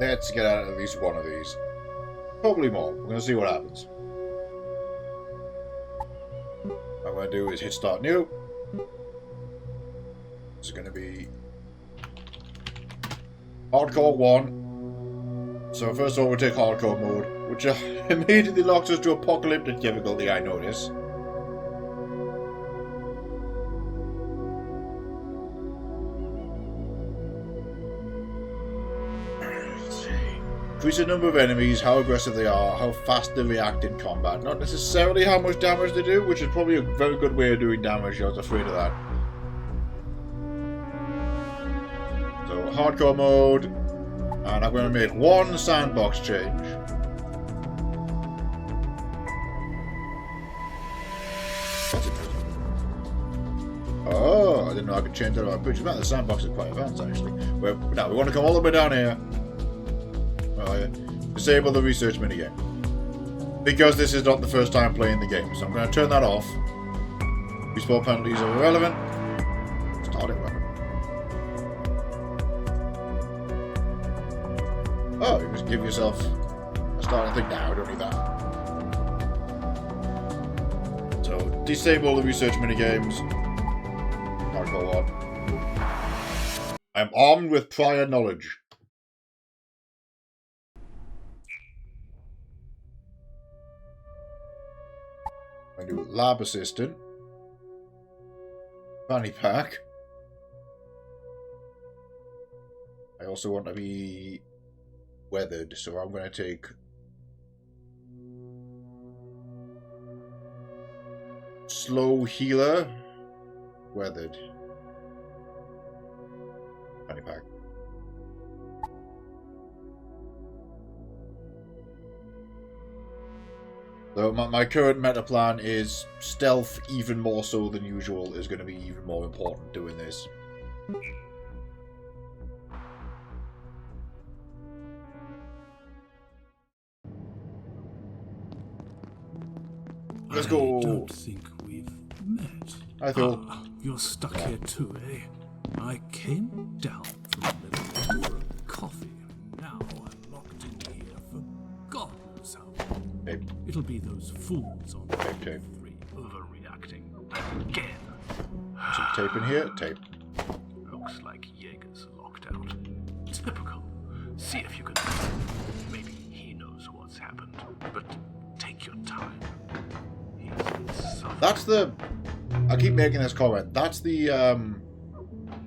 Let's get out at least one of these. Probably more. We're going to see what happens. What I'm going to do is hit start new. This is going to be hardcore 1. So first of all, we'll take hardcore mode, which immediately locks us to apocalyptic difficulty, I notice. Increase the number of enemies, how aggressive they are, how fast they react in combat. Not necessarily how much damage they do, which is probably a very good way of doing damage. I was afraid of that. So, hardcore mode. And I'm going to make one sandbox change. Oh, I didn't know I could change that on my picture. The sandbox is quite advanced, actually. Now, we want to come all the way down here. Disable the research minigame. Because this is not the first time playing the game, so I'm going to turn that off. Respawn penalties are irrelevant. Starting weapon. Oh, you just give yourself a starting thing. Now, I don't need that. So, disable the research minigames. Hardcore 1. I'm armed with prior knowledge. I do lab assistant, fanny pack. I also want to be weathered, so I'm going to take slow healer, weathered, fanny pack. So my current meta plan is stealth, even more so than usual, is going to be even more important doing this. Let's go. I don't think we've met. I thought. You're stuck here too, eh? I came down from the middle for a coffee. Now I'm locked in here for God knows how long. It'll be those fools on tape. 3 overreacting again. Some tape in here. Tape. Looks like Jaeger's locked out. Typical. See if you can. Maybe he knows what's happened, but take your time. That's the... I keep making this comment. That's the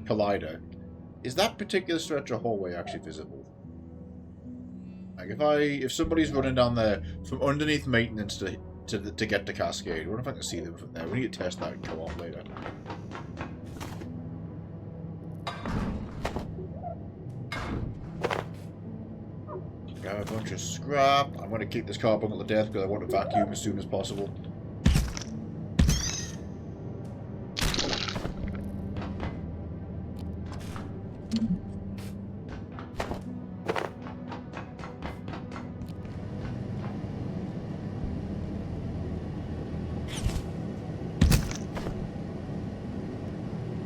collider. Is that particular stretch of hallway actually visible? Like if somebody's running down there from underneath maintenance to get to Cascade, I wonder if I can see them from there. We need to test that and go off later. Got a bunch of scrap. I'm going to keep this car bundle to death because I want to vacuum as soon as possible.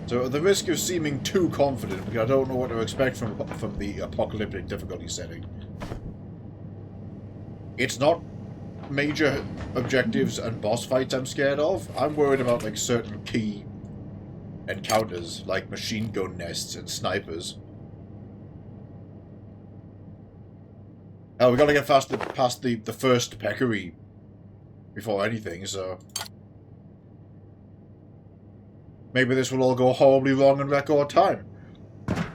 So at the risk of seeming too confident, because I don't know what to expect from the apocalyptic difficulty setting, it's not major objectives and boss fights I'm scared of. I'm worried about like certain key encounters, like machine gun nests and snipers. Oh, we gotta get past the first peccary before anything, so... Maybe this will all go horribly wrong in record time. I'm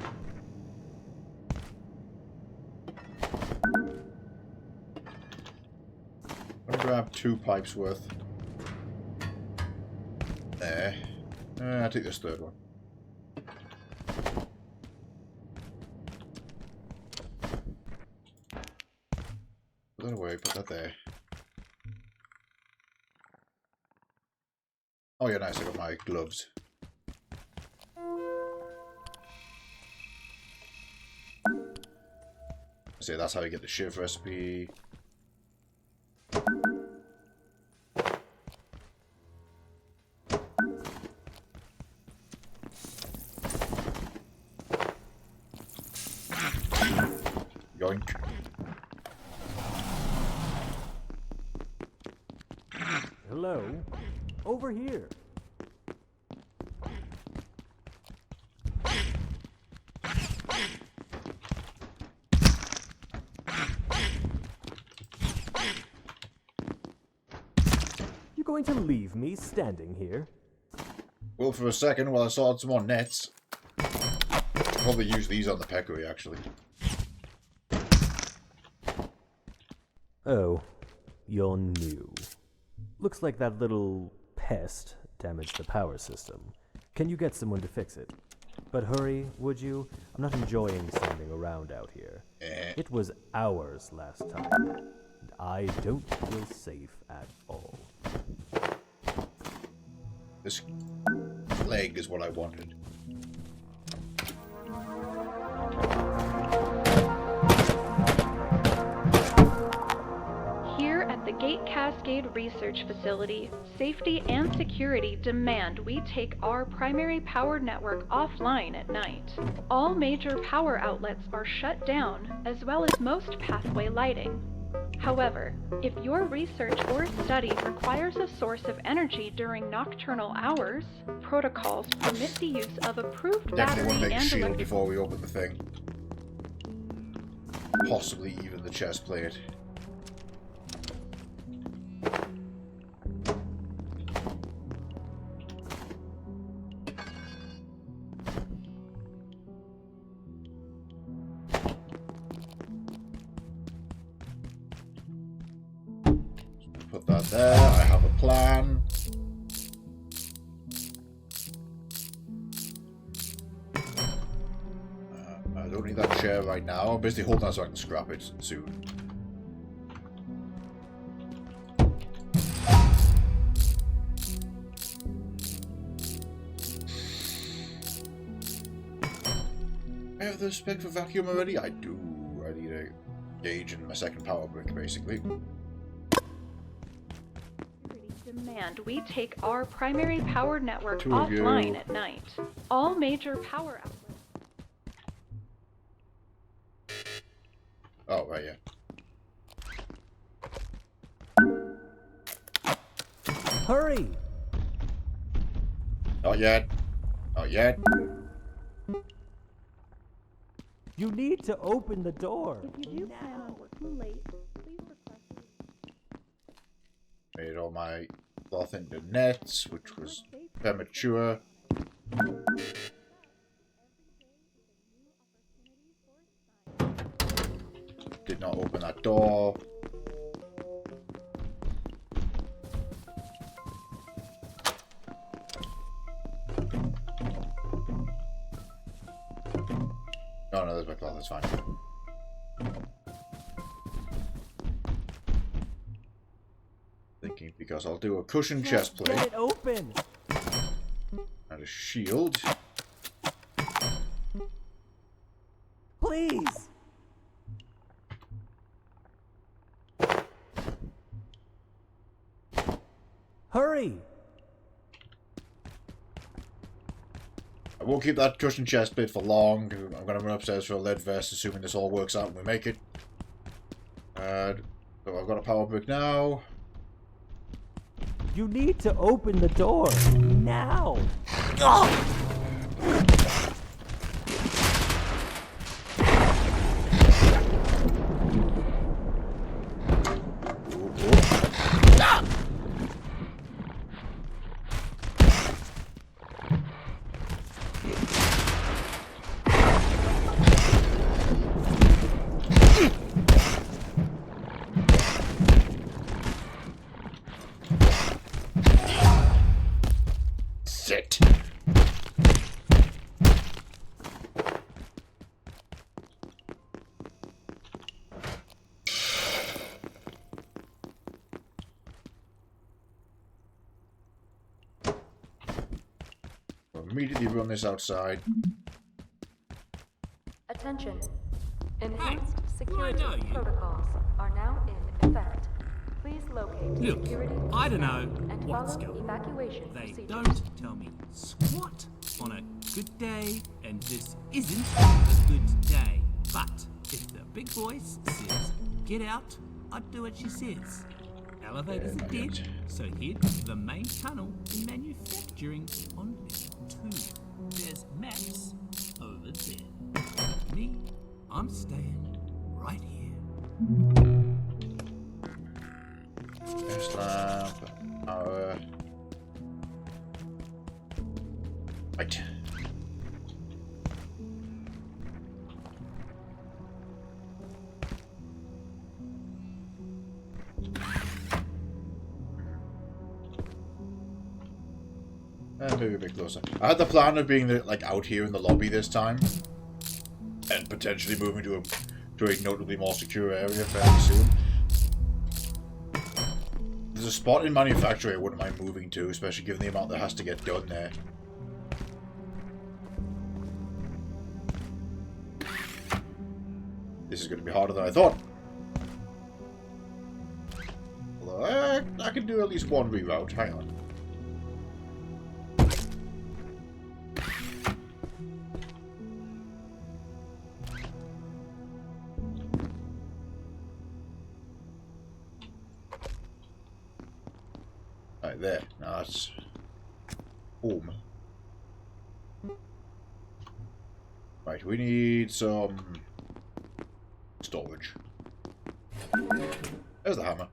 gonna grab 2 pipes worth. There. I'll take this third one. Put that away, put that there. Oh yeah, nice, I got my gloves. See, that's how you get the shiv recipe. Yoink. Hello? Over here. You going to leave me standing here? Well, for a second while I sorted some more nets. Probably use these on the peccary, actually. Oh, you're new. Looks like that little pest damaged the power system. Can you get someone to fix it? But hurry, would you? I'm not enjoying standing around out here. It was hours last time, and I don't feel safe at all. This leg is what I wanted. Here at the Gate Cascade Research Facility, safety and security demand we take our primary power network offline at night. All major power outlets are shut down, as well as most pathway lighting. However, if your research or study requires a source of energy during nocturnal hours, protocols permit the use of approved Definitely battery want to make a and shield electric. before we open the thing. Possibly even the chest plate. Put that there. I have a plan. I don't need that chair right now. I'm basically holding that so I can scrap it soon. I have the spec for vacuum already? I do. I need a gauge in my second power brick, basically. Demand we take our primary power network Two of you. offline at night. All major power outlets. Oh, right, yeah. Hurry! Not yet. Not yet. You need to open the door. If you do plan on working late, please request. Made all my cloth into nets, which was premature. Did not open that door. No, no, there's my cloth, that's fine. Thinking because I'll do a cushion chest plate Get it open! and a shield. Please! Hurry! I won't keep that cushion chest plate for long. I'm going to run upstairs for a lead vest, assuming this all works out and we make it. So I've got a power brick now. You need to open the door now. Sit. We'll immediately run this outside. Attention. Enhanced security know you. protocols are now in effect. Please locate Look, security I don't know and what's follow going on. evacuation They procedures. don't tell me squat on a good day, and this isn't a good day. But If the big voice says, get out, I do what she says. Elevators are dead, so head to the main tunnel in manufacturing on level 2. There's maps over there. Me, I'm staying right here. There's lamp. Power. Right. Maybe a bit closer. I had the plan of being like out here in the lobby this time, and potentially moving to a notably more secure area fairly soon. There's a spot in manufacturing I wouldn't mind moving to, especially given the amount that has to get done there. This is going to be harder than I thought. Although I can do at least one reroute. Hang on. Right there. Now that's home. Right, we need some storage. There's the hammer.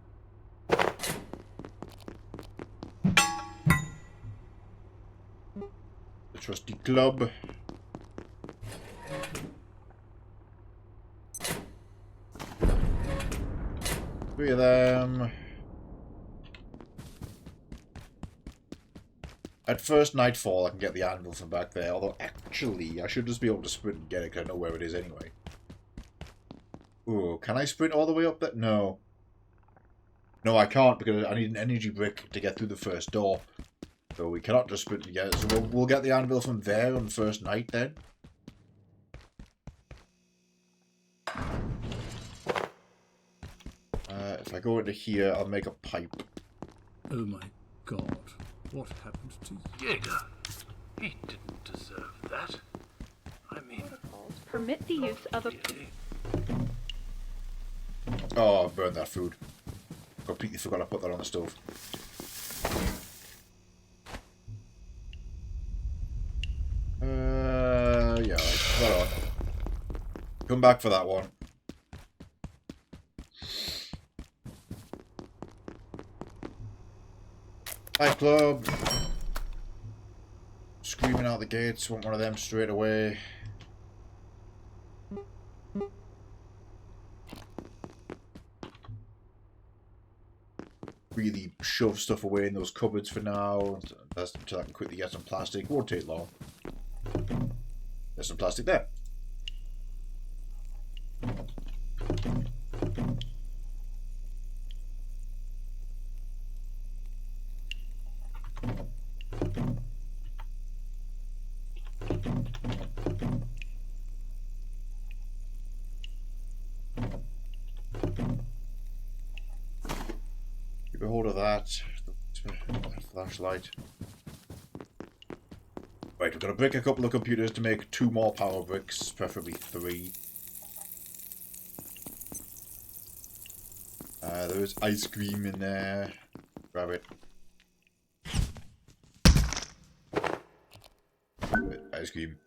The trusty club. Three of them. At first nightfall, I can get the anvil from back there. Although, actually, I should just be able to sprint and get it because I know where it is anyway. Ooh, can I sprint all the way up there? No. No, I can't because I need an energy brick to get through the first door. So we cannot just sprint together. So we'll get the anvil from there on the first night then. If I go into here, I'll make a pipe. Oh my god. What happened to Jaeger? He didn't deserve that. I mean... Permit the use of a... Really? Oh, I burned that food. Completely forgot I put that on the stove. Yeah, right. Right on. Come back for that one. Hi, club. Screaming out the gates. Want one of them straight away. Really shove stuff away in those cupboards for now. That's until I can quickly get some plastic. Won't take long. There's some plastic there. Keep a hold of that flashlight. Right, we're going to break a couple of computers to make 2 more power bricks, preferably 3. There is ice cream in there. Grab it. Ice cream.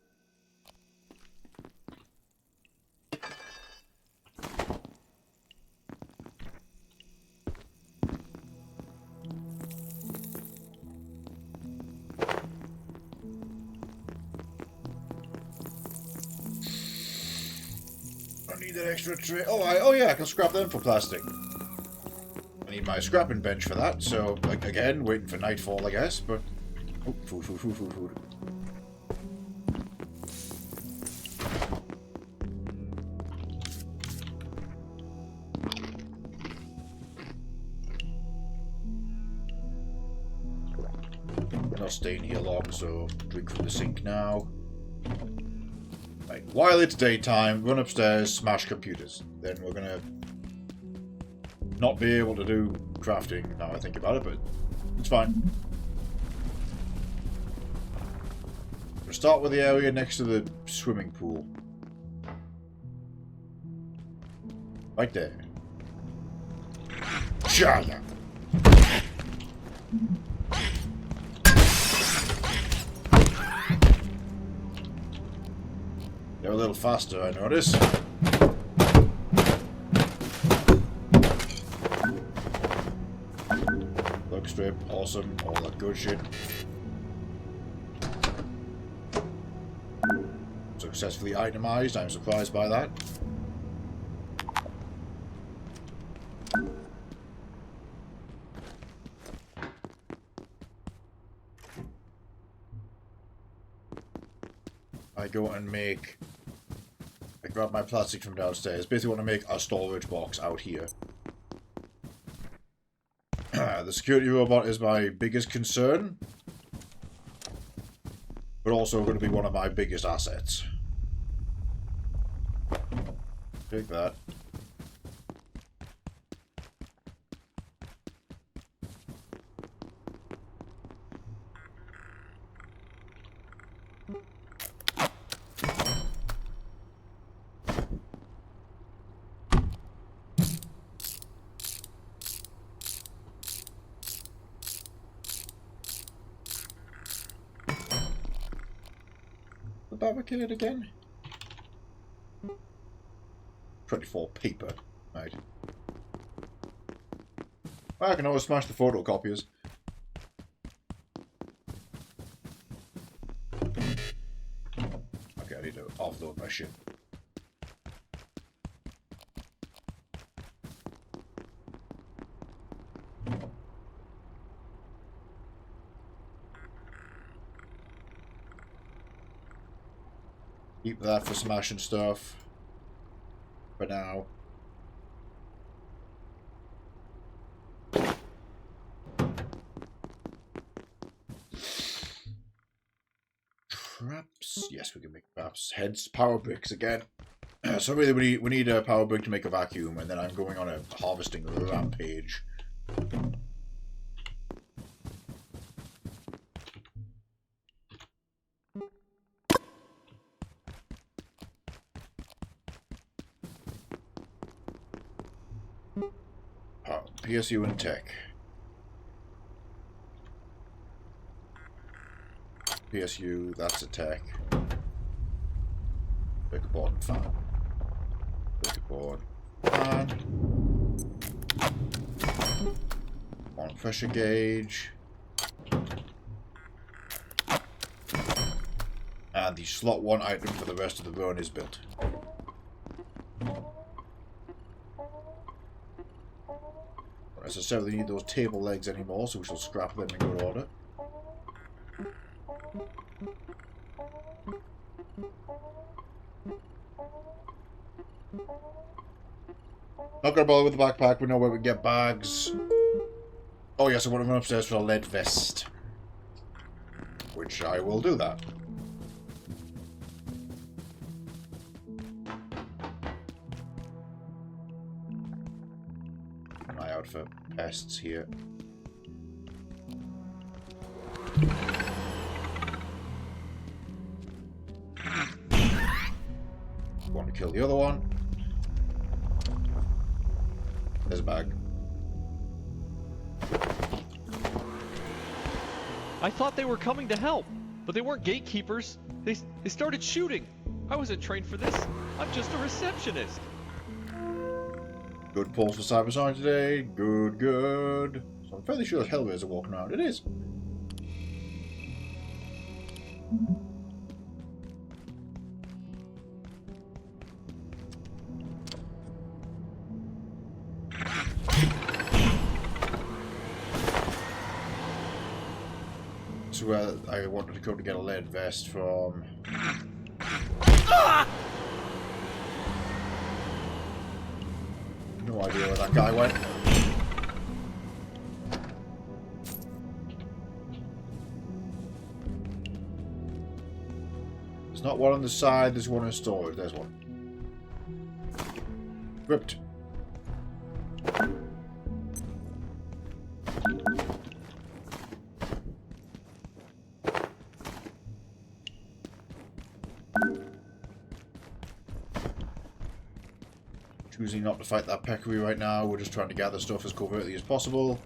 That extra tray. Oh yeah, I can scrap them for plastic. I need my scrapping bench for that, so like again, waiting for nightfall, I guess, but oh, food. I'm not staying here long, so drink from the sink now. Right. While it's daytime, run upstairs, smash computers. Then we're gonna not be able to do crafting now I think about it, but it's fine. We'll start with the area next to the swimming pool. Right there. Shia. They're a little faster, I notice. Look strip, awesome, all that good shit. Successfully itemized, I'm surprised by that. I go and make... I grab my plastic from downstairs. Basically want to make a storage box out here. The security robot is my biggest concern. But also going to be one of my biggest assets. Take that. Barricade again? 24 paper. Right. I can always smash the photocopiers. Okay, I need to offload my shit. Keep that for smashing stuff. For now. Traps. Yes, we can make traps. Heads, power bricks again. So really we need a power brick to make a vacuum, and then I'm going on a harvesting rampage. PSU and tech. PSU, that's a tech. Breaker board and fan. Breaker board. Fan. One pressure gauge. And the slot 1 item for the rest of the run is built. Don't necessarily need those table legs anymore, so we shall scrap them in good order. Not gonna bother with the backpack, we know where we can get bags. Oh yes, I want to run upstairs for a lead vest. Which I will do that. An eye out for pests here. Want to kill the other one. There's a bag. I thought they were coming to help, but they weren't gatekeepers. They started shooting. I wasn't trained for this. I'm just a receptionist. Good pulls for Cybersonic today. Good, good. So I'm fairly sure Hellraisers are walking around. It is. So where I wanted to go to get a lead vest from. No idea where that guy went. There's not one on the side, there's one in storage. There's one. Ripped. Choosing not to fight that peccary right now. We're just trying to gather stuff as covertly as possible.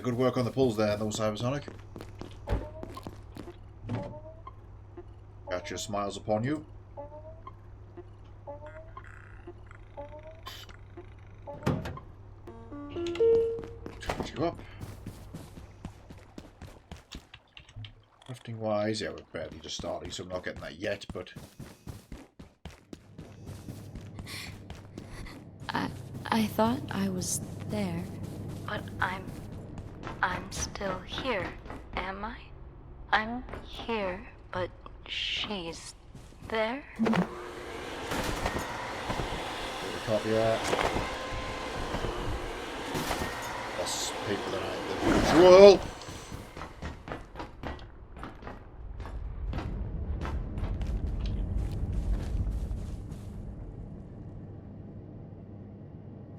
Good work on the pulls there, though, Cybersonic. Got your smiles upon you. Charge you up. Crafting wise, yeah, we're barely just starting, so I'm not getting that yet, but... I thought I was there. But I'm still here, am I? I'm here, but she's there? Copy that. Less paper than usual.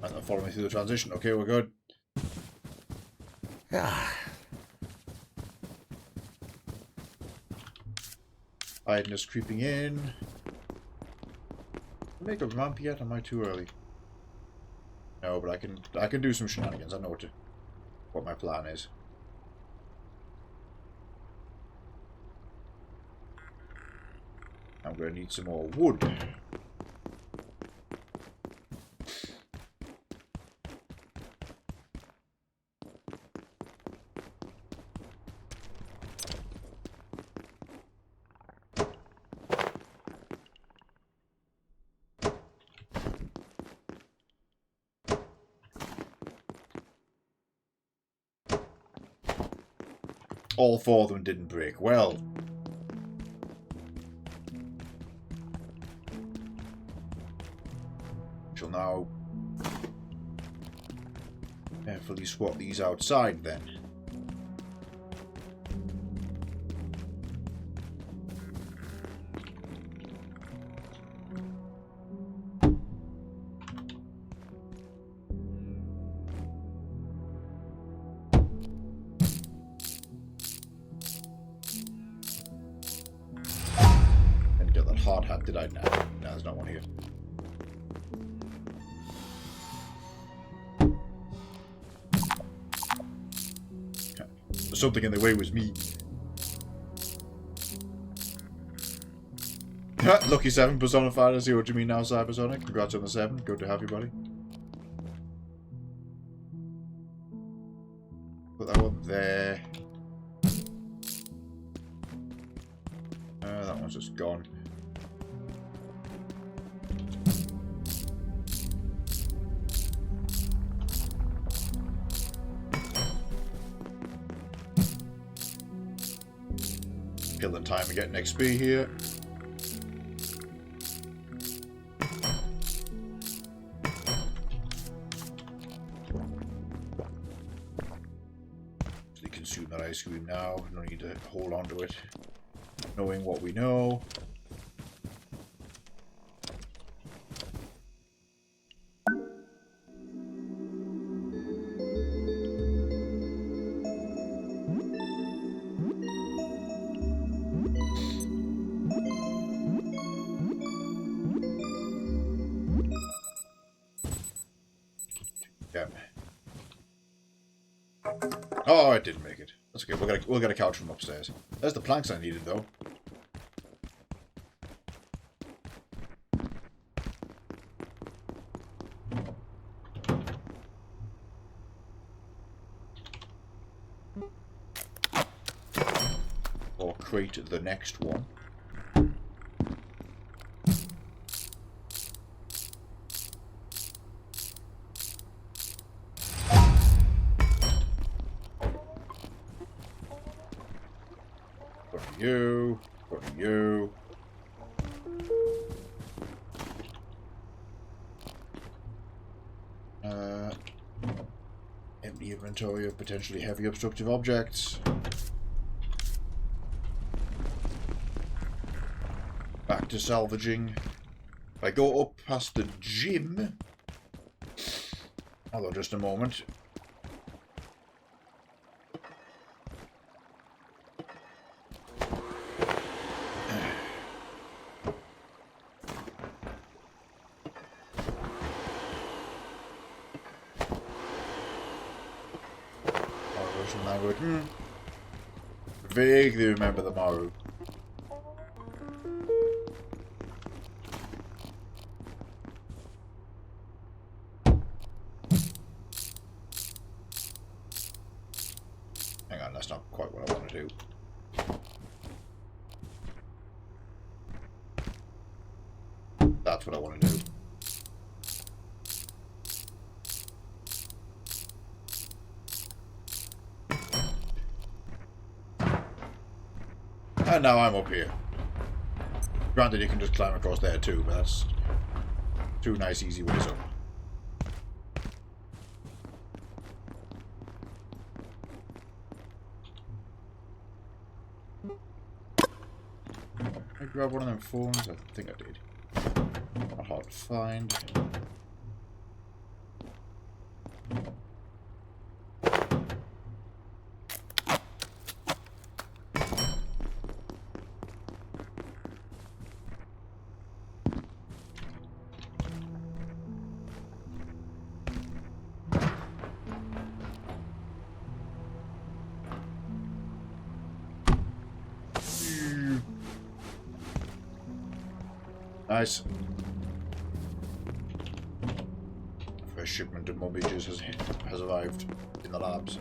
And they'll follow me through the transition. Okay, we're good. Idleness creeping in. Make a ramp yet? Am I too early? No, but I can do some shenanigans. I know what my plan is. I'm gonna need some more wood. All four of them didn't break. Well. Shall now carefully swap these outside then. Hard hat, did I? No, there's not one here. Something in the way was me. Lucky 7 personified. I see what you mean now, Cybersonic. Congrats on the 7. Good to have you, buddy. Put that one there. That one's just gone. Killing time and getting XP here. Actually consume that ice cream now. No need to hold on to it. Knowing what we know. Oh, I didn't make it. That's okay. We'll get a couch from upstairs. There's the planks I needed, though. Or crate the next one. You, go to you. Empty inventory of potentially heavy obstructive objects. Back to salvaging. If I go up past the gym, although just a moment, Russian language. Vaguely remember the Maru. Hang on, that's not quite what I want to do. That's what I want to do. And now I'm up here. Granted, you can just climb across there too, but that's two nice, easy ways up. I grab one of them phones? I think I did. Not hard to find. Nice. First shipment of mummies has arrived in the labs.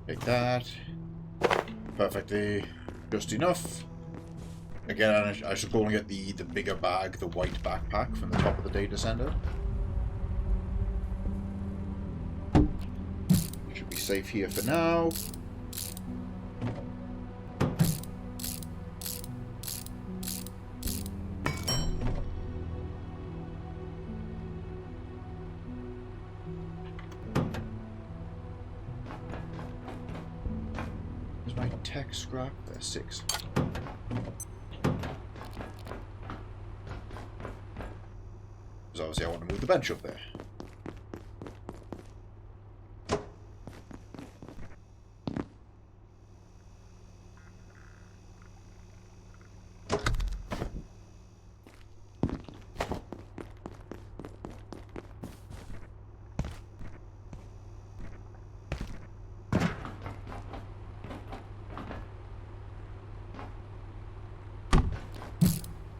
Take that. Perfectly. Just enough. Again, I should go and get the bigger bag, the white backpack from the top of the data center. Should be safe here for now. Tech scrap, there's 6. Because obviously I want to move the bench up there.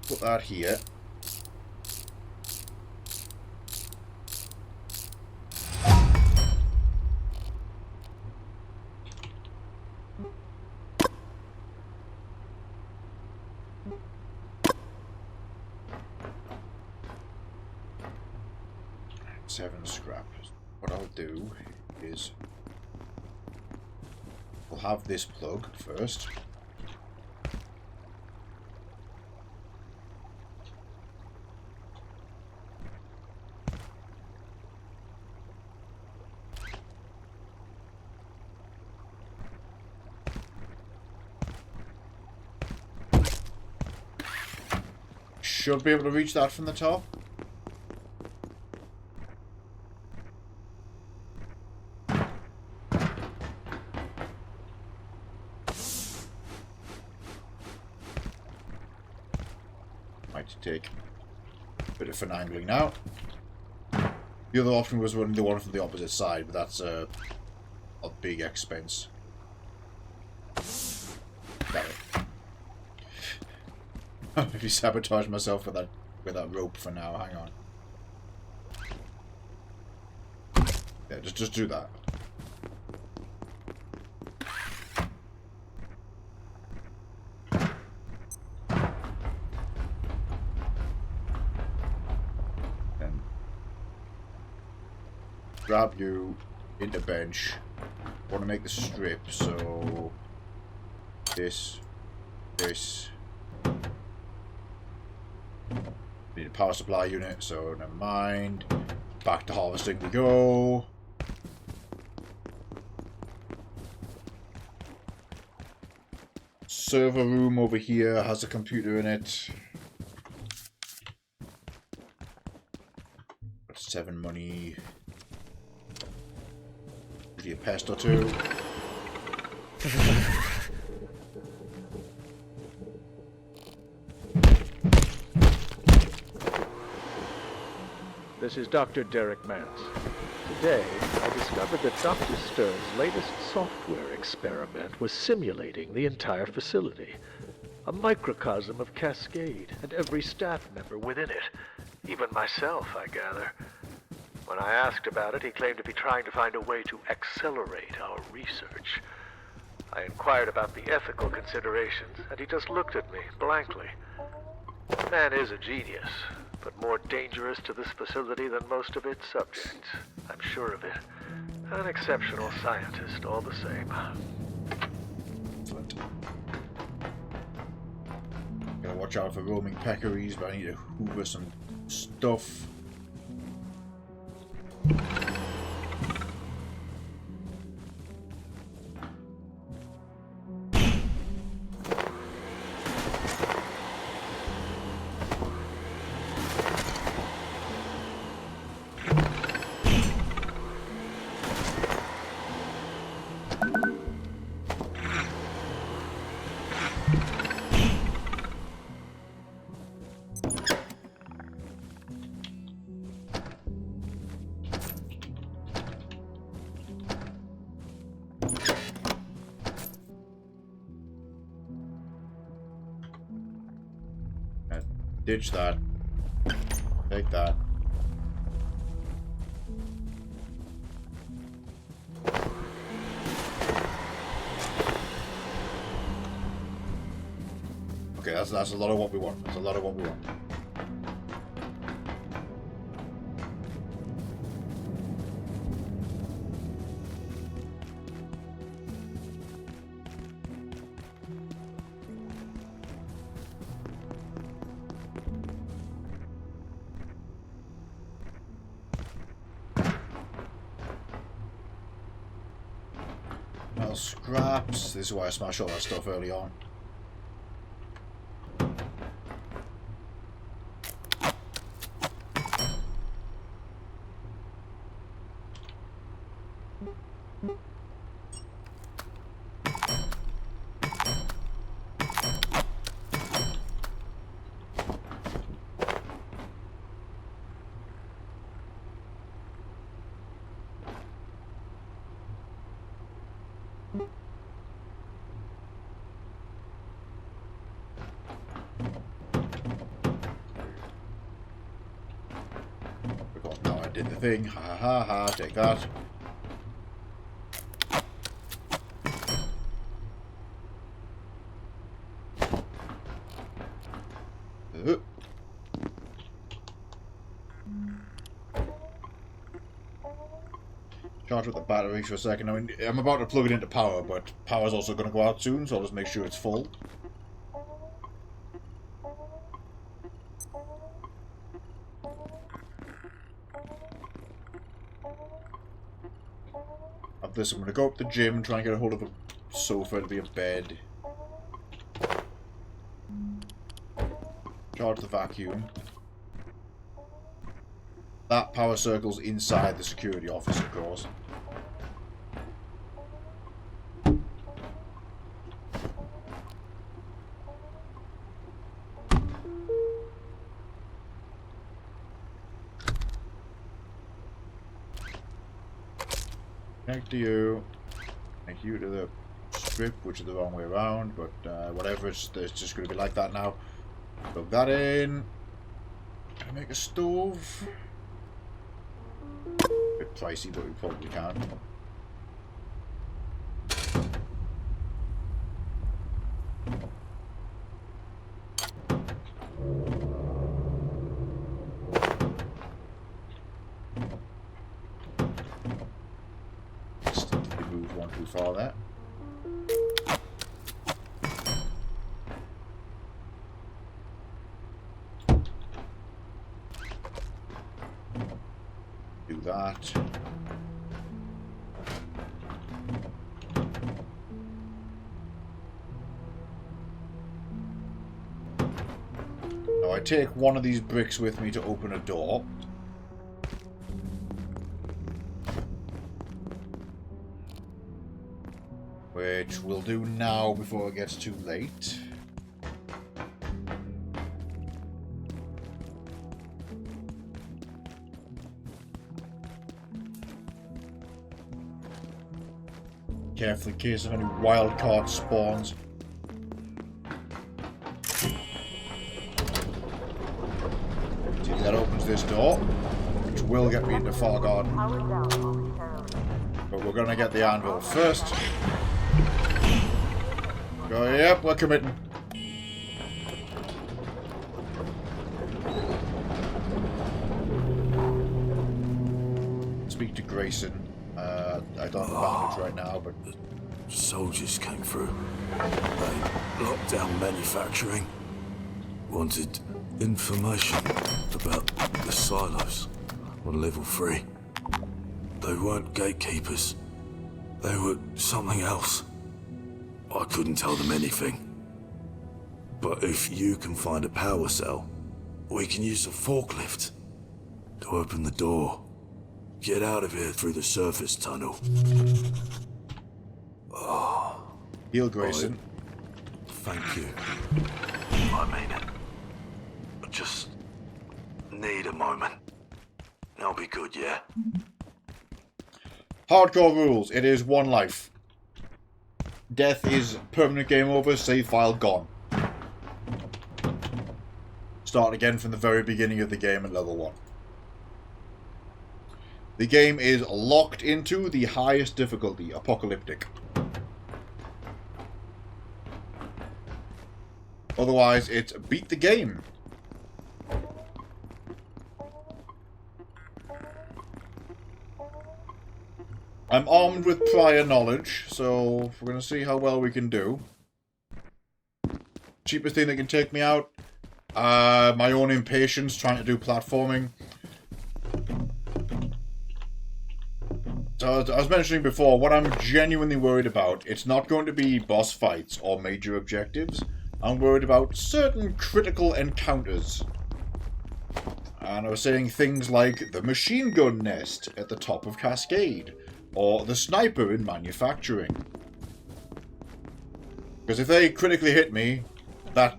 Put that here. Seven scrap. What I'll do is we'll have this plug first. Should be able to reach that from the top. Might take a bit of finagling now. The other option was running the one from the opposite side, but that's a big expense. Got it. Maybe sabotage myself with that rope for now. Hang on. Yeah, just do that. And grab you into bench. Want to make the strip, so this. Need a power supply unit, so never mind. Back to harvesting we go. server room over here has a computer in it. 7 money. Usually a pest or two. This is Dr. Derek Mance. Today, I discovered that Dr. Stern's latest software experiment was simulating the entire facility. A microcosm of Cascade, and every staff member within it. Even myself, I gather. When I asked about it, he claimed to be trying to find a way to accelerate our research. I inquired about the ethical considerations, and he just looked at me blankly. The man is a genius, but more dangerous to this facility than most of its subjects. I'm sure of it. An exceptional scientist, all the same. Excellent. Gotta watch out for roaming peccaries, but I need to hoover some stuff. Ditch that. Take that. Okay, that's a lot of what we want. That's a lot of what we want. Scraps. This is why I smashed all that stuff early on. Because now I did the thing. Ha ha ha ha. Take that. Charge with the batteries for a second. I mean, I'm about to plug it into power, but power's also going to go out soon, so I'll just make sure it's full. After this, I'm going to go up to the gym, try and get a hold of a sofa to be a bed. Charge the vacuum. That power circle's inside the security office, of course. Connect to you. Connect you to the strip, which is the wrong way around, but whatever, it's just going to be like that now. Plug that in. Can I make a stove? A bit pricey, but we probably can. Just didn't move one too far there. Do that. I take one of these bricks with me to open a door. Which we'll do now before it gets too late. Careful in case of any wild card spawns. See, that opens this door, which will get me into Far Garden. But we're gonna get the anvil first. Go, yep, we're committing. Speak to Grayson. I don't have advantage right now, but... Soldiers came through. They locked down manufacturing. Wanted information about the silos on level 3. They weren't gatekeepers. They were something else. I couldn't tell them anything. But if you can find a power cell, we can use a forklift to open the door. Get out of here through the surface tunnel. Oh. Heal Grayson. Thank you. I mean it. I just need a moment. I'll be good, yeah? Hardcore rules. It is one life. Death is permanent game over, save file gone. Start again from the very beginning of the game at level 1. The game is locked into the highest difficulty, apocalyptic. Otherwise, it's beat the game. I'm armed with prior knowledge, so we're going to see how well we can do. Cheapest thing that can take me out. My own impatience trying to do platforming. So as I was mentioning before, what I'm genuinely worried about, it's not going to be boss fights or major objectives. I'm worried about certain critical encounters. And I was saying things like the machine gun nest at the top of Cascade, or the sniper in manufacturing. Because if they critically hit me, that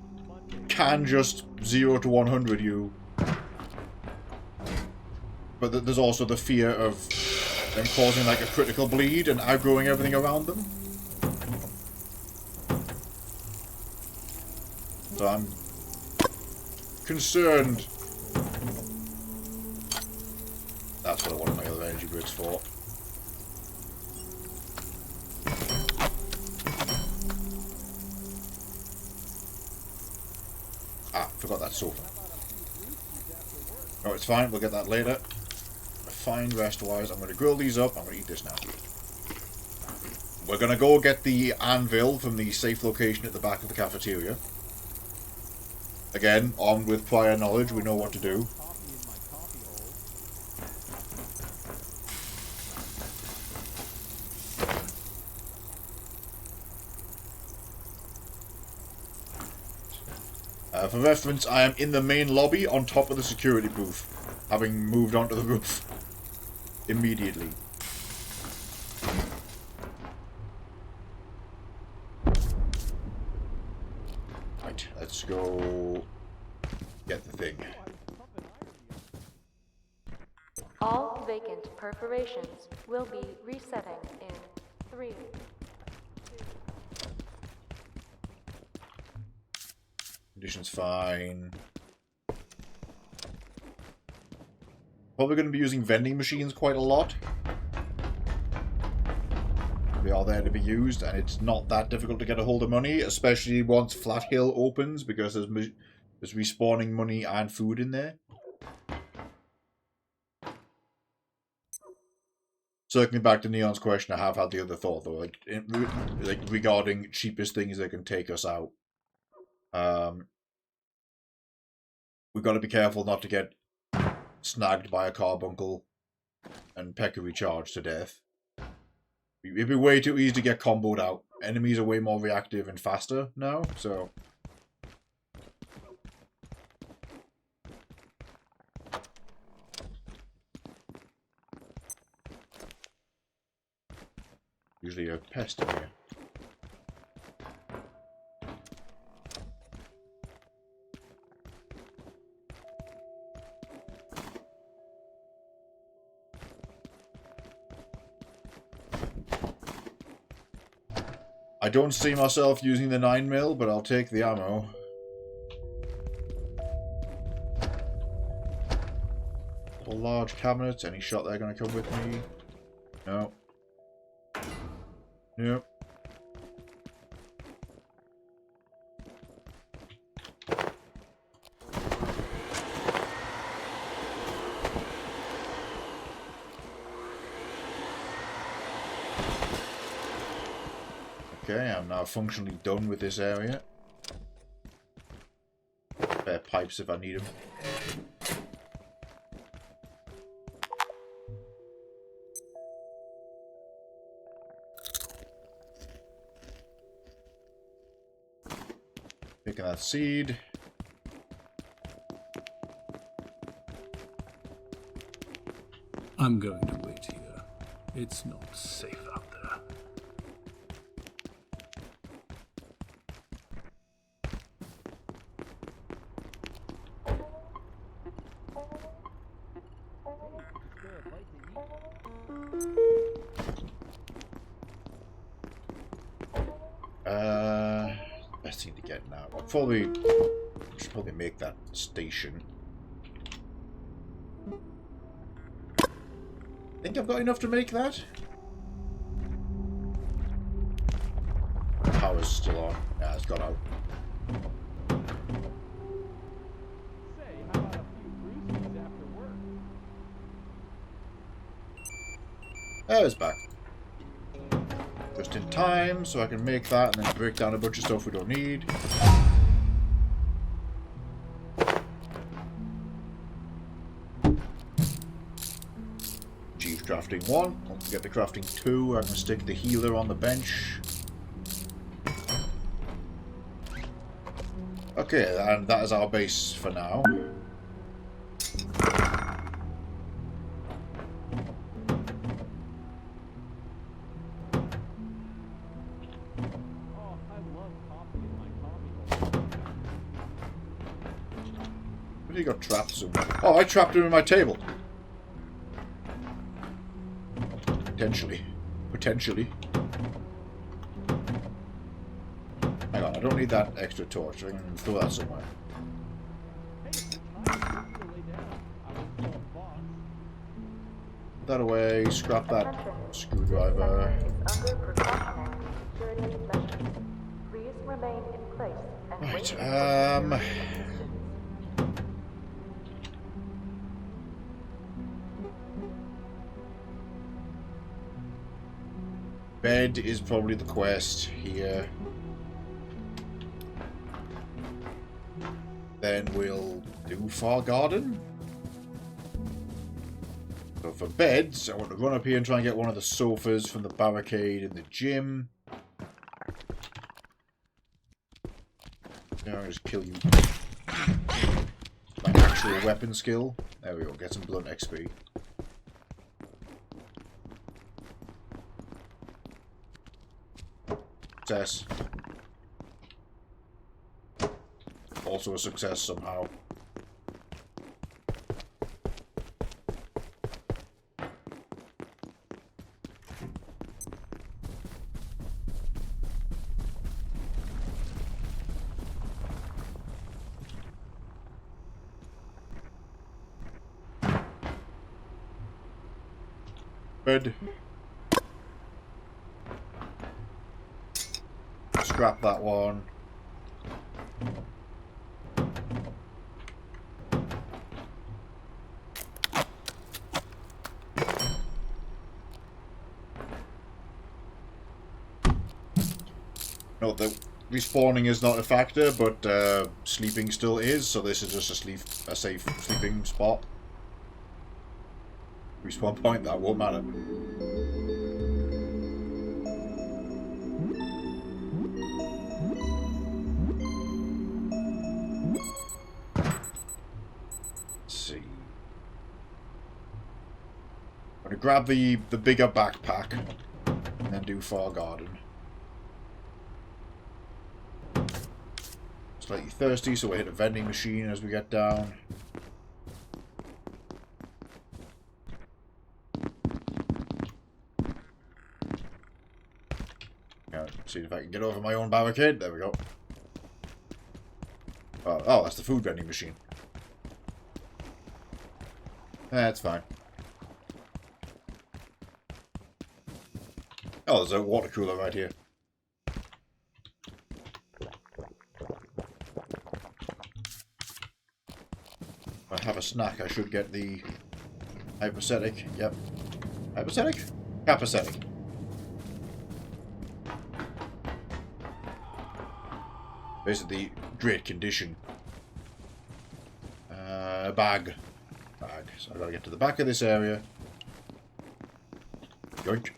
can just 0 to 100 you. But there's also the fear of them causing like a critical bleed and outgrowing everything around them. So I'm concerned. That's what I wanted my other energy bricks for. Ah, forgot that sofa. Oh, it's fine. We'll get that later. Fine rest-wise. I'm going to grill these up. I'm going to eat this now. We're going to go get the anvil from the safe location at the back of the cafeteria. Again, armed with prior knowledge, we know what to do. For reference, I am in the main lobby on top of the security booth, having moved onto the roof immediately. Right, let's go get the thing. All vacant perforations will be resetting in 3. Conditions fine. Probably going to be using vending machines quite a lot. They are there to be used, and it's not that difficult to get a hold of money, especially once Flat Hill opens, because there's respawning money and food in there. Circling back to Neon's question, I have had the other thought though, like regarding cheapest things that can take us out. We've got to be careful not to get snagged by a carbuncle and peccary charged to death. It'd be way too easy to get comboed out. Enemies are way more reactive and faster now, so... Usually a pest in here. I don't see myself using the 9mm, but I'll take the ammo. A large cabinet. Any shot they're going to come with me? No. Nope. Okay, I'm now functionally done with this area. Spare pipes if I need them. Picking that seed. I'm going to wait here. It's not safe out there. Best thing to get now. I'll probably should probably make that station. Think I've got enough to make that? Power's still on. Yeah, it's gone out. Say, how about a few brewskis after work? There, it's back. Just in time, so I can make that and then break down a bunch of stuff we don't need. Achieve crafting 1. Once we get the crafting 2, I can stick the healer on the bench. Okay, and that is our base for now. He got trapped somewhere. Oh, I trapped him in my table. Potentially. Potentially. Hang on, I don't need that extra torch. I can throw that somewhere. Put that away. Scrap that screwdriver. Right, bed is probably the quest here. Then we'll do Far Garden. So for beds, I want to run up here and try and get one of the sofas from the barricade in the gym. Now I'll just kill you. My actual weapon skill. There we go, get some blunt XP. Success. Also a success somehow. Good. Scrap that one. Note that respawning is not a factor, but sleeping still is, so this is just a safe sleeping spot. Respawn point, that won't matter. Grab the bigger backpack and then do Far Garden. Slightly thirsty, so we'll hit a vending machine as we get down. See if I can get over my own barricade. There we go. Oh, that's the food vending machine. That's fine. Oh, there's a water cooler right here. If I have a snack, I should get the hypothetic. Yep. Hypothetic? Capacetic. Basically, great condition. Bag. So I gotta get to the back of this area. Yoink.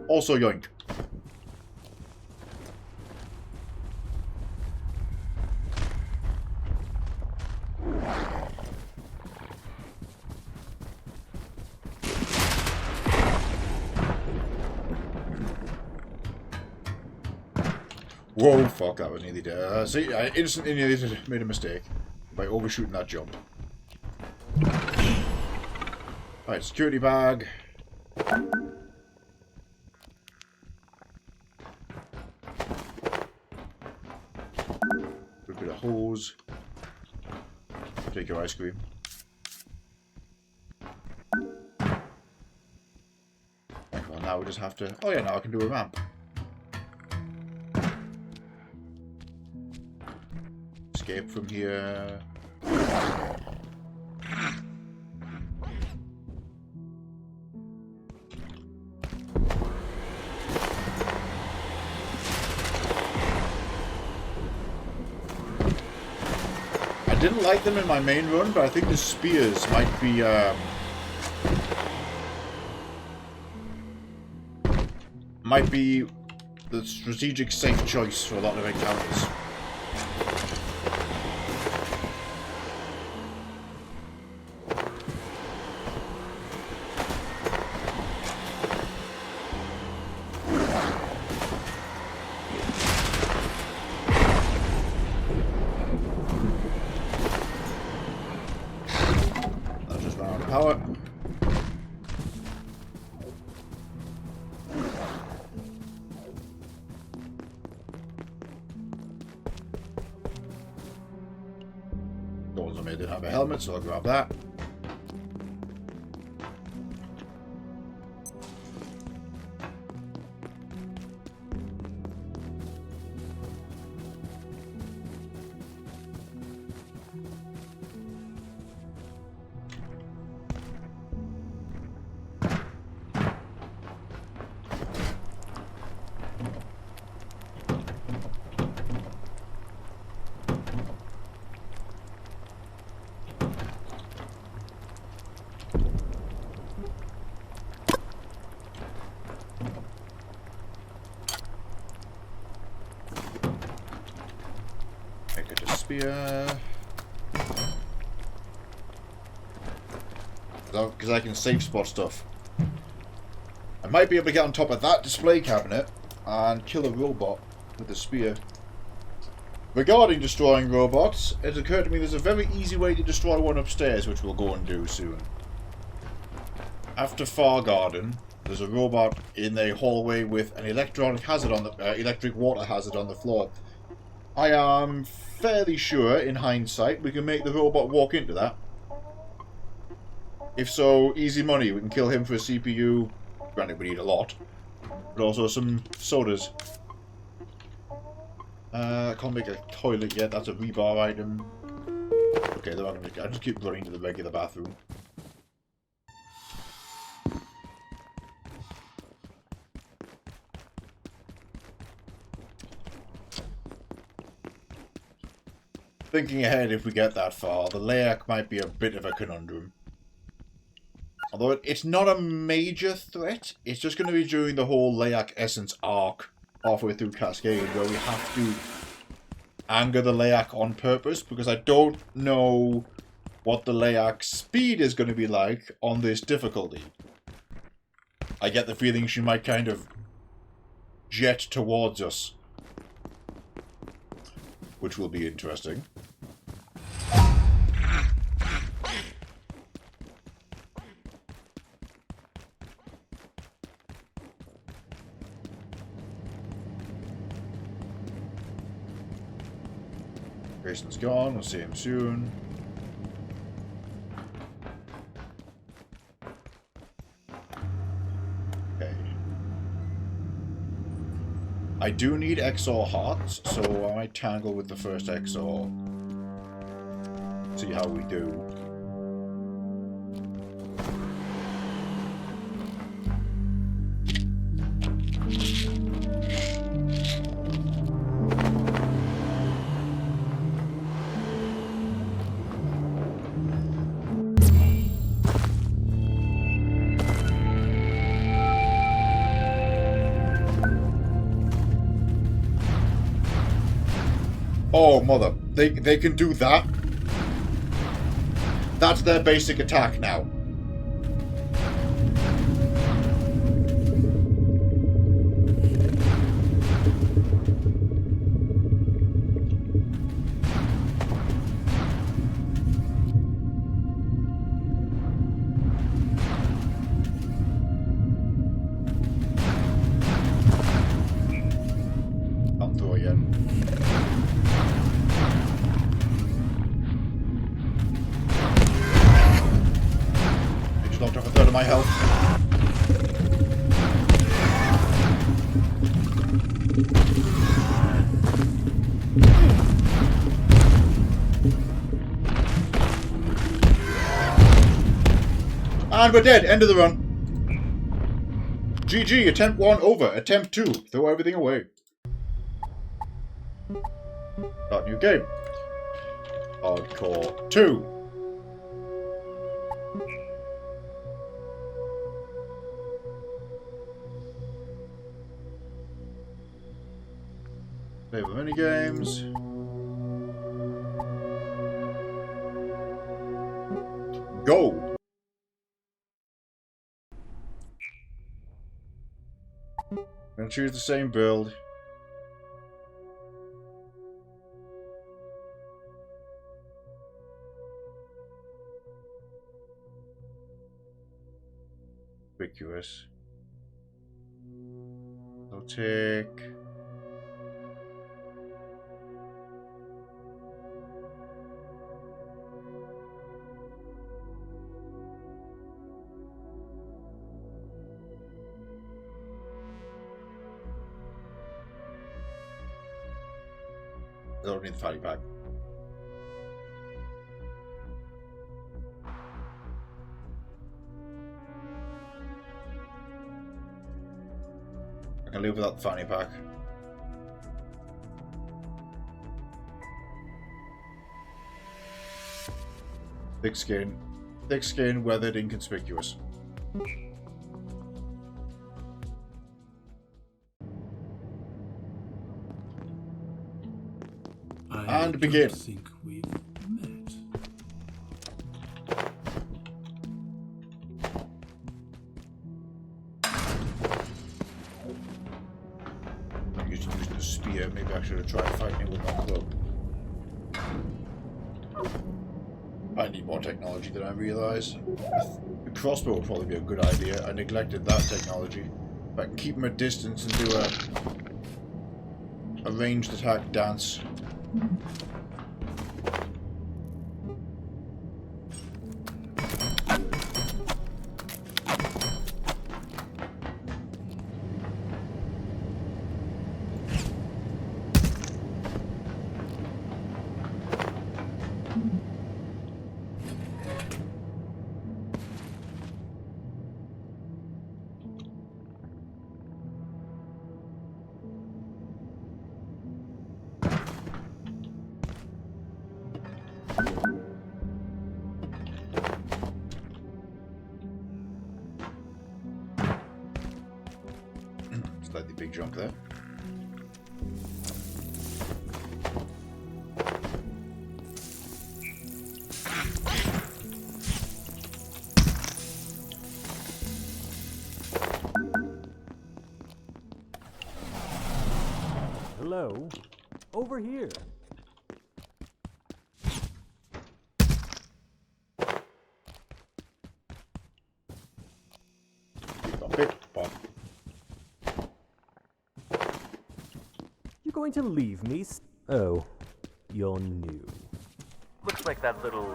Also yoink. Whoa, fuck, that was nearly dead. See, I instantly nearly made a mistake by overshooting that jump. Alright, security bag. Good bit of hose. Take your ice cream. Well, now we just have to... Oh yeah, now I can do a ramp. Escape from here. I didn't like them in my main run, but I think the spears might be the strategic safe choice for a lot of encounters. I didn't have a helmet, so I'll grab that. Spear. Because I can safe spot stuff. I might be able to get on top of that display cabinet and kill a robot with the spear. Regarding destroying robots, it occurred to me there's a very easy way to destroy one upstairs, which we'll go and do soon. After Far Garden, there's a robot in a hallway with an electronic hazard on the electric water hazard on the floor. I am fairly sure, in hindsight, we can make the robot walk into that. If so, easy money. We can kill him for a CPU. Granted, we need a lot. But also some sodas. I can't make a toilet yet. That's a rebar item. Okay, they're not gonna... I'll just keep running to the regular bathroom. Thinking ahead, if we get that far, the Layak might be a bit of a conundrum. Although it's not a major threat, it's just going to be during the whole Layak Essence arc, halfway through Cascade, where we have to anger the Layak on purpose, because I don't know what the Layak's speed is going to be like on this difficulty. I get the feeling she might kind of jet towards us, which will be interesting. Grayson's gone, we'll see him soon. Okay. I do need XOR hearts, so I might tangle with the first XOR. See how we do. Oh, mother. They can do that? That's their basic attack now. Come through again. Knocked off a third of my health. And we're dead. End of the run. GG. Attempt 1 over. Attempt 2. Throw everything away. Start new game. Hardcore 2. Play the minigames. Go! I'm gonna choose the same build. Conspicuous. I'll take... I don't need the fatty pack. I can live without the fanny pack. Thick skin, weathered, inconspicuous. And begin. I think we've met. I'm using the spear. Maybe I should have tried fighting it with my club. I need more technology than I realise. The crossbow would probably be a good idea. I neglected that technology. If I can keep him at distance and do a ranged attack dance. Slightly big jump there. Hello? Over here. You going to leave me? Oh, you're new. Looks like that little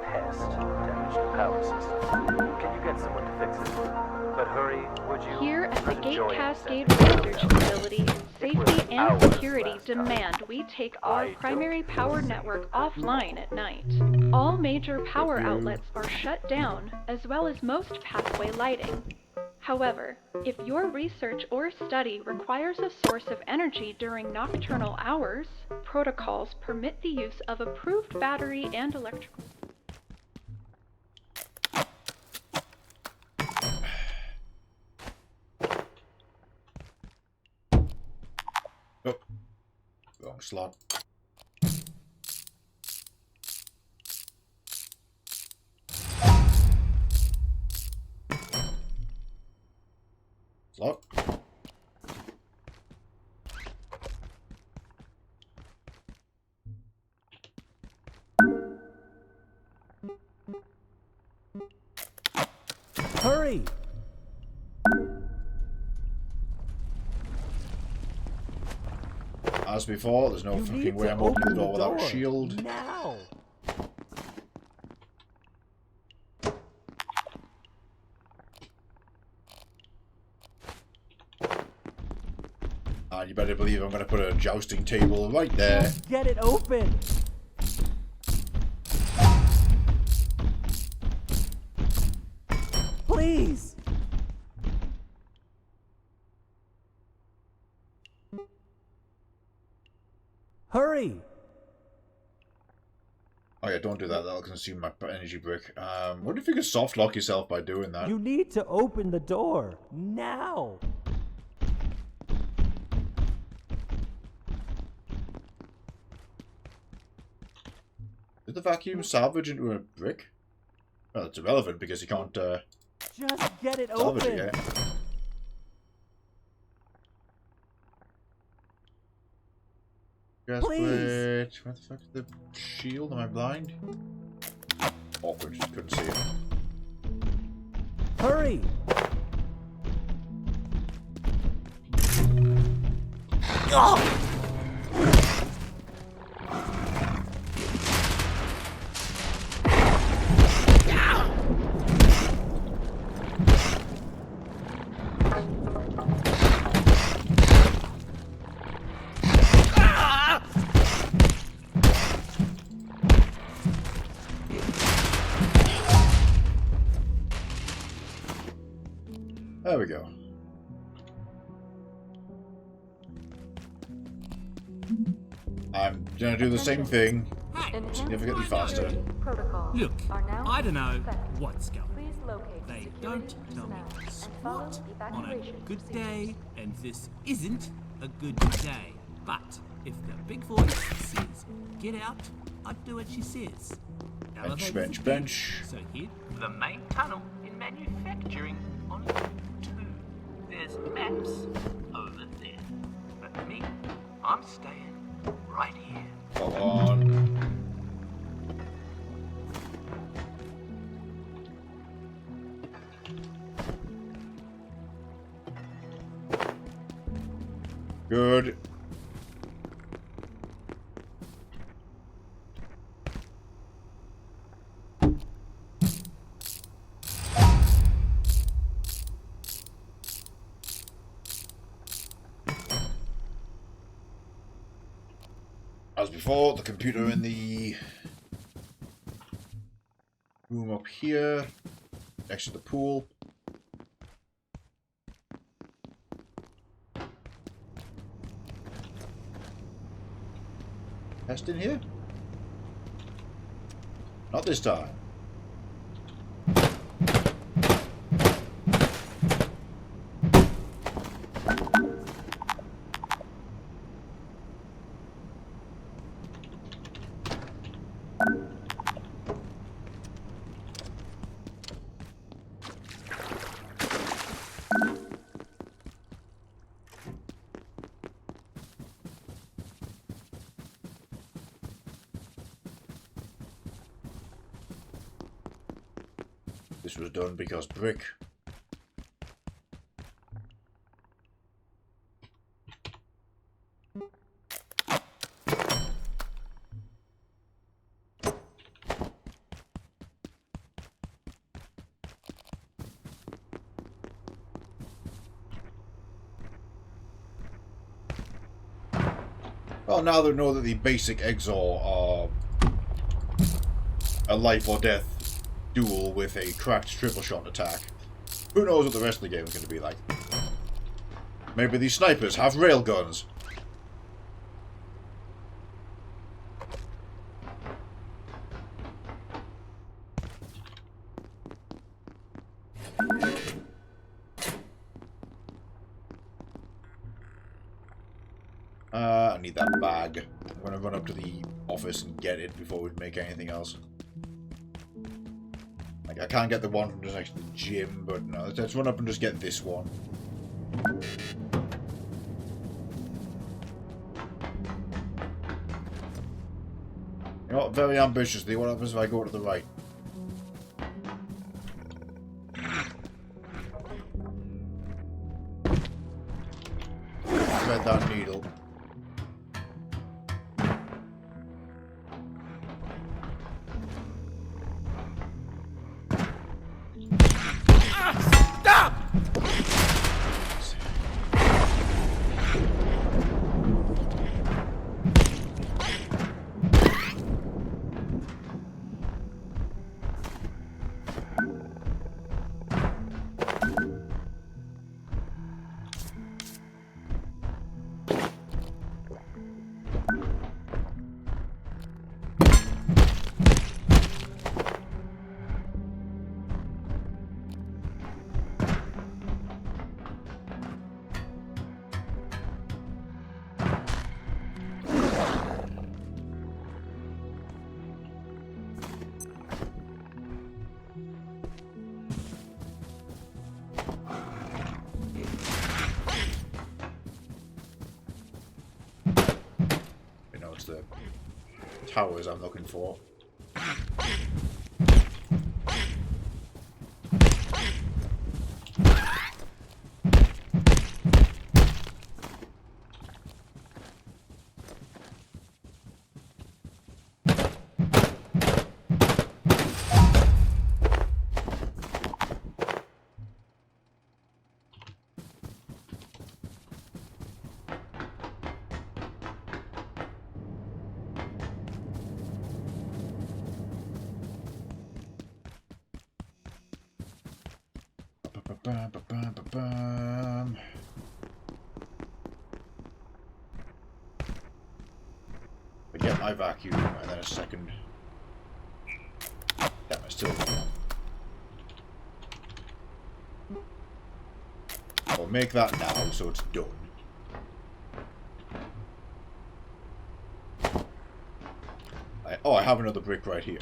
pest damaged the power system. Can you get someone to fix it? But hurry, would you? Here at the I'm Gate enjoying Cascade sending Research photos. Facility, safety was and hours security last time. demand we take our I primary don't power feel network safe. offline at night. All major power you. outlets are shut down, as well as most pathway lighting. However, if your research or study requires a source of energy during nocturnal hours, protocols permit the use of approved battery and electrical. Oh, wrong slot. Slot. Hurry! As before, there's no You fucking need way to I'm opening the open door without a door. shield. Now! And you better believe I'm going to put a jousting table right there. Just get it open! Please! Hurry! Oh yeah, don't do that. That'll consume my energy brick. Wonder if you could soft lock yourself by doing that. You need to open the door. Now! Did the vacuum salvage into a brick? Well, it's irrelevant because you can't Just get it salvage open! it yet. Guess Please. wait. Where the fuck's the shield? Am I blind? Awkward. Couldn't see it. Hurry! There we go. I'm gonna do the same thing, significantly faster. Protocols Look, are now I don't know in effect. what's going on. Please locate They security don't tell me personnel to and follow squat the on a evacuation good procedures. day, and this isn't a good day. But if the big voice says, get out, I'd do what she says. Bench, Elevators bench, are bench. big, So hit the main tunnel in manufacturing on level 2. There's maps over there. But me, I'm staying right here. Hold on. Good. As before, the computer in the room up here, next to the pool. Test in here? Not this time. this was done because brick. Well, now they know that the basic Exor are a life or death duel with a cracked triple shot attack, who knows what the rest of the game is going to be like. Maybe these snipers have railguns. I need that bag. I'm going to run up to the office and get it before we make anything else. Like, I can't get the one from just next to the gym, but no, let's run up and just get this one. You know what, very ambitiously, what happens if I go to the right? Thread that needle. The towers I'm looking for. I get my vacuum and then a second. Yeah, I still. I'll make that now so it's done. I have another brick right here.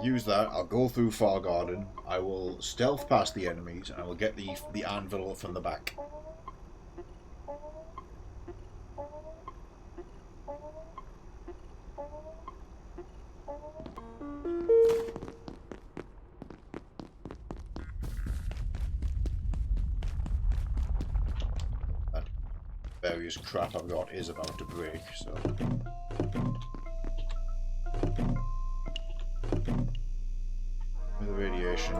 Use that, I'll go through Far Garden, I will stealth past the enemies, and I will get the anvil from the back. That various crap I've got is about to break, so... the radiation.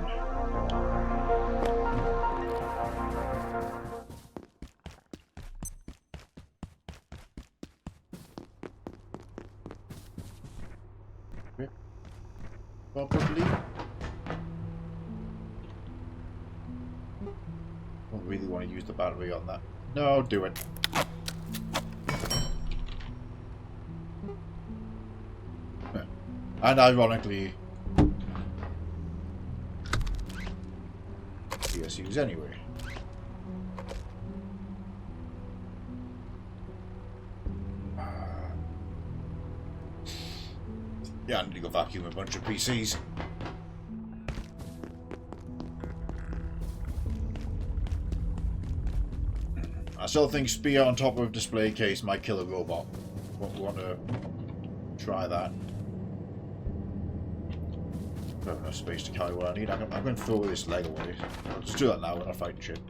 Probably. Don't really want to use the battery on that. No, do it. And ironically, PSUs anyway. Yeah, I need to go vacuum a bunch of PCs. I still think spear on top of display case might kill a robot. Want to try that. I don't have enough space to carry what I need. I'm going to throw this leg away. I'll just do that now. We're not fighting shit.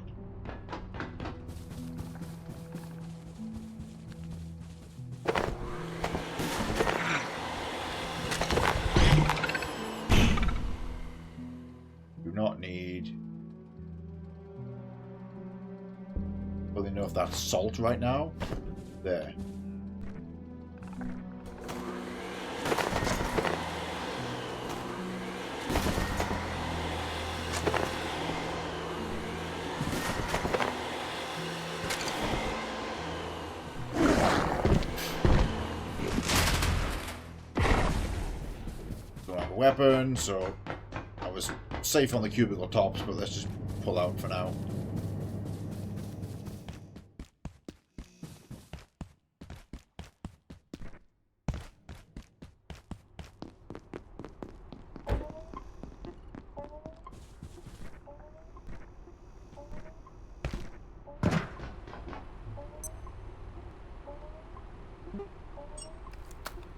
Do not need... Really know if that's salt right now. There. Don't have a weapon, so I was safe on the cubicle tops, but let's just pull out for now.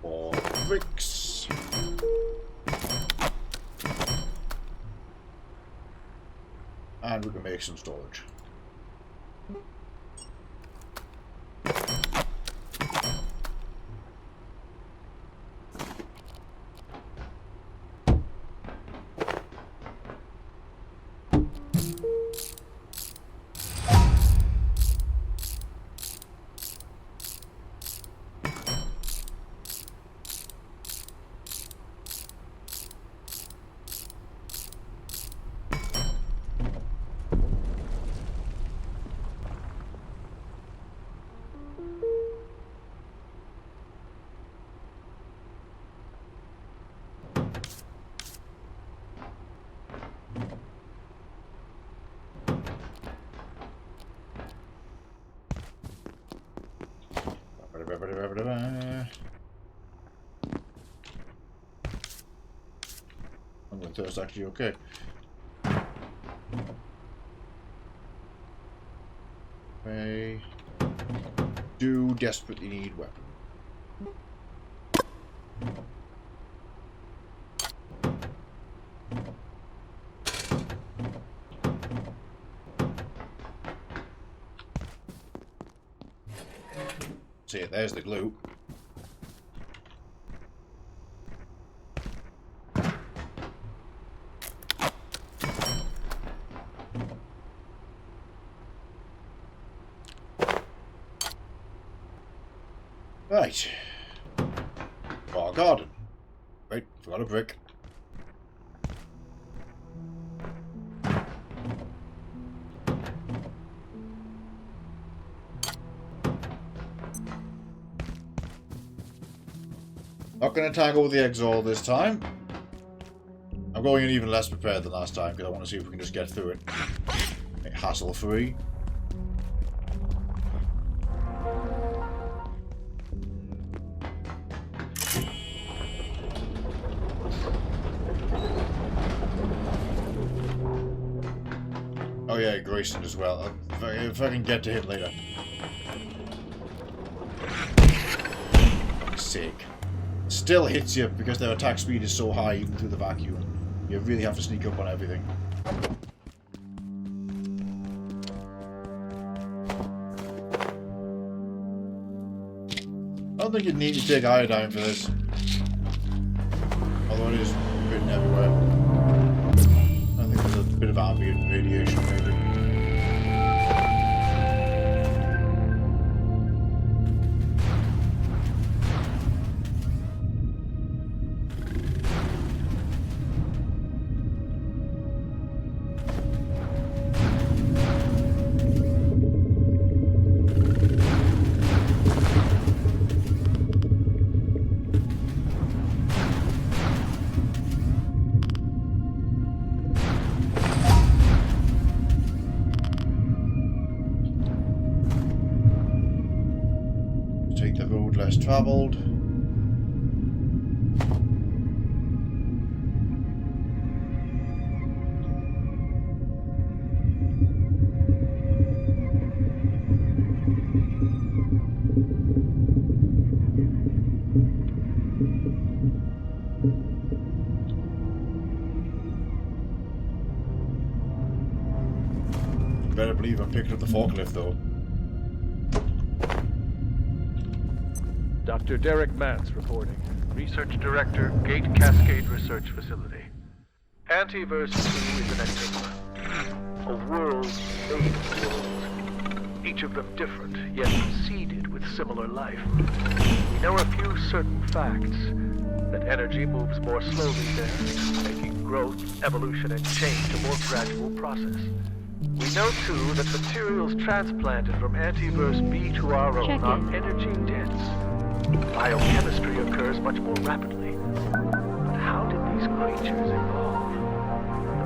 Or bricks. And we can make some storage. I'm going to thirst actually okay. I do desperately need weapon. See it, there's the glue. Right. Bar garden. Wait, forgot a brick. Not going to tackle the eggs all this time. I'm going in even less prepared than last time because I want to see if we can just get through it. Hassle-free. Oh yeah, Grayson as well. If I can get to him later. Fuck's sake. Still hits you because their attack speed is so high even through the vacuum. You really have to sneak up on everything. I don't think you'd need to take iodine for this. Although it is written everywhere. I think there's a bit of ambient radiation maybe. Take the road less travelled. better believe I'm picking up the forklift, though. Dr. Derek Mance reporting. Research Director, Gate Cascade Research Facility. Antiverse 2 is an enigma. A world made of worlds. Each of them different, yet seeded with similar life. We know a few certain facts. That energy moves more slowly there, making growth, evolution, and change a more gradual process. We know, too, that materials transplanted from Antiverse B to our own are energy-dense. Biochemistry occurs much more rapidly. But how did these creatures evolve?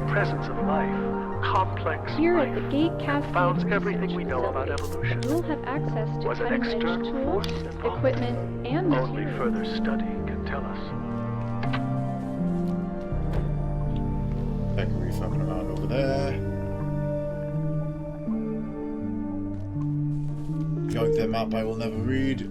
The presence of life, complex Here life, at the Gate Cascade founds Research everything we know about Facility, evolution. you'll have access to Was an cutting-edge external tools, force involved? equipment, and Only materials. further study can tell us. Peccary fucking around over there. Going to the map I will never read.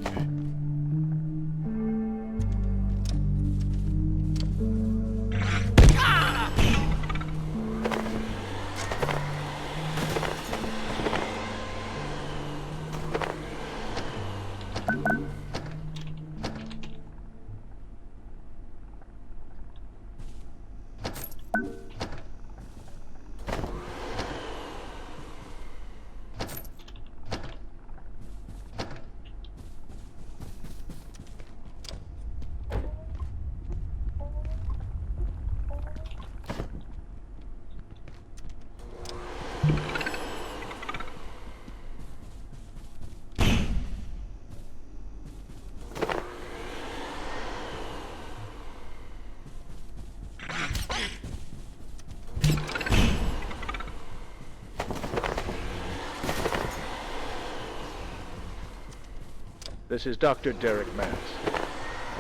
This is Dr. Derek Mance.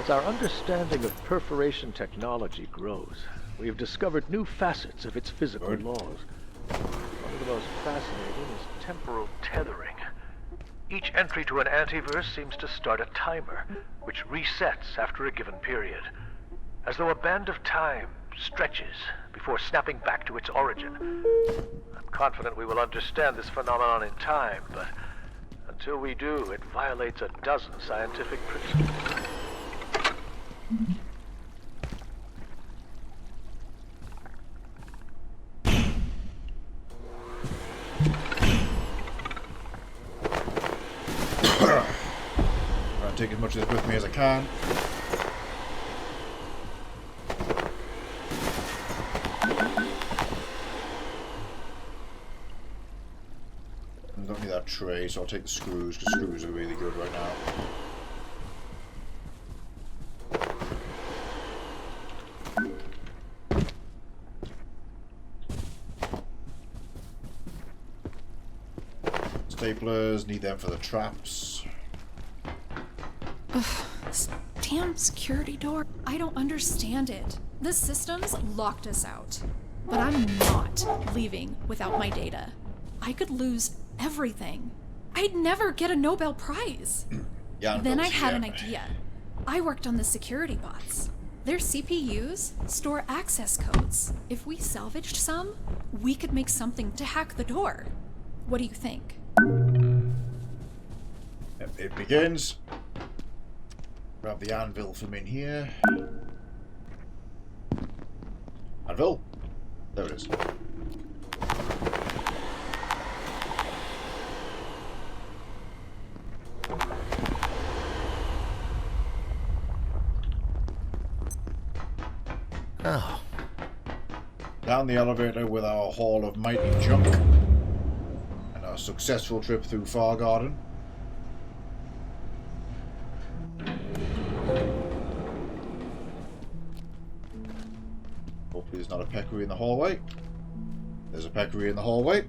As our understanding of perforation technology grows, we have discovered new facets of its physical laws. One of the most fascinating is temporal tethering. Each entry to an antiverse seems to start a timer, which resets after a given period, as though a band of time stretches before snapping back to its origin. I'm confident we will understand this phenomenon in time, but until we do, it violates a dozen scientific principles. I'm gonna take as much of this with me as I can. I don't need that tray, so I'll take the screws, because screws are really good right now. Staplers, need them for the traps. This damn security door. I don't understand it. The systems locked us out. But I'm not leaving without my data. I could lose everything. I'd never get a Nobel Prize. Yeah, Then I had an idea. I worked on the security bots. Their CPUs store access codes. If we salvaged some, we could make something to hack the door. What do you think? Yep, it begins. Grab the anvil from in here. Anvil? There it is. Oh. Down the elevator with our haul of mighty junk. And our successful trip through Far Garden. Hopefully there's not a peccary in the hallway. There's a peccary in the hallway.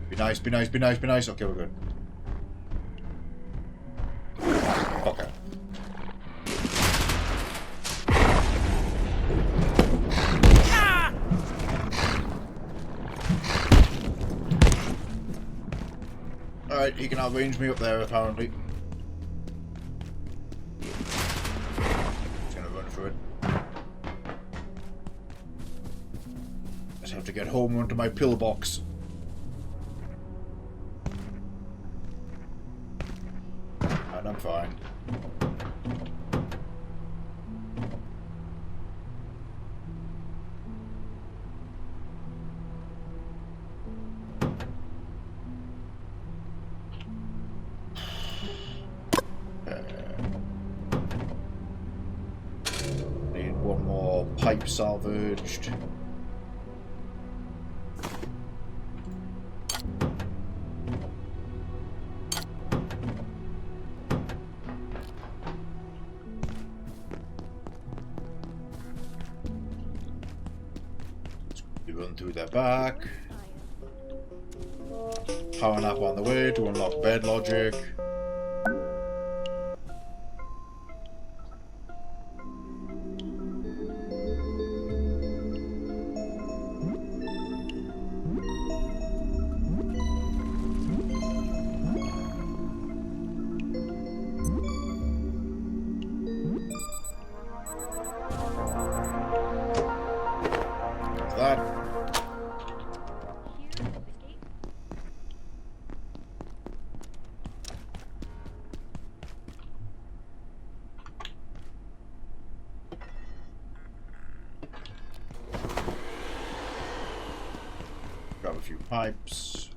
Be nice, be nice, be nice, be nice. Okay, we're good. Okay. Alright, he can outrange me up there apparently. He's gonna run for it. to get home onto my pillbox. And I'm fine. Need one more pipe salvaged. Run through their back. Power nap on the way to unlock bed logic. That. Grab a few pipes.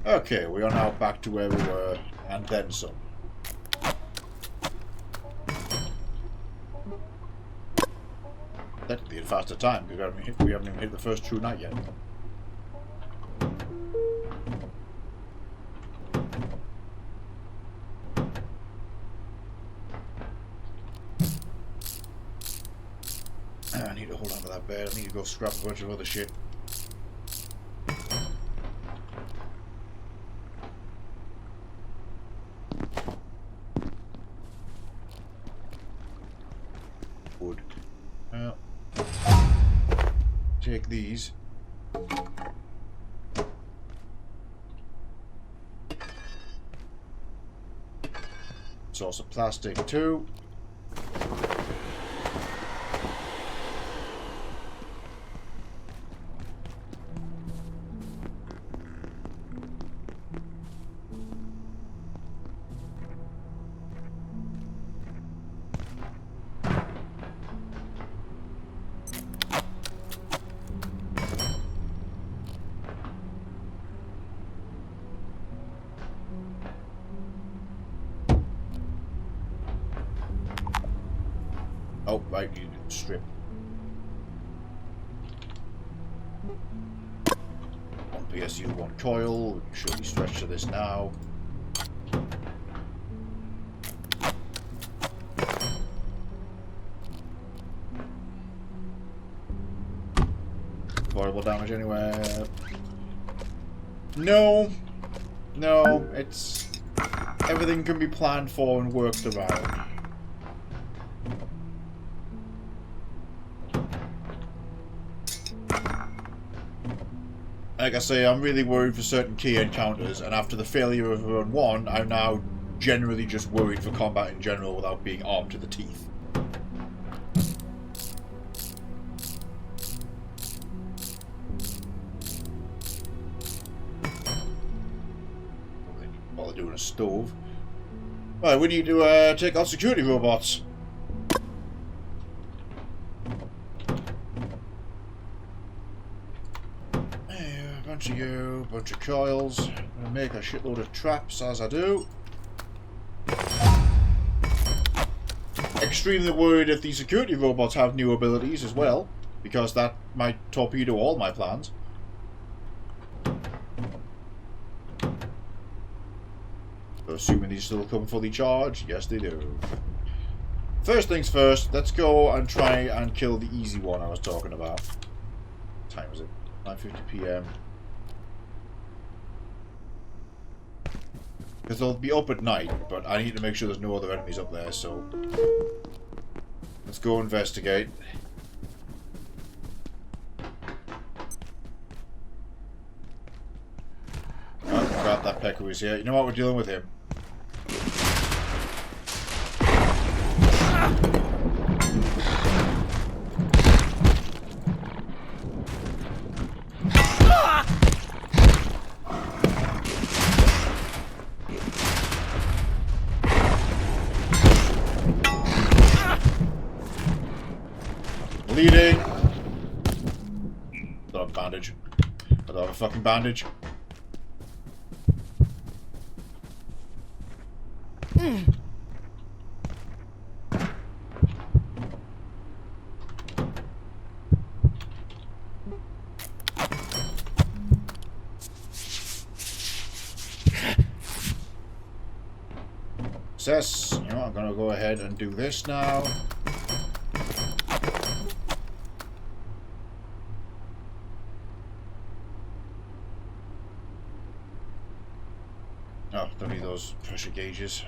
Okay, we are now back to where we were, and then some. Technically in faster time, because we haven't even hit the first true night yet. I need to hold on to that bed. I need to go scrap a bunch of other shit. Wood. Take these. Source of plastic too. Oh, right, you need to strip. One PSU, one coil. We can surely stretch to this now. Horrible damage anywhere. No. No, it's... everything can be planned for and worked around. Like I say, I'm really worried for certain key encounters, and after the failure of run 1, I'm now generally just worried for combat in general without being armed to the teeth. While they're doing a stove. Right, we need to take out security robots. Bunch of you, bunch of coils. I'm gonna make a shitload of traps as I do. Extremely worried if the security robots have new abilities as well, because that might torpedo all my plans. Assuming these still come fully charged, yes they do. First things first, let's go and try and kill the easy one I was talking about. What time is it? 9:50 PM. Because they'll be up at night, but I need to make sure there's no other enemies up there, so... Let's go investigate. Oh, crap, that pecker is here. You know what, we're dealing with him. Bleeding! Don't have a bandage. I don't have a fucking bandage. Success. You know what, I'm gonna go ahead and do this now. Oh, don't need those pressure gauges.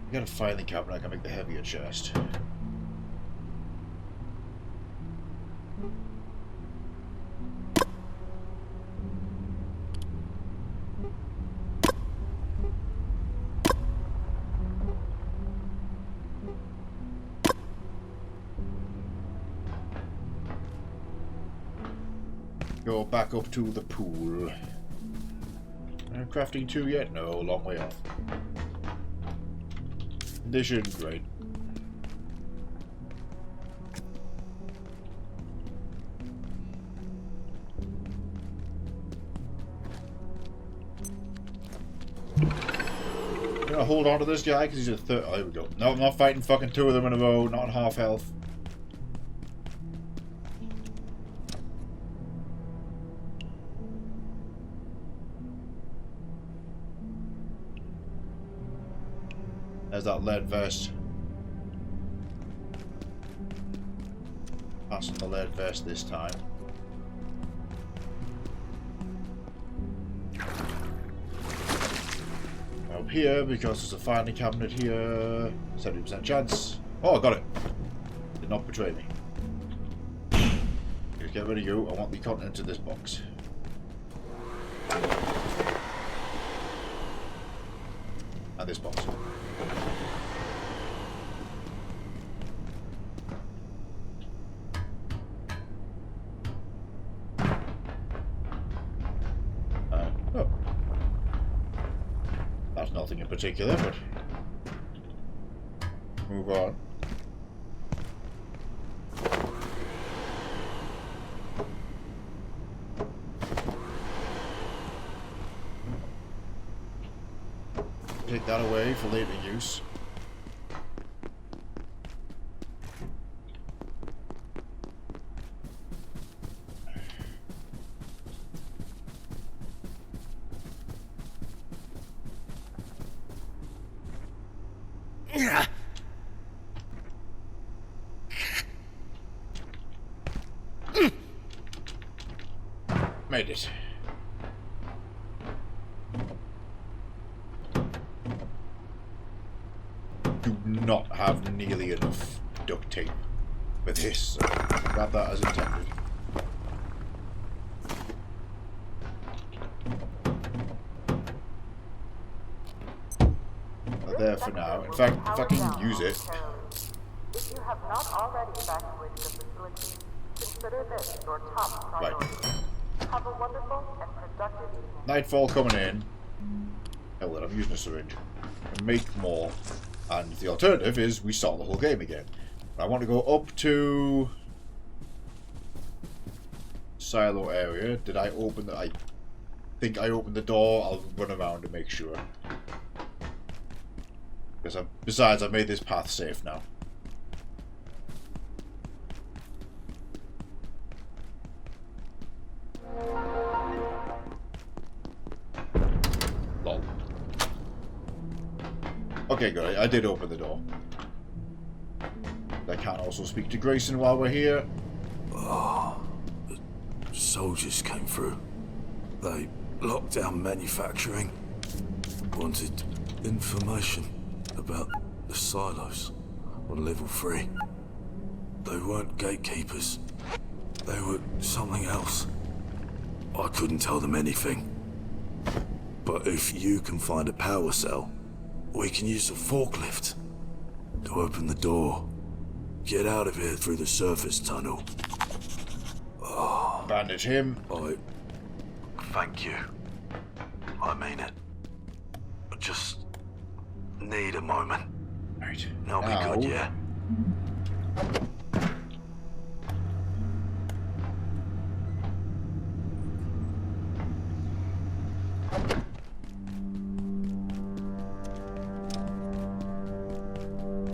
I gotta find the cabinet I can make the heavier chest. Go back up to the pool. Crafting 2 yet? No, long way off. Condition, great. I'm gonna hold on to this guy because he's a third. Oh, there we go. No, I'm not fighting fucking 2 of them in a row, not on half health. There's that lead vest. Passing the lead vest this time. Up here, because there's a filing cabinet here. 70% chance. Oh, I got it. Did not betray me. Just get rid of you. I want the contents of this box. And this box. Oh. That's nothing in particular, but move on. Take that away for later use. Made it. Do not have nearly enough duct tape for this, so grab that as intended. There for now. In fact, if I can use it. If you have not already evacuated the facility, consider this your top priority. Right. Have a wonderful and productive evening. Nightfall coming in. Hell, then I'm using a syringe. And make more. And the alternative is we start the whole game again. I want to go up to silo area. Did I open the... I think I opened the door. I'll run around to make sure. Because besides, I've made this path safe now. Lol. Okay, good. I did open the door. can also speak to Grayson while we're here. Oh, the soldiers came through. They locked down manufacturing. Wanted information about the silos on level 3. They weren't gatekeepers. They were something else. I couldn't tell them anything. But if you can find a power cell, we can use the forklift to open the door. Get out of here through the surface tunnel. Oh, Bandage him. I thank you. I mean it. I just need a moment. Right. I'll be good, yeah?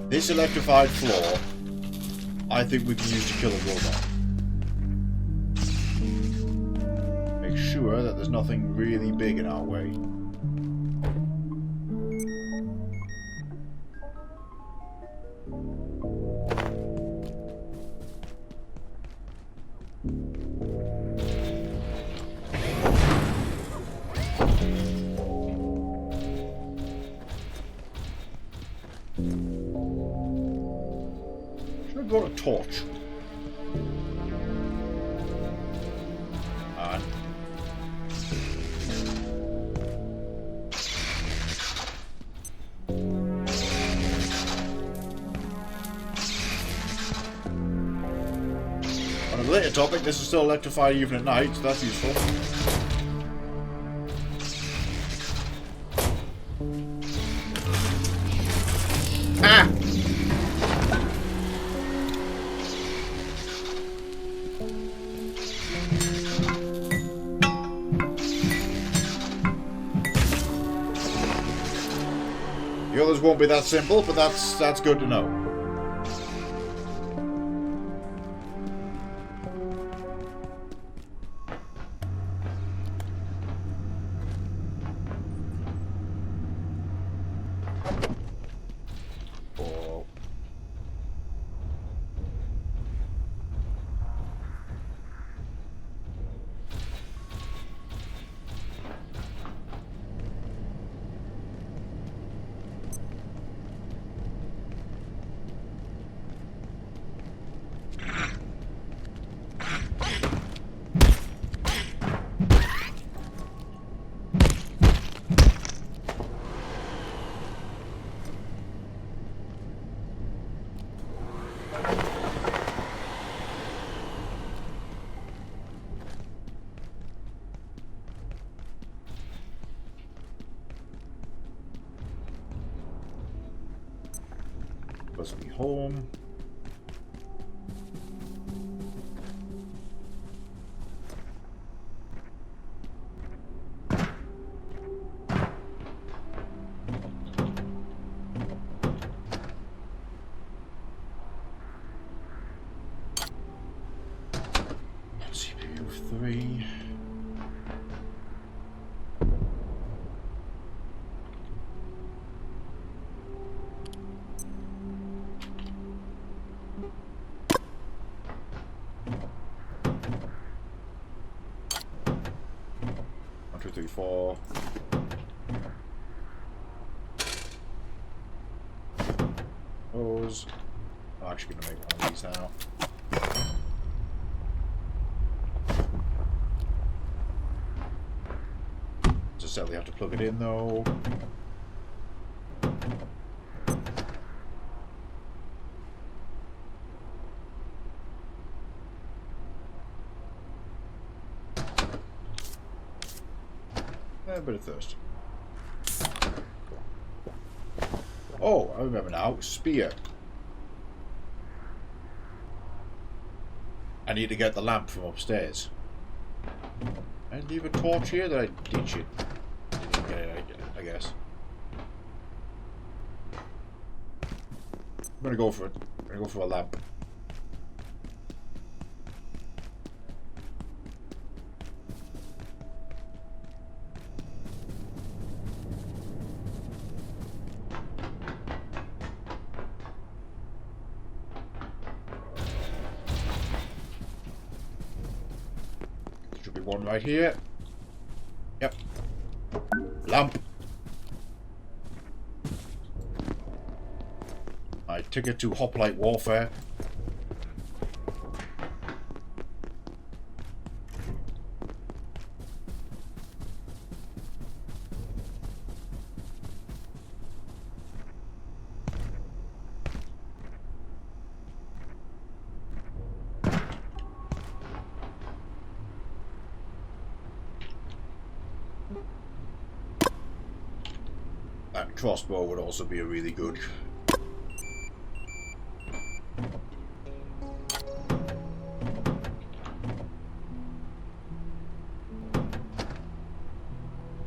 This electrified floor, I think we can use to kill a robot. Make sure that there's nothing really big in our way. Should have got a torch. And on a later topic, this is still electrified even at night, so that's useful. Ah! The others won't be that simple, but that's good to know. Oh. Must be home. CPU 3. One, two, three, four. Those. I'm actually gonna make one of these now. Just sadly have to plug it in though. A bit of thirst. Oh, I remember now. Spear. I need to get the lamp from upstairs. I leave a torch here that I ditch it. Didn't get it, I guess. I'm gonna go for it. I'm gonna go for a lamp. Should be one right here. Yep. Lamp. My ticket to hoplite warfare. That crossbow would also be a really good.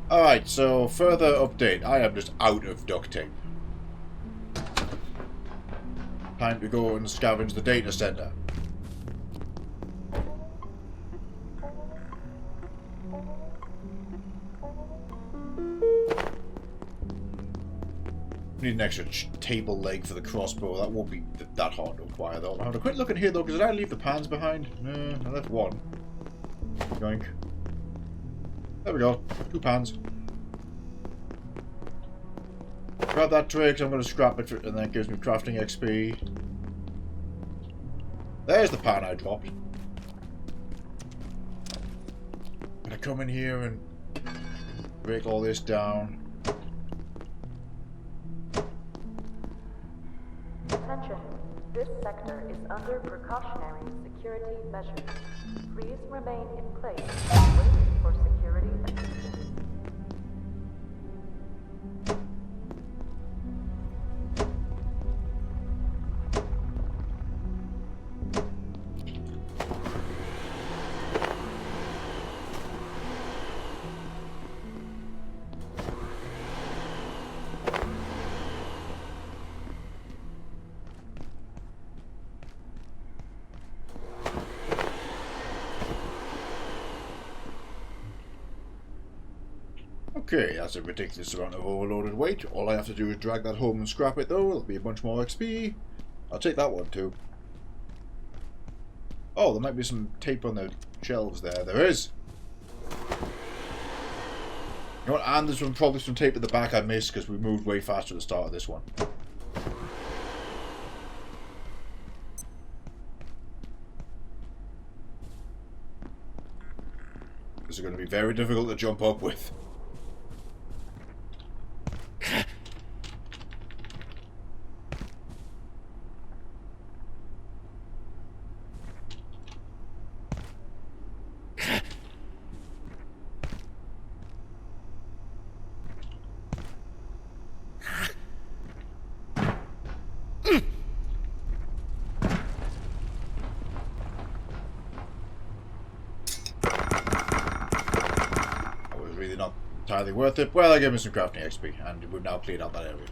Alright, so further update. I am just out of duct tape. Time to go and scavenge the data center. Need an extra table leg for the crossbow. That won't be that hard to acquire, though. I'm having a quick look in here, though, because did I leave the pans behind? No, I left one. Yoink. There we go. 2 pans. Grab that tray, because I'm going to scrap it, and that gives me crafting XP. There's the pan I dropped. I'm going to come in here and break all this down. Attention. This sector is under precautionary security measures. Please remain in place and wait for security assistance. Okay, that's a ridiculous amount of overloaded weight. All I have to do is drag that home and scrap it, though. It'll be a bunch more XP. I'll take that one, too. Oh, there might be some tape on the shelves there. There is! You know what? And there's probably some tape at the back I missed because we moved way faster at the start of this one. This is going to be very difficult to jump up with. Entirely worth it. Well, I gave me some crafting XP, and we've now cleared out that area.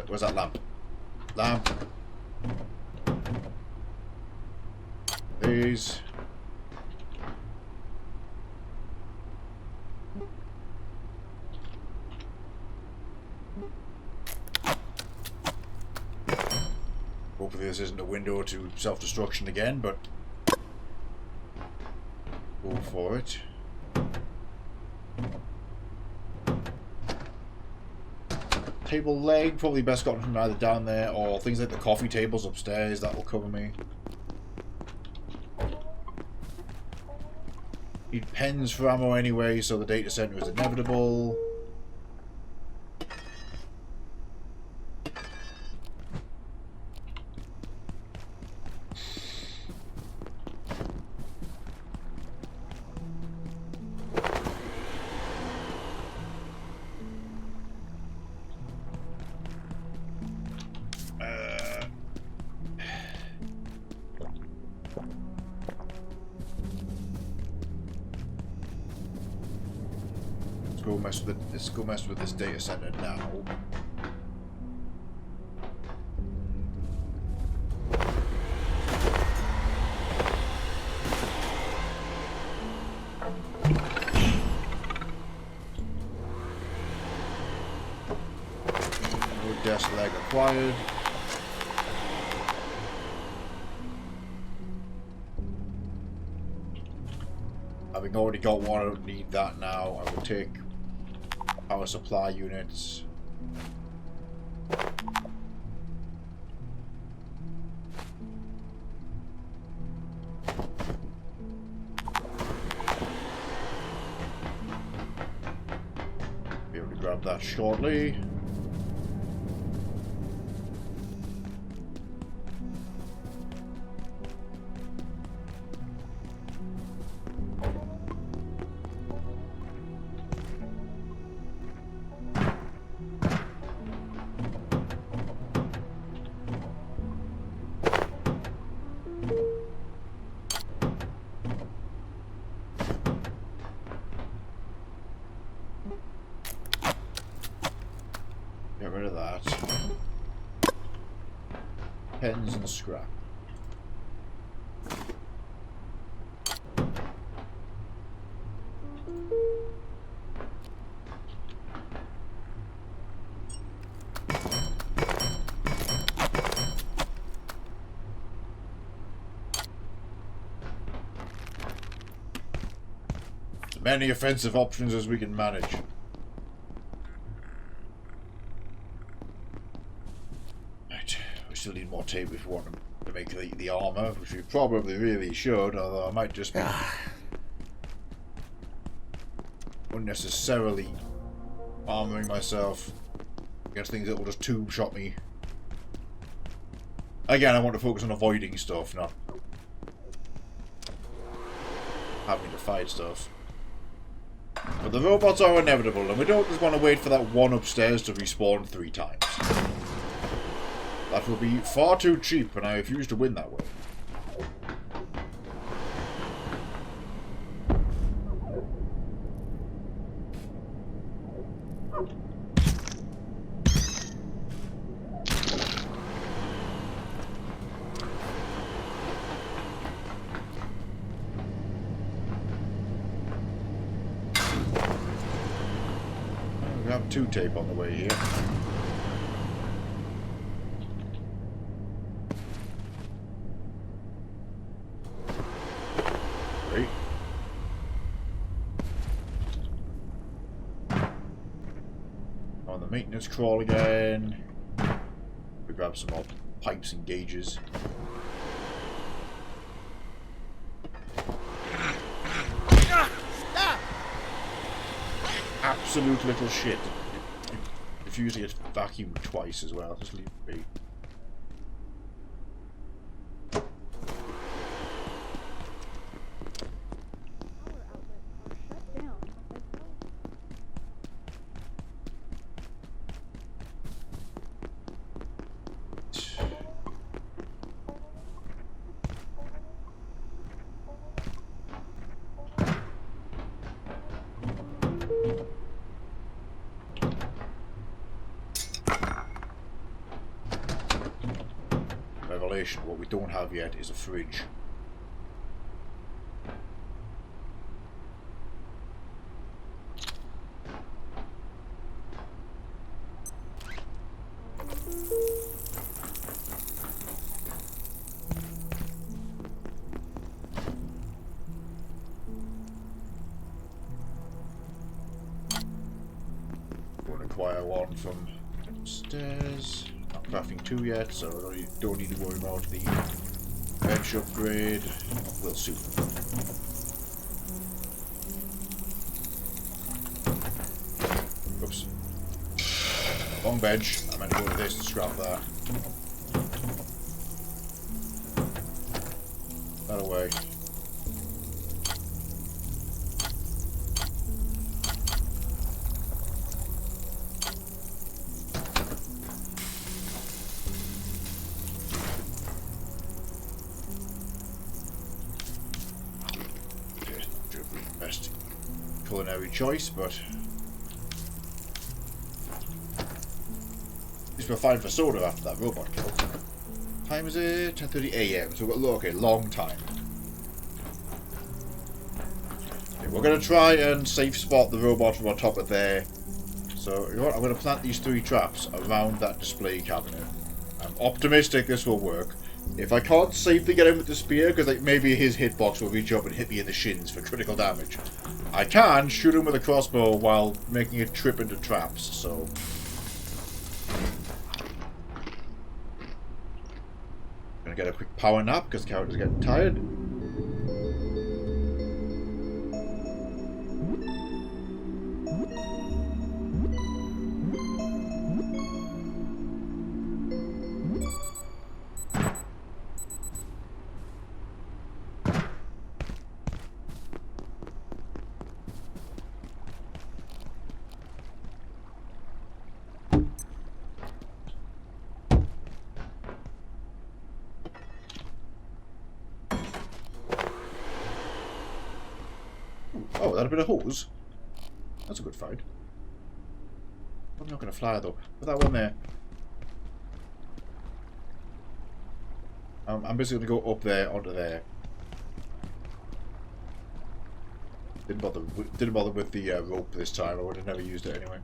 Where's that lamp? Lamp. These. Hopefully this isn't a window to self-destruction again, but go for it. Table leg, probably best gotten from either down there or things like the coffee tables upstairs. That will cover me. Need pens for ammo anyway, so the data center is inevitable. Let's go mess with this data center now. desk leg acquired. Having already got one, I don't need that now. I will take power supply units. Be able to grab that shortly. Get rid of that. Pens and scrap. As many offensive options as we can manage. Still need more tape if we want to make the armor, which we probably really should, although I might just be unnecessarily armoring myself against things that will just two-shot me. Again, I want to focus on avoiding stuff, not having to fight stuff. But the robots are inevitable, and we don't just want to wait for that one upstairs to respawn 3 times. That will be far too cheap, and I refuse to win that way. We have 2 tape on the way here. On the maintenance crawl again. We grab some more pipes and gauges. Absolute little shit. It refused to get vacuumed twice as well. Just leave it be. Revelation, what we don't have yet is a fridge. Won't acquire one from upstairs. Not crafting 2 yet, so I don't need to worry about the bench upgrade. Will soon. Oops. Wrong bench. I meant to go to this and scrap that. That away. Best culinary choice, but at least we're fine for soda after that robot kill. Time is it? 10:30 AM. So we've got okay, long time. Okay, we're gonna try and safe spot the robot from on top of there. So So, you know what? I'm going to plant these 3 traps around that display cabinet. I'm optimistic this will work. If I can't safely get him with the spear, because like, maybe his hitbox will reach up and hit me in the shins for critical damage, I can shoot him with a crossbow while making a trip into traps, so... Gonna get a quick power nap, because the character's getting tired. Oh, that a bit of hose? That's a good find. I'm not going to fly though. Put that one there. I'm basically going to go up there onto there. Didn't bother with the rope this time. I would have never used it anyway.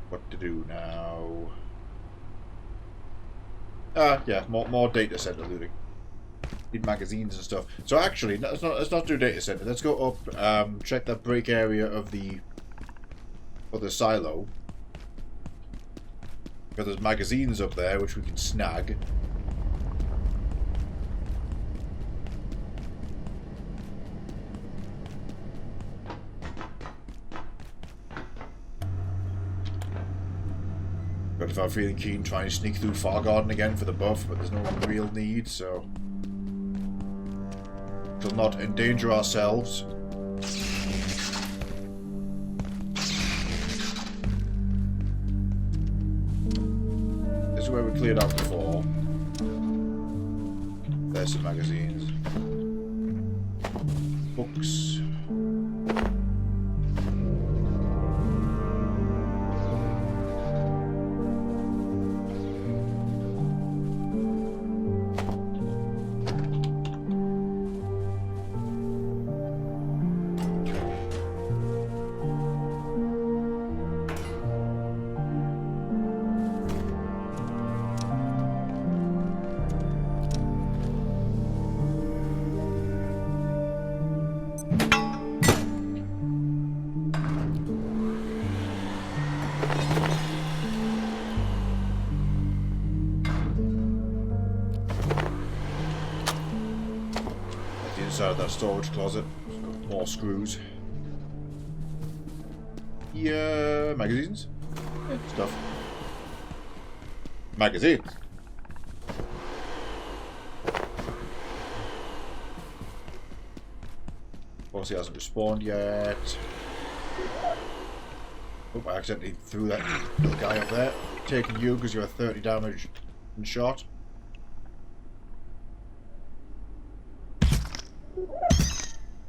What to do now? Yeah, more data center looting. Need magazines and stuff. So actually, let's not do data center. Let's go up, check that break area of the silo. Because there's magazines up there which we can snag. But if I'm feeling keen, try and sneak through Far Garden again for the buff, but there's no real need, so... Shall not endanger ourselves. This is where we cleared out before. There's some magazines. Books. Inside of that storage closet. More screws. Yeah, magazines? Yeah, stuff. Magazines? Boss hasn't respawned yet. Oh, I accidentally threw that little guy up there. Taking you because you're 30 damage and shot.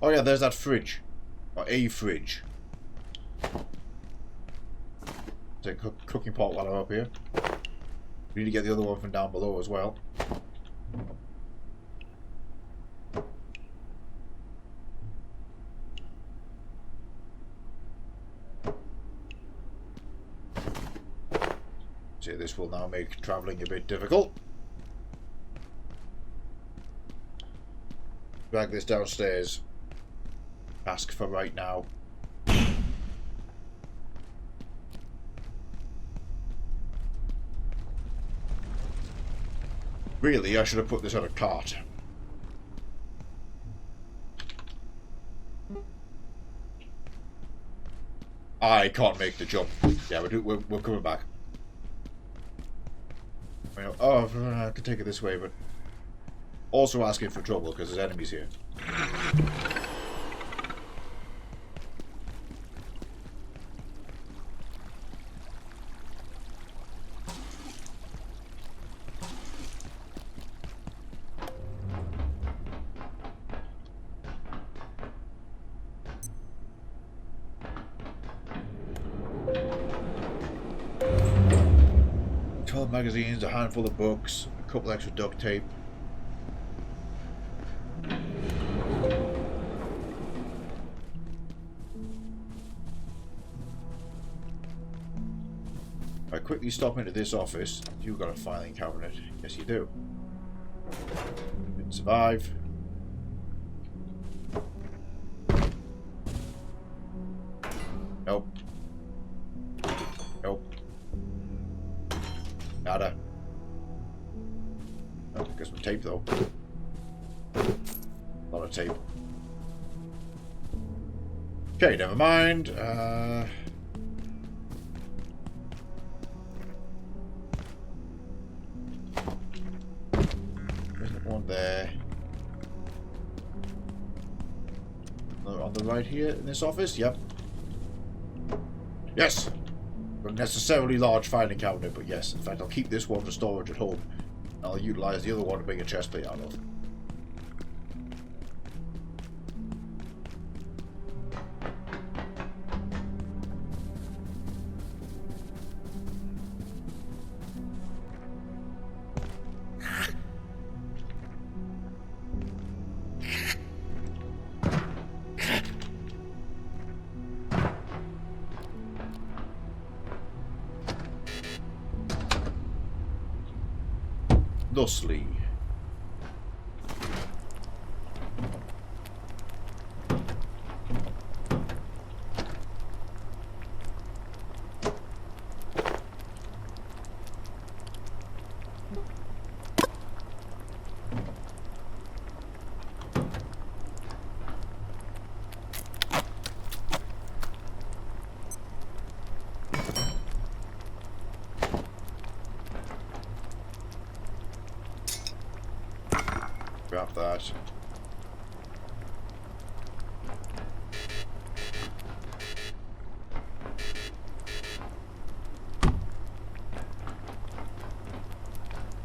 Oh yeah, there's that fridge. Or a fridge. Take a cooking pot while I'm up here. We need to get the other one from down below as well. See, this will now make travelling a bit difficult. Drag this downstairs. Ask for right now. Really, I should have put this on a cart. I can't make the jump. Yeah, we're coming back. Oh, I could take it this way, but also asking for trouble because there's enemies here. 12 magazines, a handful of books, a couple extra duct tape. I quickly stop into this office, you've got a filing cabinet. Yes, you do. Didn't survive. Nope. Nope. Nada. Oh, got some tape though. A lot of tape. Okay, never mind. One there. On the right here in this office? Yep. Yes! Not necessarily large filing cabinet, but yes. In fact, I'll keep this one for storage at home. I'll utilize the other one to make a chest plate out of. Thusly. Grab that.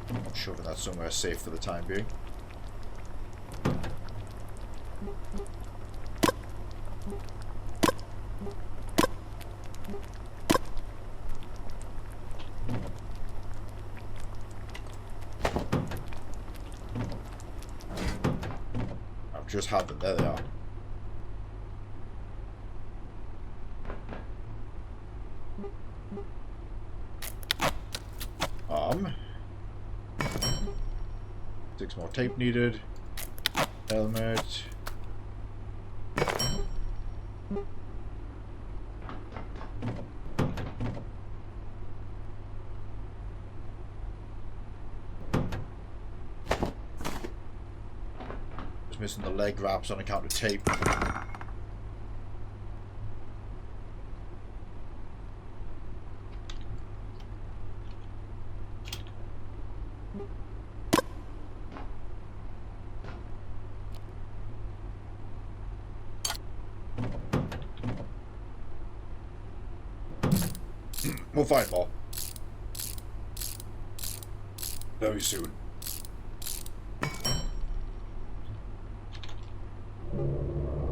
I'm sure that's somewhere safe for the time being. Just had them. There they are. 6 more tape needed. Helmet. Missing the leg wraps on account of tape. We'll find more. Very soon.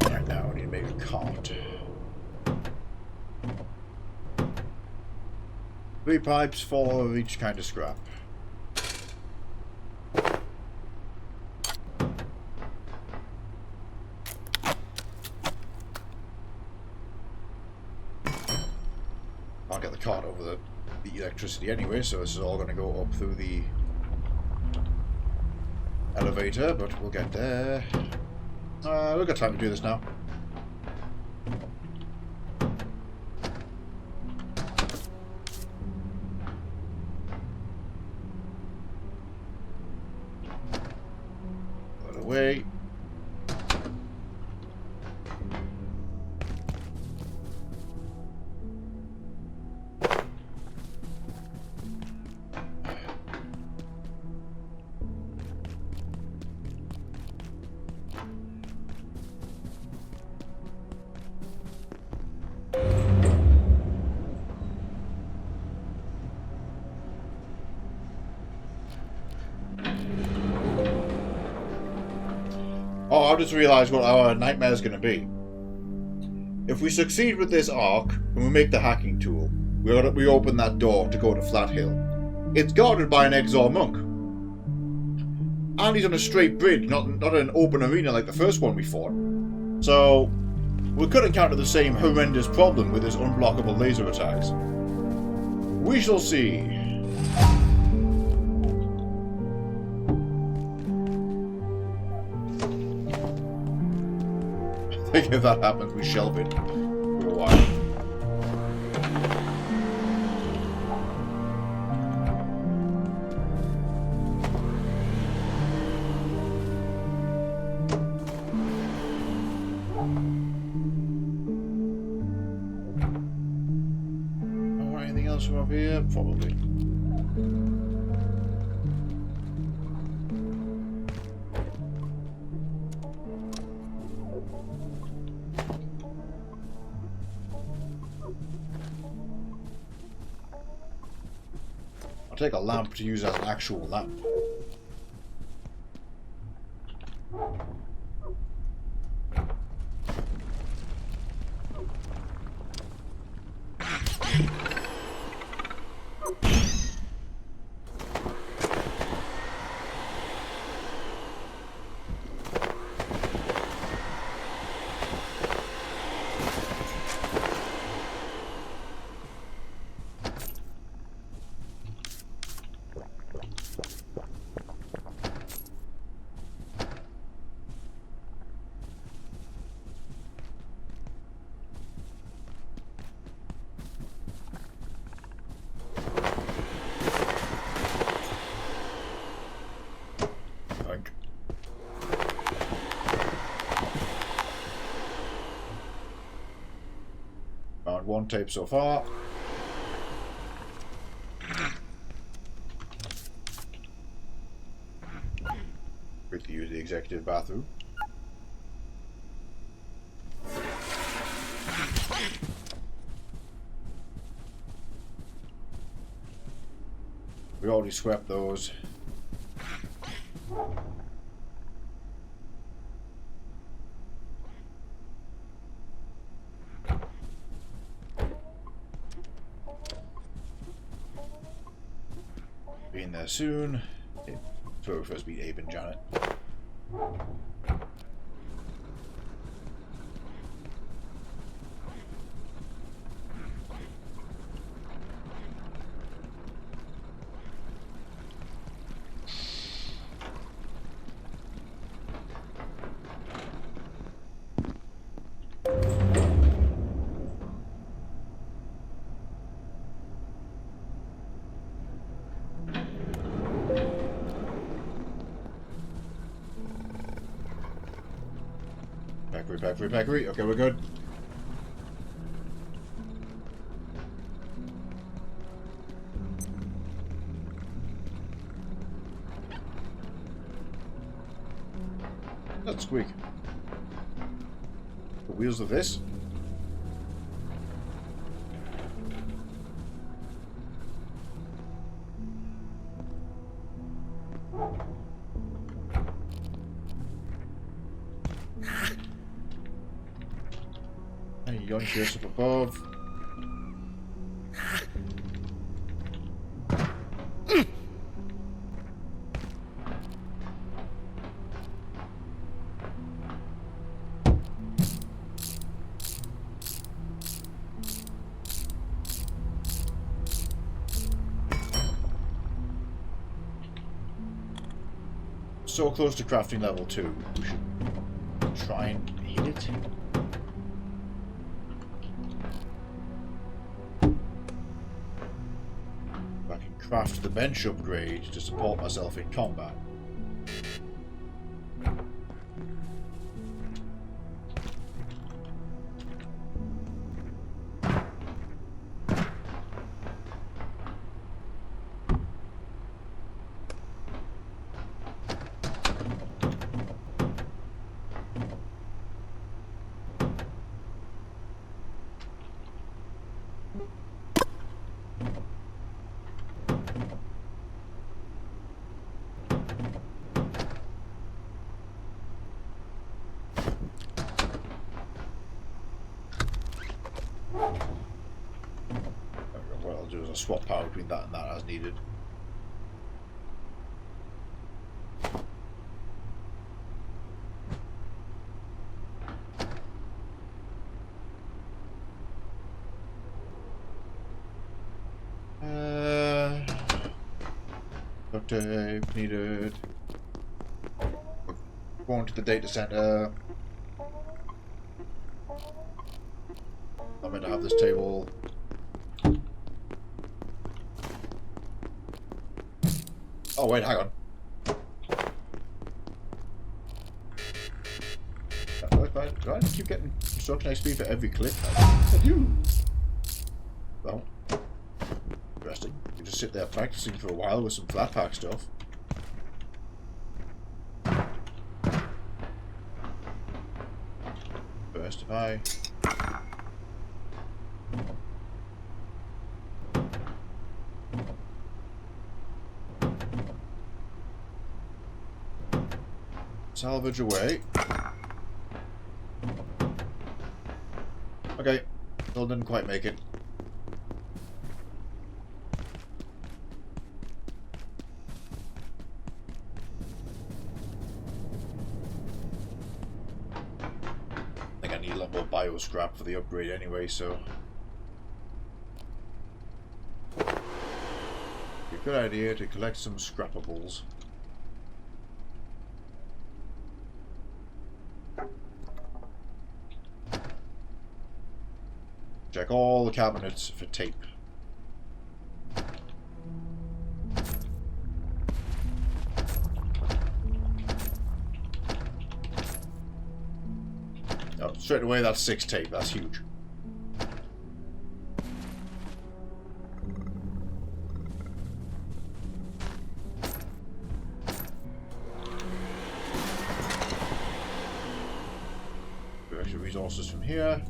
Right now, I need to make a cart. 3 pipes, 4 of each kind of scrap. I'll get the cart over the electricity anyway, so this is all going to go up through the elevator, but we'll get there. We've got time to do this now. Put it away. Oh, I just realised what our nightmare is going to be. If we succeed with this arc, and we make the hacking tool, we open that door to go to Flat Hill. It's guarded by an Exor monk. And he's on a straight bridge, not an open arena like the first one we fought. So, we could encounter the same horrendous problem with his unblockable laser attacks. We shall see. I think if that happens, we shelve it for a while. Anything else from up here? Probably. I'll take a lamp to use as an actual lamp. Found one tape so far. Quick to use the executive bathroom. We already swept those. Be in there soon. So we're supposed to be Abe and Janet. Peckery. Okay, we're good. That squeak. The wheels of this? Any young kids up above? So close to crafting level 2. We should try and hit it. If I can craft the bench upgrade to support myself in combat. What I'll do is I'll swap power between that and that as needed. tape needed. We're going to the data center. I'm going to have this table. Oh wait, hang on. Do I keep getting construction XP for every clip? I do. Well, interesting. You just sit there practicing for a while with some flat pack stuff. First, if I... salvage away. Okay, still didn't quite make it. I think I need a lot more bio scrap for the upgrade anyway, so... Be a good idea to collect some scrappables. Check all the cabinets for tape. Oh, straight away that's 6 tape, that's huge. Extra resources from here.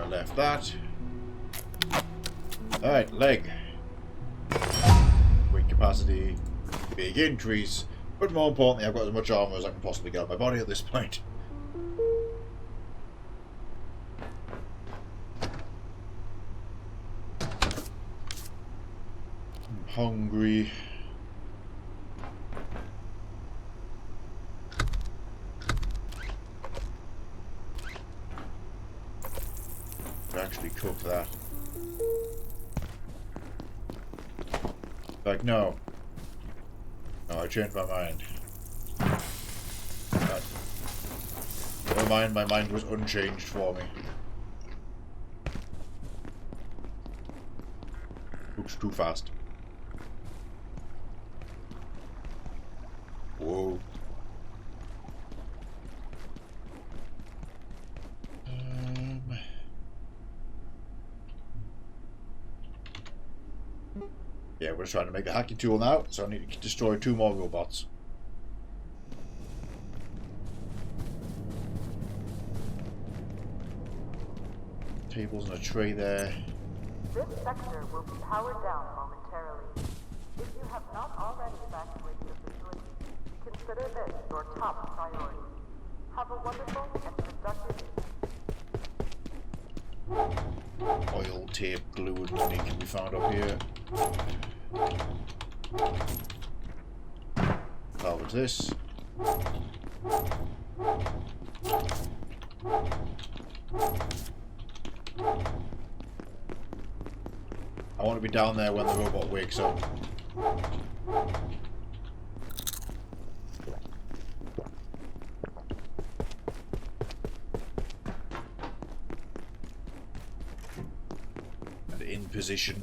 Left that. Alright, leg. Weight capacity. Big increase. But more importantly, I've got as much armor as I can possibly get on my body at this point. I'm hungry. Actually cook that. Like, no. No, I changed my mind. Never mind, my mind was unchanged for me. Oops, too fast. Whoa. Yeah, we're trying to make the hacky tool now, so I need to destroy 2 more robots. Tables and a tray there. This sector will be powered down momentarily. If you have not already evacuated the facility, consider this your top priority. Have a wonderful and productive evening. Oil, tape, glue, and money can be found up here. Salvage this. I want to be down there when the robot wakes up. And in position.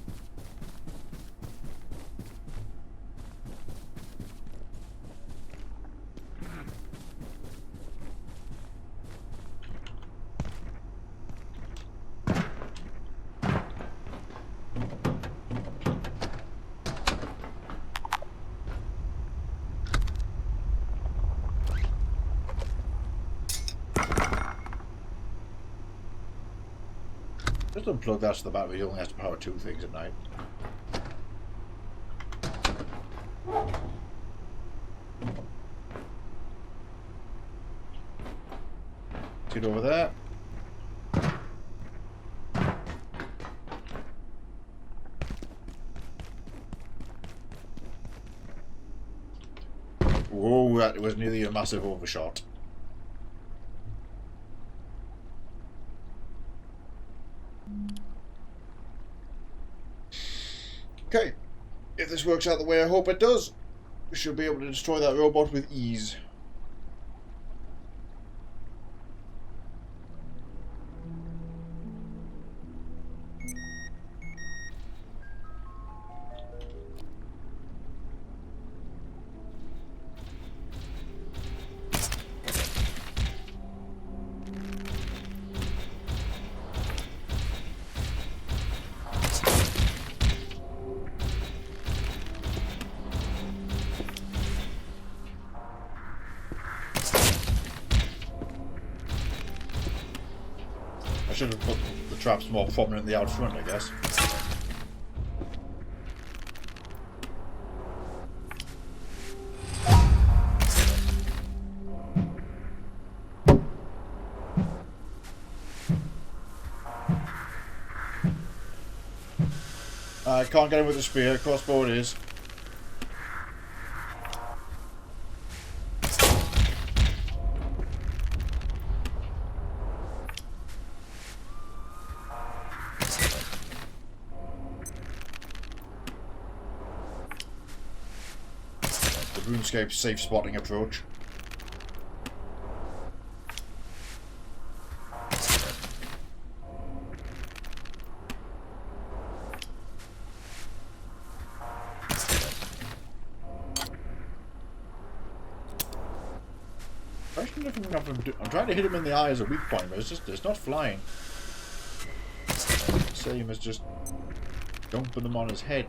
Just unplug that so the battery only has to power 2 things at night. Get over there. Whoa, that was nearly a massive overshot. Okay, if this works out the way I hope it does, we should be able to destroy that robot with ease. I should have put the traps more prominently out front, I guess. I can't get him with the spear, crossbow it is. RuneScape safe spotting approach. I'm trying to hit him in the eye as a weak point, but it's not flying. Same as just dumping them on his head.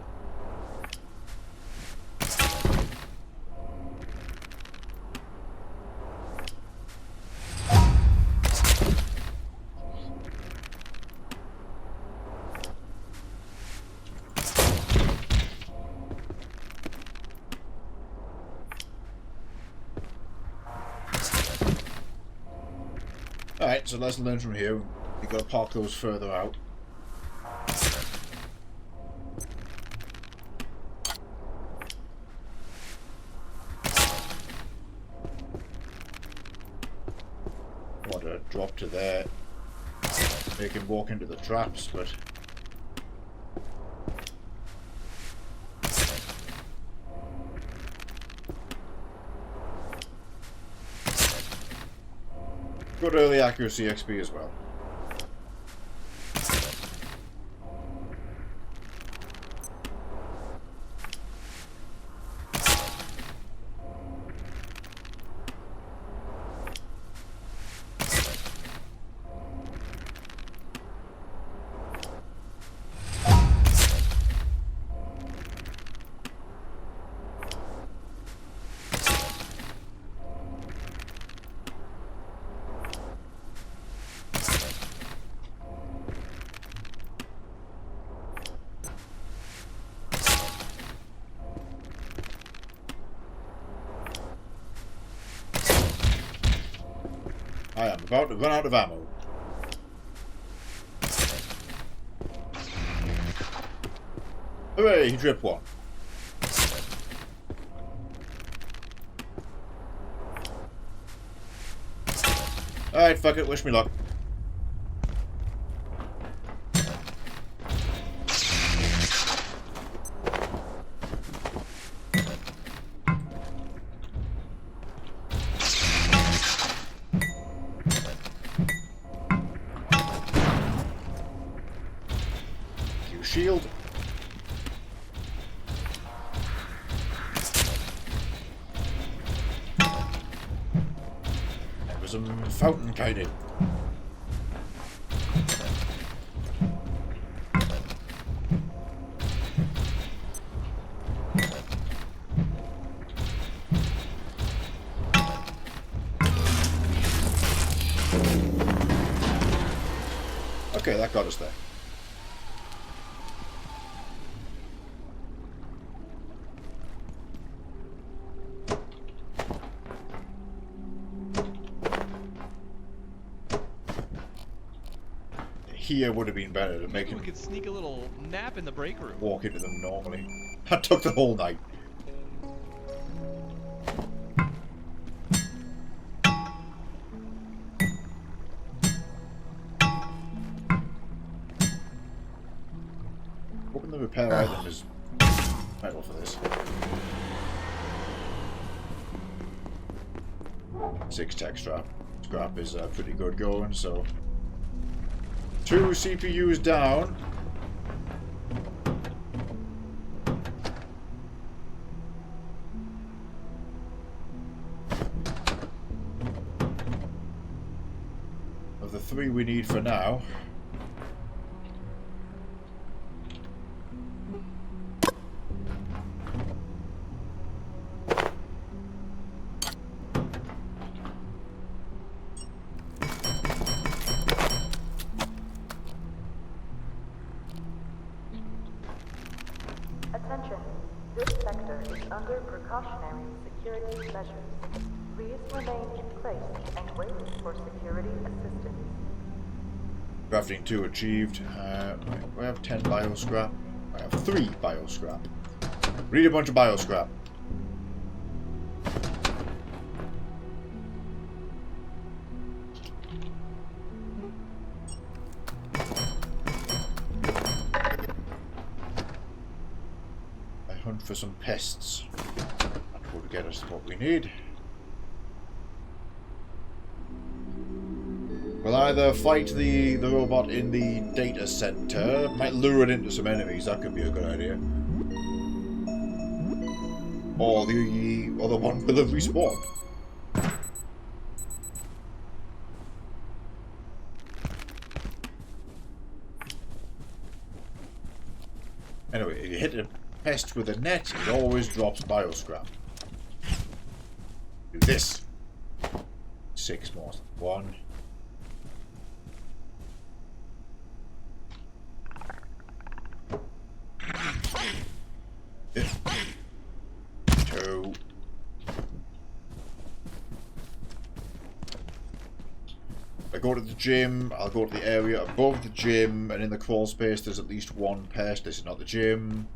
Alright, so let's learn from here. We've got to park those further out. Want to drop to there. Make him walk into the traps, but... good early accuracy XP as well. I am about to run out of ammo. Hooray, he tripped one. Alright, fuck it, wish me luck. Shield. There was a fountain guided. Okay, that got us there. here would have been better to make Maybe we him could sneak a little nap in the break room. walk into them normally. That took the whole night. Hoping the repair item is metal for this. 6 tech scrap. Scrap is pretty good going, so 2 CPUs down. Of the 3 we need for now. Attention. This sector is under precautionary security measures. Please remain in place and wait for security assistance. Crafting 2 achieved. Right, I have 10 bioscrap. I have 3 bioscrap. We need a bunch of bioscrap. I hunt for some pests. That would get us what we need. We'll either fight the robot in the data center, might lure it into some enemies, that could be a good idea. Or the other one will have respawned. Anyway, if you hit a pest with a net, it always drops bioscrap. Do this. 6 more. 1. Two. I go to the gym, I'll go to the area above the gym, and in the crawl space there's at least 1 pest. This is not the gym.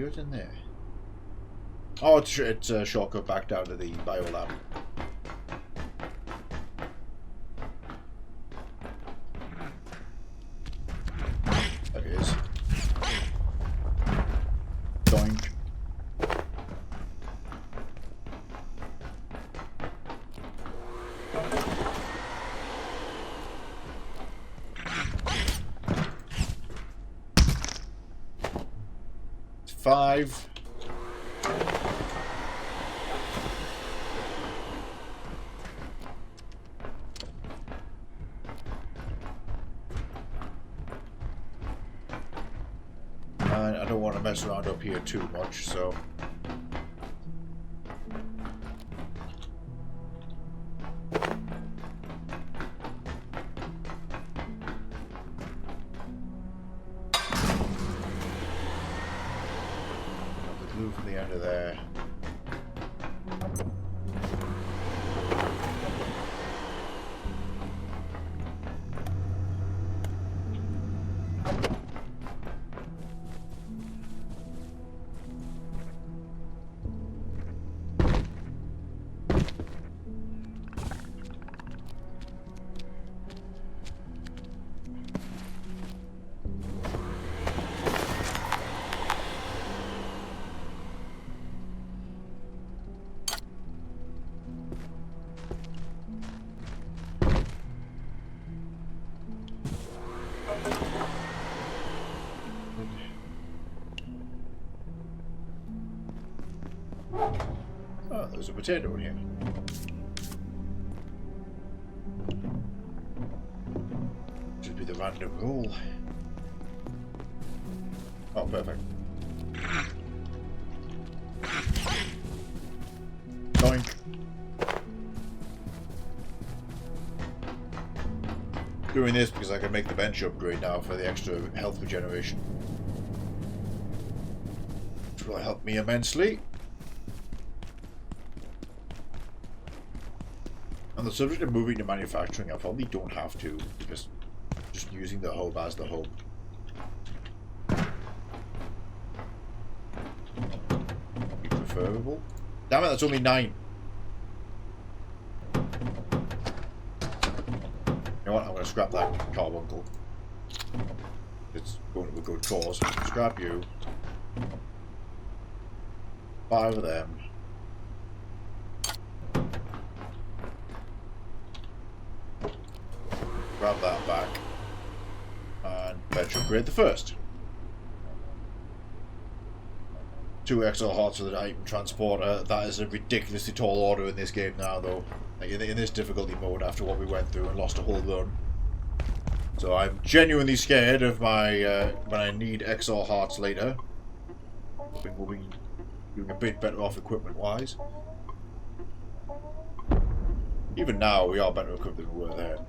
What's in there? Oh, it's a shortcut back down to the biolab. There it is. Doink. It's 5. And I don't want to mess around up here too much, so the glue from the end of there. Oh, there's a potato in here. Should be the random roll. Oh, perfect. Doink. Doing this because I can make the bench upgrade now for the extra health regeneration. Which will help me immensely. On the subject of moving to manufacturing, I probably don't have to, because just using the hub as the hub. Be preferable. Damn it, that's only 9. You know what, I'm going to scrap that carbuncle. It's going to a good cause. Scrap you. 5 of them. Grab that back. And bench upgrade the first. 2 XL hearts for the item transporter. That is a ridiculously tall order in this game now, though. Like in this difficulty mode, after what we went through and lost a whole run. So I'm genuinely scared of my when I need XL hearts later. Hoping we'll be doing a bit better off equipment-wise. Even now, we are better equipped than we were then.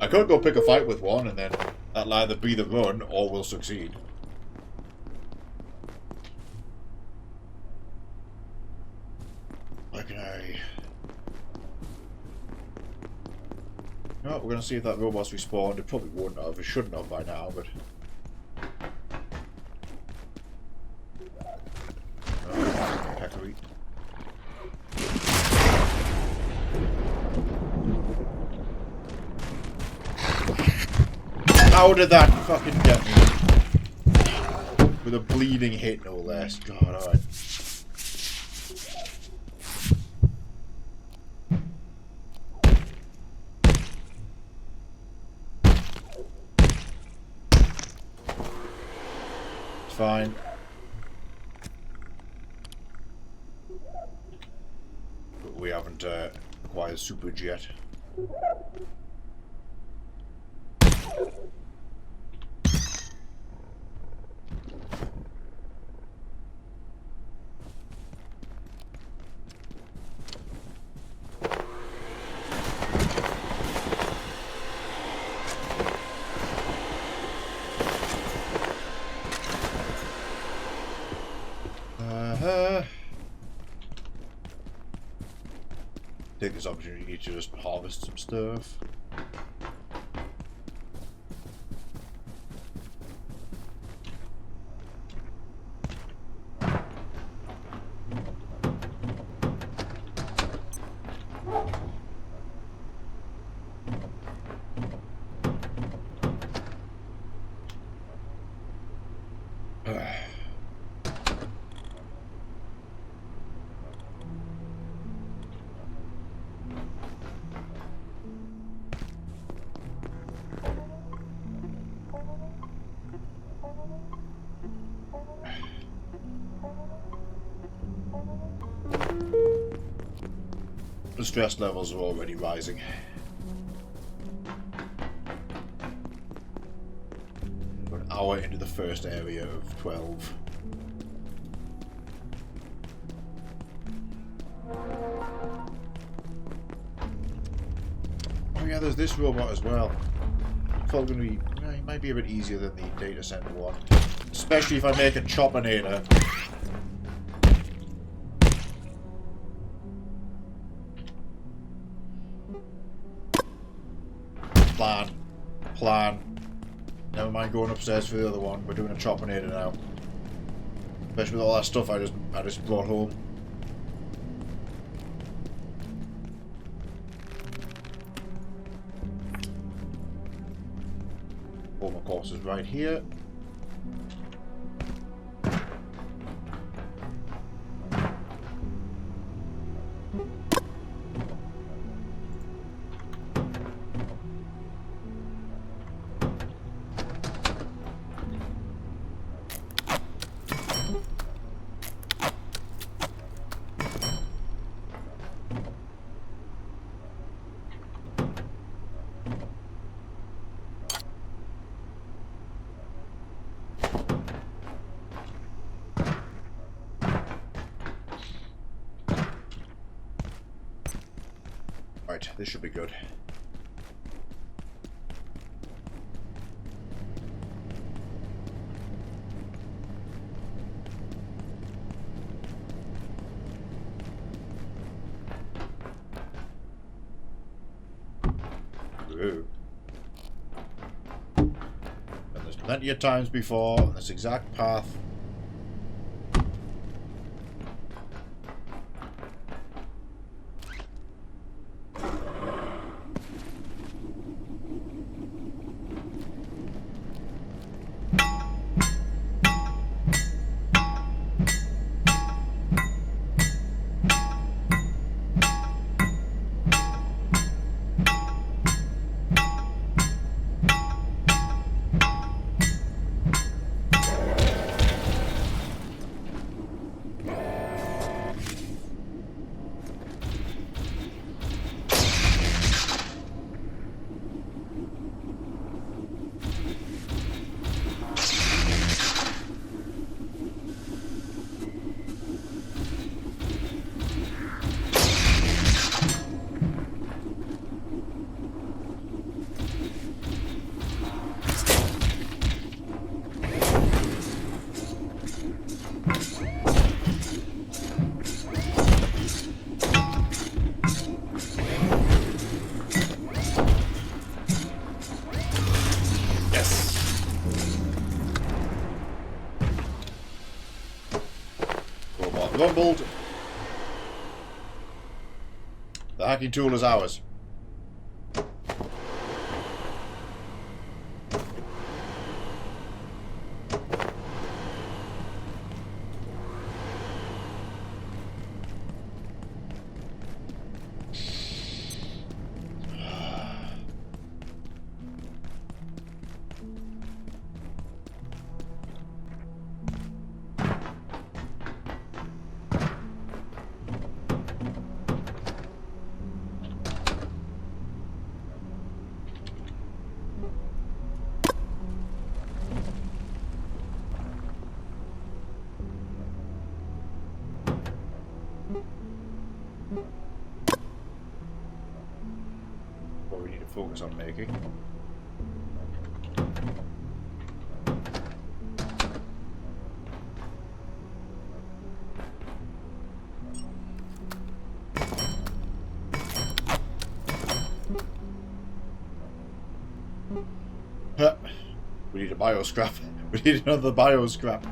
I could go pick a fight with one, and then that'll either be the run or we'll succeed. Where can I... No, we're gonna see if that robot's respawned. It probably wouldn't have. It shouldn't have by now, but... Oh, peccary. How did that fucking get me? With a bleeding hit, no less. God, alright. It's fine. But we haven't acquired super yet. Take this opportunity to just harvest some stuff. The stress levels are already rising. We're an hour into the first area of 12. Oh yeah, there's this robot as well. It's probably going to be, it might be a bit easier than the data center one. Especially if I make a Choppinator. Plan. Never mind going upstairs for the other one. We're doing a Choppinator now. Especially with all that stuff I just brought home. All my courses right here. Right, this should be good. Ooh. And there's plenty of times before on this exact path. Rumbled. The hacking tool is ours. What we need to focus on making. We need a bio scrap. We need another bio scrap.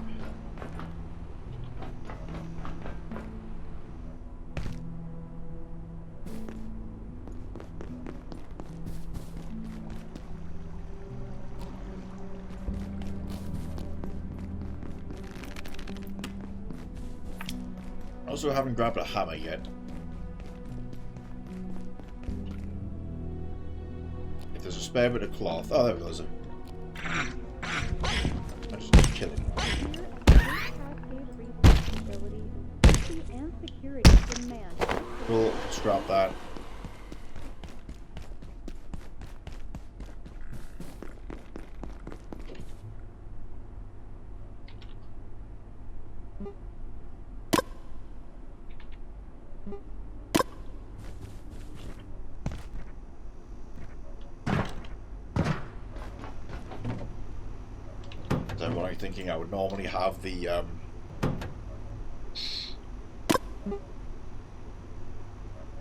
Also haven't grabbed a hammer yet. If there's a spare bit of cloth. Oh, there goes. I just need to kill him. We'll scrap that. What I'm thinking, I would normally have the I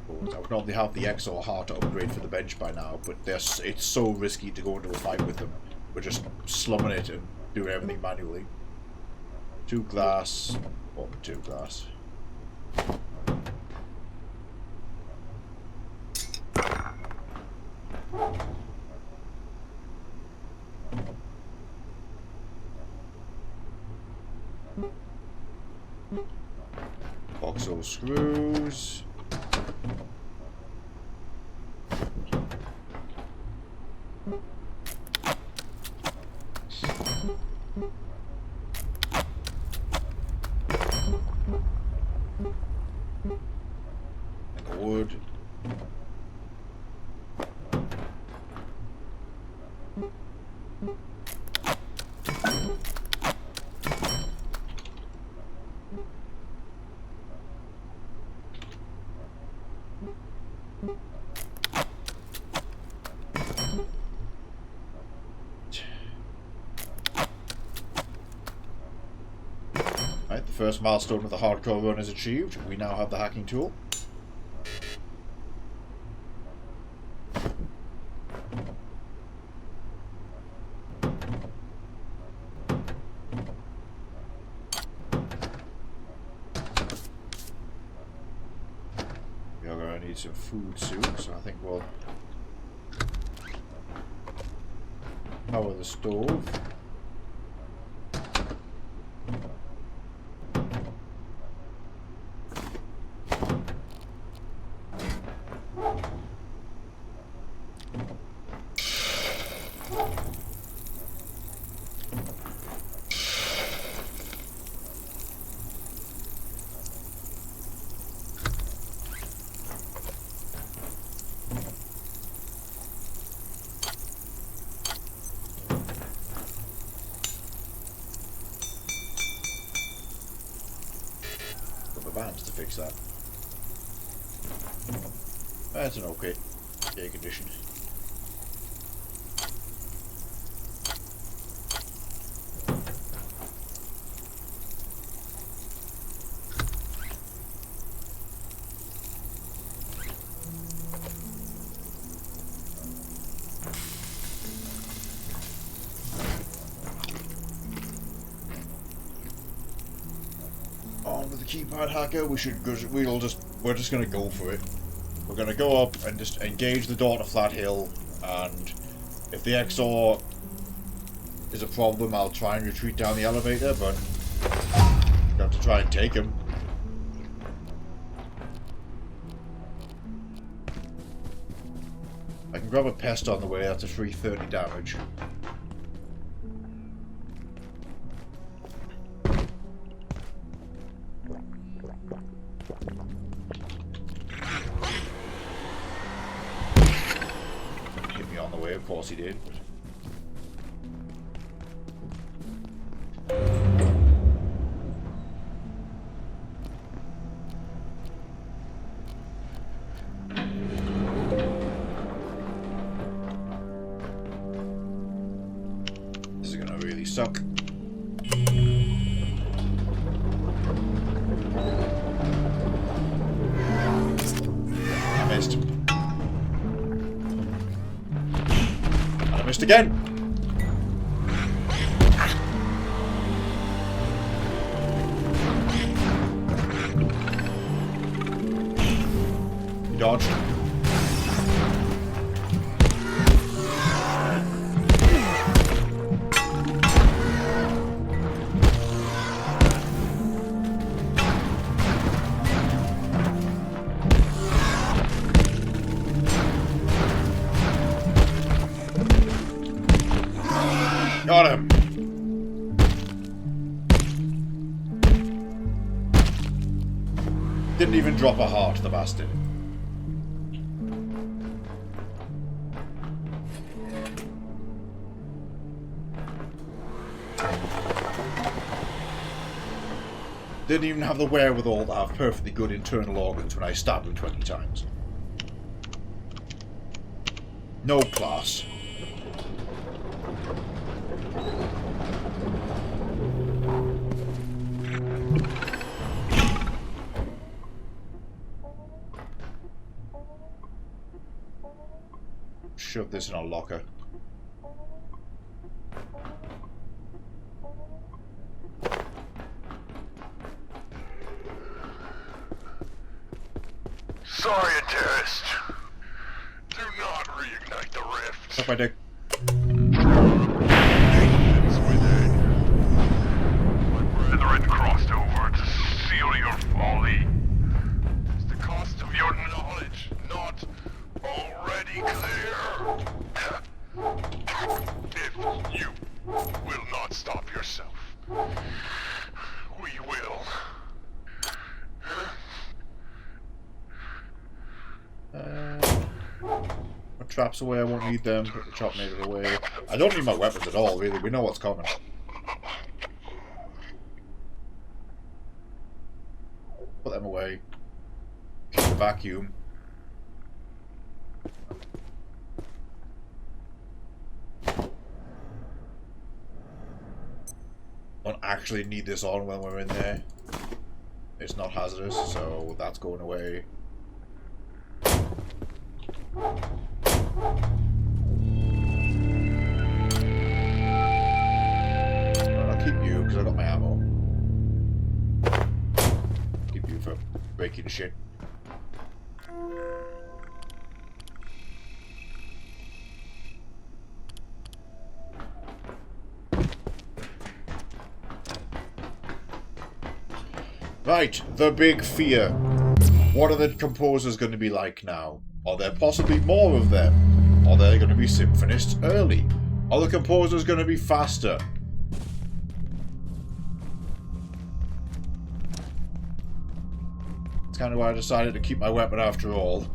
would normally have the Exo heart to upgrade for the bench by now, but it's so risky to go into a fight with them. We're just slumming it and doing everything manually. 2 glass, or 2 glass. Oxo screws. And wood. first milestone of the hardcore run is achieved. We now have the hacking tool. We are going to need some food soon, so I think we'll power the stove. Bands to fix that. That's an okay condition. On with the keypad hacker. We're just gonna go for it. We're gonna go up and just engage the door to Flat Hill, and if the XOR is a problem, I'll try and retreat down the elevator, but I have to try and take him. I can grab a pest on the way. That's a free 30 damage. Of course he did. This is gonna really suck. I missed. Missed again. Dodge. Got him. Didn't even drop a heart, the bastard. Didn't even have the wherewithal to have perfectly good internal organs when I stabbed him 20 times. No class. Shove this in our locker. Sorry, a terrorist. Do not reignite the rift. Suck my dick. Nations within. My brethren crossed over to seal your folly. Is the cost of your knowledge not already clear? If you will not stop yourself, we will. Put traps away, I won't need them. Put the chop natives away. I don't need my weapons at all, really. We know what's coming. Put them away. Keep the vacuum. Don't actually need this on when we're in there. It's not hazardous, so that's going away. I'll keep you, because I got my ammo. Keep you for breaking shit. Right, the big fear. What are the composers going to be like now? Are there possibly more of them? Are they going to be symphonists early? Are the composers going to be faster? It's kind of why I decided to keep my weapon after all.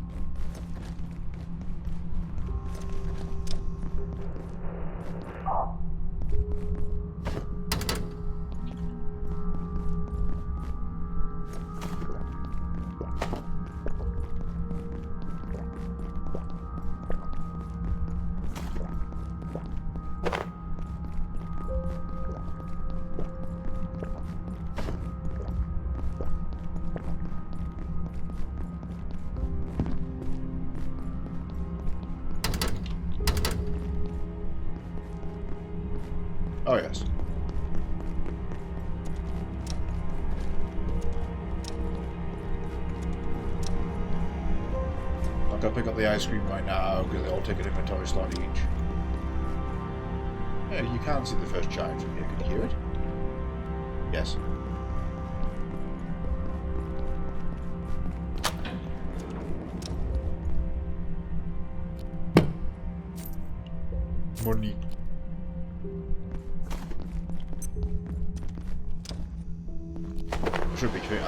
Oh, yes. I'm gonna pick up the ice cream right now because they all take an inventory slot each. Yeah, you can see the first chime from here. Can you hear it? Yes. Money.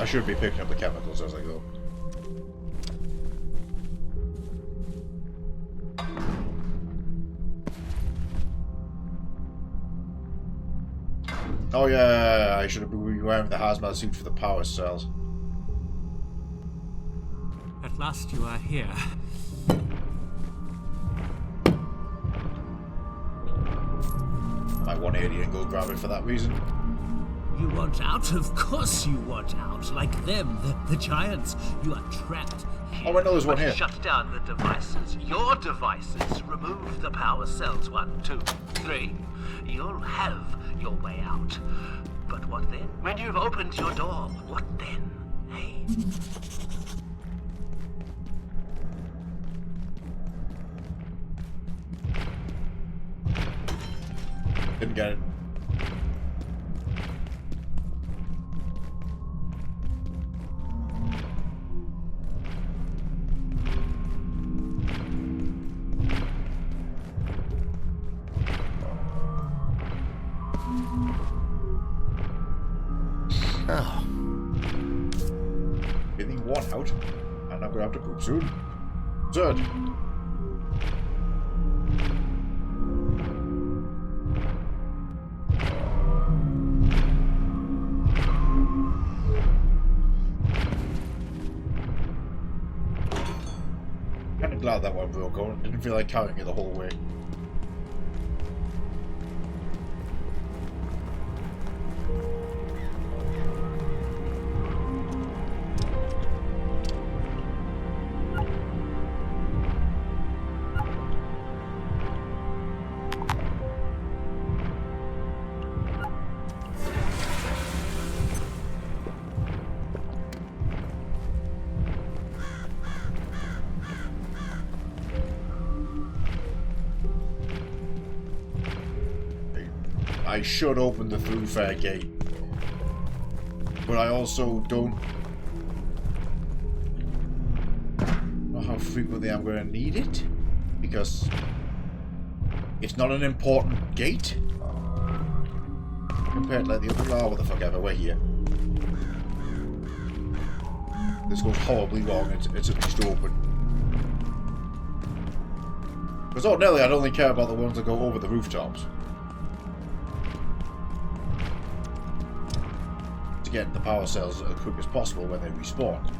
I should be picking up the chemicals as I go. Oh yeah, I should have been wearing the hazmat suit for the power cells. At last you are here. I might 180 and go grab it for that reason. You want out? Of course you want out. Like them, the giants. You are trapped. Oh, I know there's one here. Shut down the devices. Your devices. Remove the power cells. 1, 2, 3. You'll have your way out. But what then? When you've opened your door, what then? Hey? Didn't get it. Oh. Getting one out, and I'm gonna have to poop soon. Third. Kinda glad that one broke on. Didn't feel like carrying it the whole way. I should open the throughfare gate, but I also don't know how frequently I'm going to need it, because it's not an important gate compared to like the other. Oh, what the fuck ever, we're here. This goes horribly wrong. It's at least open. Because ordinarily I'd only care about the ones that go over the rooftops. To get the power cells as quick as possible when they respawn.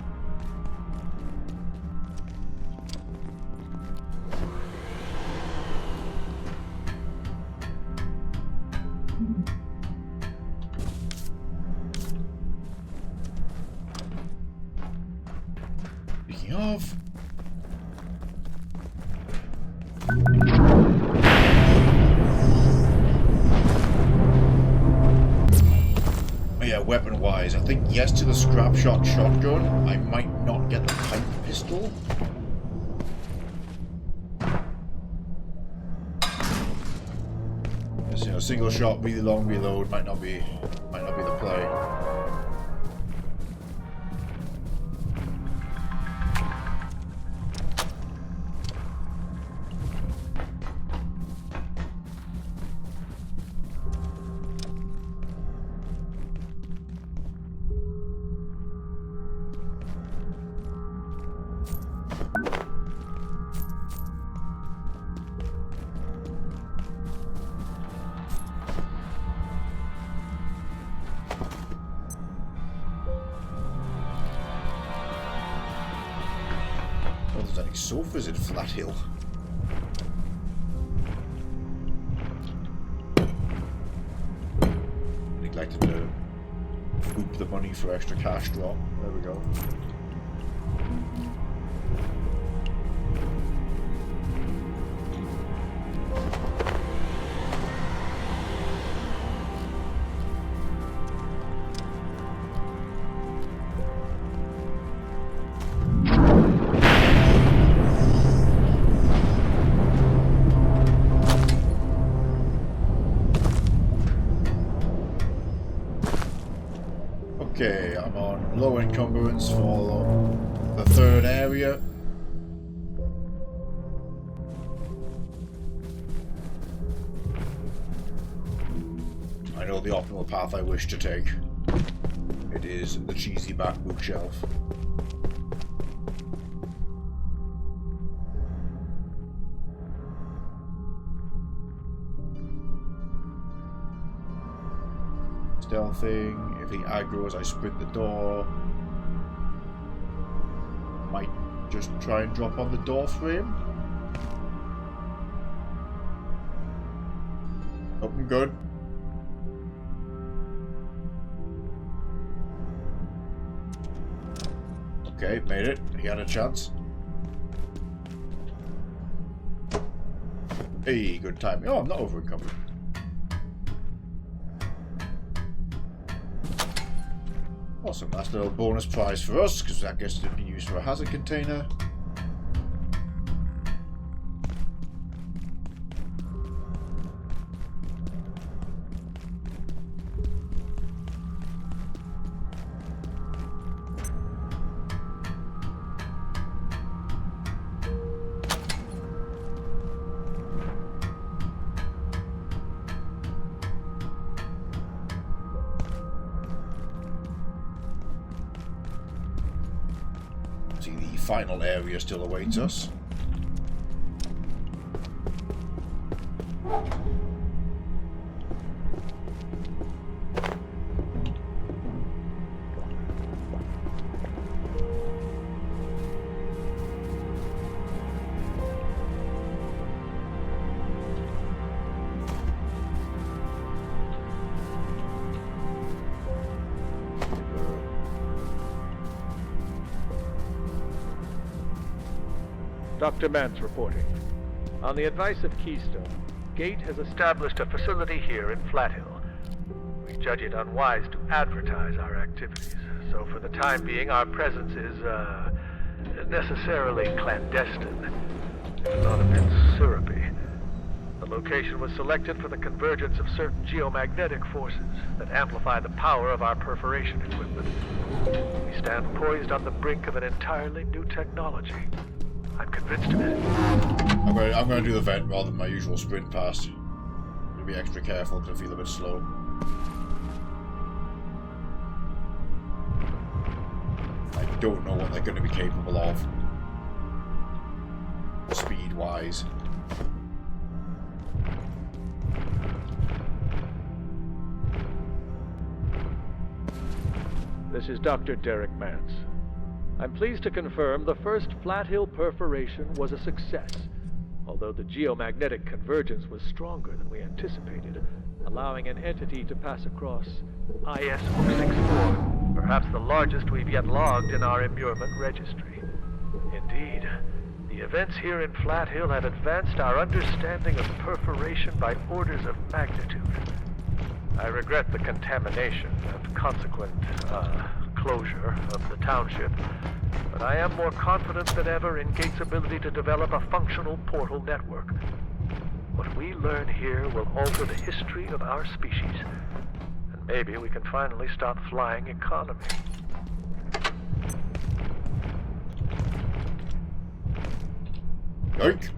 Speaking of... Oh yeah, weapon-wise, I think yes to the scrap shot shotgun. I might not get the pipe pistol. Yes, you know, single shot, really long reload might not be the play. Any sofas in Flat Hill? Neglected to boop the money for extra cash drop. There we go. Okay, I'm on low encumbrance for the third area. I know the optimal path I wish to take. It is the cheesy back bookshelf. Stealthing. If he aggroes, I sprint the door. Might just try and drop on the door frame. Open good. Okay, made it. He had a chance. Hey, good timing. Oh, I'm not over encumbered. Awesome, that's a little bonus prize for us, because that gets to be used for a hazard container. See, the final area still awaits us. Dr. Mance reporting. On the advice of Keystone, Gate has established a facility here in Flat Hill. We judge it unwise to advertise our activities, so for the time being our presence is, necessarily clandestine, if not a bit syrupy. The location was selected for the convergence of certain geomagnetic forces that amplify the power of our perforation equipment. We stand poised on the brink of an entirely new technology. I'm convinced of it. I'm going to do the vent rather than my usual sprint past. I'll be extra careful because I feel a bit slow. I don't know what they're going to be capable of. Speed-wise. This is Dr. Derek Mance. I'm pleased to confirm the first Flat Hill perforation was a success, although the geomagnetic convergence was stronger than we anticipated, allowing an entity to pass across IS-064, perhaps the largest we've yet logged in our immurement registry. Indeed. The events here in Flat Hill have advanced our understanding of perforation by orders of magnitude. I regret the contamination and consequent, closure of the township, but I am more confident than ever in Gates' ability to develop a functional portal network. What we learn here will alter the history of our species, and maybe we can finally stop flying economy. Yoink.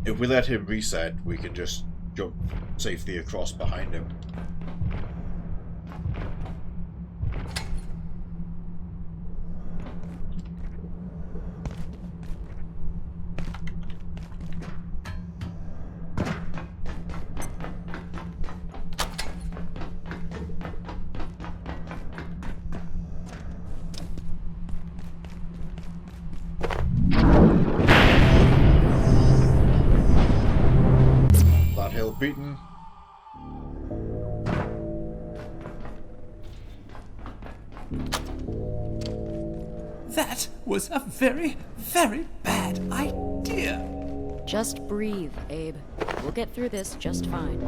If we let him reset, we can just jump safely across behind him. Beaten. That was a very, very bad idea. Just breathe, Abe. We'll get through this just fine.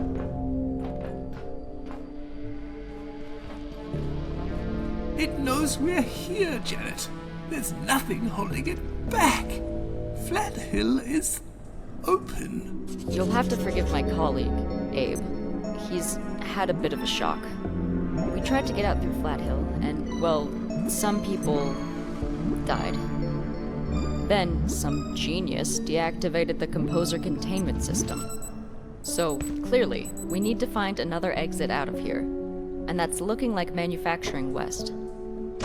It knows we're here, Janet. There's nothing holding it back. Flat Hill is open. You'll have to forgive my colleague, Abe. He's had a bit of a shock. We tried to get out through Flat Hill, and, well, some people died. Then, some genius deactivated the composer containment system. So, clearly, we need to find another exit out of here. And that's looking like Manufacturing West.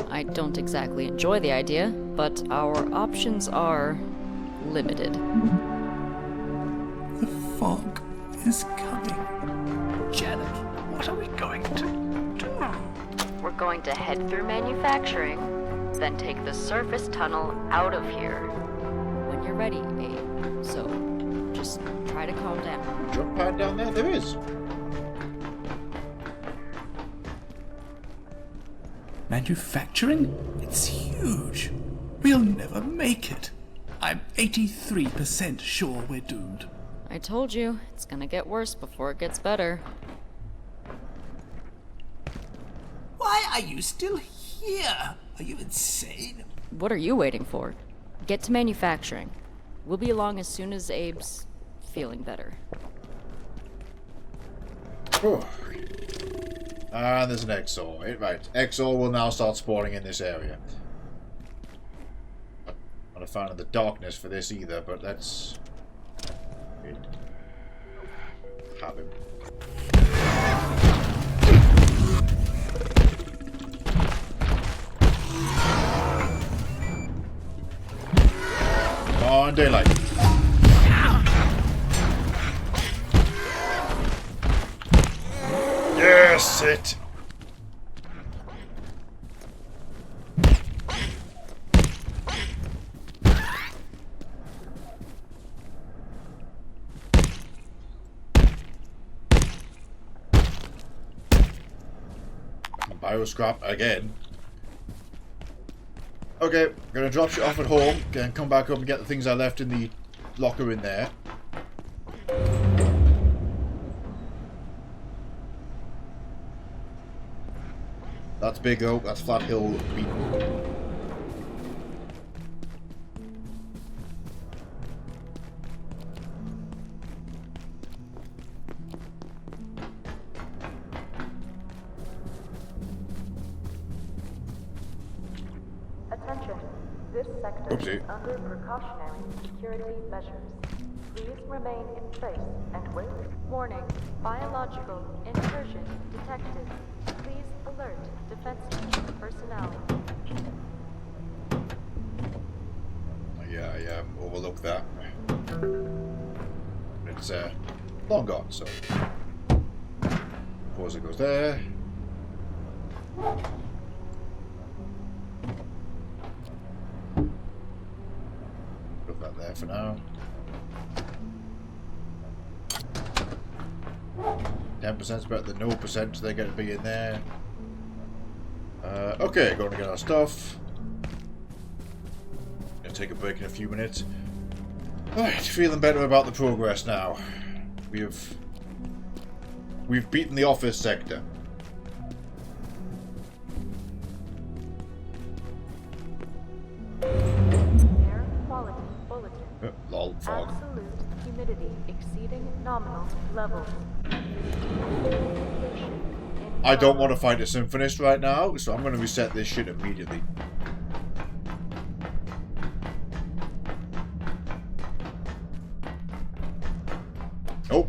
I don't exactly enjoy the idea, but our options are limited. The fog is coming. Janet, what are we going to do? We're going to head through manufacturing, then take the surface tunnel out of here. When you're ready, Abe. So, just try to calm down. Jump pad down there? There is. Manufacturing? It's huge. We'll never make it. I'm 83% sure we're doomed. I told you, it's gonna get worse before it gets better. Why are you still here? Are you insane? What are you waiting for? Get to manufacturing. We'll be along as soon as Abe's feeling better. Whew. And there's an Exor. Right, Exor will now start spawning in this area. I'm not a fan of the darkness for this either, but let's have him. Come on, daylight. Yes, it. Bioscrap again. Okay, gonna drop shit off at home, and come back up and get the things I left in the locker in there. That's Big Oak, that's Flat Hill Beaten. Attention. This sector is under precautionary security measures. Please remain in place and wait. Warning, biological incursion detected. Please alert defense personnel. Yeah, I overlooked that. It's long gone, so. Pause it goes there. Put that there for now. 10%'s better than 0%, so they're going to be in there. Okay, going to get our stuff. Gonna take a break in a few minutes. Alright, feeling better about the progress now. We've beaten the office sector. Air quality bulletin. Lol, fog. Absolute humidity exceeding nominal levels. I don't want to fight a symphonist right now, so I'm going to reset this shit immediately. Oh.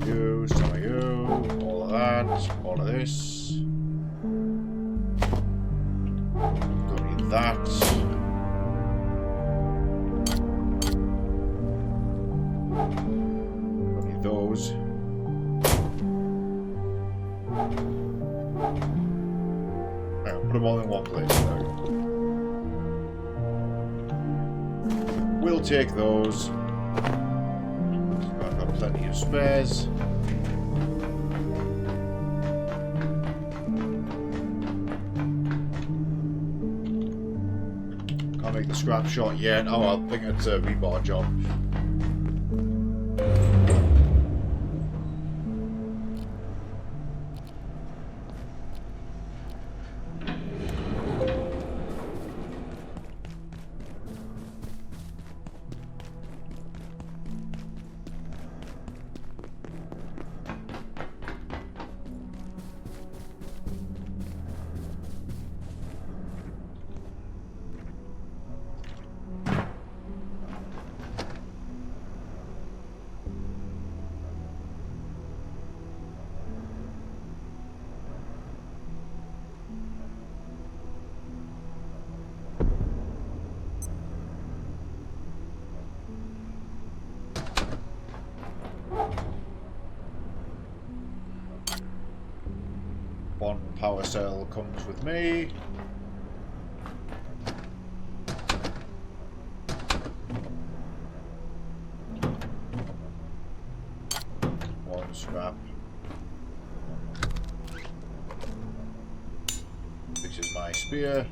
You, some of you, all of that, all of this. Don't need that. Don't need those. Hang on, put them all in one place. There we go. We'll take those. I've got plenty of spares. Can't make the scrap shot yet. Oh, I think it's a rebar job. One power cell comes with me. One scrap. This is my spear.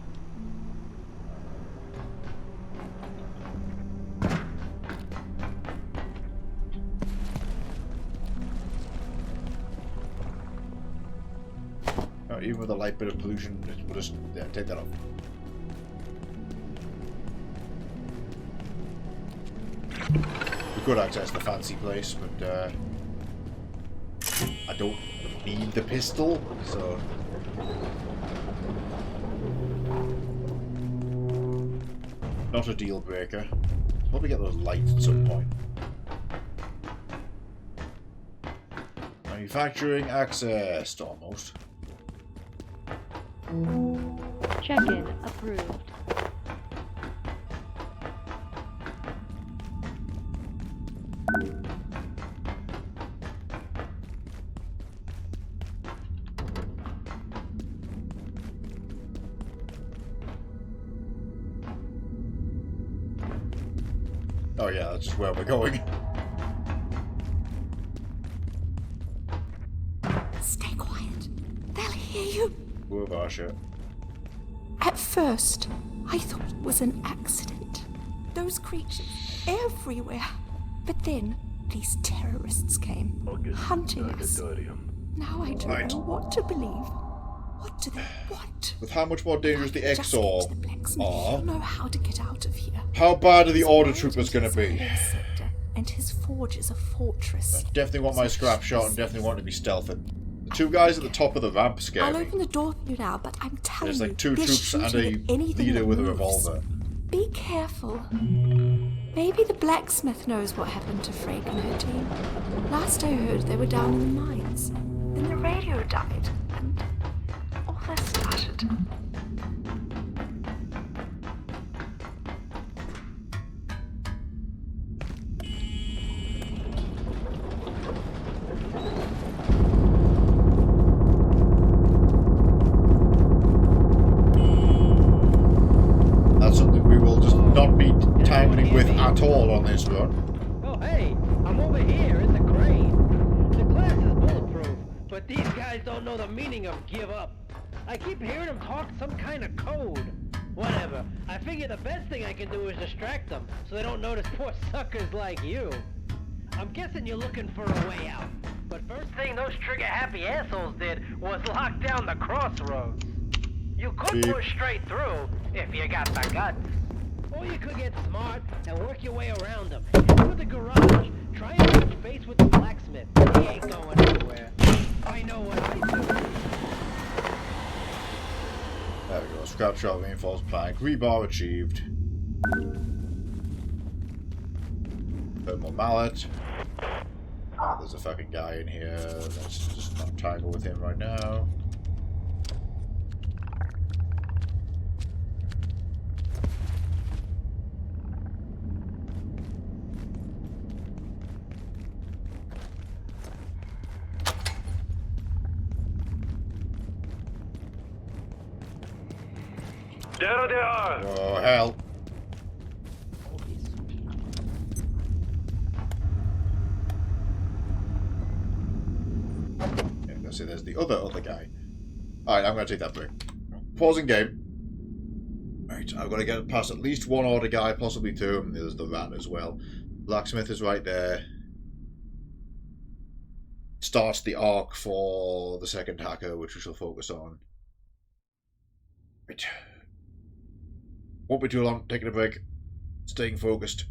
Even with a light bit of pollution, we'll just take that off. We could access the fancy place, but I don't need the pistol, so... Not a deal breaker. Probably get those lights at some point. Manufacturing accessed, almost. Check-in approved. Oh yeah, that's just where we're going. Stay quiet. They'll hear you. Whoa, At first, I thought it was an accident. Those creatures everywhere. But then these terrorists came, hunting us. Now I don't know what to believe. What do they want? With how much more dangerous the XOR are, know how to get out of here. how bad are the order troopers going to be? And his forge is a fortress. I definitely want my scrap shot and definitely want to be stealthing. The two guys at the top of the ramp scare I'll me. open the door for you now, but I'm telling you, There's like two they're troops and a shooting at anything leader that with a moves. revolver. Be careful. Maybe the blacksmith knows what happened to Frank and her team. Last I heard, they were down in the mines. Then the radio died, and all that started. tampering with at all on this run. Oh, hey, I'm over here in the crane. The glass is bulletproof, but these guys don't know the meaning of give up. I keep hearing them talk some kind of code. Whatever. I figure the best thing I can do is distract them, so they don't notice poor suckers like you. I'm guessing you're looking for a way out. But first thing those trigger-happy assholes did was lock down the crossroads. You could push straight through if you got the guts. Or you could get smart and work your way around them. Through the garage, try and touch base with the blacksmith. He ain't going anywhere. I know what I do. There we go. Scrap shot, reinforced plank. Rebar achieved. Thermal mallet. Oh, there's a fucking guy in here. Let's just not tangle with him right now. There they are! Oh, hell. Yeah, let's see, there's the other guy. Alright, I'm going to take that break. Pausing game. Right, I've got to get past at least one order guy, possibly two, and there's the rat as well. Blacksmith is right there. Starts the arc for the second hacker, which we shall focus on. Right. Won't be too long, taking a break, staying focused.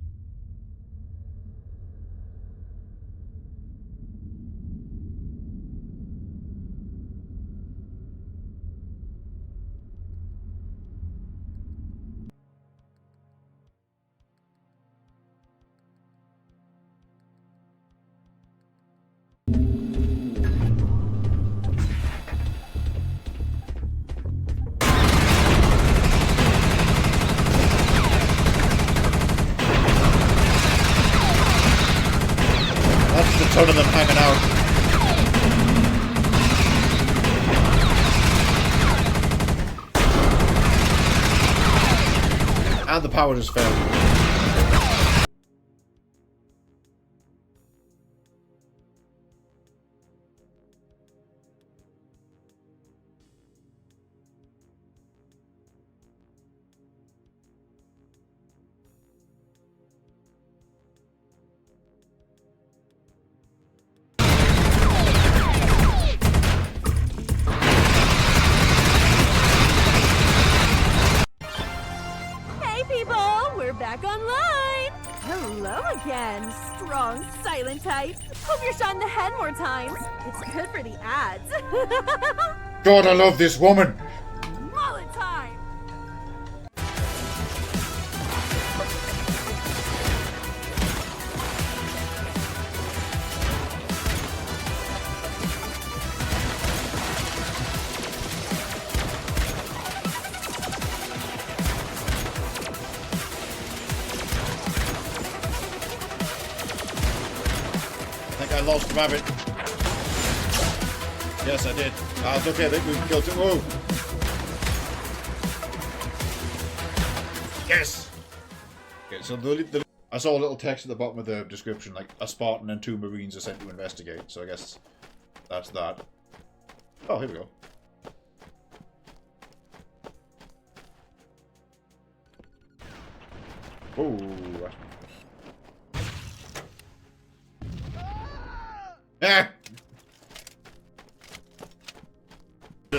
Ton of them hanging out. And the power just failed. Back online! Hello again, strong, silent type. Hope you're shot in the head more times. It's good for the ads. God, I love this woman! Mullet time! I lost Rabbit. Yes, I did. It's okay, I think we've killed him. Whoa! Yes! Okay, so I saw a little text at the bottom of the description, like, a Spartan and 2 Marines are sent to investigate, so I guess that's that. Oh, here we go. Oh. Eh!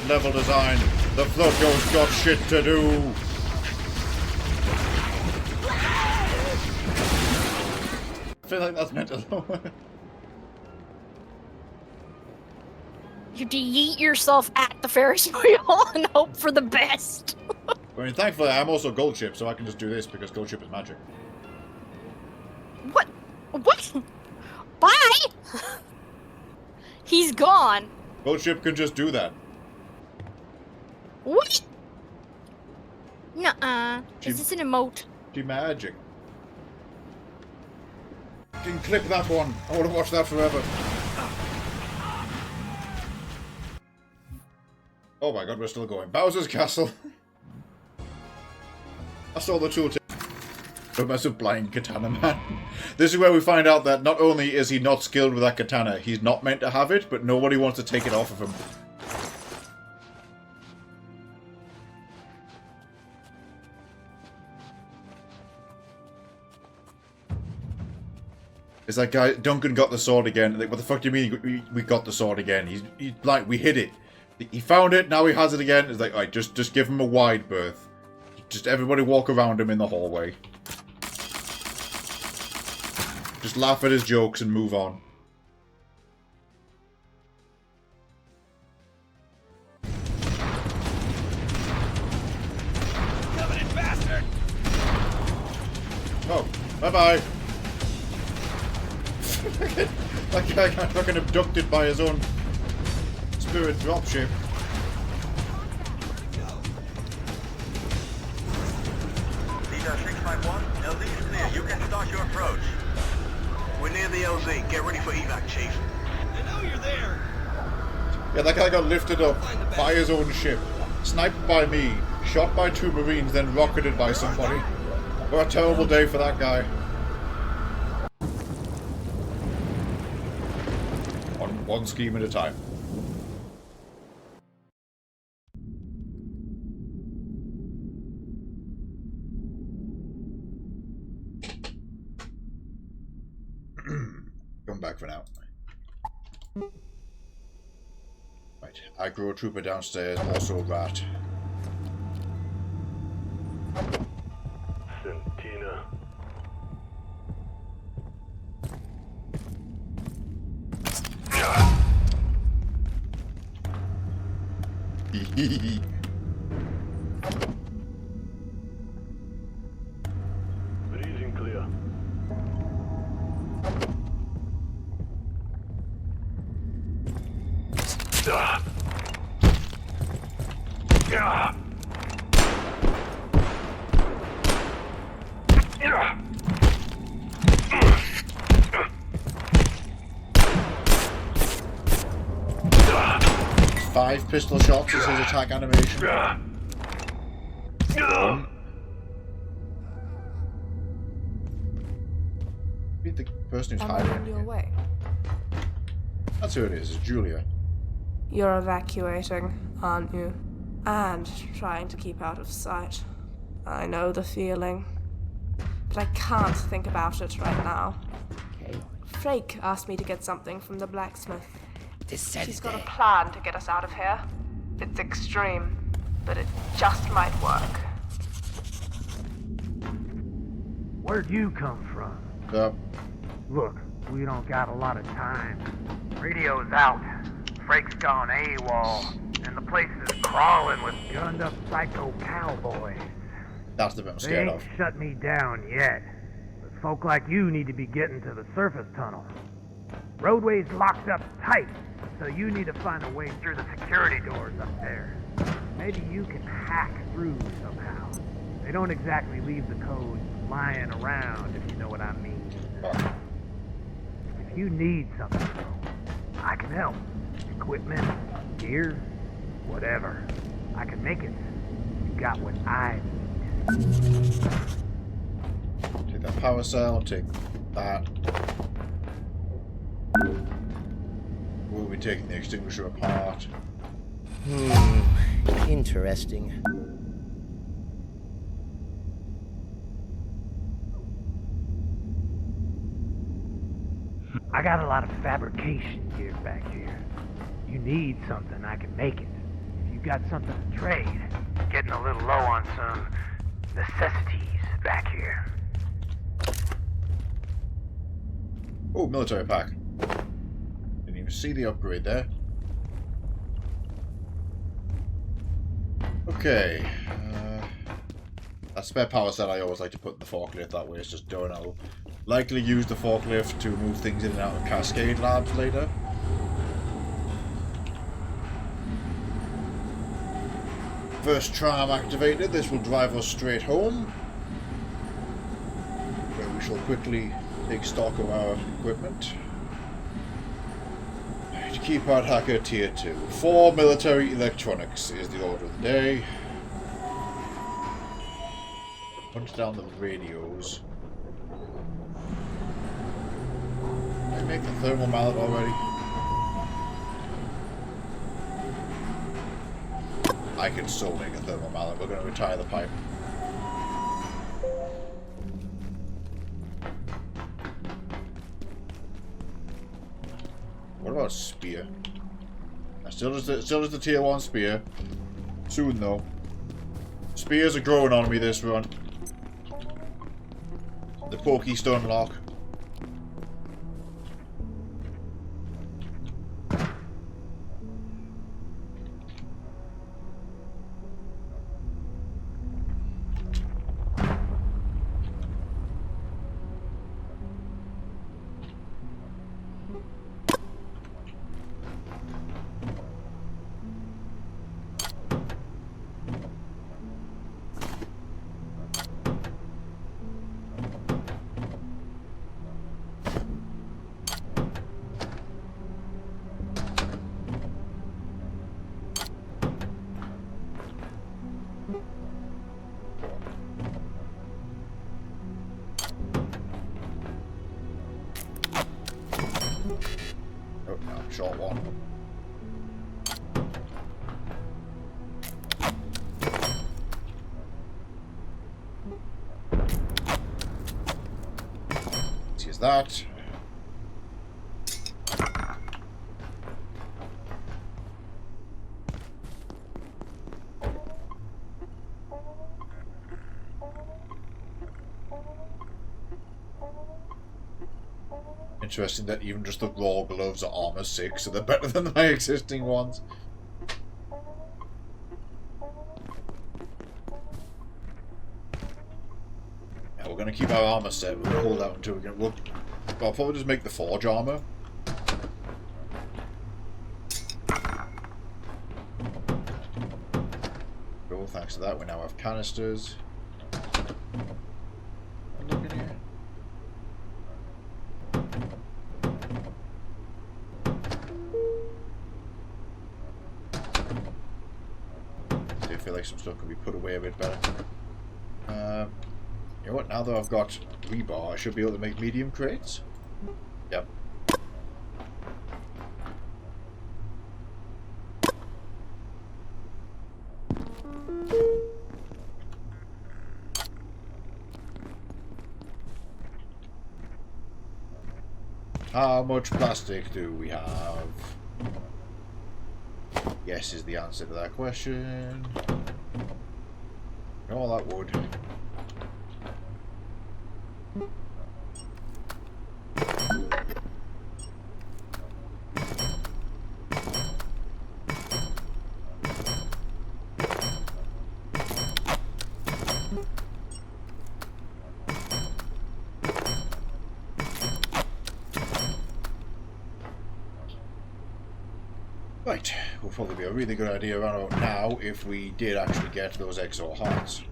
Level design. The flood ghost got shit to do. I feel like that's meant to lower. You yeet yourself at the Ferris wheel and hope for the best. I mean, thankfully, I'm also Gold Chip, so I can just do this because Gold Chip is magic. What? What? Bye! He's gone. Gold Chip can just do that. What? Nuh-uh. Is this an emote? She magic. I can clip that one. I want to watch that forever. Oh my god, we're still going. Bowser's Castle. I saw the tooltip. Don't mess with blind katana man. This is where we find out that not only is he not skilled with that katana, he's not meant to have it, but nobody wants to take it off of him. It's like, guy, Duncan got the sword again. Like, what the fuck do you mean we got the sword again? He's like, we hid it. He found it, now he has it again. It's like, alright, just give him a wide berth. Just everybody walk around him in the hallway. Just laugh at his jokes and move on. Coming in bastard! Oh, bye-bye. That guy got fucking abducted by his own spirit dropship. Leader 651, LZ is clear. You can start your approach. We're near the LZ. Get ready for evac, Chief. I know you're there! Yeah, that guy got lifted up by his own ship, sniped by me, shot by 2 Marines, then rocketed by somebody. What a terrible day for that guy. One scheme at a time. Come back for now. Right, I grow a trooper downstairs, also a rat. Sentina. Breathing clear. Five pistol shots is his attack animation. Beat the person who's hiding. On your way. That's who it is, it's Julia. You're evacuating, aren't you? And trying to keep out of sight. I know the feeling. But I can't think about it right now. Frake asked me to get something from the blacksmith. She's got a plan to get us out of here. It's extreme, but it just might work. Where'd you come from? Look, we don't got a lot of time. Radio's out. Frake's gone AWOL. And the place is crawling with gunned up psycho cowboys. That's the bit I'm They scared ain't of. shut me down yet. But folk like you need to be getting to the surface tunnel. Roadway's locked up tight, so you need to find a way through the security doors up there. Maybe you can hack through somehow. They don't exactly leave the codes lying around, if you know what I mean. If you need something, though, I can help. Equipment, gear, whatever. I can make it. You got what I need. Take that power cell, take that. We'll be taking the extinguisher apart. Interesting. I got a lot of fabrication gear back here. You need something, I can make it. If you got something to trade, getting a little low on some necessities back here. Oh, military pack. Didn't even see the upgrade there. Okay. That spare power cell I always like to put in the forklift, that way it's just done. I'll likely use the forklift to move things in and out of Cascade Labs later. First tram activated, this will drive us straight home, where we shall quickly take stock of our equipment. To Keypad Hacker Tier 2. 4 military electronics is the order of the day. Punch down the radios. make the thermal mallet already? I can still make a thermal mallet. We're going to retire the pipe. What about spear? Still just the tier 1 spear. Soon though. Spears are growing on me this run. The Pokey Stone Lock. Oh, no, short one. Let's use that. Interesting that even just the raw gloves are armor 6, so they're better than my existing ones. Yeah, we're going to keep our armor set. We're going to hold out until we get... I'll probably just make the forge armor. Cool, thanks to that we now have canisters. Look in here. I feel like some stuff could be put away a bit better. You know what, now that I've got rebar, I should be able to make medium crates. Yep. How much plastic do we have? Yes is the answer to that question. All that wood. Right, will probably be a really good idea around about now if we did actually get those exo hearts.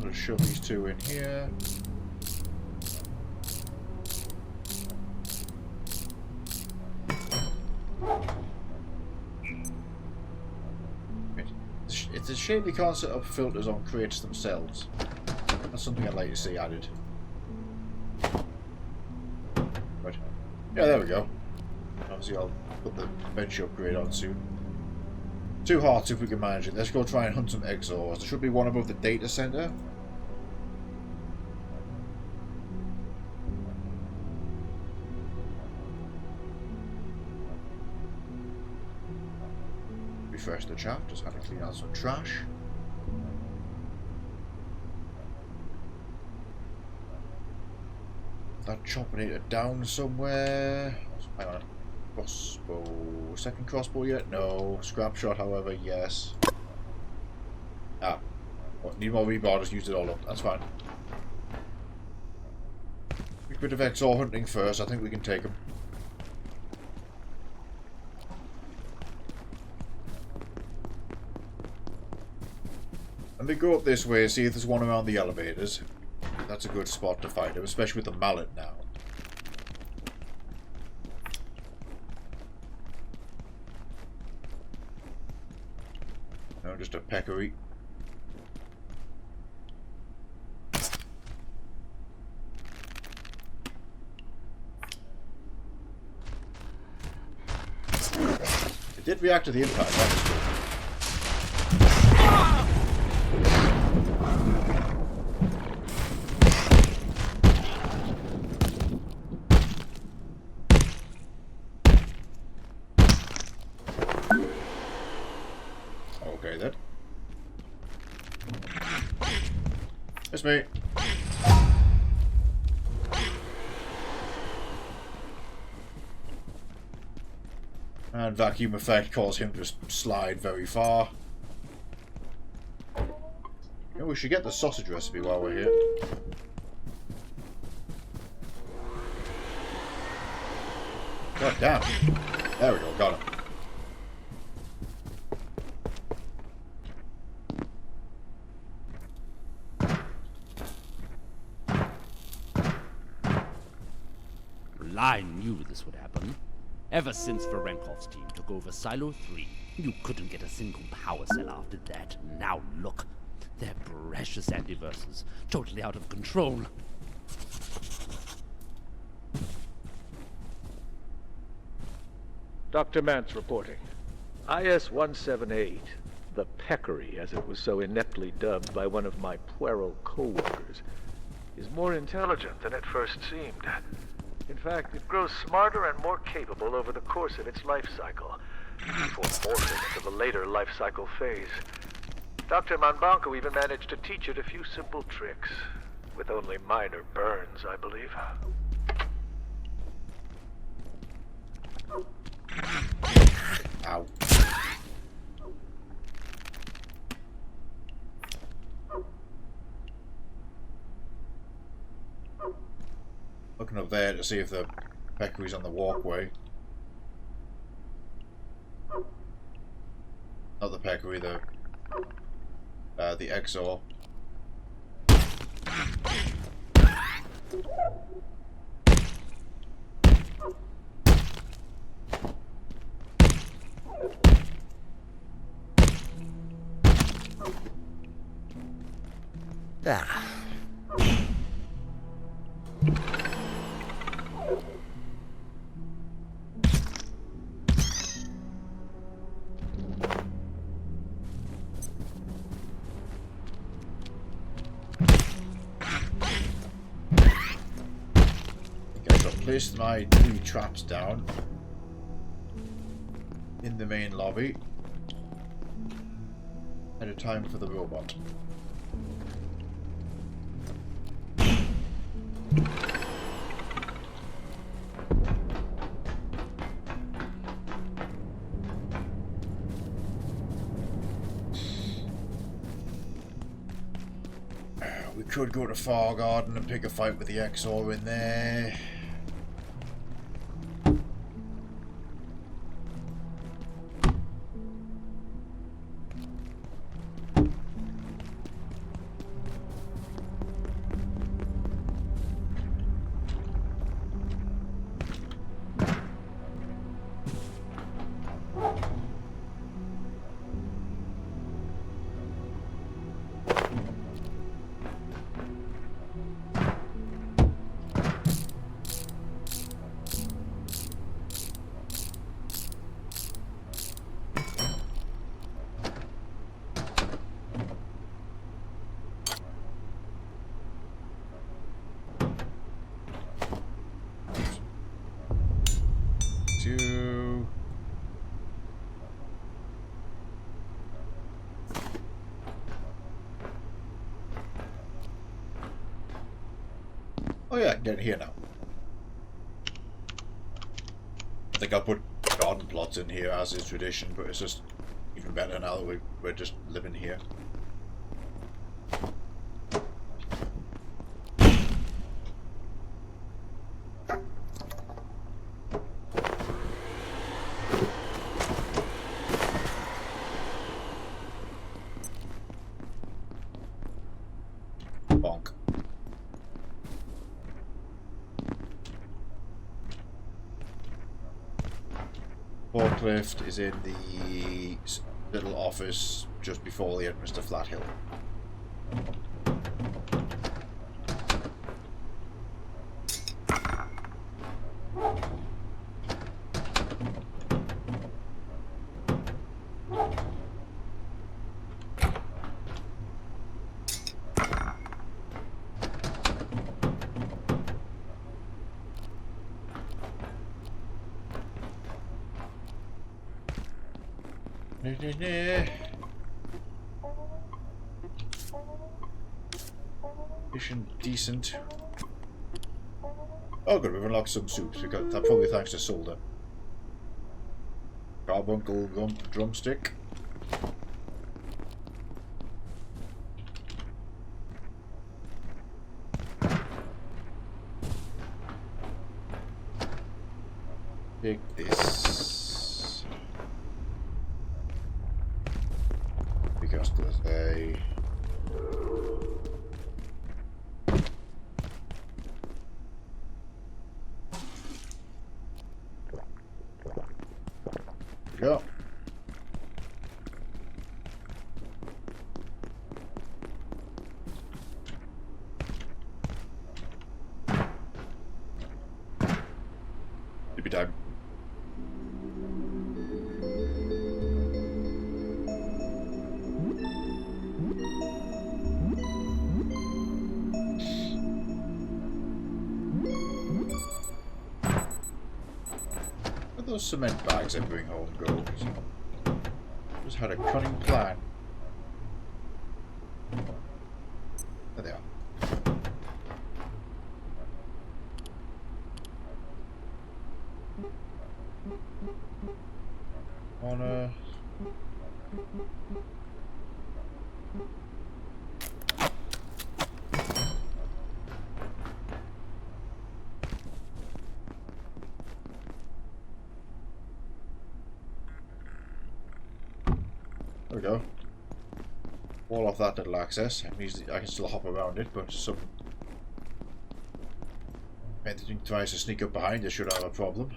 Let's shove these two in here. It's a shame you can't set up filters on crates themselves. That's something I'd like to see added. Right. Yeah, there we go. Obviously I'll put the bench upgrade on soon. 2 hearts if we can manage it. Let's go try and hunt some exos. There should be one above the data center. refresh the chat. Just had to clean out some trash. That choppinator down somewhere. Hang on. Crossbow. Second crossbow yet? No. Scrap shot, however, yes. Ah. Well, need more rebar, just used it all up. That's fine. A bit of XOR hunting first. I think we can take them. Let me go up this way, see if there's one around the elevators. That's a good spot to find him, especially with the mallet now. No, just a peccary. It did react to the impact, that was good. Okay then. It's me. And vacuum effect caused him to slide very far. You know, we should get the sausage recipe while we're here. God damn. There we go, got him. I knew this would happen. Ever since Varenkov's team took over Silo 3, you couldn't get a single power cell after that. Now look, they're precious antiverses, totally out of control. Dr. Mance reporting. IS-178, the Peccary, as it was so ineptly dubbed by one of my puerile co-workers, is more intelligent than it first seemed. In fact, it grows smarter and more capable over the course of its life cycle, before morphing into the later life cycle phase. Dr. Manbanco even managed to teach it a few simple tricks, with only minor burns, I believe. Ow. Looking up there to see if the peccary's on the walkway. Not the peccary, the XOR. Ah. Placed my 2 traps down in the main lobby at a time for the robot. We could go to Far Garden and pick a fight with the XOR in there. Oh yeah, I can get in here now. I think I'll put garden plots in here as is tradition, but it's just even better now that we're just living here. Bonk. Forklift is in the little office just before the entrance to Flathill. Mission decent. Oh good, we've unlocked some soups. We got that probably thanks to Solder. Carbuncle drumstick. Take this. Because there's a... Go. It'll be time. Where those cement bags I bring home go? Just had a cunning plan. There they are. There we go. Wall off that little access. I can still hop around it, but some anything tries to sneak up behind, I should have a problem.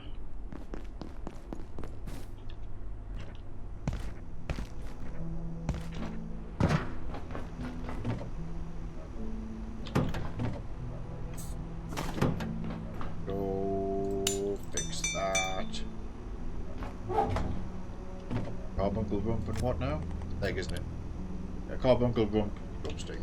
Go fix that. Carbuncle rump and what now? Leg, isn't it? Yeah, carbuncle rump drumstick.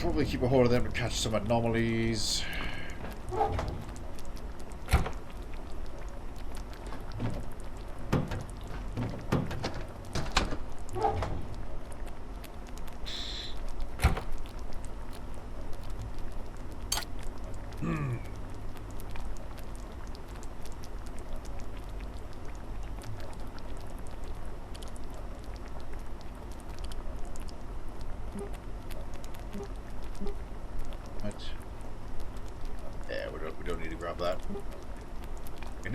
Probably keep a hold of them to catch some anomalies.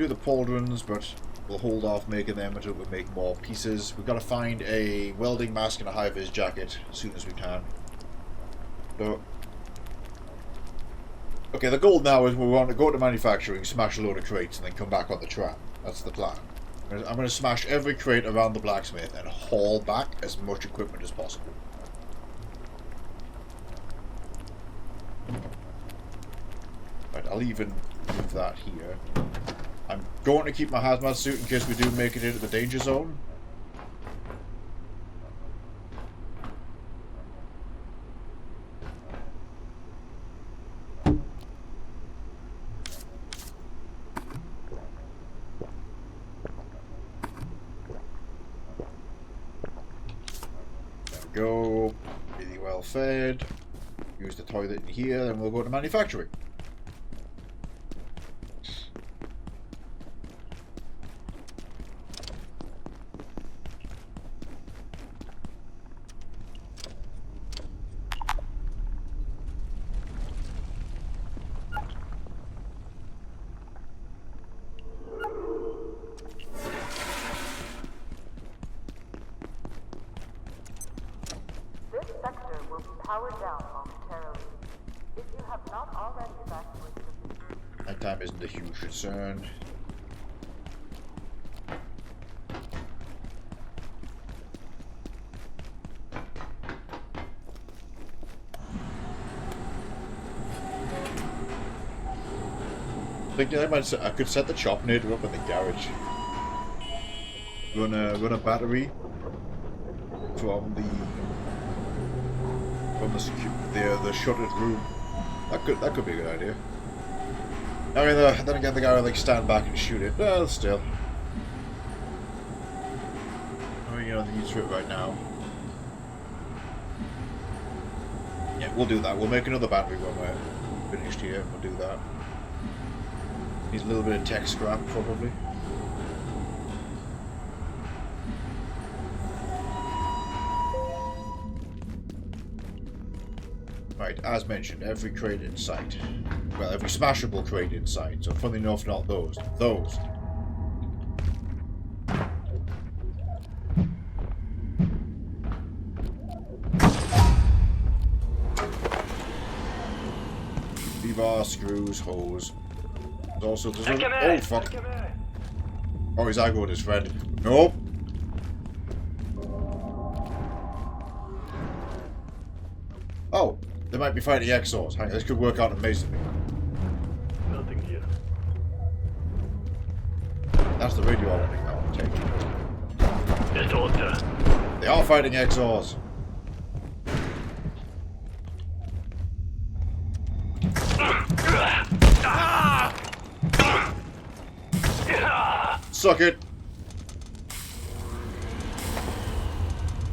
do the pauldrons, but we'll hold off making them until we make more pieces. We've got to find a welding mask and a high-vis jacket as soon as we can. So, okay, the goal now is we want to go to manufacturing, smash a load of crates, and then come back on the tram. That's the plan. I'm going to smash every crate around the blacksmith and haul back as much equipment as possible. Right, I'll even move that here. I'm going to keep my hazmat suit in case we do make it into the danger zone. There we go. Really well fed. Use the toilet in here, then we'll go to manufacturing. This sector will be powered down momentarily. If you have not already evacuated the Nighttime isn't a huge concern. I could set the chop nader up in the garage. Run a battery from the shuttered room. That could be a good idea. I mean, then again, the guy would like stand back and shoot it. Well, still. I mean, you don't need to it right now. Yeah, we'll do that. We'll make another battery when we're finished here. We'll do that. Needs a little bit of tech scrap, probably. Right, as mentioned, every crate in sight. Well, every smashable crate in sight. So, funny enough, not those. Those. Rebar, screws, hose. Also, there's a... Oh, fuck. Oh, he's aggroed his friend. Nope. Oh, they might be fighting Exors. Hang on, this could work out amazingly. Nothing here. That's the radio I want to take. Yes, order. They are fighting Exors. Suck it.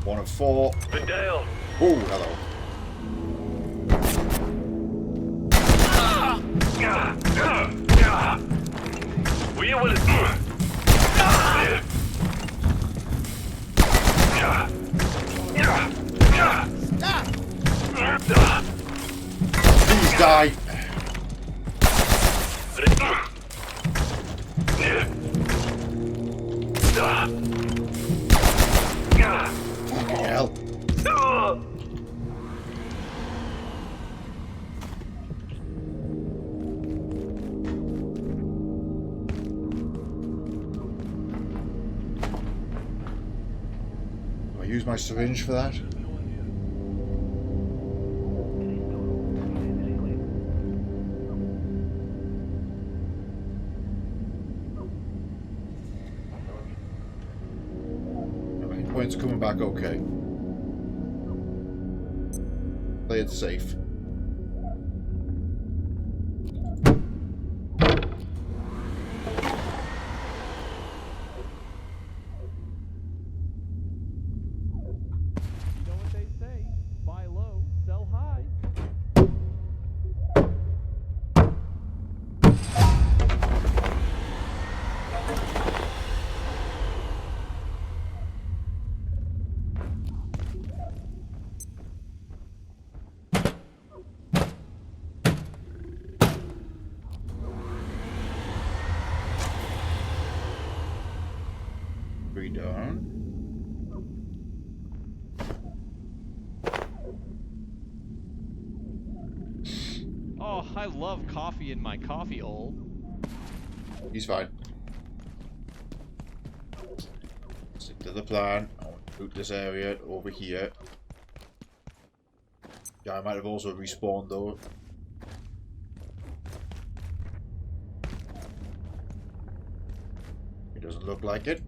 1 of 4. Vidal. Oh, hello. We will. Please die. Fucking hell. Do I use my syringe for that? Points coming back okay. Play it safe. You know what they say? Buy low, sell high. 3 down. Oh, I love coffee in my coffee hole. He's fine. Stick to the plan. I want to loot this area over here. Guy might have also respawned though. It doesn't look like it.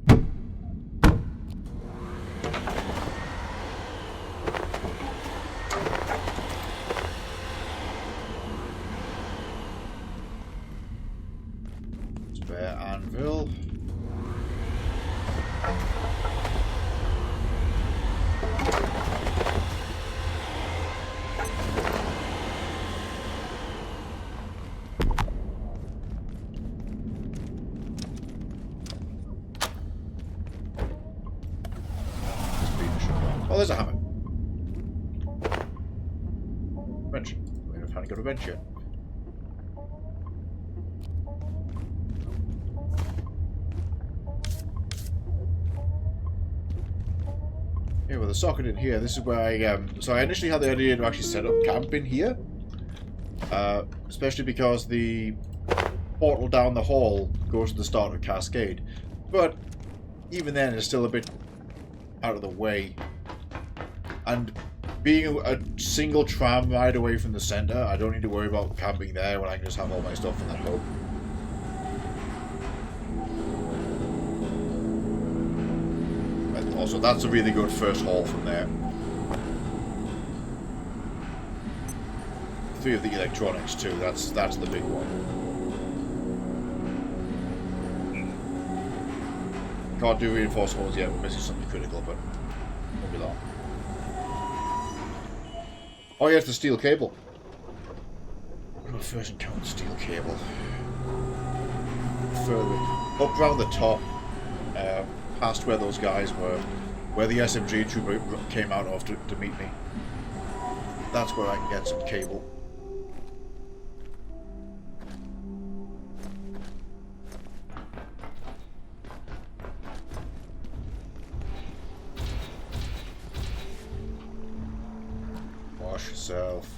Spare anvil. Oh, there's a hammer. Wrench. We haven't finally got a wrench yet. Yeah, with a socket in here, this is where I so I initially had the idea to actually set up camp in here. Especially because the portal down the hall goes to the start of Cascade. But even then, it's still a bit out of the way. And being a single tram ride away from the center, I don't need to worry about camping there when I can just have all my stuff in that hub. And also, that's a really good first haul from there. 3 of the electronics too. That's the big one. Can't do reinforced halls yet. We're missing something critical, but won't be long. Oh yeah, it's the steel cable. When I first encountered steel cable. Further up round the top, past where those guys were, where the SMG trooper came out of to meet me. That's where I can get some cable. Wash yourself.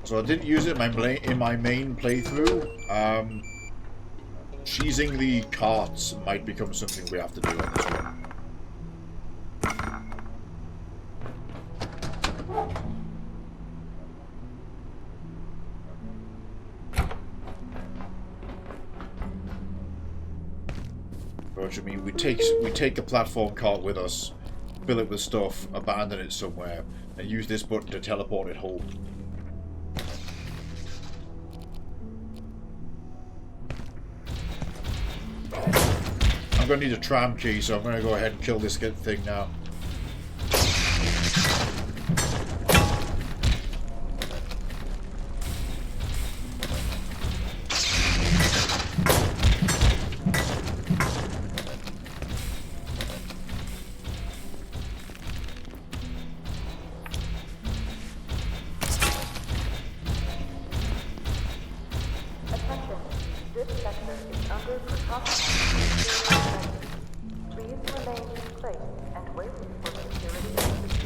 So I didn't use it in my main playthrough. Cheesing the carts might become something we have to do on this one. Which I mean, we take the platform cart with us, fill it with stuff, abandon it somewhere, and use this button to teleport it home. I'm going to need a tram key, so I'm going to go ahead and kill this thing now. Attention, this sector is under precautionary. Please remain in place and wait for security assistance.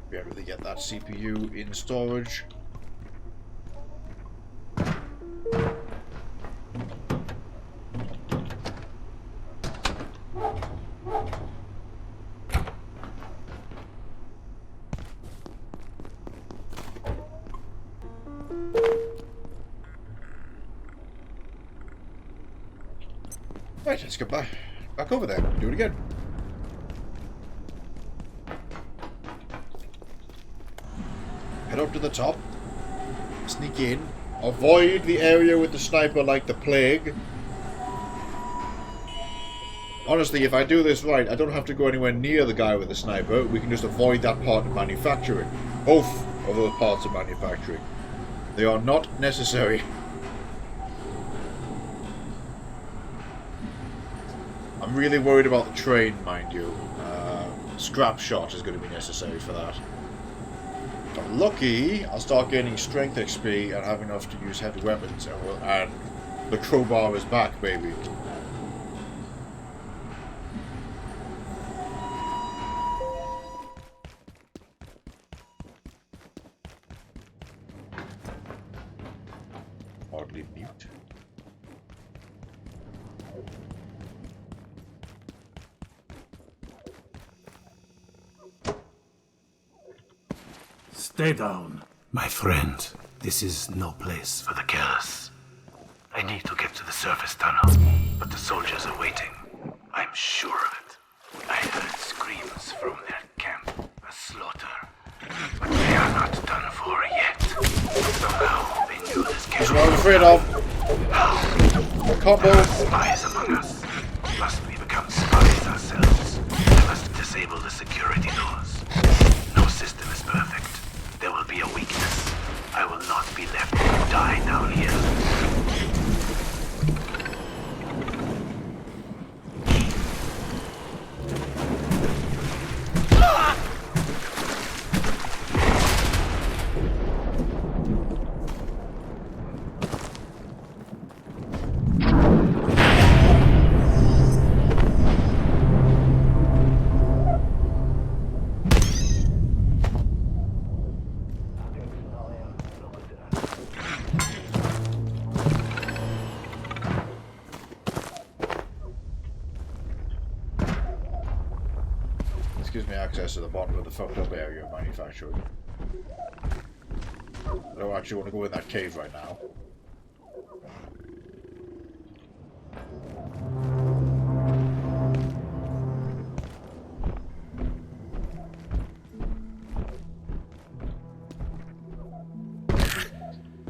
Be able to get that CPU in storage. Right, let's go back over there. Do it again. Head up to the top. Sneak in. Avoid the area with the sniper like the plague. Honestly, if I do this right, I don't have to go anywhere near the guy with the sniper. We can just avoid that part of manufacturing. Both of those parts of manufacturing. They are not necessary. I'm really worried about the train, mind you. Scrap shot is going to be necessary for that. If I'm lucky, I'll start gaining strength XP and have enough to use heavy weapons, and the crowbar is back, baby. Oddly mute. Stay down. My friend, this is no place for the careless. I need to get to the surface tunnel, but the soldiers are waiting. I'm sure of it. I heard screams from their camp. A slaughter. But they are not done for yet. Somehow they knew this camp. That's what I was afraid of. Combo. There are spies among us. Must we become spies ourselves? I must disable the security doors. No system is perfect. There will be a weakness. I will not be left to die down here. Gives me access to the bottom of the fucked up area of manufacturing. I don't actually want to go in that cave right now.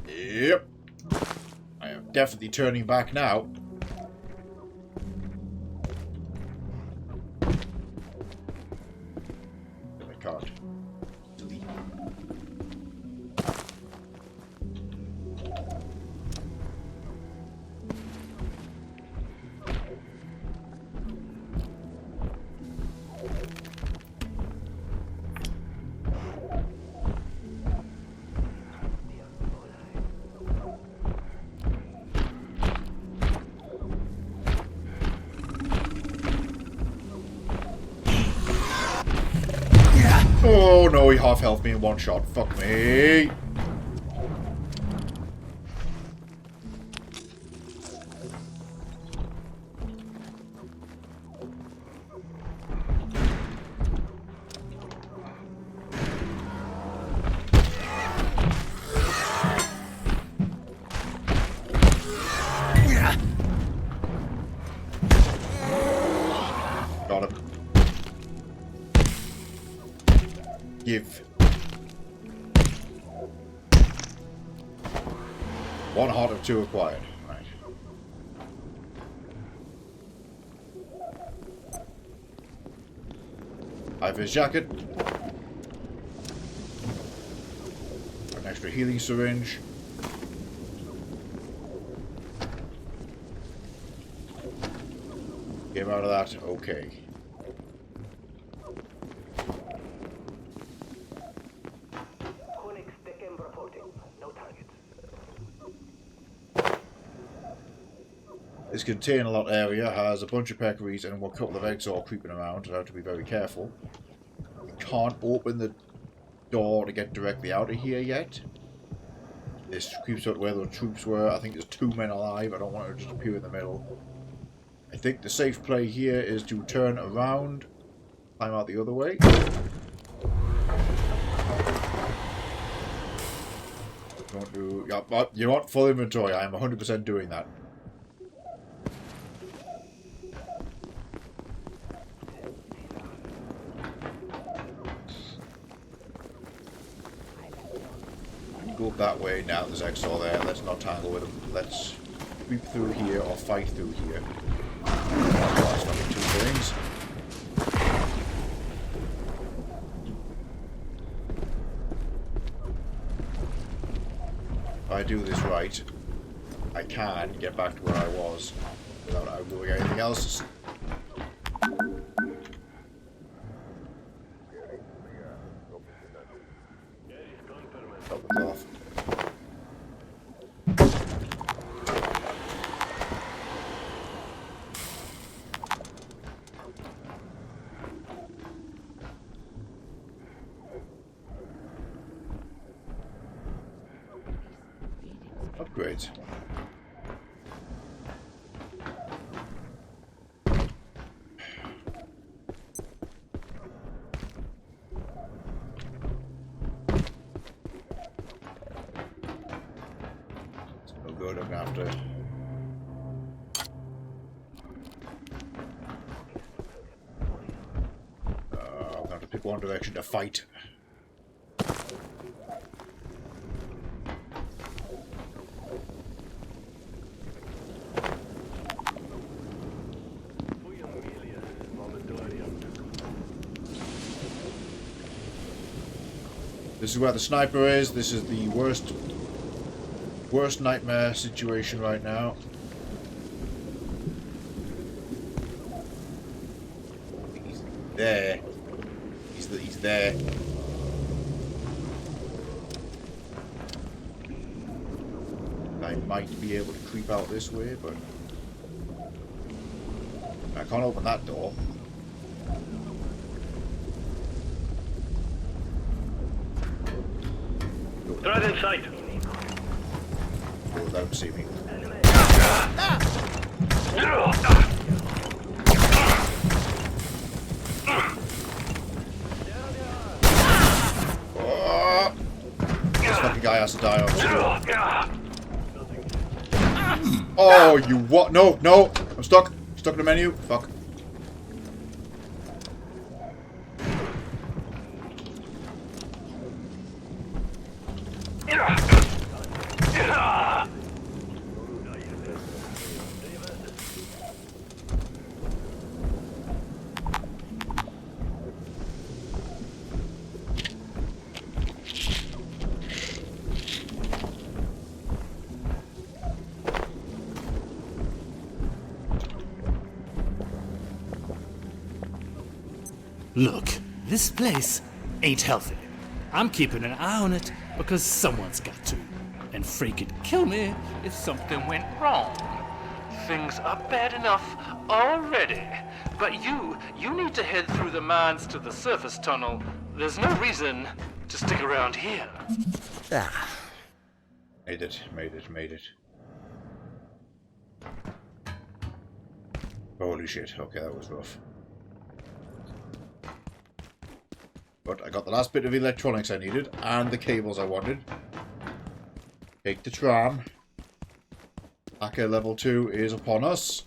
Yep. I am definitely turning back now. Card. Delete. Oh no, he half health me in one shot. Fuck me. Got him. Give. One heart of two acquired. Right. I have his jacket. An extra healing syringe. Get out of that. Okay. This container lot area has a bunch of peccaries and a couple of eggs all creeping around, so I have to be very careful. We can't open the door to get directly out of here yet. This creeps out where the troops were. I think there's 2 men alive. I don't want to just appear in the middle. I think the safe play here is to turn around, climb out the other way. Don't do... Yeah, you want full inventory. I am 100% doing that. go up that way. Now there's Exor there. Let's not tangle with him. Let's sweep through here or fight through here. That's not two things. If I do this right, I can get back to where I was without doing anything else. Off. Upgrades. Good, I'm gonna have to. I'm gonna have to pick one direction to fight. This is where the sniper is. This is the worst nightmare situation right now. He's there. He's there. I might be able to creep out this way, but I can't open that door. Threat in sight. Oh, they don't see me. Oh, this fucking guy has to die on. Oh, you what? No, no! I'm stuck. Stuck in the menu. Fuck. Look, this place ain't healthy. I'm keeping an eye on it because someone's got to. And Frey could kill me if something went wrong. Things are bad enough already. But you need to head through the mines to the surface tunnel. There's no reason to stick around here. Ah. Made it. Holy shit, okay, that was rough. But I got the last bit of electronics I needed, and the cables I wanted. Take the tram. Hacker level 2 is upon us.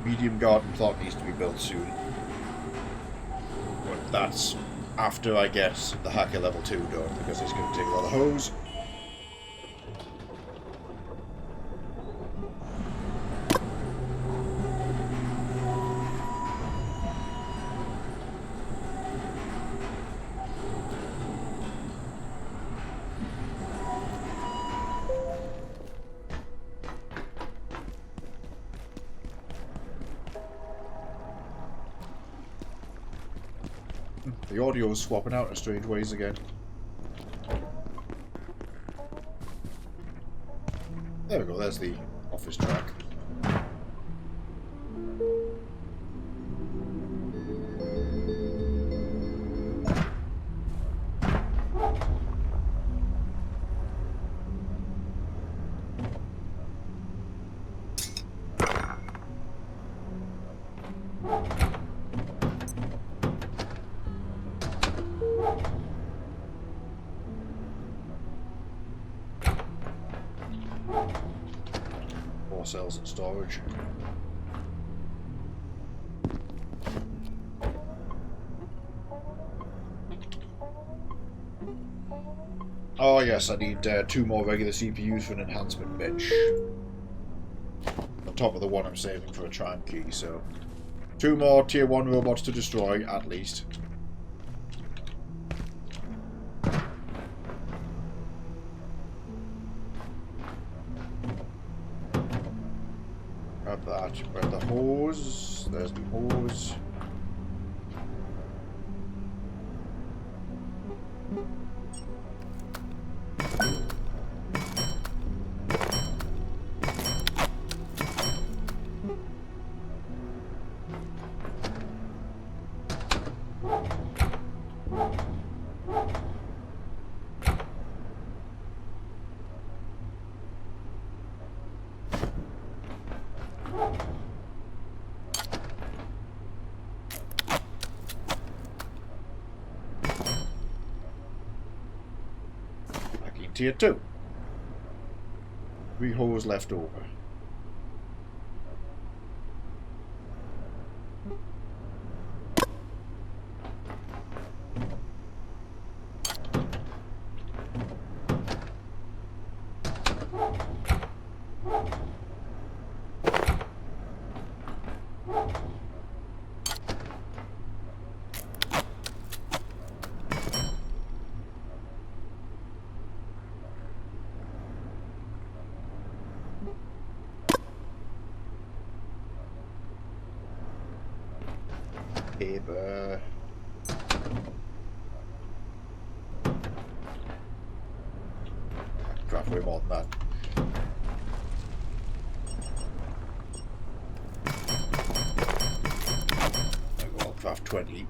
Medium garden plot needs to be built soon. But that's after I get the hacker level 2 done, because it's going to take a lot of hose. The audio is swapping out in strange ways again. There we go, there's the office track. cells in storage. Oh yes, I need 2 more regular CPUs for an enhancement bench. On top of the one I'm saving for a tram key, so... 2 more tier 1 robots to destroy, at least. Grab that. Grab the hose. There's the hose. Tier 2. 3 hose left over. Paper. Craft way more than that. I'll craft 20.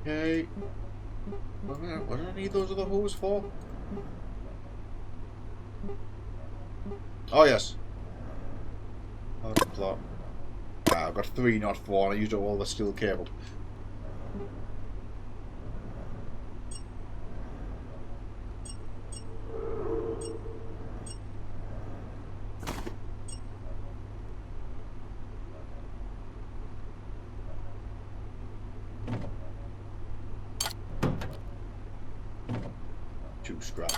Okay. What do I need those other hose for? Oh, yes. Oh, the plot. Ah, I've got 3, not 4, and I used up all the steel cable. Scrap.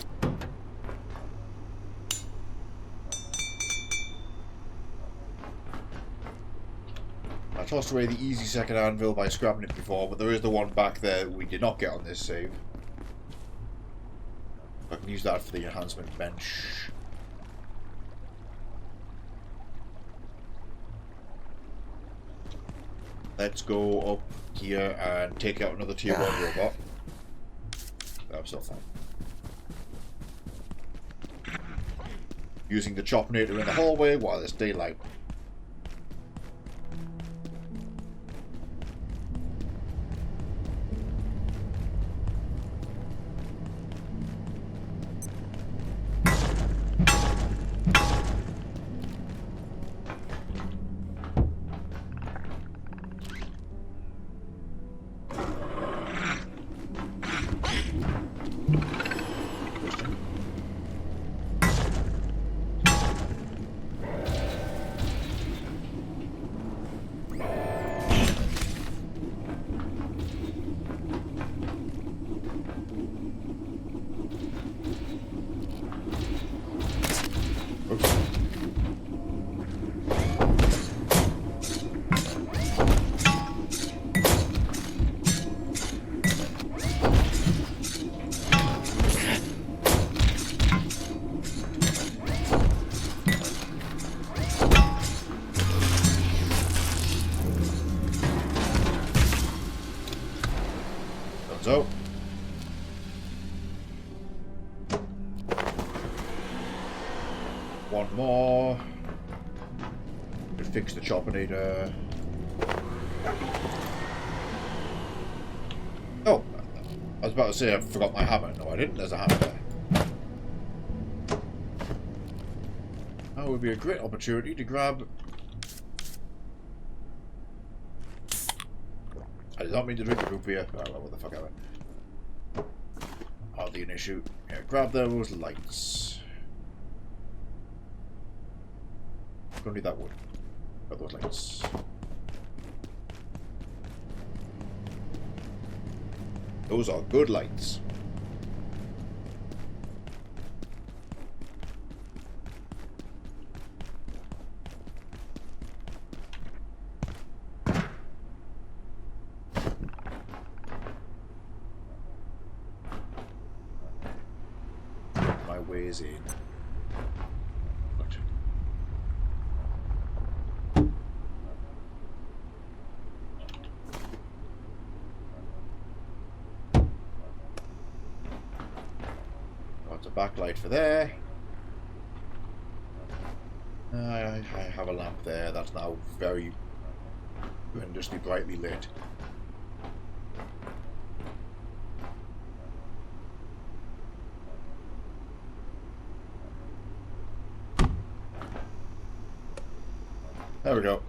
I tossed away the easy second anvil by scrapping it before, but there is the one back there that we did not get on this save. I can use that for the enhancement bench. Let's go up here and take out another tier 1 robot. I'm still fine. Using the chopinator in the hallway while it's daylight. So, one more. fix the choppinator. Oh, I was about to say I forgot my hammer. No, I didn't. There's a hammer there. That would be a great opportunity to grab... I did not mean to drink the root beer. Oh, well, what the fuck ever. Hardly an issue. Yeah, grab those lights. Don't need that wood. Grab those lights. Those are good lights. My ways in. Backlight for there. I have a lamp there that's now very horrendously brightly lit. There we go.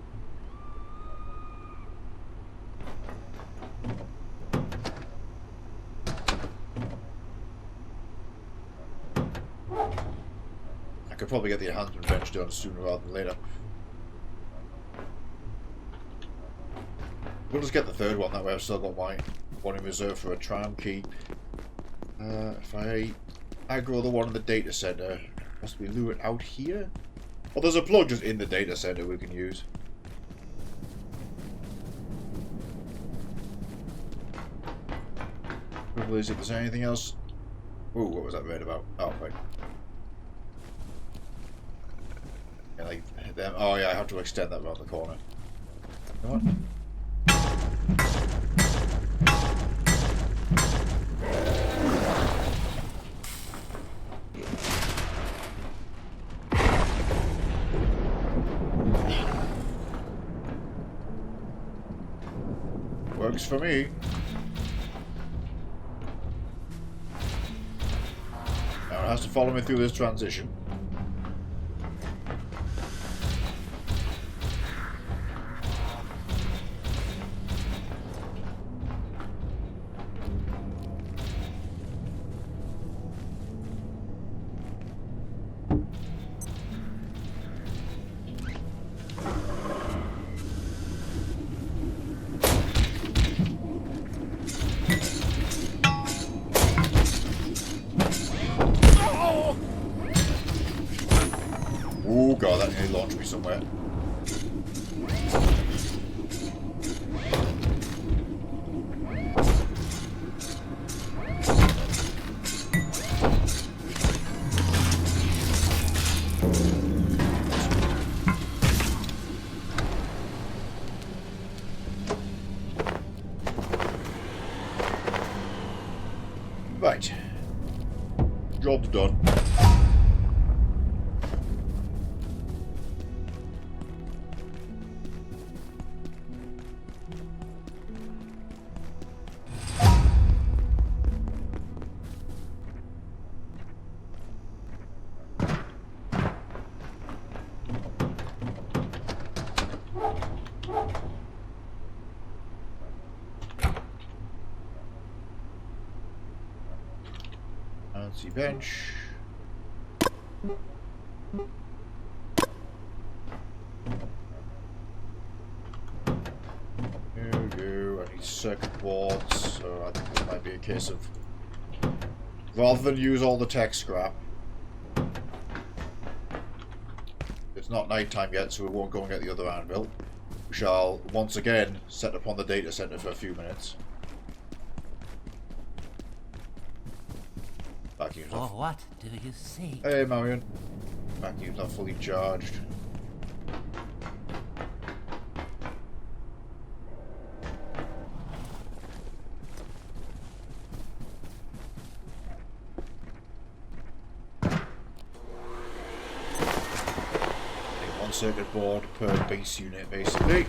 I could probably get the enhancement bench done sooner rather than later. We'll just get the third one, that way I've still got my one in reserve for a tram key. If I aggro the one in the data center, possibly lure it out here? Well, there's a plug just in the data center we can use. Probably see if there's anything else. Ooh, what was that read about? Oh, right. Yeah, like them. Oh yeah, I have to extend that around the corner. You know what? Works for me. Now it has to follow me through this transition. Oh god, that nearly launched me somewhere. Right. Job's done. Fancy bench. There we go. I need circuit boards, so I think this might be a case of rather than use all the tech scrap. It's not night time yet, so we won't go and get the other anvil. We shall once again set upon the data center for a few minutes. Vacuum's off. What do you say? Hey, Marion. Vacuum's not fully charged. circuit board per base unit, basically.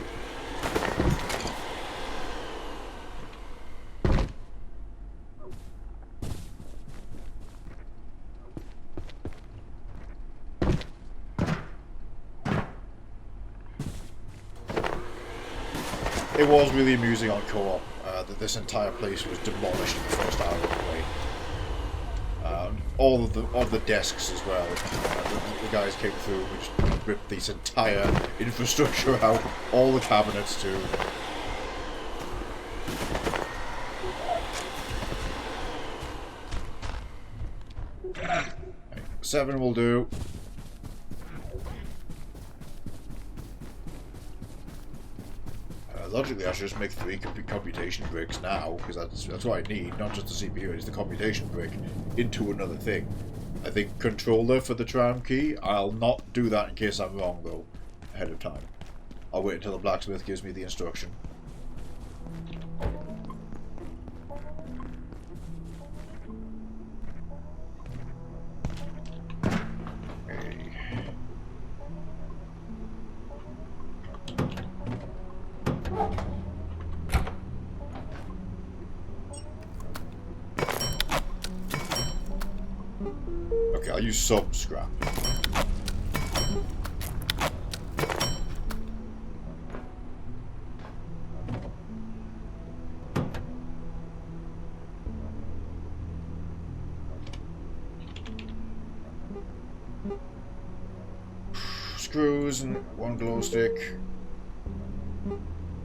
It was really amusing on co-op that this entire place was demolished in the first hour of the play. All of the desks as well. The guys came through and we just ripped this entire infrastructure out. All the cabinets too. Right, 7 will do. Logically, I should just make 3 computation bricks now, because that's what I need, not just the CPU, it's the computation brick into another thing. I think controller for the tram key, I'll not do that in case I'm wrong, though, ahead of time. I'll wait until the blacksmith gives me the instruction. Okay, I'll use some scrap. Screws and 1 glow stick.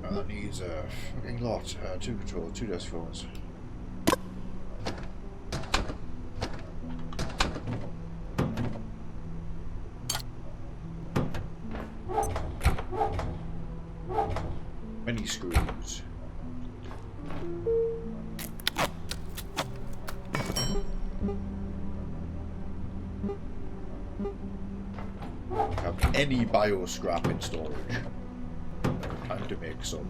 That needs a fucking lot. 2 controllers, 2 desk phones. Many screws. Have any bio scrap in storage. Time to make some.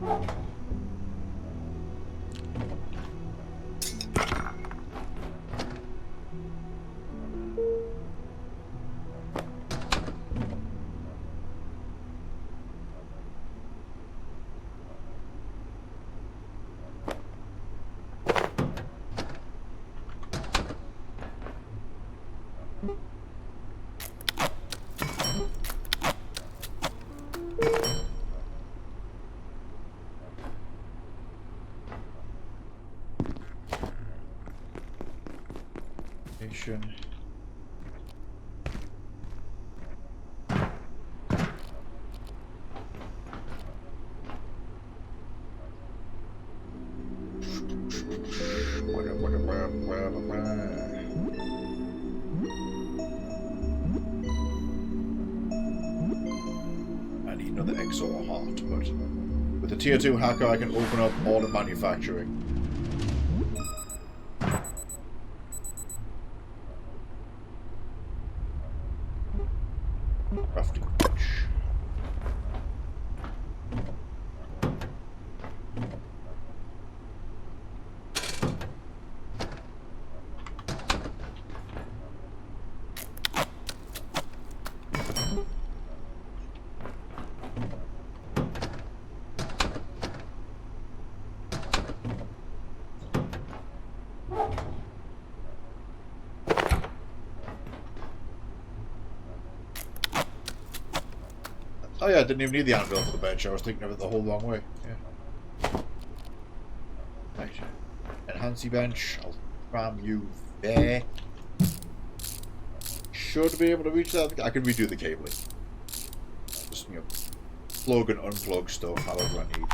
I need another XOR heart, but with the tier 2 hacker I can open up all the manufacturing. Crafting bench. Oh yeah, I didn't even need the anvil for the bench. I was thinking of it the whole wrong way. Yeah. Right. Enhancy bench. I'll cram you there. Should be able to reach that. I can redo the cabling. Just, you know, plug and unplug stuff however I need.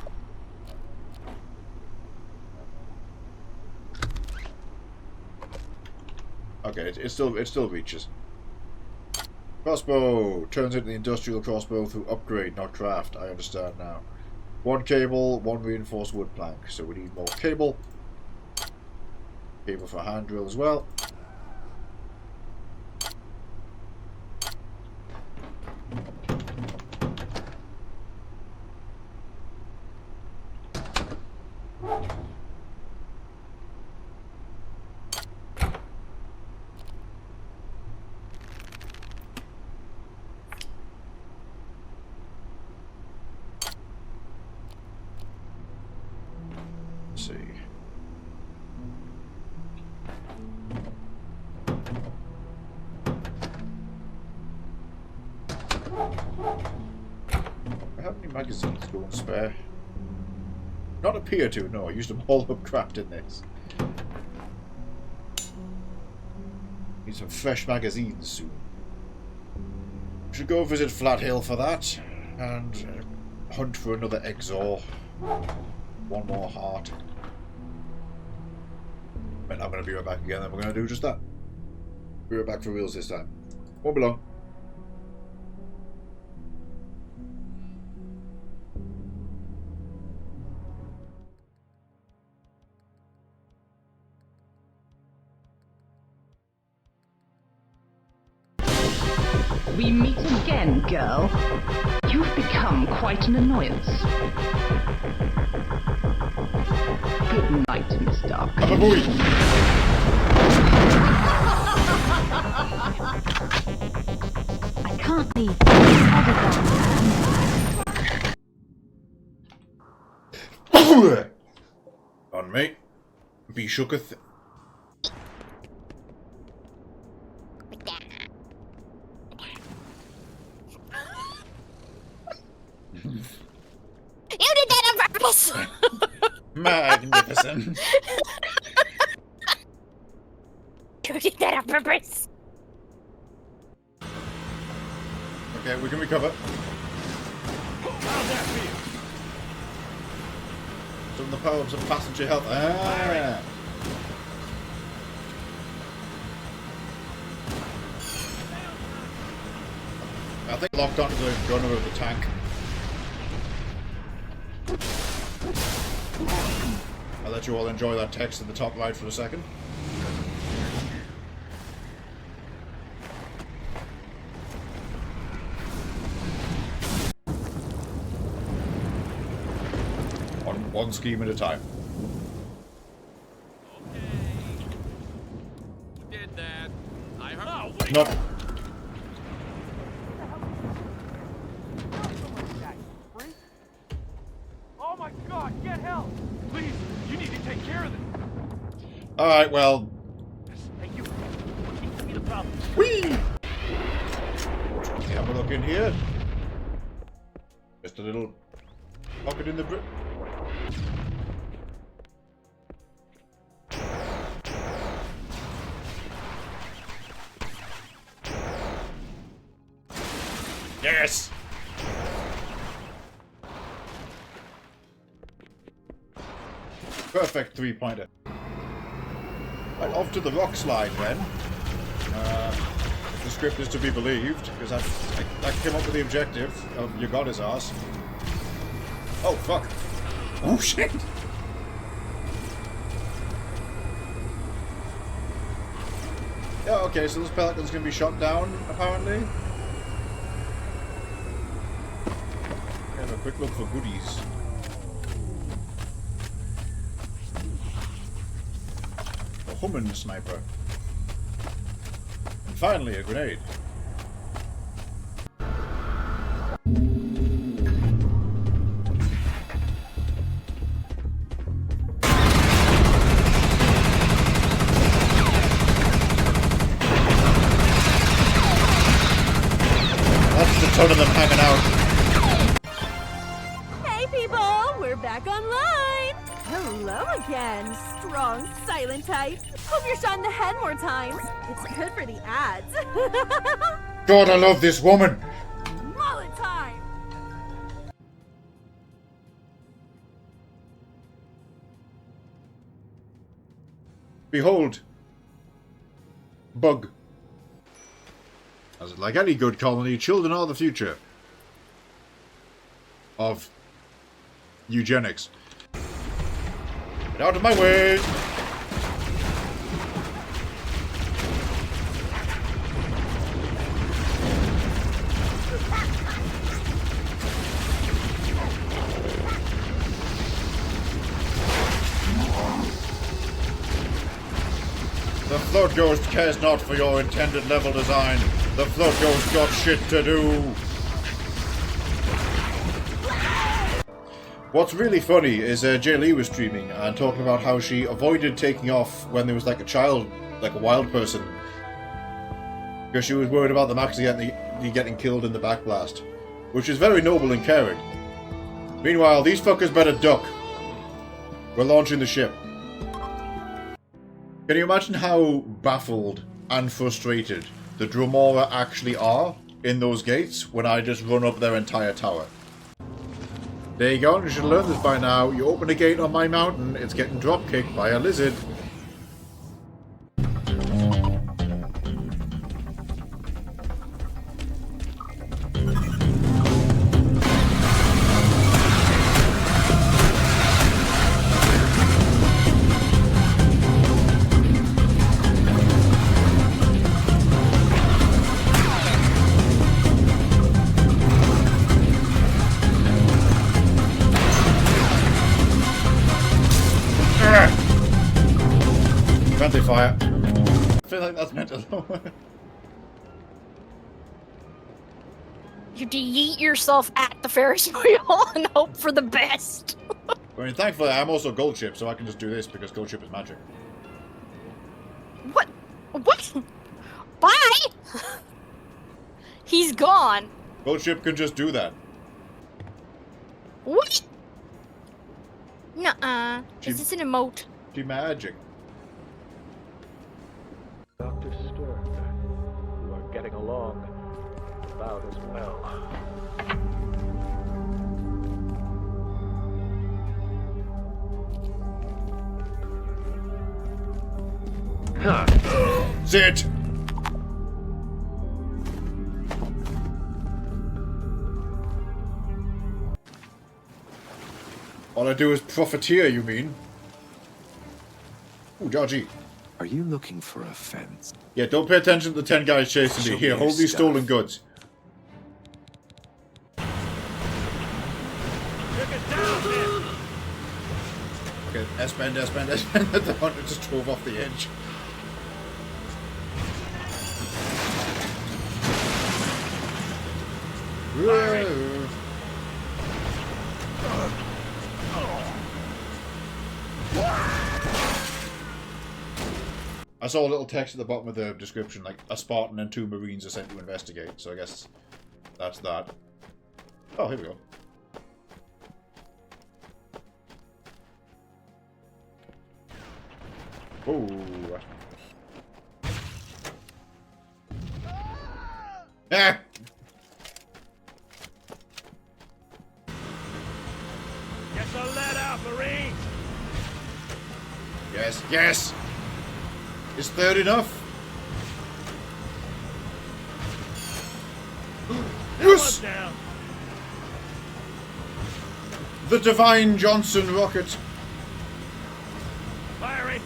Okay, it still reaches. Crossbow turns into the industrial crossbow through upgrade, not craft. I understand now. 1 cable, 1 reinforced wood plank. So we need more cable. Cable for a hand drill as well. magazines go and spare. Not appear to, no. I used them all up crafting this. Need some fresh magazines soon. Should go visit Flat Hill for that, and hunt for another Exor. One more heart. But I'm going to be right back again, and we're going to do just that. Be right back for reals this time. Won't be long. We meet again, girl. You've become quite an annoyance. Good night, Miss Dark. I can't leave. On mate. Be shooketh. You did that on purpose! Magnificent. You did that on purpose! Okay, we can recover. How's that feel? Some of the poems of passenger health. Ah. I think locked onto the gunner of the tank. I'll let you all enjoy that text in the top right for a second. One scheme at a time. Did that. I heard. Oh, Not. Oh my god, get help! Please, you need to take care of this. Alright, well. Hey, you. Seems to be the problem. Whee! Have a look in here. Just a little pocket in the brick. Yes! Perfect three-pointer. Right, off to the rock slide then. If the script is to be believed, because I came up with the objective of your god is ours. Oh, fuck. Oh, shit! Yeah, okay, so this pelican's gonna be shot down, apparently. Have a quick look for goodies. A humming sniper. And finally, a grenade. That's a ton of them hanging out. Hey people, we're back online! Hello again, strong, silent type. Hope you're shot in the head more times. It's good for the ads. God, I love this woman! Mullet time! Behold. Bug. As it like any good colony, children are the future. Of eugenics. Get out of my way! The Float Ghost cares not for your intended level design. The Float Ghost got shit to do. What's really funny is Jay Lee was streaming and talking about how she avoided taking off when there was like a child, like a wild person, because she was worried about them actually getting killed in the backblast, which is very noble and caring. Meanwhile, these fuckers better duck. We're launching the ship. Can you imagine how baffled and frustrated the Dromora actually are in those gates when I just run up their entire tower? There you go, you should learn this by now. You open a gate on my mountain, it's getting drop-kicked by a lizard. Friendly fire. I feel like that's meant to lower. You yeet yourself at the Ferris wheel and hope for the best. I mean, thankfully, I'm also Gold Ship, so I can just do this because Gold Ship is magic. What? What? Bye! He's gone. Gold Ship can just do that. What? Nuh-uh. Is this an emote? She magic. Dr. Stern, you are getting along about as well. Sit! All I do is profiteer, you mean? Ooh, Georgie. Are you looking for a fence? Yeah, don't pay attention to the 10 guys chasing me. Show Here, me hold your these stuff. stolen goods. Okay, S-bend. The hunter just drove off the edge. Whoa. I saw a little text at the bottom of the description, like, a Spartan and 2 Marines are sent to investigate, so I guess that's that. Oh, here we go. Oh. Ah! Get the lead out, Marines! Yes, yes! Is third enough? Yes! Down. The Divine Johnson rocket. Firing!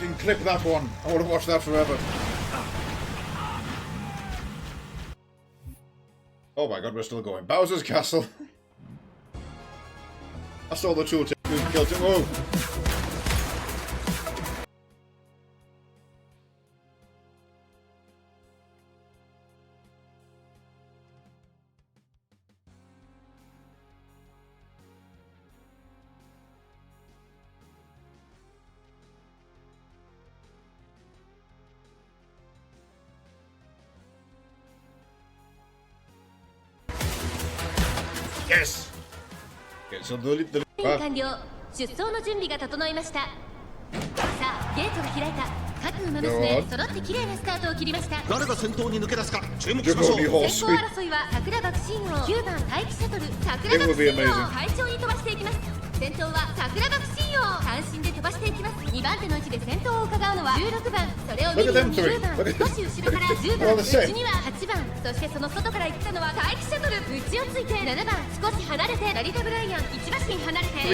You can clip that one. I want to watch that forever. Oh my god, we're still going. Bowser's Castle. I saw the tool killed him. Whoa! Yes! Okay, so the 完了。出走の準備が整いました。さあ、ゲートが開いた。各馬娘揃って綺麗なスタートを切りました。誰が先頭に抜け出すか注目しましょう。先行争いは桜爆心王9番待機シャトル桜爆心王を快調に飛ばしていきます。先頭は桜爆心王単身で飛ばしていきます。2番手の位置で先頭を伺うのは16番。それを見る20番。少し後ろから10番。内には8番。そしてその外から行ったのは待機シャトル。内をついて7番。少し離れてラリタブライアン1馬身離れて。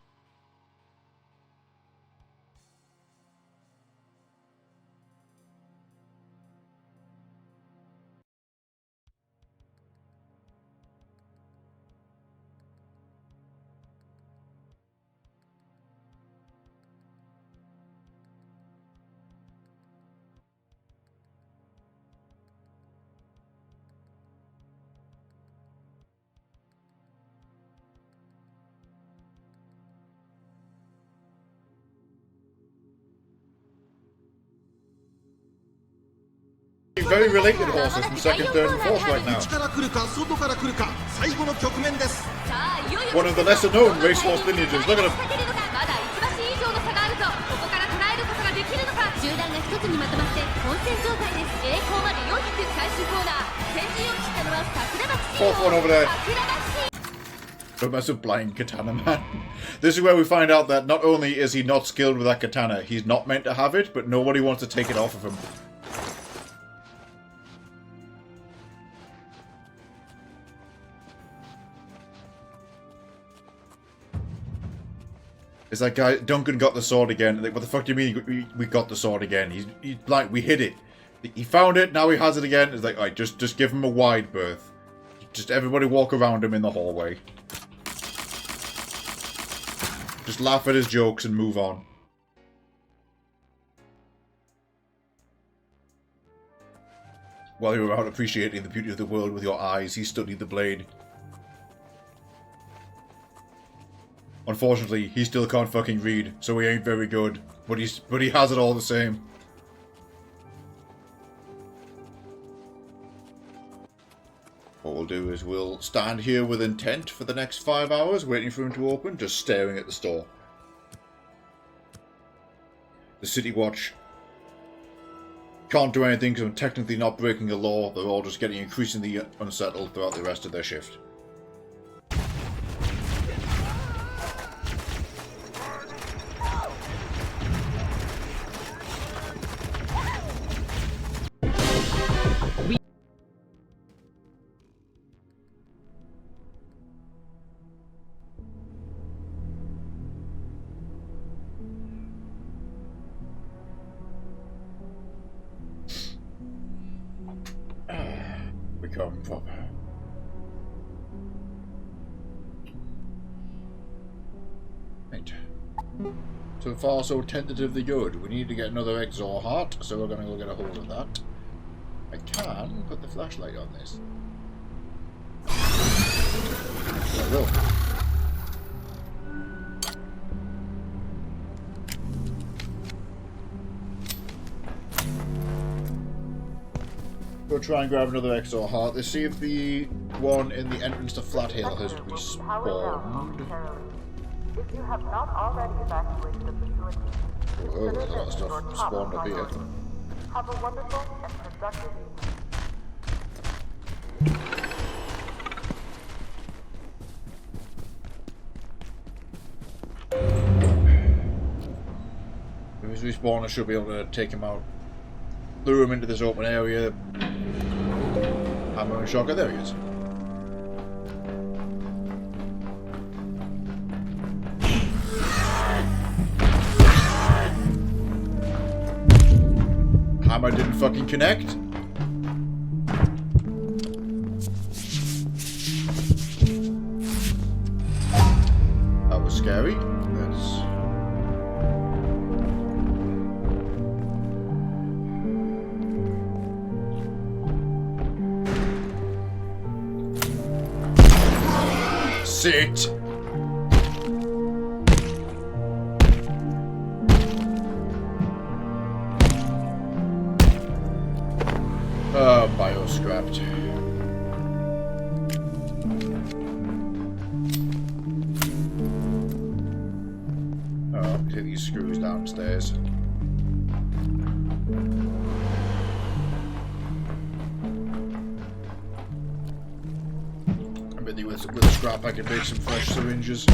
very related horses from 2nd, 3rd, and 4th right now. 内から来るか外から来るか最後の局面です One of the lesser known racehorse lineages. Look at him. まだ1馬身以上の差があるぞここから捉えることができるのか集団が一つにまとまって混戦状態です栄光まで400最終コーナー先陣を切ったのは桜庭 Fourth one over there. Don't mess with blind katana man. This is where we find out that not only is he not skilled with that katana, he's not meant to have it, but nobody wants to take it off of him. It's like, guy, Duncan got the sword again. Like, what the fuck do you mean we got the sword again? He's like, we hid it. He found it, now he has it again. It's like, alright, just give him a wide berth. Just everybody walk around him in the hallway. Just laugh at his jokes and move on. While you're out appreciating the beauty of the world with your eyes, he studied the blade. Unfortunately, he still can't fucking read, so he ain't very good. But he has it all the same. What we'll do is we'll stand here with intent for the next 5 hours, waiting for him to open, just staring at the store. The City Watch can't do anything because I'm technically not breaking a law. They're all just getting increasingly unsettled throughout the rest of their shift. Become proper. Right. So far, so tentatively good. We need to get another Exor heart, so we're going to go get a hold of that. I can put the flashlight on this. I will. We'll try and grab another Exor heart. Let's see if the one in the entrance to Flat Hill has respawned. If you have not already evacuated the facility, Oh, there's a lot of stuff spawned up here. have a wonderful and productive If he's respawned, I should be able to take him out. Lure him into this open area. Hammer and shotgun. There he is. Hammer didn't fucking connect. That was scary. That's... Sit. Bio scrapped. Oh, take these screws downstairs. I bet with a scrap I can make some fresh syringes.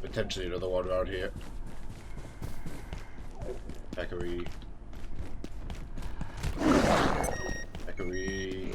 Potentially another one around here. Peccary. Peccary.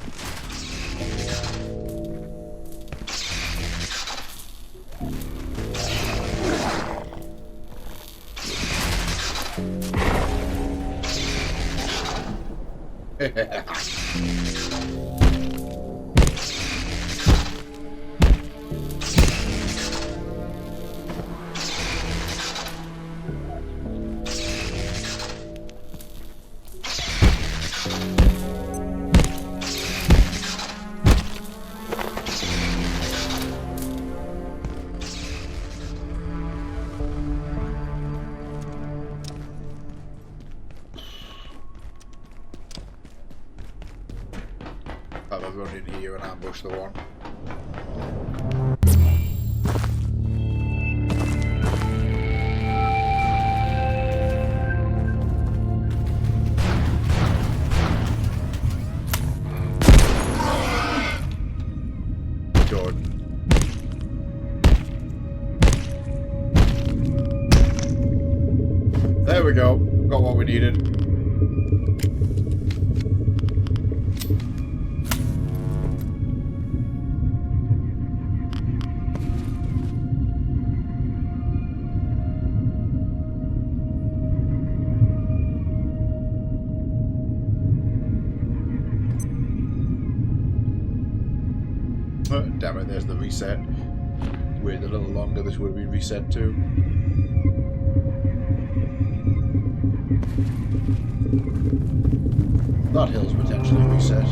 here and ambush the one. There we go. Got what we needed. Damn it, there's the reset. Wait a little longer, this would have been reset too. That hill's potentially reset.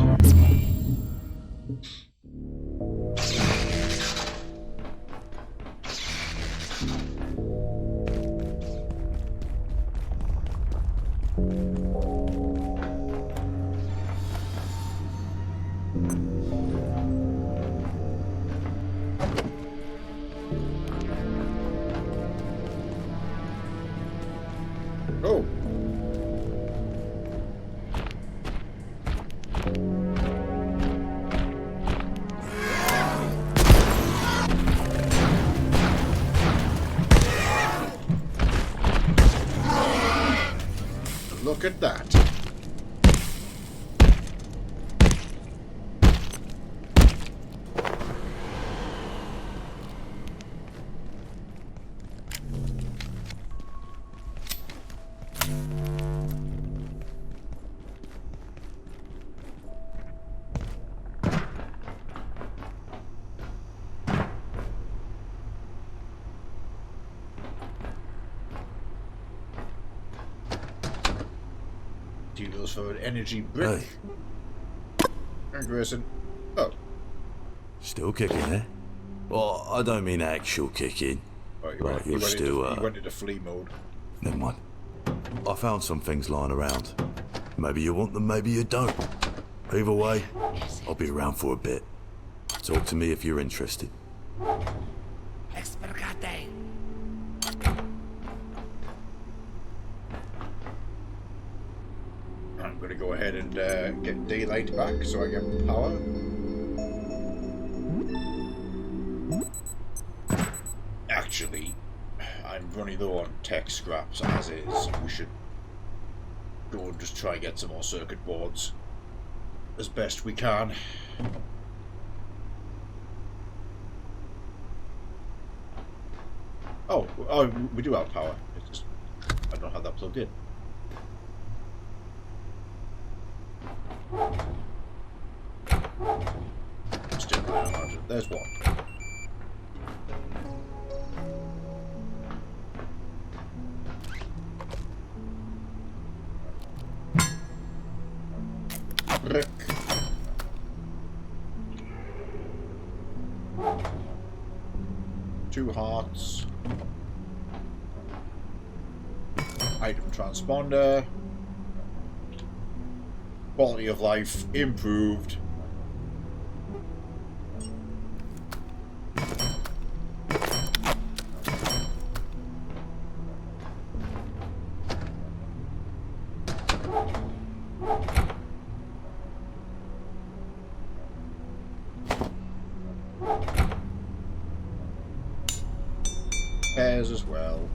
Oh. Look at that. Deals for an energy brick. Hey. And Grayson. Oh. Still kicking, eh? Well, I don't mean actual kicking. Right, Like you're still, he went into flea mode. Never mind. I found some things lying around. Maybe you want them, maybe you don't. Either way, I'll be around for a bit. Talk to me if you're interested. Explicate. I'm going to go ahead and get daylight back so I get power. Actually, I'm running low on tech scraps as is. We should go and just try and get some more circuit boards as best we can. Oh, we do have power. It's just, I don't have that plugged in. Still not around it. There's one. Brick. Two hearts. Item transponder. Quality of life improved. Pairs as well.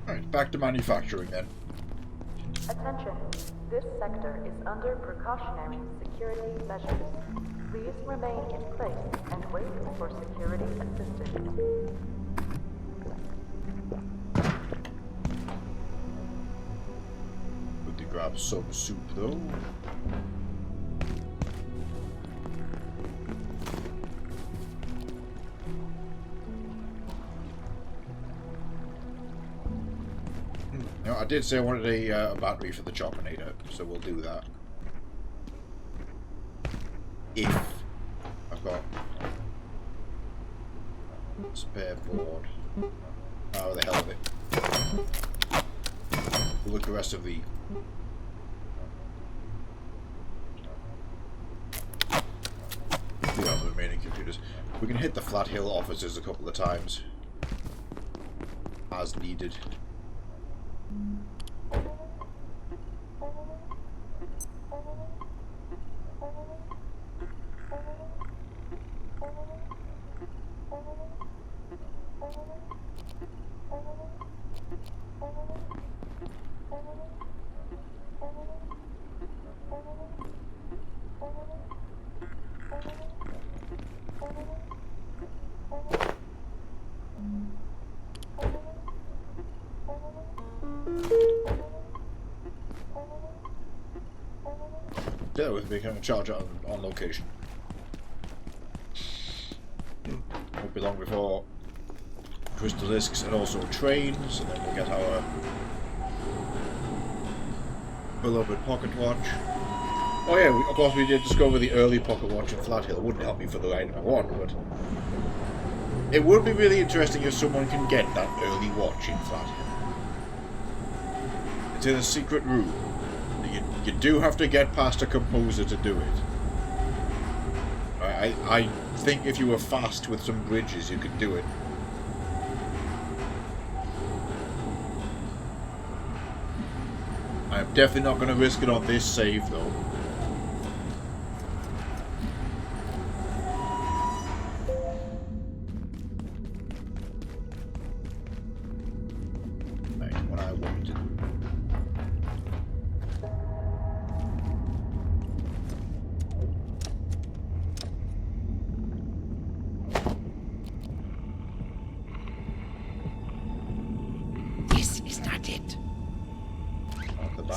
Alright, back to manufacturing then. Attention. This sector is under precautionary security measures. Please remain in place and wait for security assistance. Would they grab some soup though? No, I did say I wanted a battery for the Choppinator, so we'll do that. If I've got spare board. Oh, the hell of it. look at the rest of the remaining computers. We can hit the Flat Hill offices a couple of times as needed. Yeah, with me kind of charge it on location. Won't be long before crystal discs and also trains, and then we'll get our beloved pocket watch. Oh yeah, of course we did discover the early pocket watch in Flat Hill. It wouldn't help me for the item I want, but it would be really interesting if someone can get that early watch in Flat Hill. It's in a secret room. You do have to get past a composer to do it. I think if you were fast with some bridges, you could do it. I'm definitely not going to risk it on this save, though.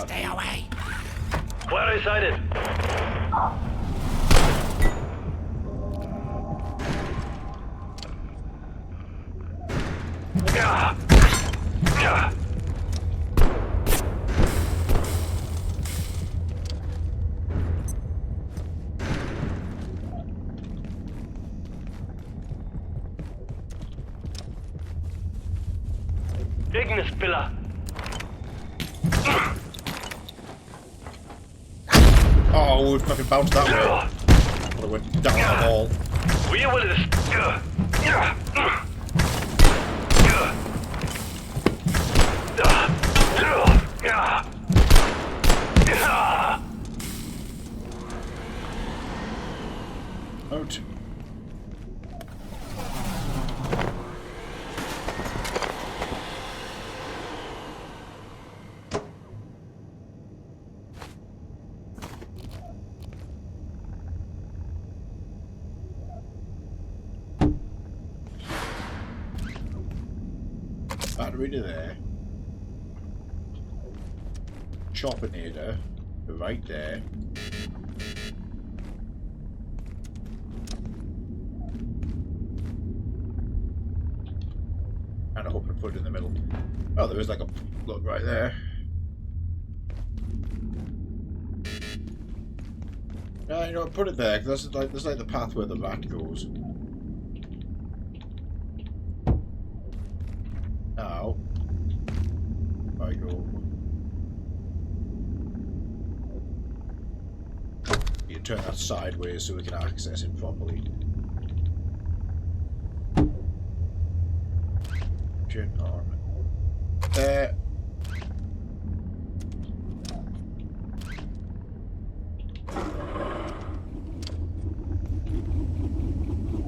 Stay away. Clearly sighted. Ignis pillar. Oh, we fucking bounced that way. But it went down the hall. We will Out. Battery to there. Choppinator right there. And I hope I put it in the middle. Oh, there is like a plug right there. Yeah, you know, put it there because that's like the path where the rat goes. Now, if I go, you turn that sideways so we can access it properly. Turn on there.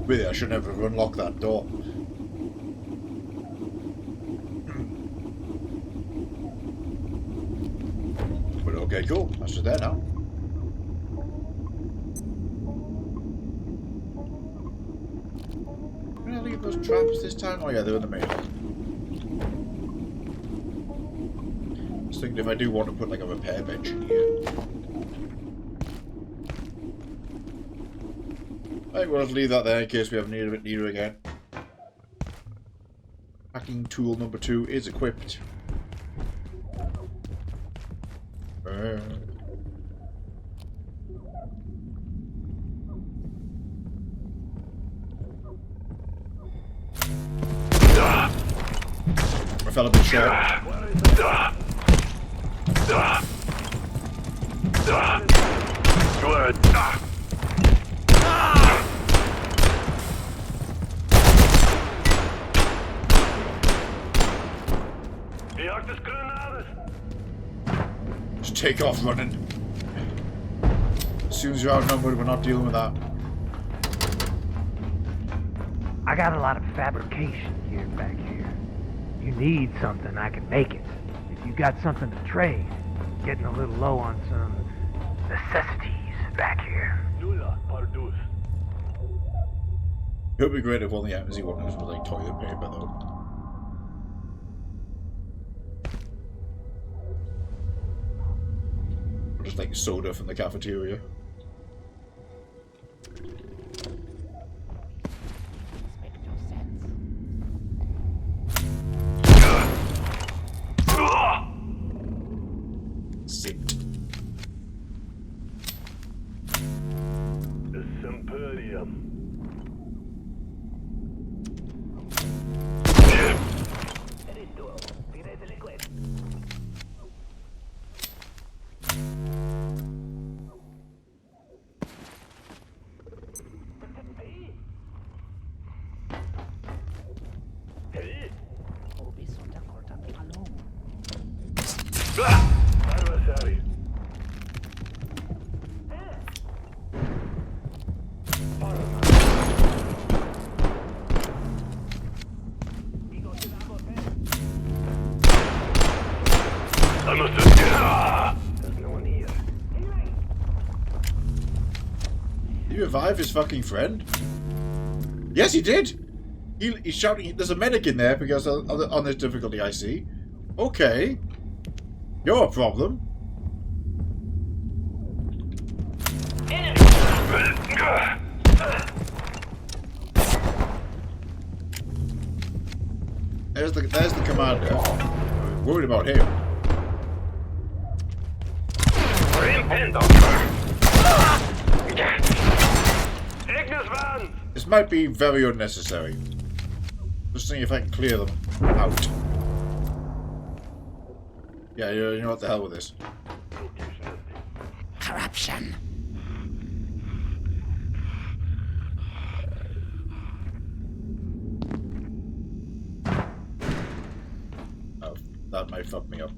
Really, I should never have unlocked that door. But okay, cool. That's just there now. Where did I leave those traps this time? Oh yeah, they're in the main hall. I was thinking if I do want to put like a repair bench in here. I will leave that there in case we ever need it again. Hacking tool number 2 is equipped. I fell a bit short. take off running. As soon as you're outnumbered, we're not dealing with that. I got a lot of fabrication gear back here. You need something, I can make it. If you got something to trade, getting a little low on some necessities back here. It would be great if one of the items he wanted was like toilet paper, though. Or just like soda from the cafeteria. Sit. Did you revive his fucking friend? Yes, he did! He's shouting, there's a medic in there because on this difficulty I see. Okay. You're a problem. There's the commander. I'm worried about him. This might be very unnecessary. Just seeing if I can clear them out. Yeah, you know what the hell with this. Corruption. Oh, that might fuck me up.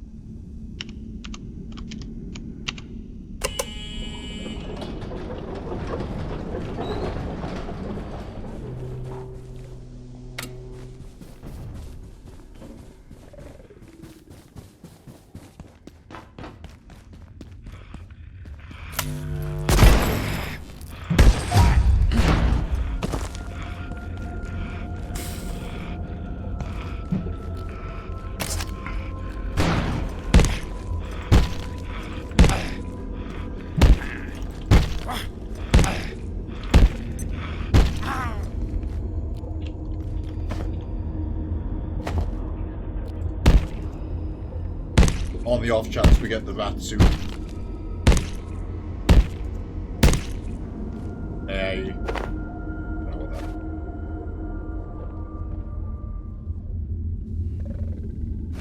On the off chance we get the rat suit. Hey.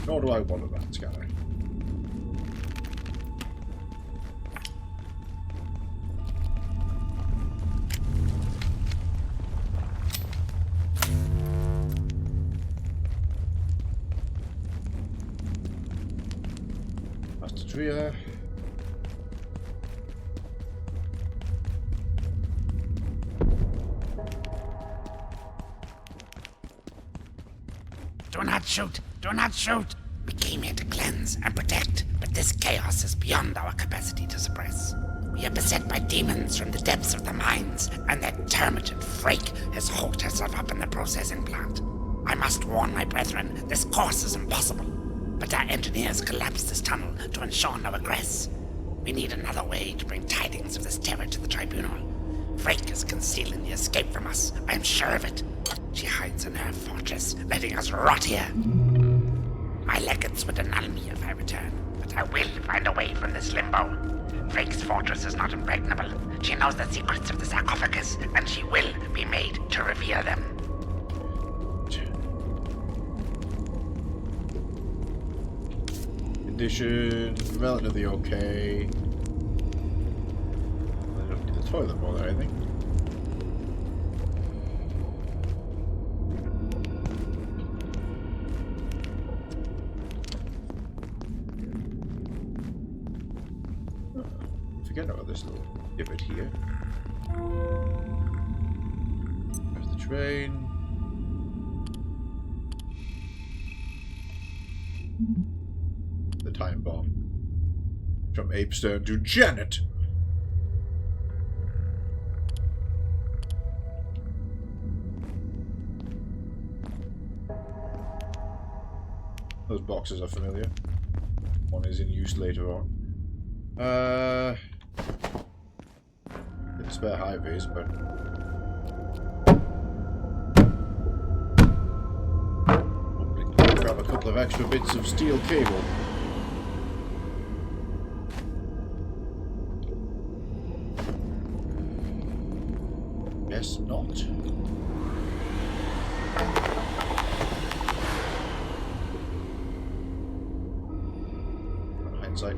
Nor do I want a rat, can I? Tria. Do not shoot! Do not shoot! We came here to cleanse and protect, but this chaos is beyond our capacity to suppress. We are beset by demons from the depths of the mines, and that termagant Frake has hooked herself up in the processing plant. I must warn my brethren, this course is impossible. But our engineers collapsed this tunnel to ensure no egress. We need another way to bring tidings of this terror to the tribunal. Frake is concealing the escape from us. I am sure of it. She hides in her fortress, letting us rot here. My legates would annul me if I return, but I will find a way from this limbo. Frake's fortress is not impregnable. She knows the secrets of the sarcophagus, and she will be made to reveal them. Condition relatively okay. I don't need the toilet bowl or anything. forgetting about this little divot here. There's the train. The time bomb. From Apestone to Janet. Those boxes are familiar. One is in use later on. Didn't spare high vis, but grab a couple of extra bits of steel cable. Guess not. On hindsight,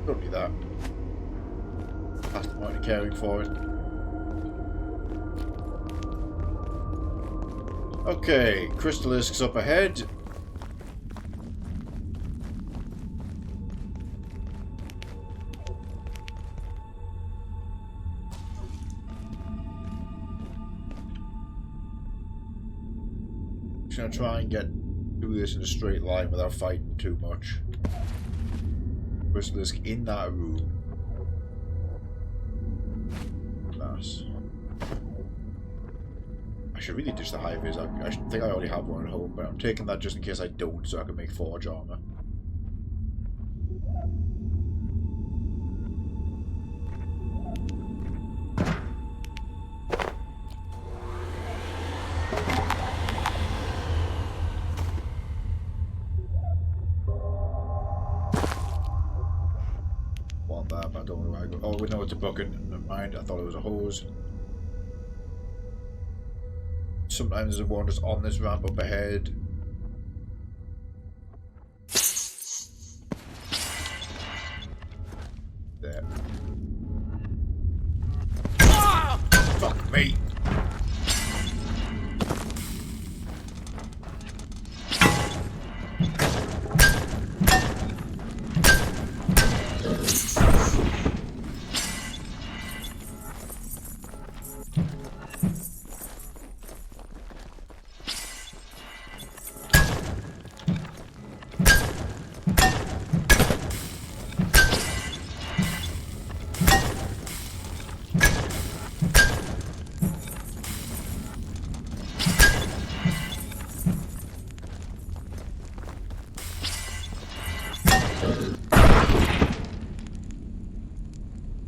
don't do that. Past the point of caring for it. Okay, Crystalisks up ahead. Just gonna try and do this in a straight line without fighting too much. Crystalisk in that room. Nice. I should really ditch the high vis. I think I already have one at home, but I'm taking that just in case I don't, so I can make forge armor. Want that, but I don't know where I go. Oh, we know it's a bucket. Never mind. I thought it was a hose. Sometimes there's one just on this ramp up ahead. There. Ah! Fuck me!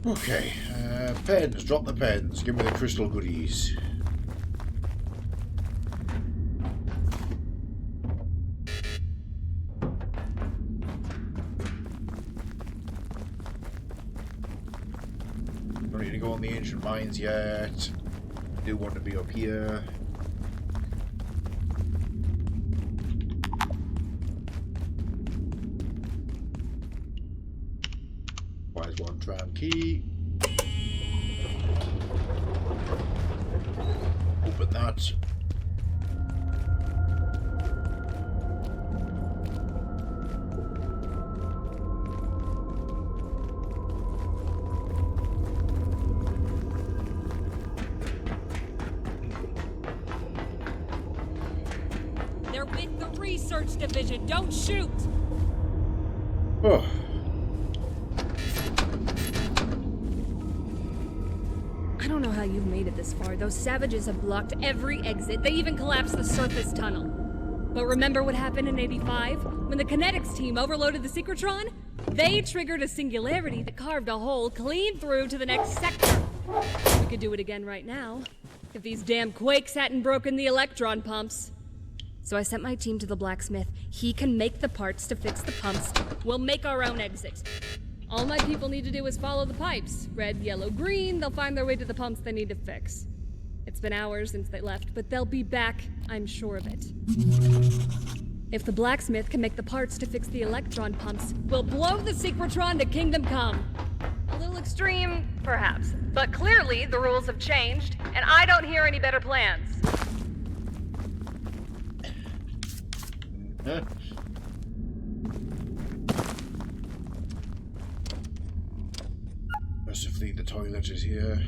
Okay, pens, drop the pens, give me the crystal goodies. Don't need to go on the ancient mines yet. I do want to be up here. One tram key. Open that. They're with the research division. Don't shoot. Oh. I don't know how you've made it this far. Those savages have blocked every exit. They even collapsed the surface tunnel. But remember what happened in 85? When the kinetics team overloaded the Secretron? They triggered a singularity that carved a hole clean through to the next sector. We could do it again right now, if these damn quakes hadn't broken the electron pumps. So I sent my team to the blacksmith. He can make the parts to fix the pumps. We'll make our own exit. All my people need to do is follow the pipes. Red, yellow, green, they'll find their way to the pumps they need to fix. It's been hours since they left, but they'll be back, I'm sure of it. If the blacksmith can make the parts to fix the electron pumps, we'll blow the Secretron to Kingdom Come. A little extreme, perhaps, but clearly the rules have changed, and I don't hear any better plans. Mercifully, the toilet is here.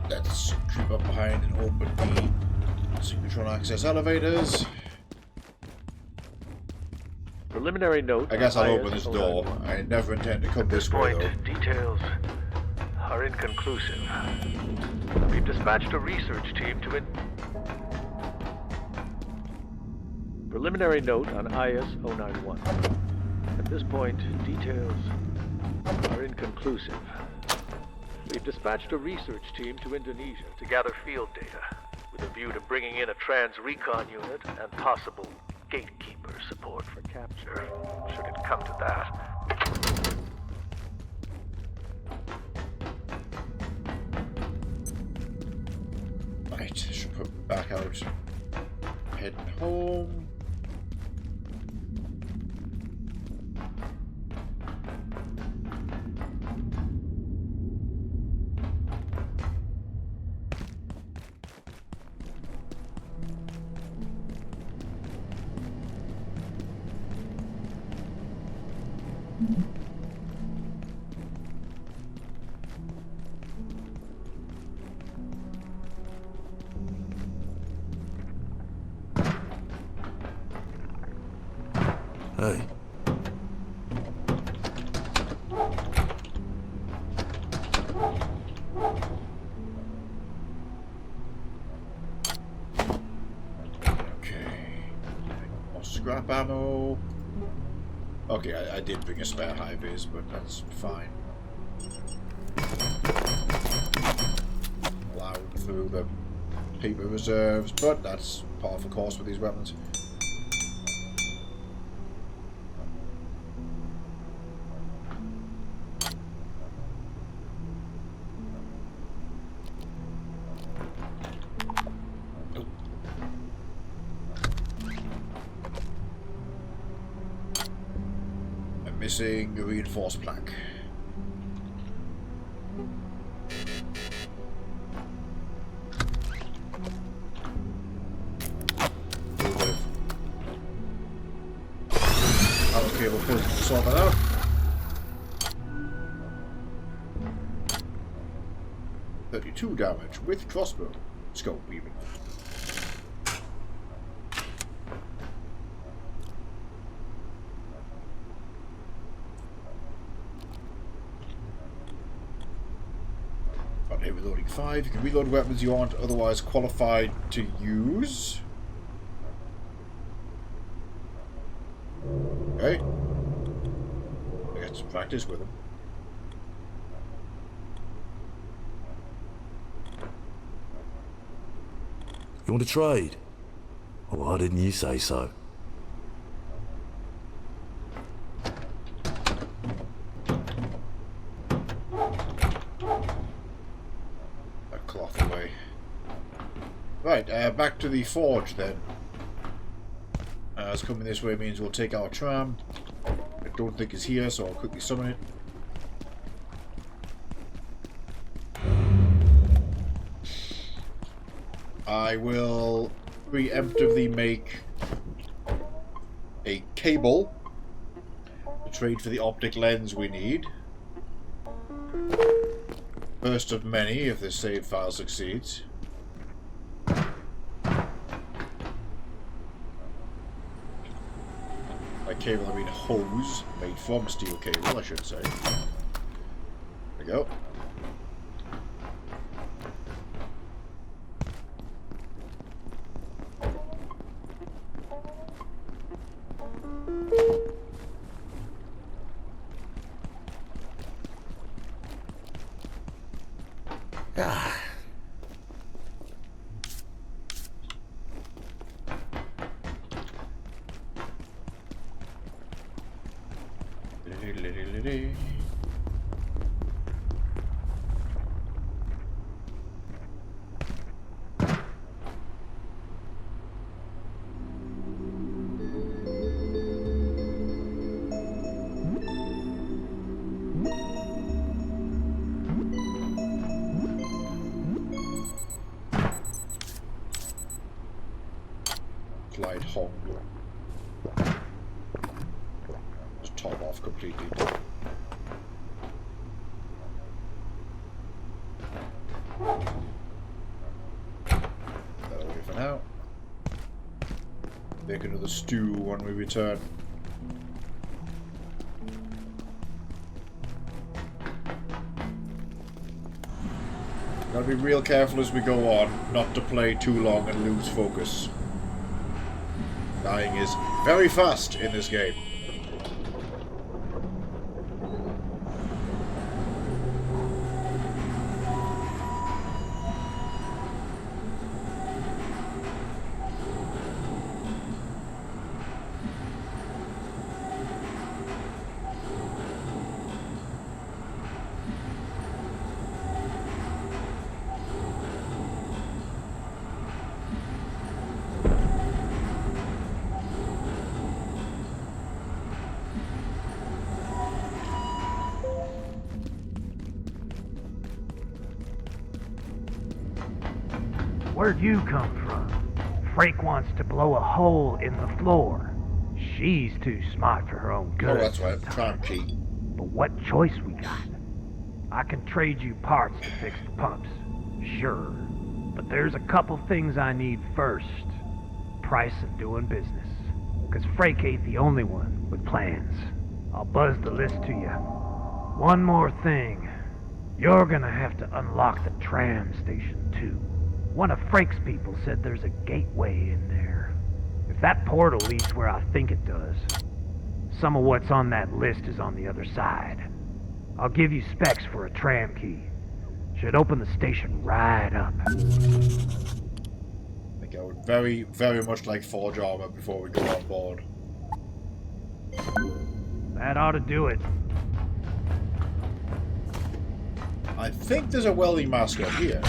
Let's creep up behind and open the synchrotron access elevators. Preliminary note. I guess I'll open this door. I never intend to come this way, though. Details are inconclusive. We've dispatched a research team to Preliminary note on IS-091. At this point, details are inconclusive. We've dispatched a research team to Indonesia to gather field data, with a view to bringing in a trans-recon unit and possible gatekeeper support for capture, should it come to that. Right, should put me back out. Heading home. Hey. More scrap ammo. Okay, I did bring a spare high vis, but that's fine. Allowed through the paper reserves, but that's par for course with these weapons. Missing a reinforced plank. Okay, we'll sort that out. .32 damage with crossbow scope even. Reloading 5. You can reload weapons you aren't otherwise qualified to use. Okay. I got some practice with them. You want to trade? Oh, why didn't you say so? Right, back to the forge then. As coming this way means we'll take our tram. I don't think it's here, so I'll quickly summon it. I will preemptively make a cable to trade for the optic lens we need. First of many if this save file succeeds. By cable I mean hose, made from steel cable I should say. There we go. light hung. Just top off completely. That away for now. Make another stew when we return. Gotta be real careful as we go on, not to play too long and lose focus. Dying is very fast in this game. Where'd you come from? Freak wants to blow a hole in the floor. She's too smart for her own good. Oh, that's right. Tram key. But what choice we got? I can trade you parts to fix the pumps. Sure. But there's a couple things I need first. Price of doing business. Because Freak ain't the only one with plans. I'll buzz the list to you. One more thing. You're gonna have to unlock the tram station too. One of Freak's people said there's a gateway in there. If that portal leads where I think it does, some of what's on that list is on the other side. I'll give you specs for a tram key. Should open the station right up. I think I would very, very much like Forge Armor before we go on board. That ought to do it. I think there's a welding mask up here.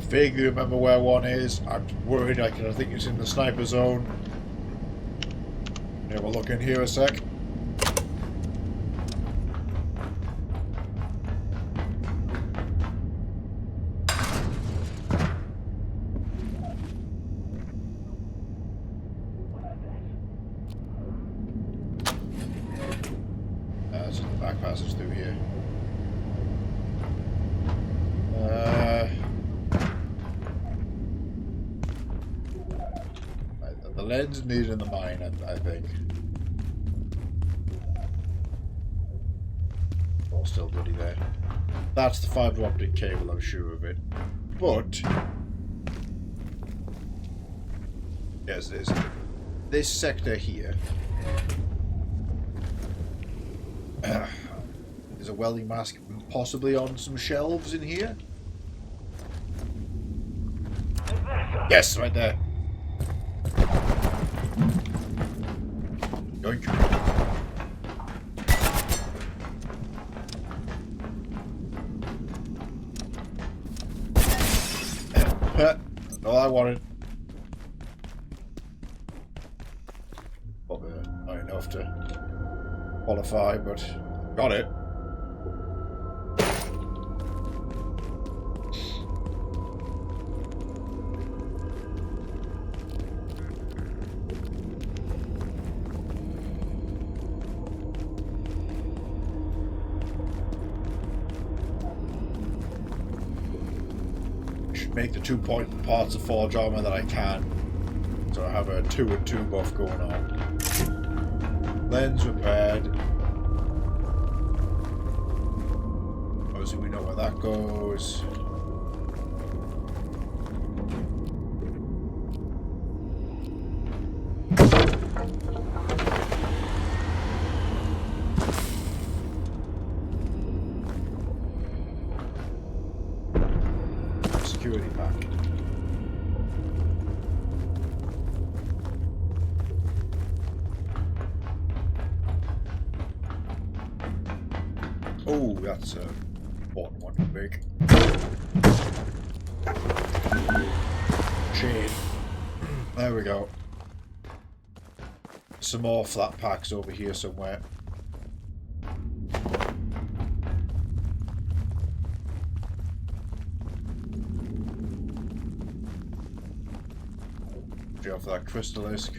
Vaguely remember where one is. I'm worried I think it's in the sniper zone. Yeah, we'll look in here a sec. There's the back passage through here. The lens needed in the mine, I think. All still bloody there. That's the fiber optic cable, I'm sure of it. But yes, there's this sector here. There's a welding mask possibly on some shelves in here. Yes, right there. Yoink. Not all I wanted. Probably not enough to qualify, but got it. Make the 2 parts of Forge Armor that I can. So I have a 2 and 2 buff going on. Lens repaired. Obviously we know where that goes. Security pack. Oh, that's a important one to make. Chain. There we go. Some more flat packs over here somewhere. Go for that crystalisk.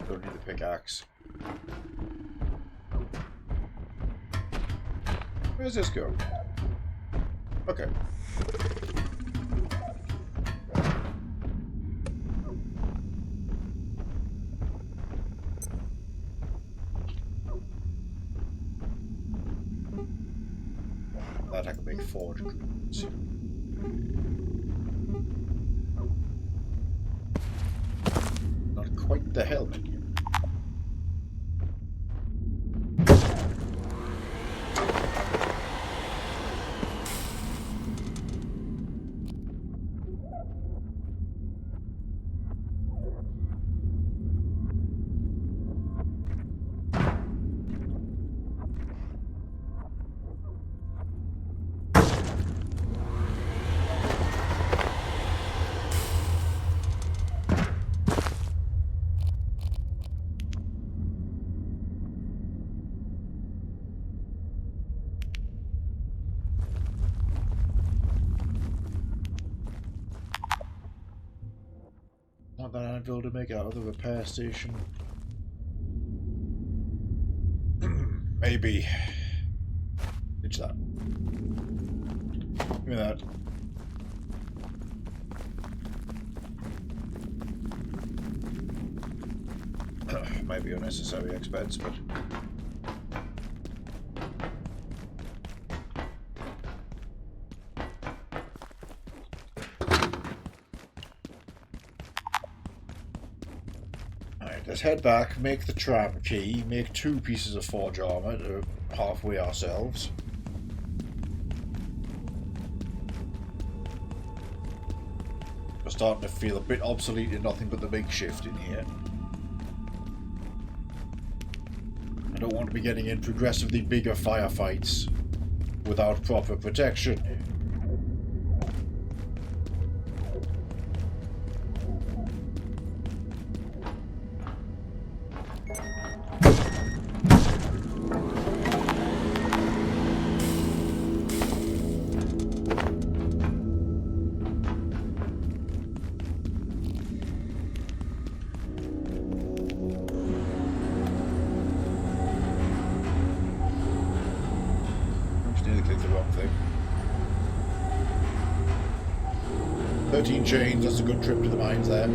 Don't need the pickaxe. Where does this go? Okay. That I can make forge greens. Not quite the helmet yet. Want that anvil to make our other repair station? Maybe. Ditch that. Give me that. Might be unnecessary expense, but... Alright, let's head back, make the tram key, make 2 pieces of forge armor to halfway ourselves. We're starting to feel a bit obsolete in nothing but the makeshift in here. I don't want to be getting in progressively bigger firefights without proper protection. The wrong thing. 13 chains, that's a good trip to the mines there.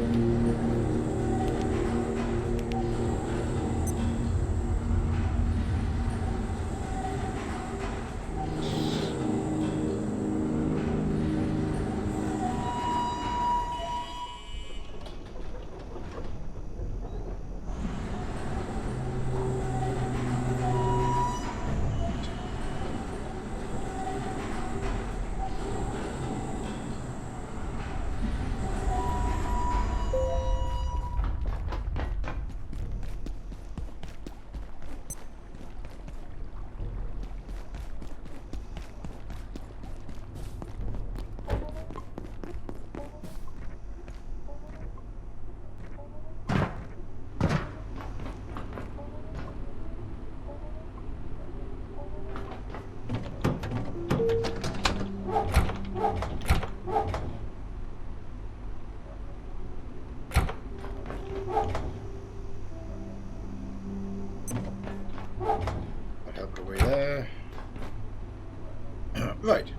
Right.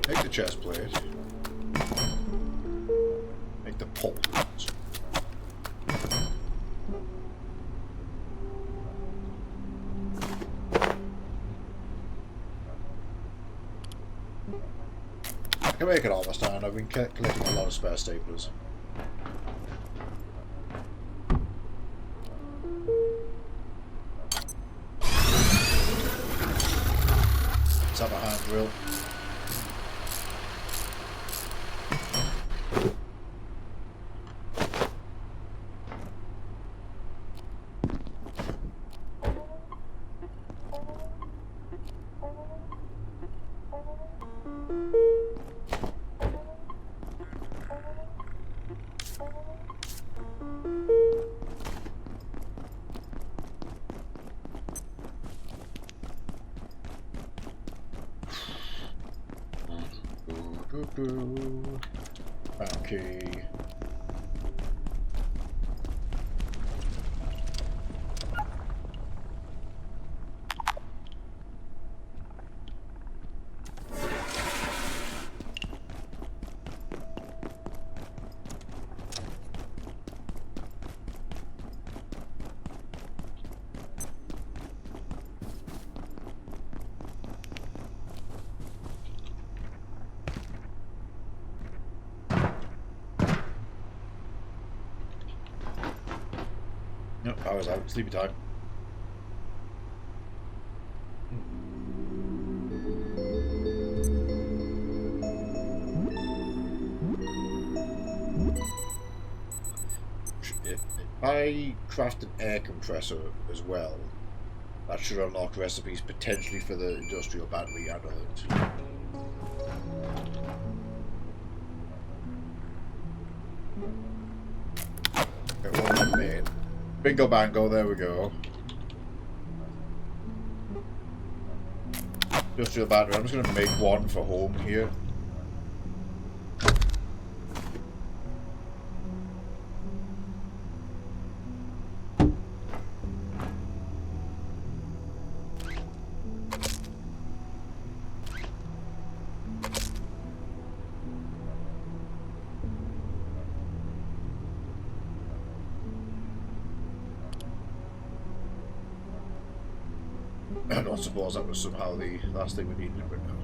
Make the chest plate. Make the pole. I can make it almost iron. I've been collecting a lot of spare staplers. Let's have a hand drill. Okay. No, I was out. Sleepy time. If I craft an air compressor as well, that should unlock recipes potentially for the industrial battery and others. Bingo bango, there we go. Industrial battery. I'm just going to make one for home here. I don't suppose that was somehow the last thing we needed, but no,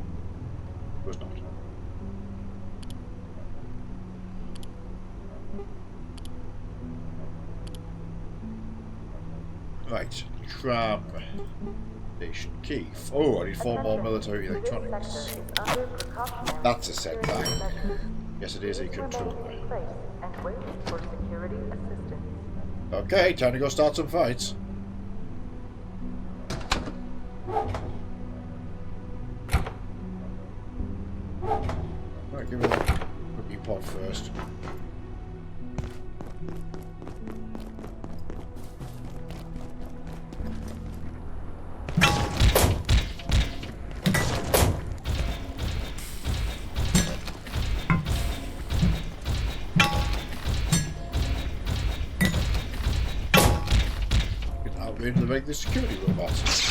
it was not. Right, tram station key. Oh, I need 4 more military electronics. That's a setback. Yes, it is a controller. Okay, time to go start some fights. Right, give me that cookie pot first. Get out there to make the security robots.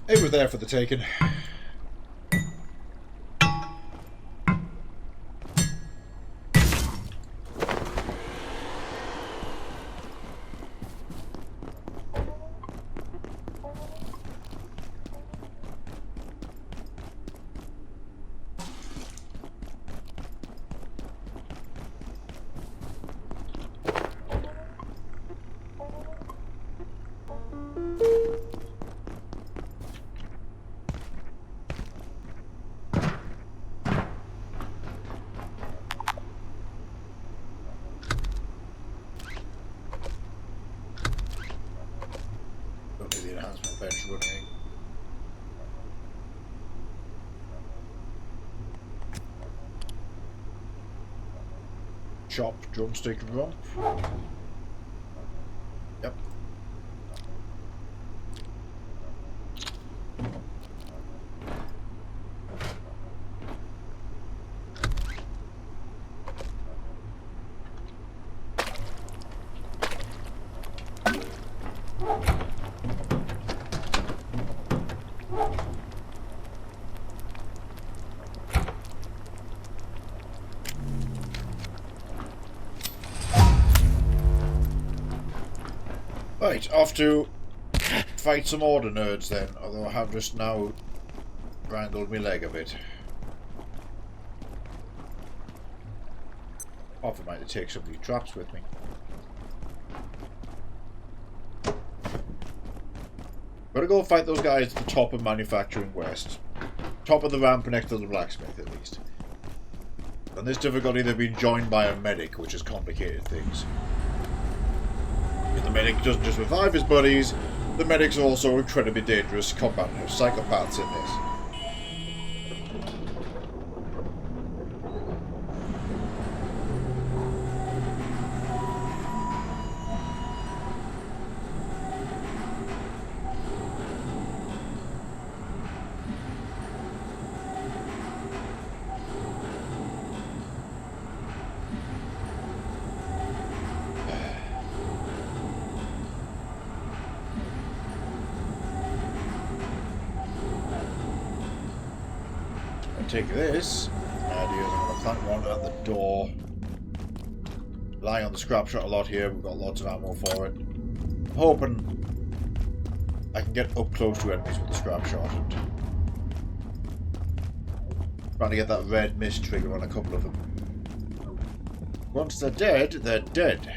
It was there for the taking. Bench running. Chop, drumstick, rump. Yep. Right, off to fight some order nerds then, although I have just now wrangled my leg a bit. Often might take some of these traps with me. Gotta go fight those guys at the top of Manufacturing West. Top of the ramp next to the blacksmith, at least. On this difficulty, they've been joined by a medic, which has complicated things. If the medic doesn't just revive his buddies, the medics are also incredibly dangerous combatants, psychopaths in this. Take this. The idea is I'm going to plant one at the door. Relying on the scrap shot a lot here. We've got lots of ammo for it. I'm hoping I can get up close to enemies with the scrap shot. And trying to get that red mist trigger on a couple of them. Once they're dead, they're dead.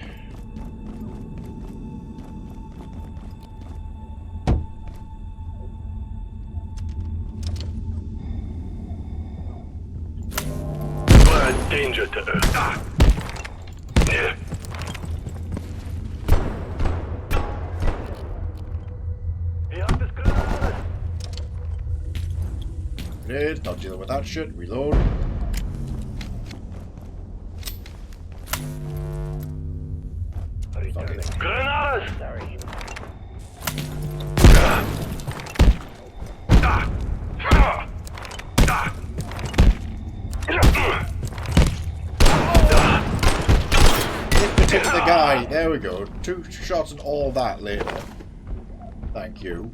Danger to Earth. Yeah. Grenade, not dealing with that shit. Reload. Granadas! Sorry. The guy, there we go. 2 shots and all that later. Thank you.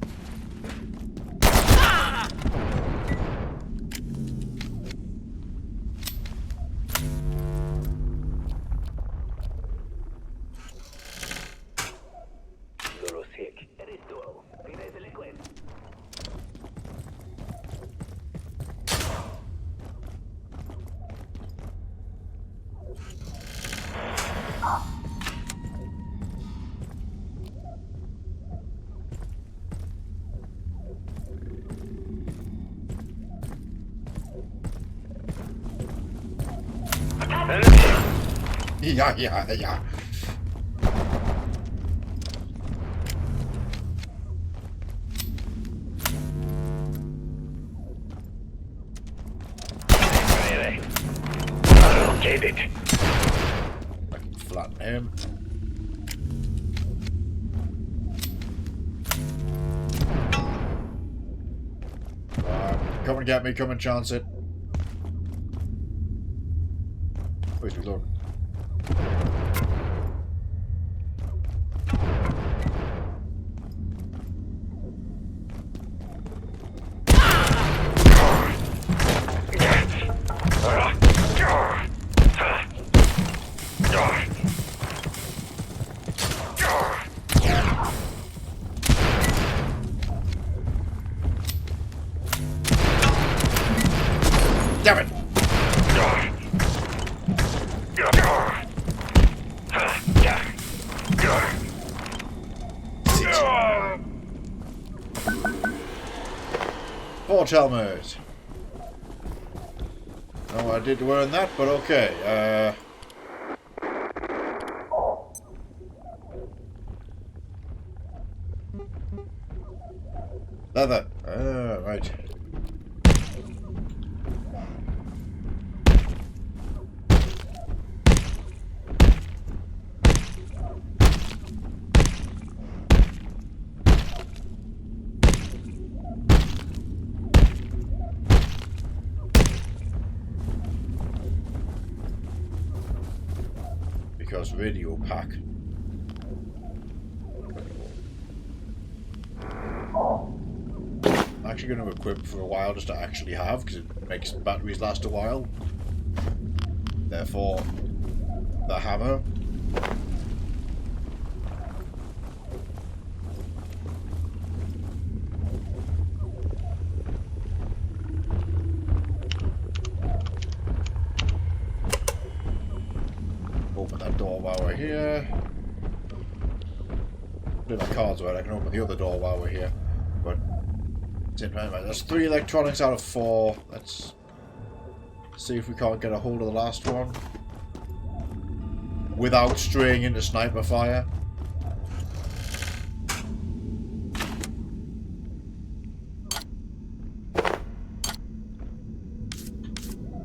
Yeah. Get it. I can flatten him. Come and get me, come and chance it. Where's my lord? Damn it! Poor Chalmers. No, I did learn that, but okay. Leather. Right. Because radio pack. I'm actually going to equip for a while just to actually have, because it makes batteries last a while. Therefore, the hammer. here. Do my cards right, I can open the other door while we're here. But there's 3 electronics out of 4. Let's see if we can't get a hold of the last one without straying into sniper fire.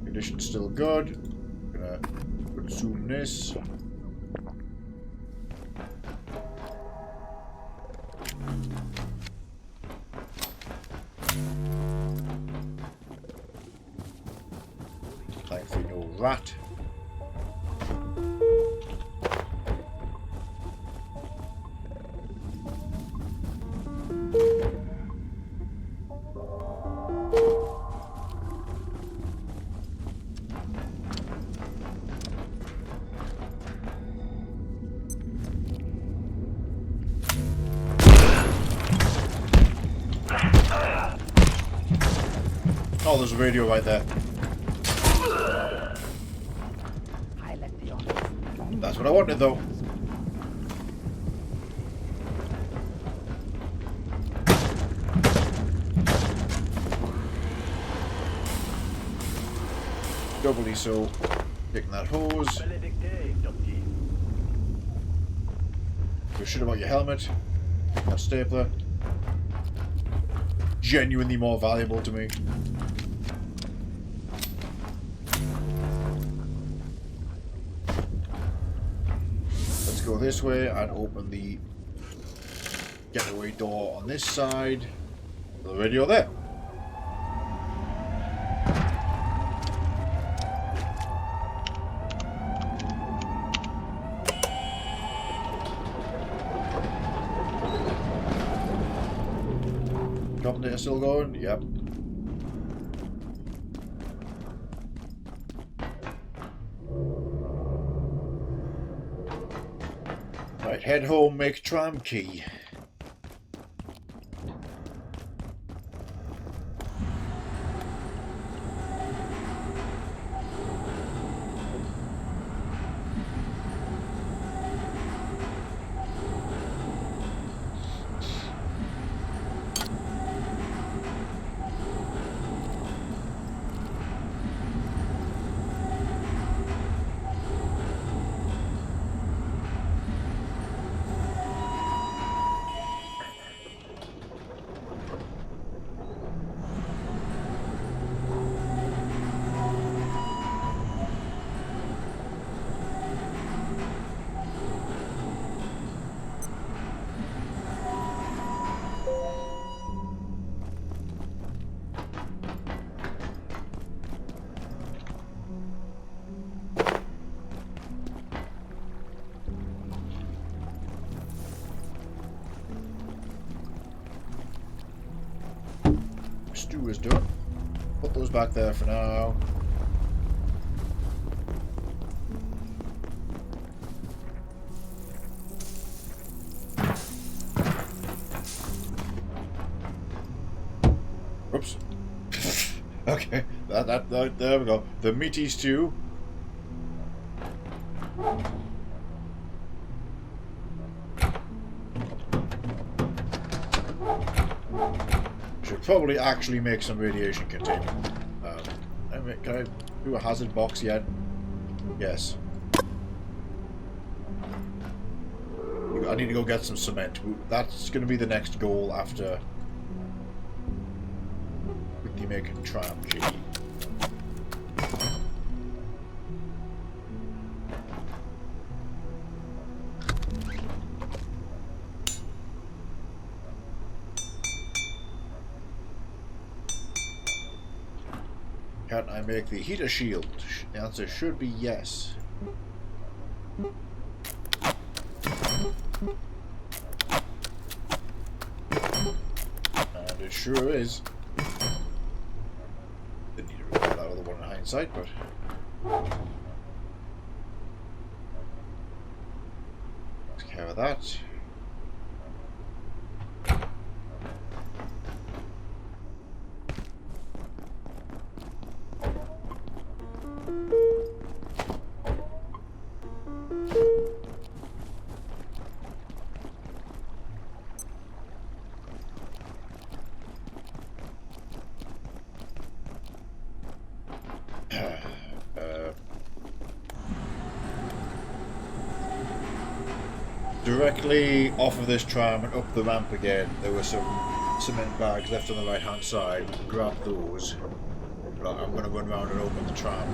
Condition's still good. Gonna consume this. Thankfully no rat. Oh, there's a radio right there. That's what I wanted, though. Doubly so. Taking that hose. Give a shit about your helmet. Taking that stapler. Genuinely more valuable to me. Let's go this way and open the getaway door on this side. The radio there. Compensator still going? Yep. Right, head home, make tram key. Stew is done. Put those back there for now. Oops. Okay, that there we go. The meaty stew. Should probably actually make some radiation containment. Can I do a hazard box yet? Yes. I need to go get some cement. That's going to be the next goal after quickly making tram key. Can I make the heater shield? The answer should be yes. And it sure is. Didn't need to repair that other one in hindsight, but... Take care of that. Directly off of this tram and up the ramp again, there were some cement bags left on the right hand side. We can grab those. But I'm going to run around and open the tram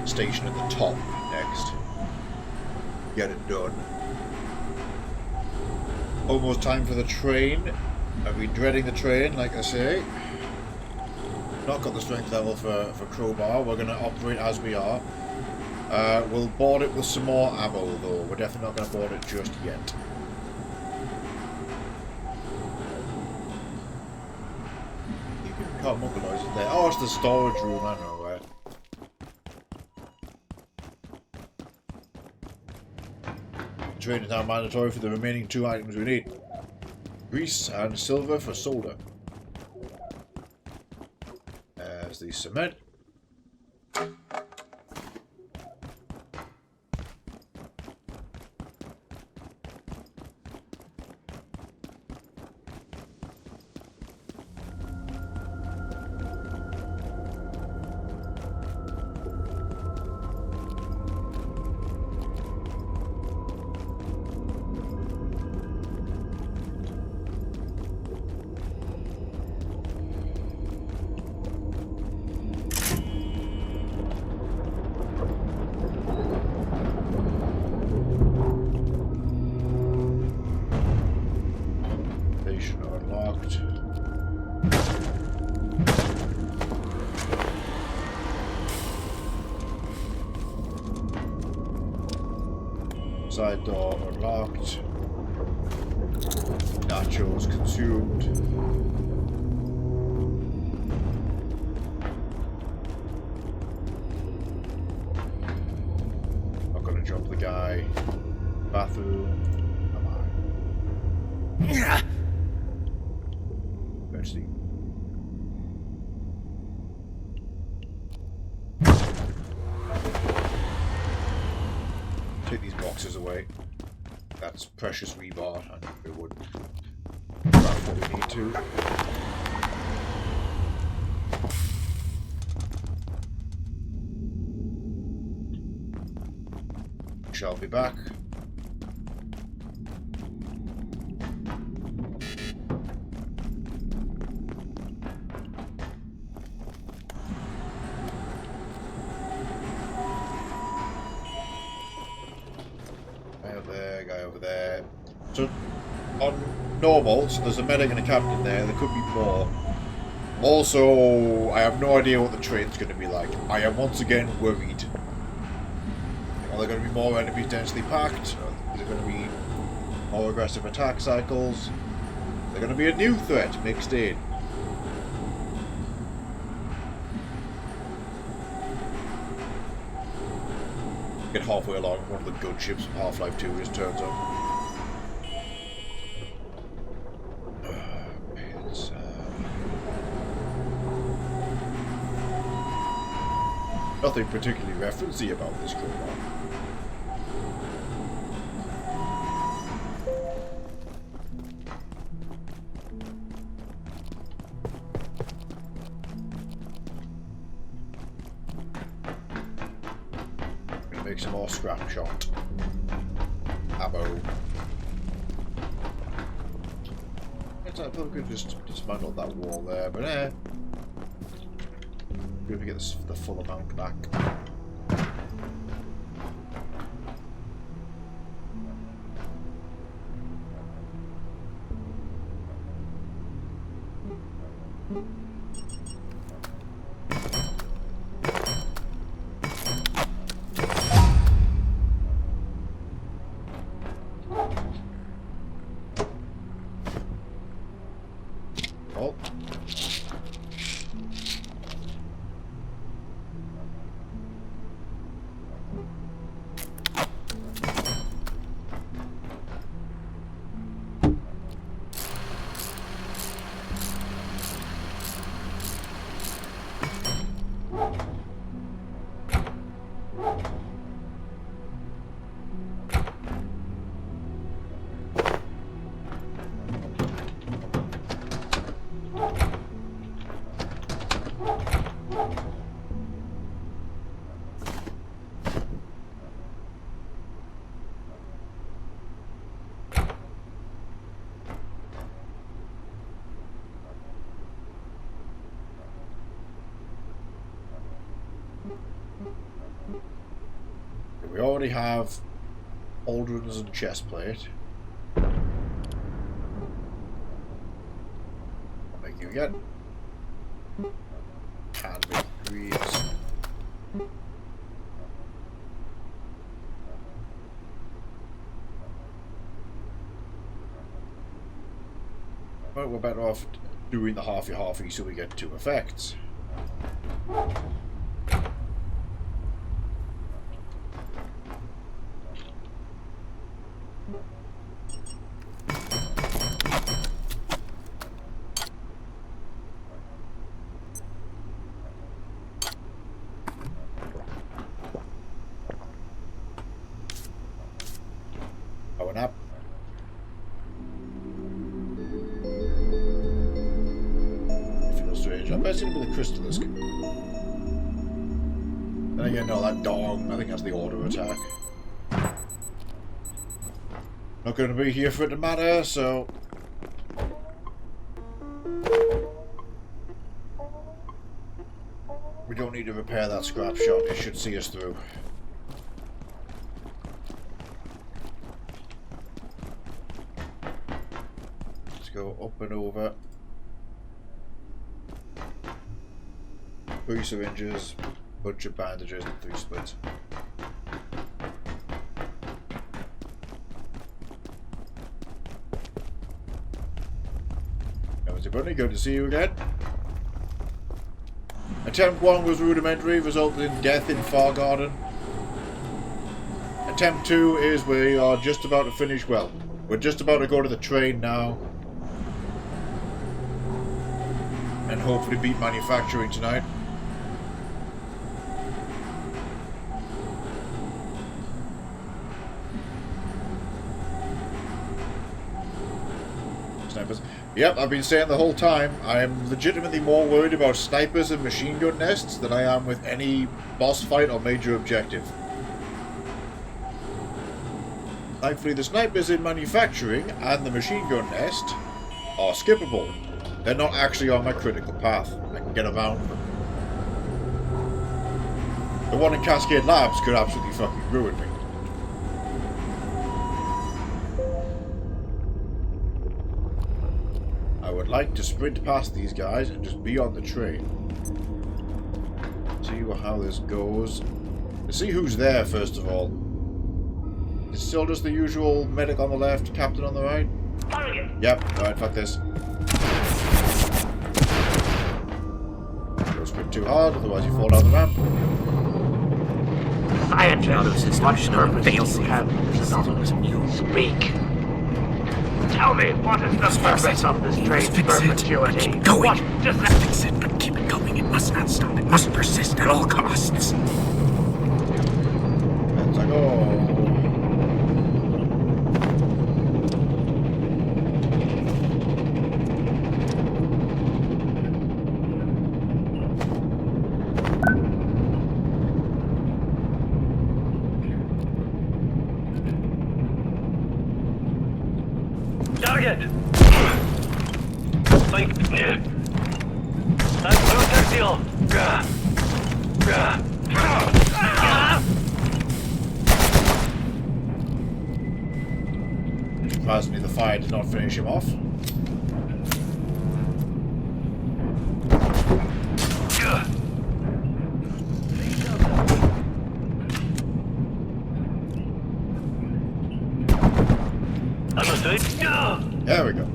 station at the top next. Get it done. Almost time for the train. I've been dreading the train, like I say. Not got the strength level for Crowbar. We're going to operate as we are. We'll board it with some more ammo, though. We're definitely not going to board it just yet. You can cut monkey noises there. Oh, it's the storage room. I know where. Train is now mandatory for the remaining 2 items we need. Grease and silver for solder. There's the cement. Side door unlocked. Nachos consumed. Not gonna jump the guy. Bathroom. Am I? Eventually. Take these boxes away. That's precious rebar. I think we would grab what we need to. Shall be back. Guy over there. So on normal, so there's a medic and a captain there. There could be more. Also, I have no idea what the train's going to be like. I am once again worried. Are there going to be more enemies densely packed? Are there going to be more aggressive attack cycles? Is there going to be a new threat mixed in? Get halfway along, one of the good ships from Half-Life 2 just turns up. It's, nothing particularly referencey about this crowbar. Make some more scrap shot. Ammo. I thought we could just dismantle that wall there, but maybe get the full amount back. Oh. already have pauldrons and chestplate. I'll make you again. Can be greaves. But we're better off doing the halfy so we get 2 effects. Going up. I bet it's going to be the Crystalisk. Then again, no, that dong, I think that's the auto attack. Not going to be here for it to matter, so... we don't need to repair that scrap shot, it should see us through. Let's go up and over. 3 syringes, bunch of bandages, and 3 splits. Bunny, good to see you again. Attempt 1 was rudimentary, resulted in death in Far Garden. Attempt 2 is we are just about to finish well. We're just about to go to the train now. And hopefully beat manufacturing tonight. Snipers. Yep, I've been saying the whole time, I am legitimately more worried about snipers and machine gun nests than I am with any boss fight or major objective. Thankfully, the snipers in manufacturing and the machine gun nest are skippable. They're not actually on my critical path. I can get around them. The one in Cascade Labs could absolutely fucking ruin me. I would like to sprint past these guys and just be on the train. See how this goes. See who's there first of all. It's still just the usual medic on the left, captain on the right. Target. Yep, alright, fuck this. Don't sprint too hard, otherwise you fall down the ramp. Scientist, what purpose do you have? Speak. Tell me, what is the purpose of this train's perpetuity? Keep going. What does that fix it, but keep it going. It must not stop. It must persist at all costs. It's like, oh. Target! I'm projectile! Surprisingly, the fire did not finish him off. There we go.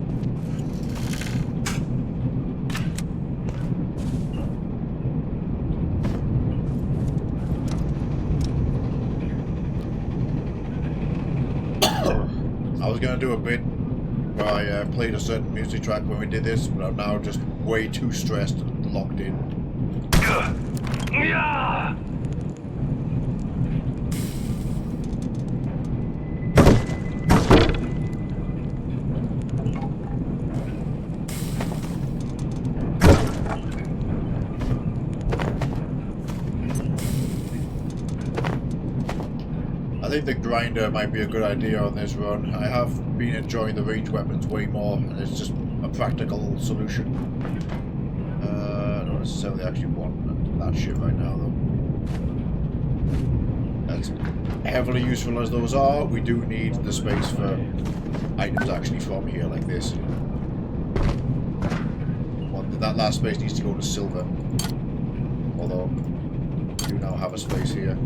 I was going to do a bit where I played a certain music track when we did this, but I'm now just way too stressed and locked in. I think the grinder might be a good idea on this run. I have been enjoying the ranged weapons way more, and it's just a practical solution. I don't necessarily actually want that shit right now, though. As heavily useful as those are, we do need the space for items actually from here, like this. Well, that last space needs to go to silver. Although, we do now have a space here.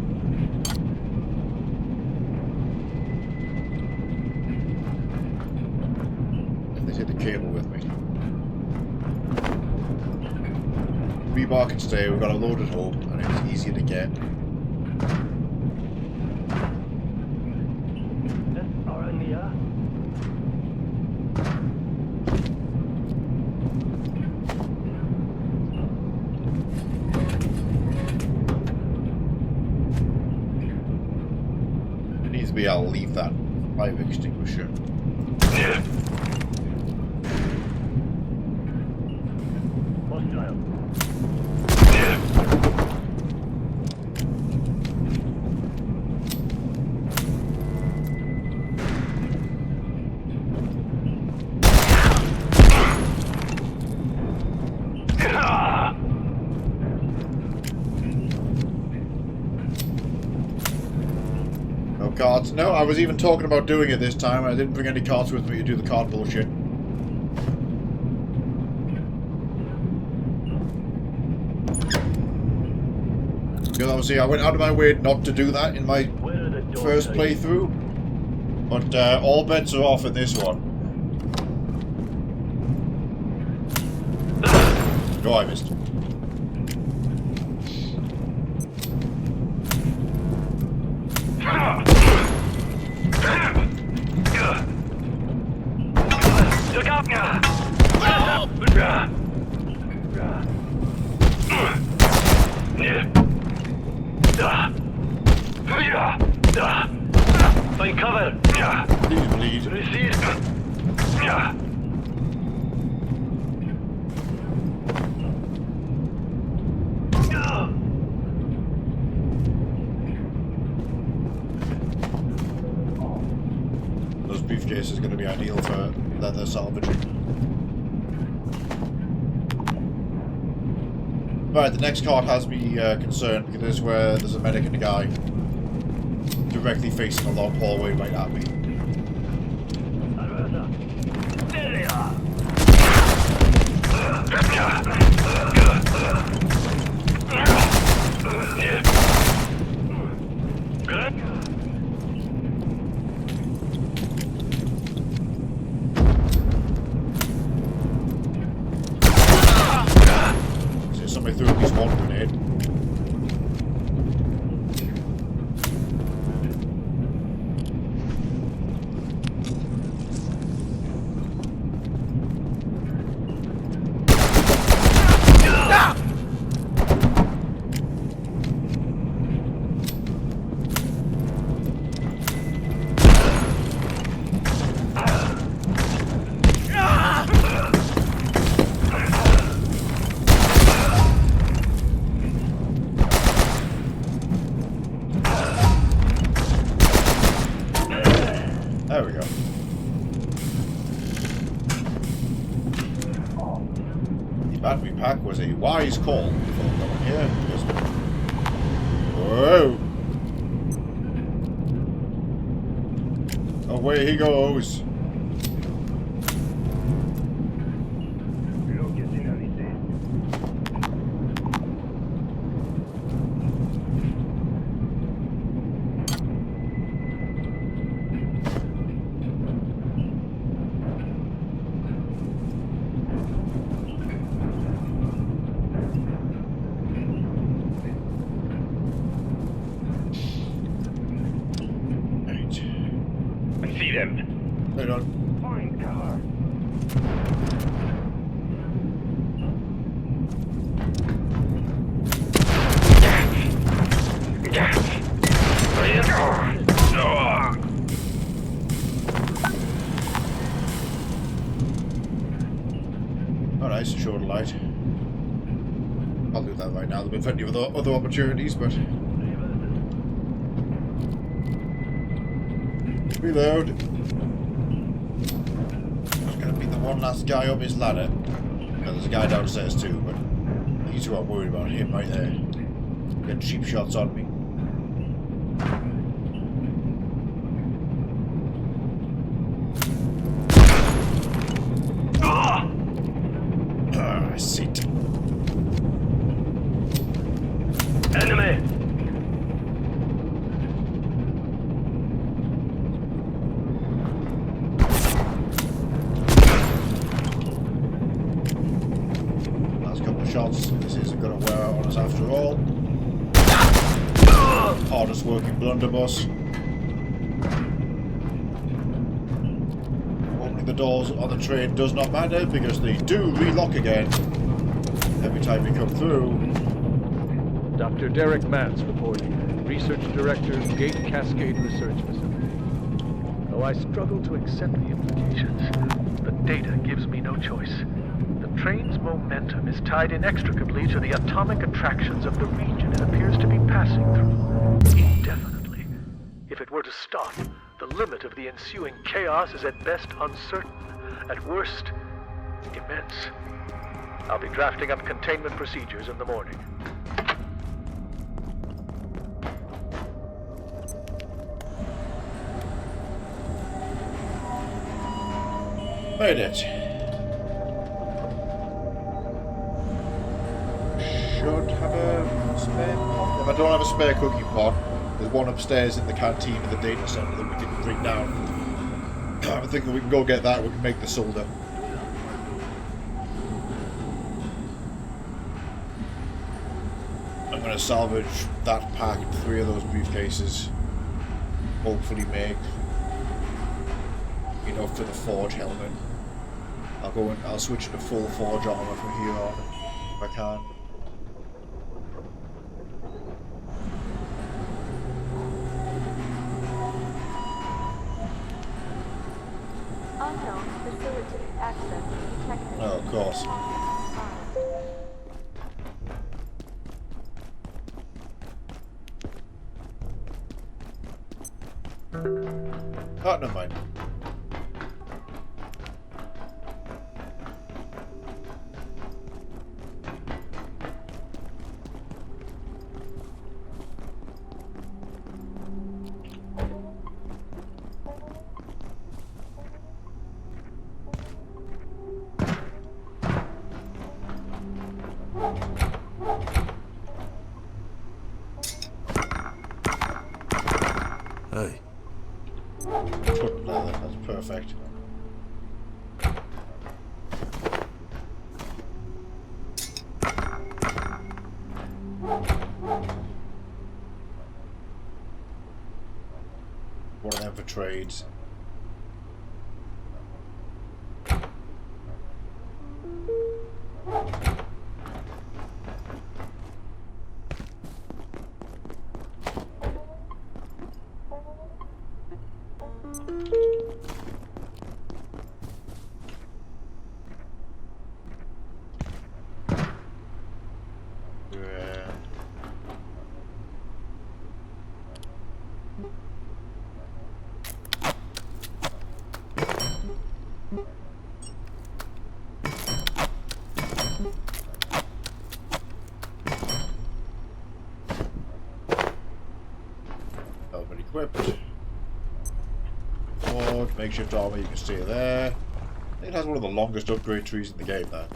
If they take the cable with me. Rebar can stay, we've got a loaded hole, and it's easier to get. It needs to be, I'll leave that fire extinguisher. No cards. No, I was even talking about doing it this time. I didn't bring any cards with me to do the card bullshit. Because obviously I went out of my way not to do that in my first playthrough. But all bets are off in this one. Oh, I missed. Find cover. Please bleed. Receive. Those briefcases are going to be ideal for leather salvaging. Right, the next card has me concerned because this is where there's a medic and a guy directly facing a long hallway right at me. There they are. So somebody threw at least one grenade. There we go. The battery pack was a wise call before coming here. Whoa! Away he goes. See them. Hold on. Find cover. Alright, so short light. I'll do that right now. There'll be plenty of other opportunities, but... Reload. There's gonna be the one last guy up his ladder. Well, there's a guy downstairs too, but these two are worried about him right there. Get cheap shots on me. shots. This isn't going to wear out on us after all. Hardest working blunderbuss. Opening the doors on the train does not matter because they do relock again every time we come through. Dr. Derek Mance reporting, Research Director, Gate Cascade Research Facility. Though I struggle to accept the implications, the data gives me no choice. The train's momentum is tied inextricably to the atomic attractions of the region it appears to be passing through, indefinitely. If it were to stop, the limit of the ensuing chaos is at best uncertain, at worst, immense. I'll be drafting up containment procedures in the morning. Made it. Should have a spare pot. If I don't have a spare cooking pot, there's one upstairs in the canteen in the data center that we can bring down. I'm thinking we can go get that. We can make the solder. I'm going to salvage that pack, 3 of those briefcases. Hopefully make enough for the forge helmet. I'll switch into full forge armor from here on if I can. Unknown facility access detected. Oh, of course. Oh, never mind. Hey. Foot leather, that's perfect. One of them for trades. Helmet equipped. Forge, makeshift armor, you can see there. I think it has one of the longest upgrade trees in the game there.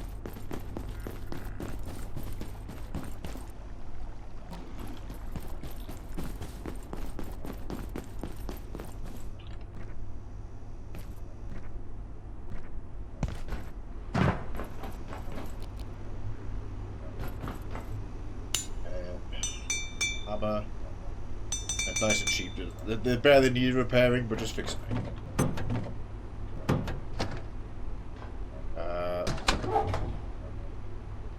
Hammer. That's nice and cheap. They barely need repairing, but just fix it. I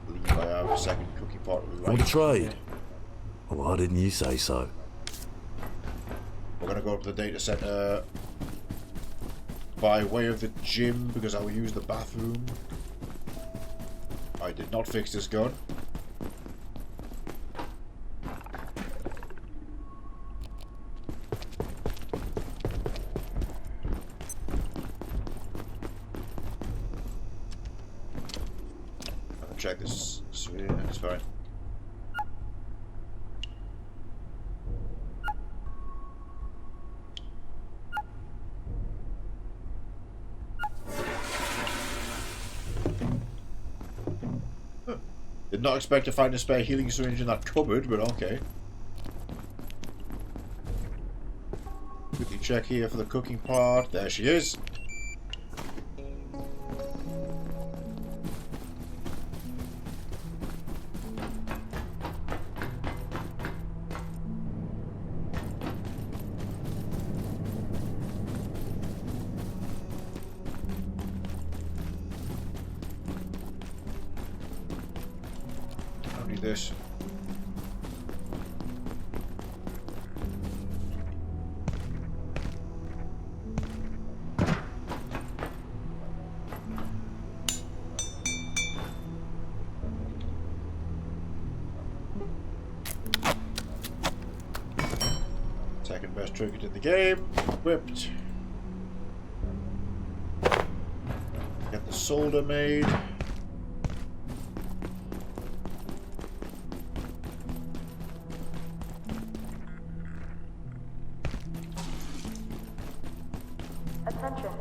believe I have a second cookie pot with Want to trade? Well, why didn't you say so? We're going to go up to the data center by way of the gym because I will use the bathroom. I did not fix this gun. Check this. Sweet, it's fine. Huh. Did not expect to find a spare healing syringe in that cupboard, but okay. Quickly check here for the cooking part. There she is. this. Second best trinket in the game. Equipped. Get the solder made. Attention,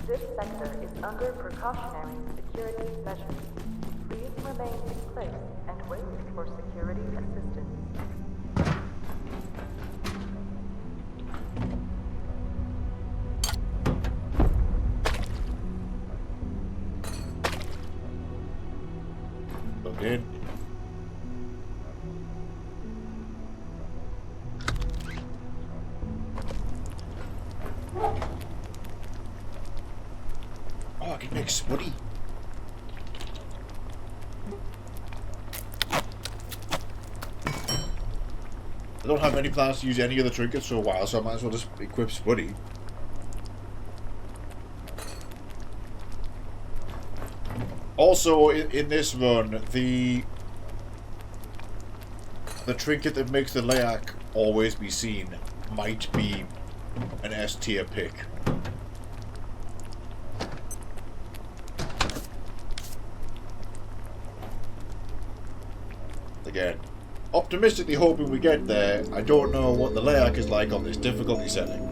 this sector is under precautionary security measures. Please remain in place and wait for security assistance. Look in. Oh, I can make Spuddy. I don't have any plans to use any of the trinkets for a while, so I might as well just equip Spuddy. Also, in this run, the trinket that makes the Layak always be seen might be an S tier pick. Again, optimistically hoping we get there. I don't know what the Layak is like on this difficulty setting.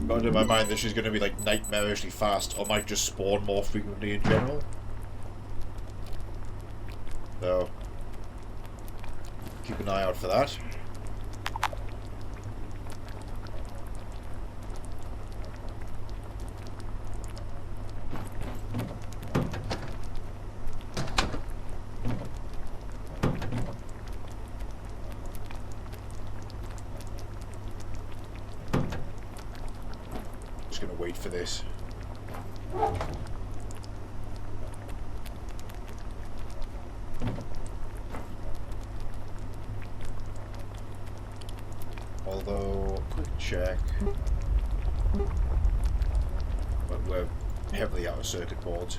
Got in my mind that she's going to be like nightmarishly fast, or might just spawn more frequently in general. So, keep an eye out for that. Just gonna wait for this. Although, quick check. But we're heavily out of circuit boards.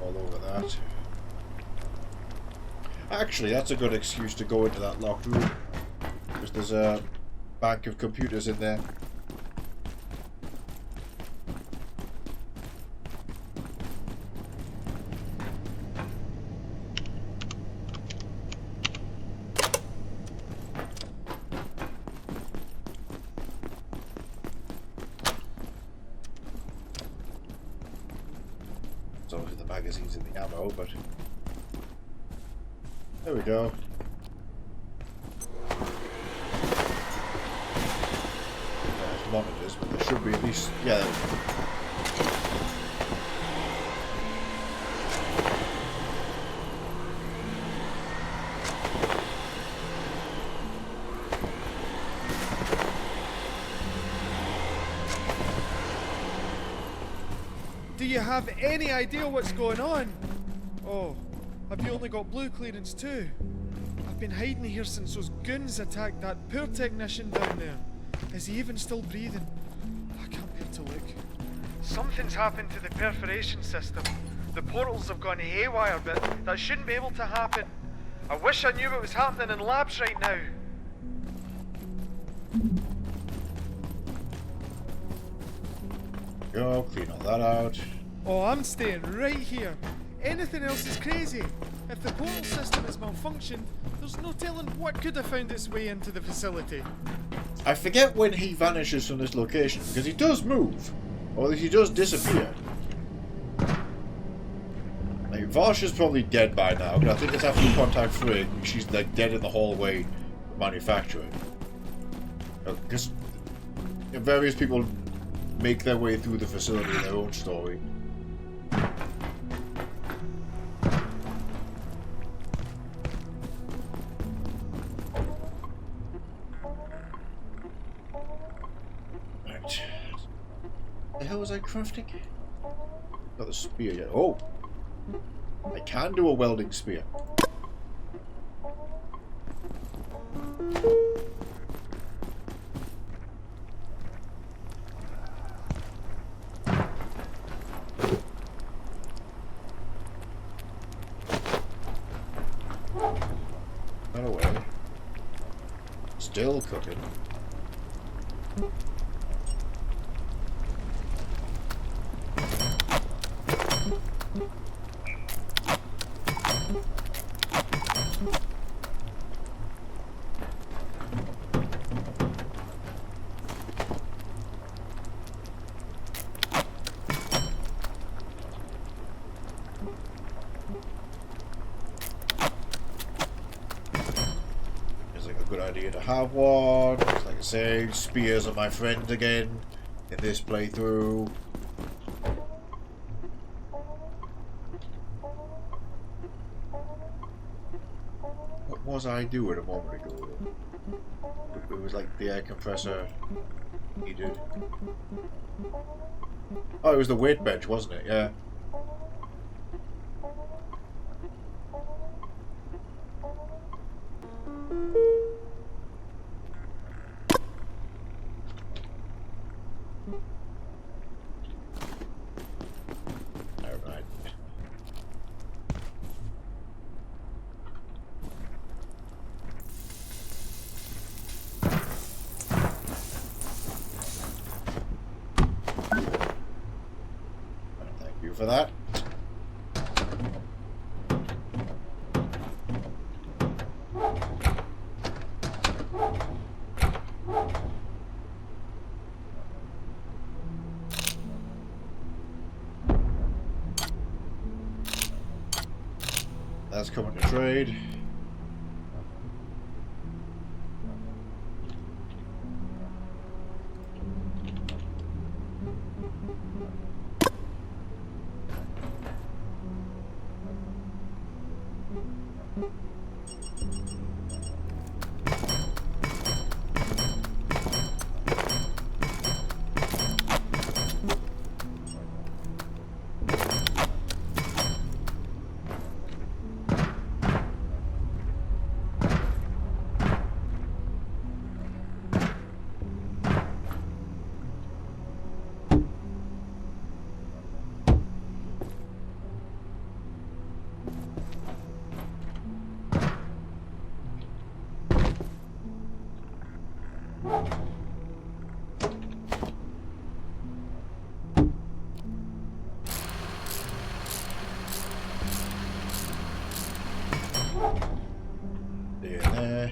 All over that. Actually, that's a good excuse to go into that locked room. Because there's a bank of computers in there. It's obviously the magazines and the ammo, but there we go. There's monitors, but there should be at least, yeah. Do you have any idea what's going on? Oh, have you only got blue clearance too? I've been hiding here since those goons attacked that poor technician down there. Is he even still breathing? I can't bear to look. Something's happened to the perforation system. The portals have gone haywire, but that shouldn't be able to happen. I wish I knew what was happening in labs right now. Go, clean all that out. Oh, I'm staying right here. Anything else is crazy. If the portal system is malfunctioned, there's no telling what could have found its way into the facility. I forget when he vanishes from this location, because he does move. Or he does disappear. Like, Varsha's probably dead by now, but I think it's after contact Frigg. She's like dead in the hallway manufacturing. Because various people make their way through the facility in their own story. Right. The hell was I crafting? Got the spear yet. Oh! I can do a welding spear. Not away. Still cooking. Good idea to have one. Like I say, spears are my friend again in this playthrough. What was I doing a moment ago? It was like the air compressor needed. Oh, it was the weight bench, wasn't it? Yeah. For that. That's coming to trade. There.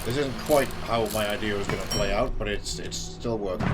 This isn't quite how my idea was going to play out, but it's still working.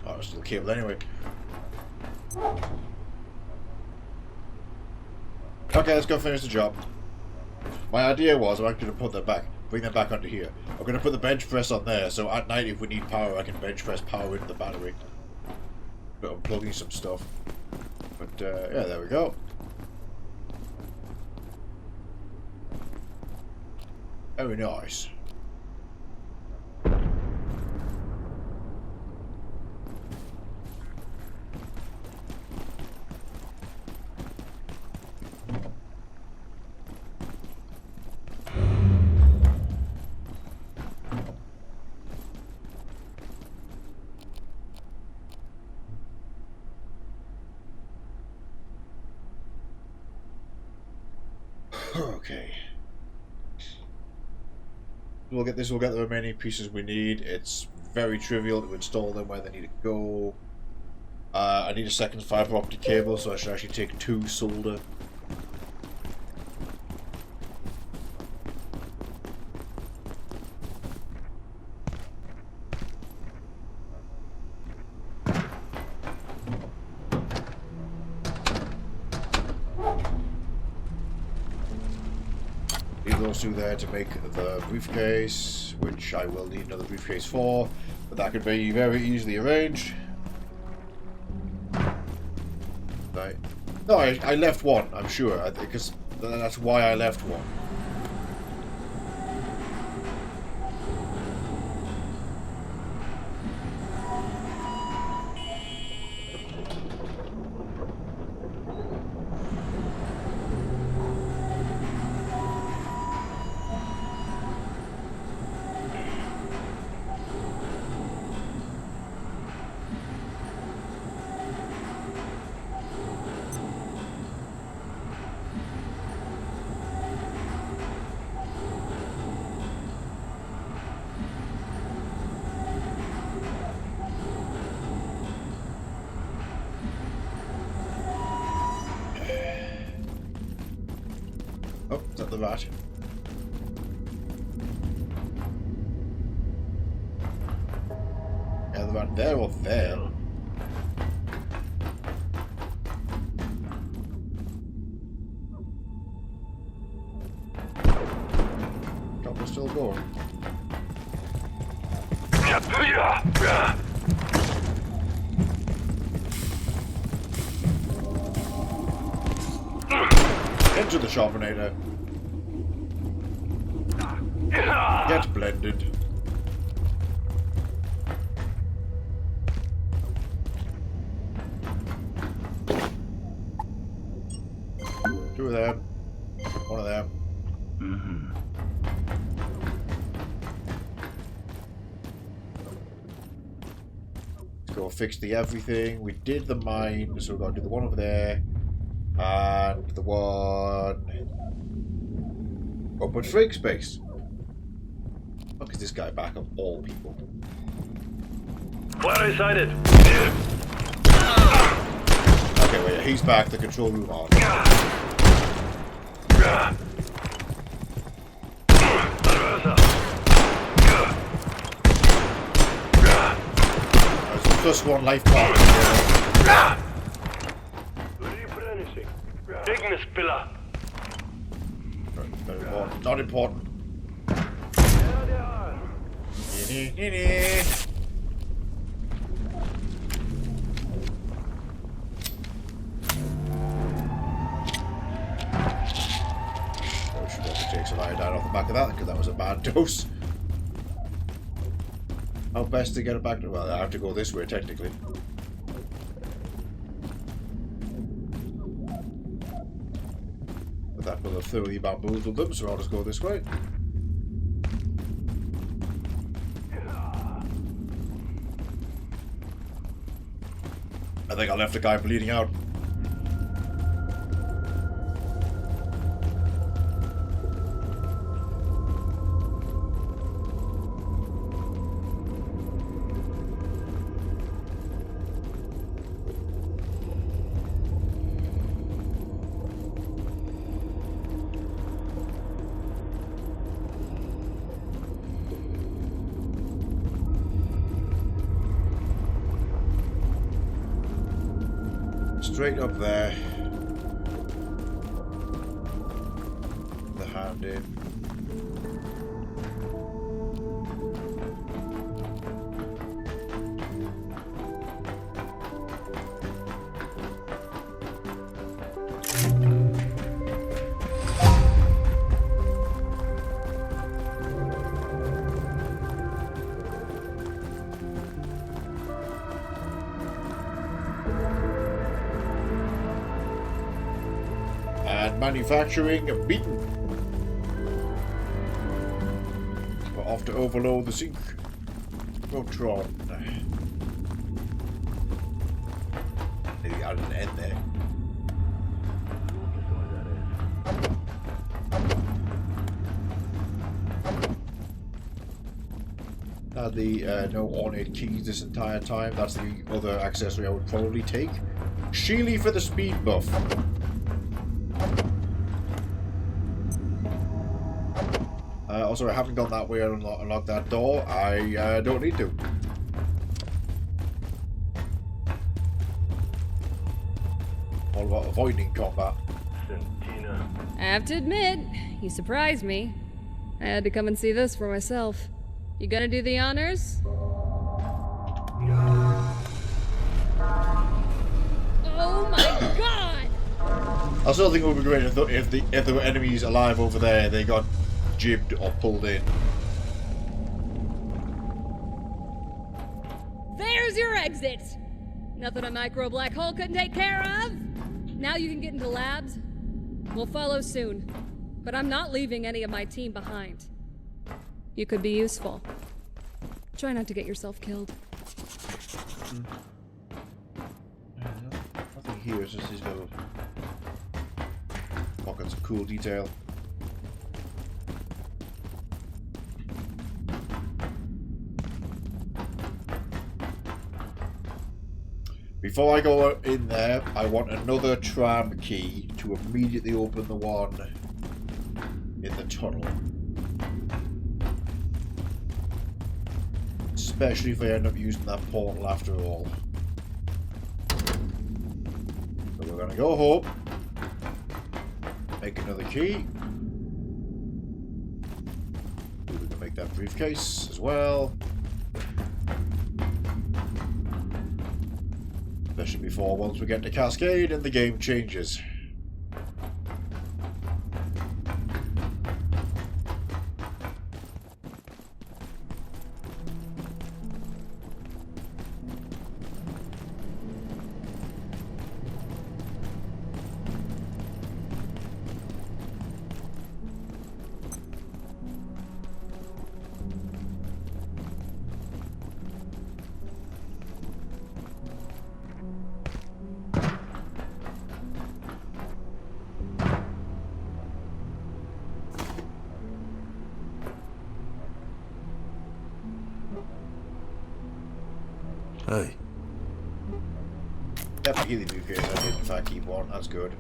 Oh, it's still cable anyway. Okay, let's go finish the job. My idea was I'm actually going to put that back, bring that back onto here. I'm going to put the bench press on there, so at night if we need power, I can bench press power into the battery. But I'm plugging some stuff. But yeah, there we go. Very nice. Okay. We'll get this. We'll get the remaining pieces we need. It's very trivial to install them where they need to go. I need a second fiber optic cable, so I should actually take 2 solder. Those 2 there to make the briefcase, which I will need another briefcase for, but that could be very easily arranged. Right. No, I left one, I'm sure, because that's why I left one. Oh, is that the rat? Yeah, the rat there or there? Chopper's still going. Into the Sharpenator. Get blended. Two of them. One of them. Let's go fix the everything. We did the mine, so we've got to do the one over there. And the one up at Freak Space. Fuck is this guy back of all people? Flare sighted. Okay, wait, he's back. The control room on. There's plus 1 life bar. Ignis pillar. Very important. Not important. I should have to take some iodine off the back of that because that was a bad dose. How best to get it back to? Well, I have to go this way technically. But that will have thoroughly bamboozled them, so I'll just go this way. I think I left a guy bleeding out. Straight up there. The hand in. manufacturing beaten. We're off to overload the synchrotron. Maybe add an end there. Had the no ornate keys this entire time. That's the other accessory I would probably take. Sheely for the speed buff. Also, I haven't gone that way and unlocked that door. I don't need to. All about avoiding combat. I have to admit, you surprised me. I had to come and see this for myself. You gonna do the honors? Oh my god! I still think it would be great if there were enemies alive over there, they got jibbed or pulled in. There's your exit! Nothing a micro black hole couldn't take care of! Now you can get into labs. We'll follow soon. But I'm not leaving any of my team behind. You could be useful. Try not to get yourself killed. Nothing here, it's just these little pockets of cool detail. Before I go in there, I want another tram key to immediately open the one in the tunnel. Especially if I end up using that portal after all. So we're gonna go home, make another key. We can make that briefcase as well. Especially before once we get to Cascade and the game changes. Hey. That healing briefcase I did in fact keep one, that's good.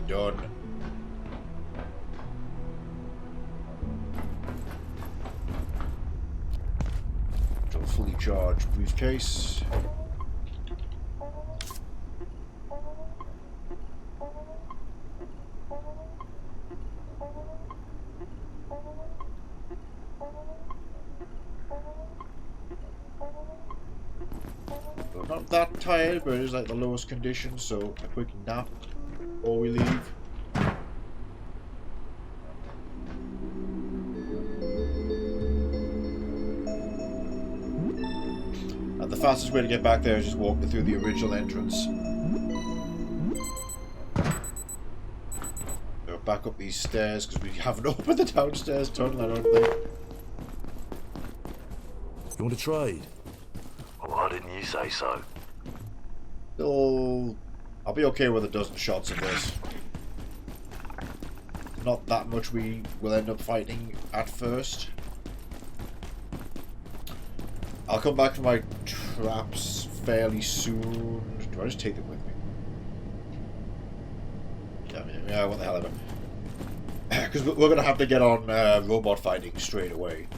Done. To a fully charged briefcase. I'm not that tired, but it is like the lowest condition, so a quick nap before we leave. And the fastest way to get back there is just walking through the original entrance. So back up these stairs because we haven't opened the downstairs tunnel, I don't think. You want to trade? Well, why didn't you say so? I'll be okay with a dozen shots of this. Not that much we will end up fighting at first. I'll come back for my traps fairly soon. Do I just take them with me? Yeah, what the hell ever. Because we're going to have to get on robot fighting straight away.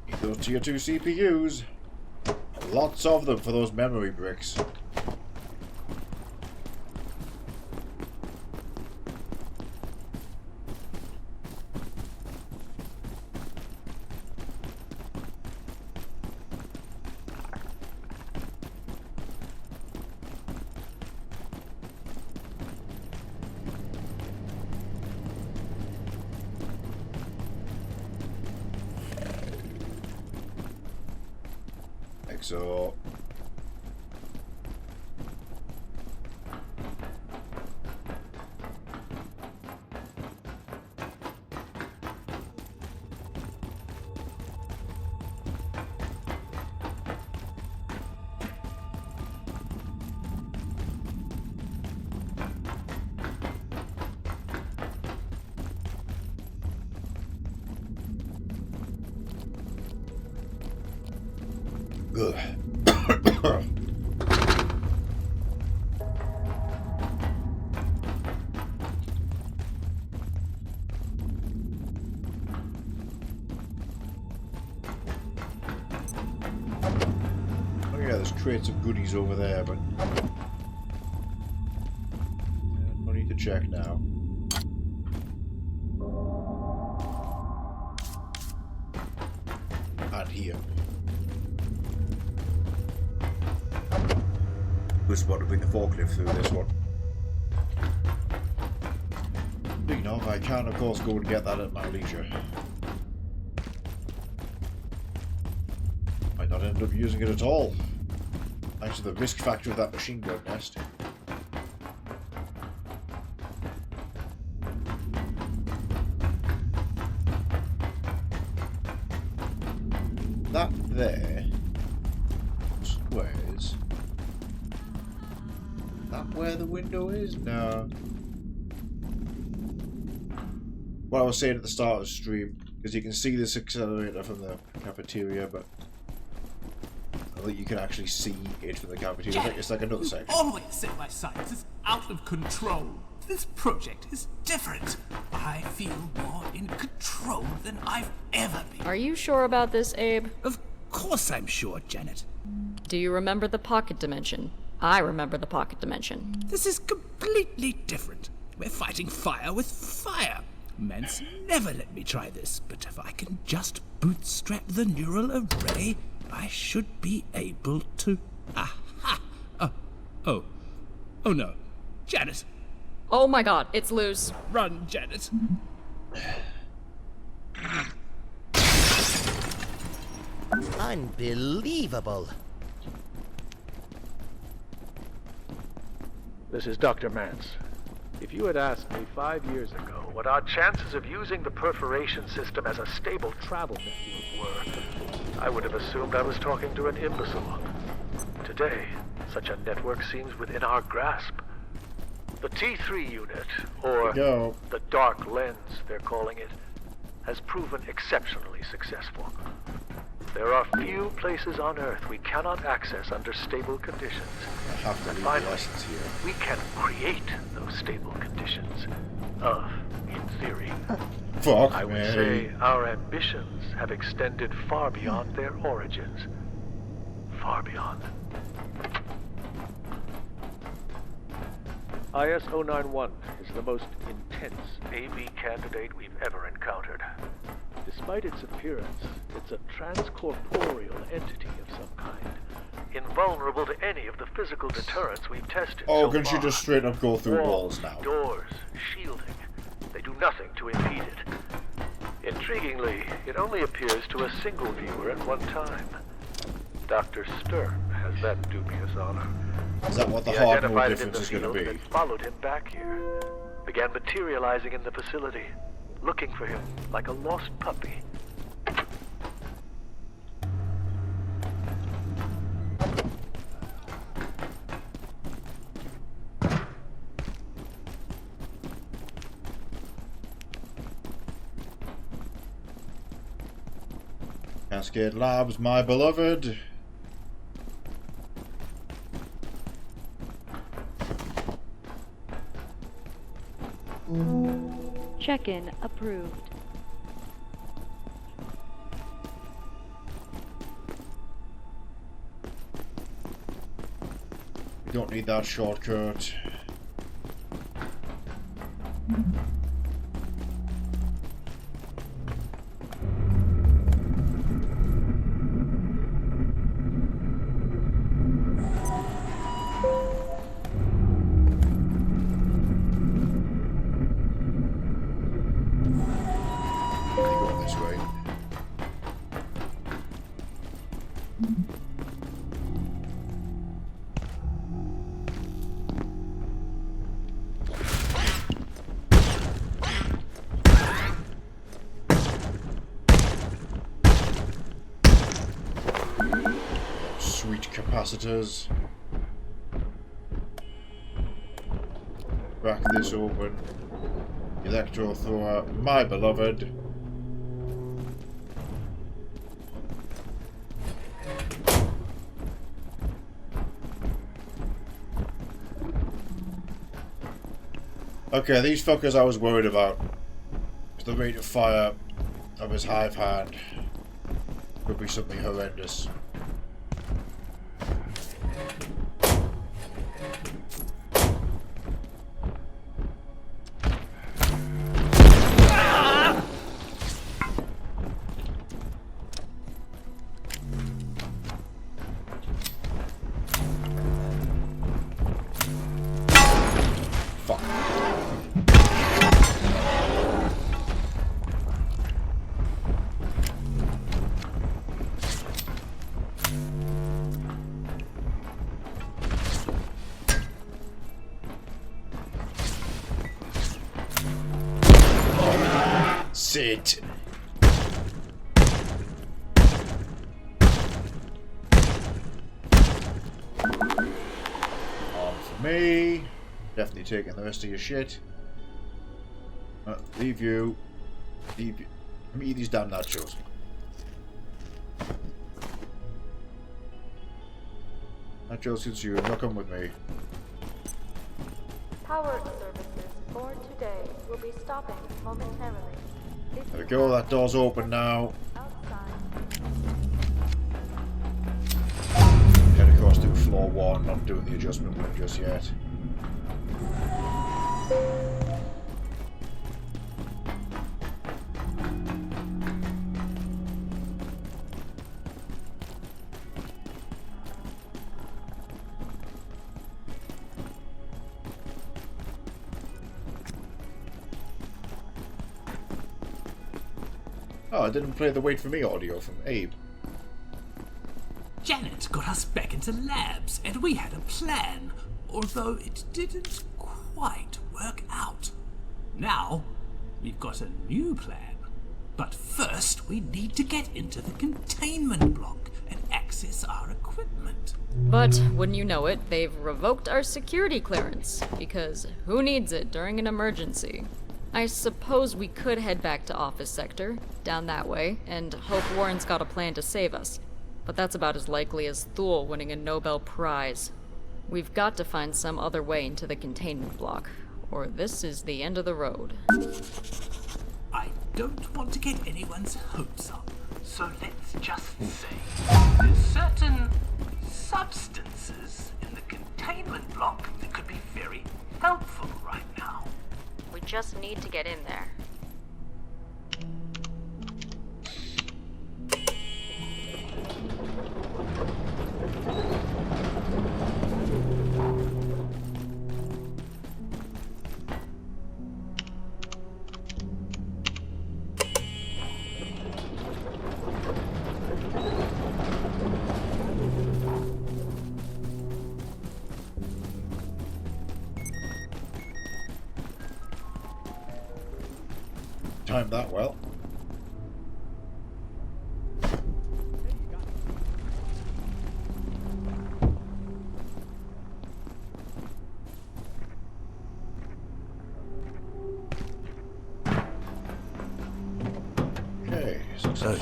Need those tier 2 CPUs. Lots of them for those memory bricks. So good. Oh yeah, there's crates of goodies over there, but no need to check now. And here. Just want to bring the forklift through this one. You know, I can of course go and get that at my leisure. Might not end up using it at all. Thanks to the risk factor of that machine gun nest. That there squares. That where the window is? No. What I was saying at the start of the stream, because you can see this accelerator from the cafeteria, but I don't think you can actually see it from the cafeteria. It's like another section. Always say my science is out of control. This project is different. I feel more in control than I've ever been. Are you sure about this, Abe? Of course I'm sure, Janet. Do you remember the pocket dimension? I remember the pocket dimension. This is completely different. We're fighting fire with fire. Mence never let me try this, but if I can just bootstrap the neural array, I should be able to... Aha! Oh no. Janet! Oh my god, it's loose. Run, Janet. Unbelievable. This is Dr. Mance. If you had asked me 5 years ago what our chances of using the perforation system as a stable travel network were, I would have assumed I was talking to an imbecile. Today, such a network seems within our grasp. The T3 unit, or the dark lens they're calling it, has proven exceptionally successful. There are few places on Earth we cannot access under stable conditions. And finally, we can create those stable conditions. In theory. I would say our ambitions have extended far beyond their origins. Far beyond. IS-091 is the most intense AV candidate we've ever encountered. Despite its appearance, it's a transcorporeal entity of some kind, invulnerable to any of the physical deterrents we've tested so can far. she just straight up go through walls now? Doors, shielding. They do nothing to impede it. Intriguingly, it only appears to a single viewer at one time. Dr. Stern has that dubious honor. Is that what the He hardware identified difference is going to be? and followed him back here. Began materializing in the facility, looking for him like a lost puppy. Cascade Labs, my beloved. Check-in approved. We don't need that shortcut. Sweet capacitors. Crack this open. Electro thrower, my beloved. Okay, these fuckers I was worried about. The rate of fire of his hive hand could be something horrendous. Sit. On for me. Definitely taking the rest of your shit. Leave you. Leave you. Let me eat these damn nachos. Nachos, since you're not coming with me. Power services for today will be stopping momentarily. There we go, that door's open now. Head across to floor 1, not doing the adjustment room just yet. Oh, I didn't play the Wait For Me audio from Abe. Janet got us back into labs, and we had a plan, although it didn't quite work out. Now, we've got a new plan. But first, we need to get into the containment block and access our equipment. But, wouldn't you know it, they've revoked our security clearance, because who needs it during an emergency? I suppose we could head back to Office Sector, down that way, and hope Warren's got a plan to save us. But that's about as likely as Thule winning a Nobel Prize. We've got to find some other way into the containment block, or this is the end of the road. I don't want to get anyone's hopes up, so let's just say there's certain substances in the containment block that could be very helpful right now. We just need to get in there. Timed that well. Okay, So,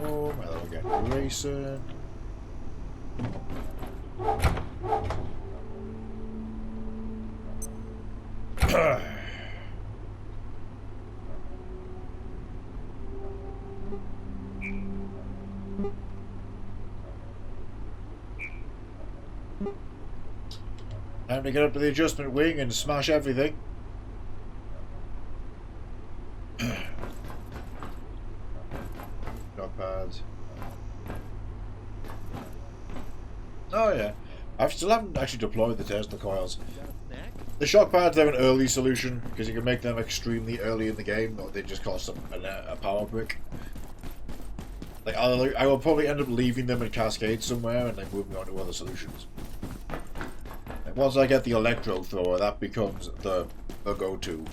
home. And then we'll get racing. Time to get up to the adjustment wing and smash everything. Shock pads. Oh yeah. I still haven't actually deployed the Tesla coils. The shock pads are an early solution because you can make them extremely early in the game, or they just cost a power brick. Like I will probably end up leaving them in Cascade somewhere and then moving on to other solutions. Like once I get the electro thrower, that becomes the go-to.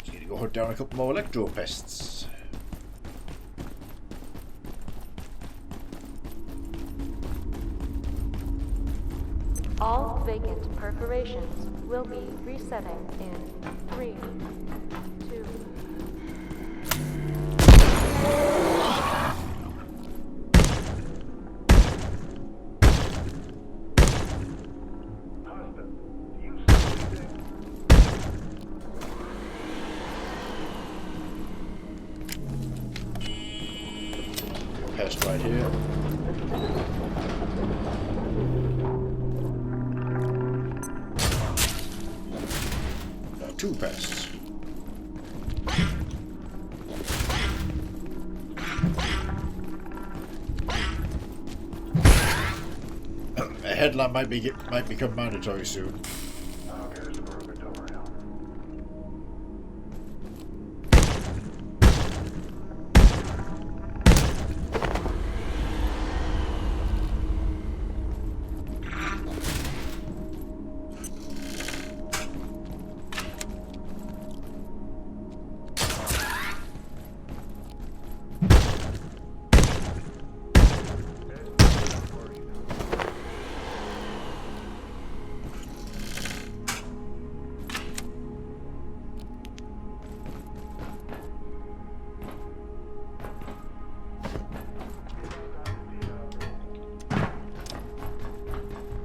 Just need to go hunt down a couple more electro pests. All vacant perforations will be resetting in 3, 2. Pest right here. Two pests. A headlamp might become mandatory soon.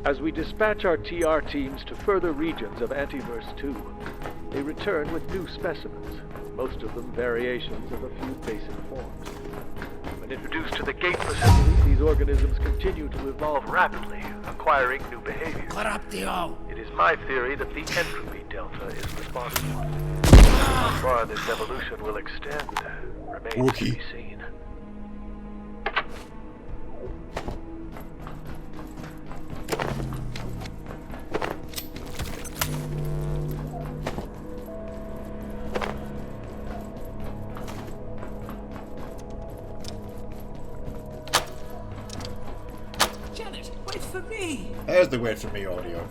As we dispatch our TR teams to further regions of Antiverse 2, they return with new specimens, most of them variations of a few basic forms. When introduced to the gate facility, these organisms continue to evolve rapidly, acquiring new behaviors. It is my theory that the entropy delta is responsible. How far this evolution will extend remains to be seen. There's the wait for me audio.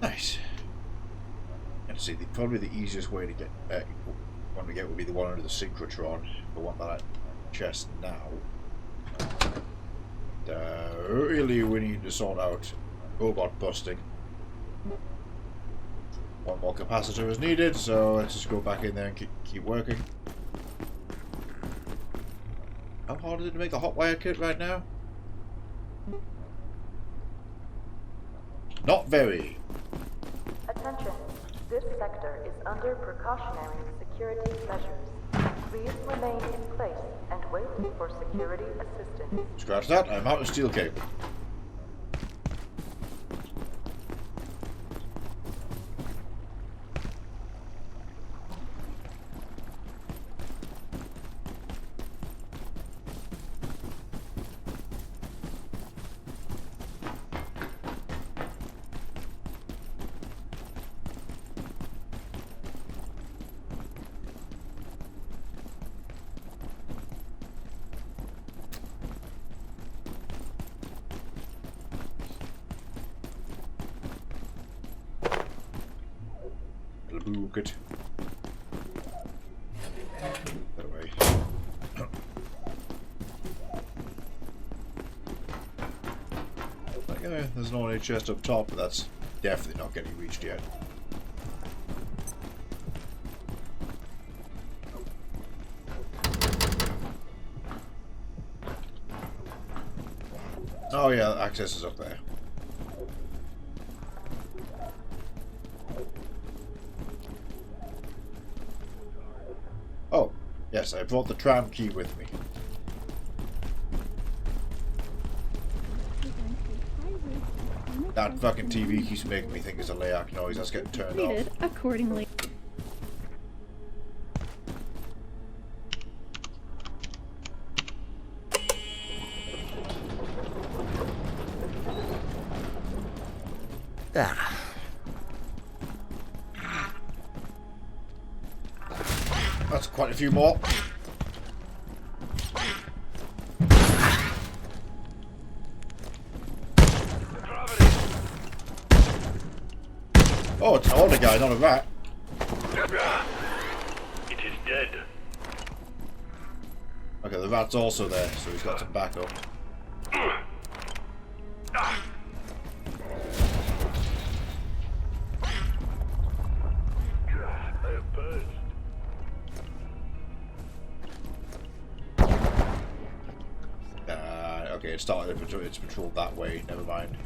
Nice. And see, probably the easiest way to get one to get would be the one under the synchrotron, the one that I chest now. Really, we need to sort out robot busting. One more capacitor is needed, so let's just go back in there and keep working. How hard is it to make the hot wire kit right now? Not very. Attention. This sector is under precautionary security measures. Please remain in place and wait for security assistance. Scratch that, I'm out of steel cable. Good. That way. Like, there's no only chest up top, but that's definitely not getting reached yet. Oh yeah, access is up there. Oh, yes, I brought the tram key with me. That fucking TV keeps making me think it's a layout noise. That's getting turned off. Accordingly. That's quite a few more. Oh, it's an older guy, not a rat. It is dead. Okay, the rat's also there, so he's got some backup. Okay, it started its patrol that way, never mind.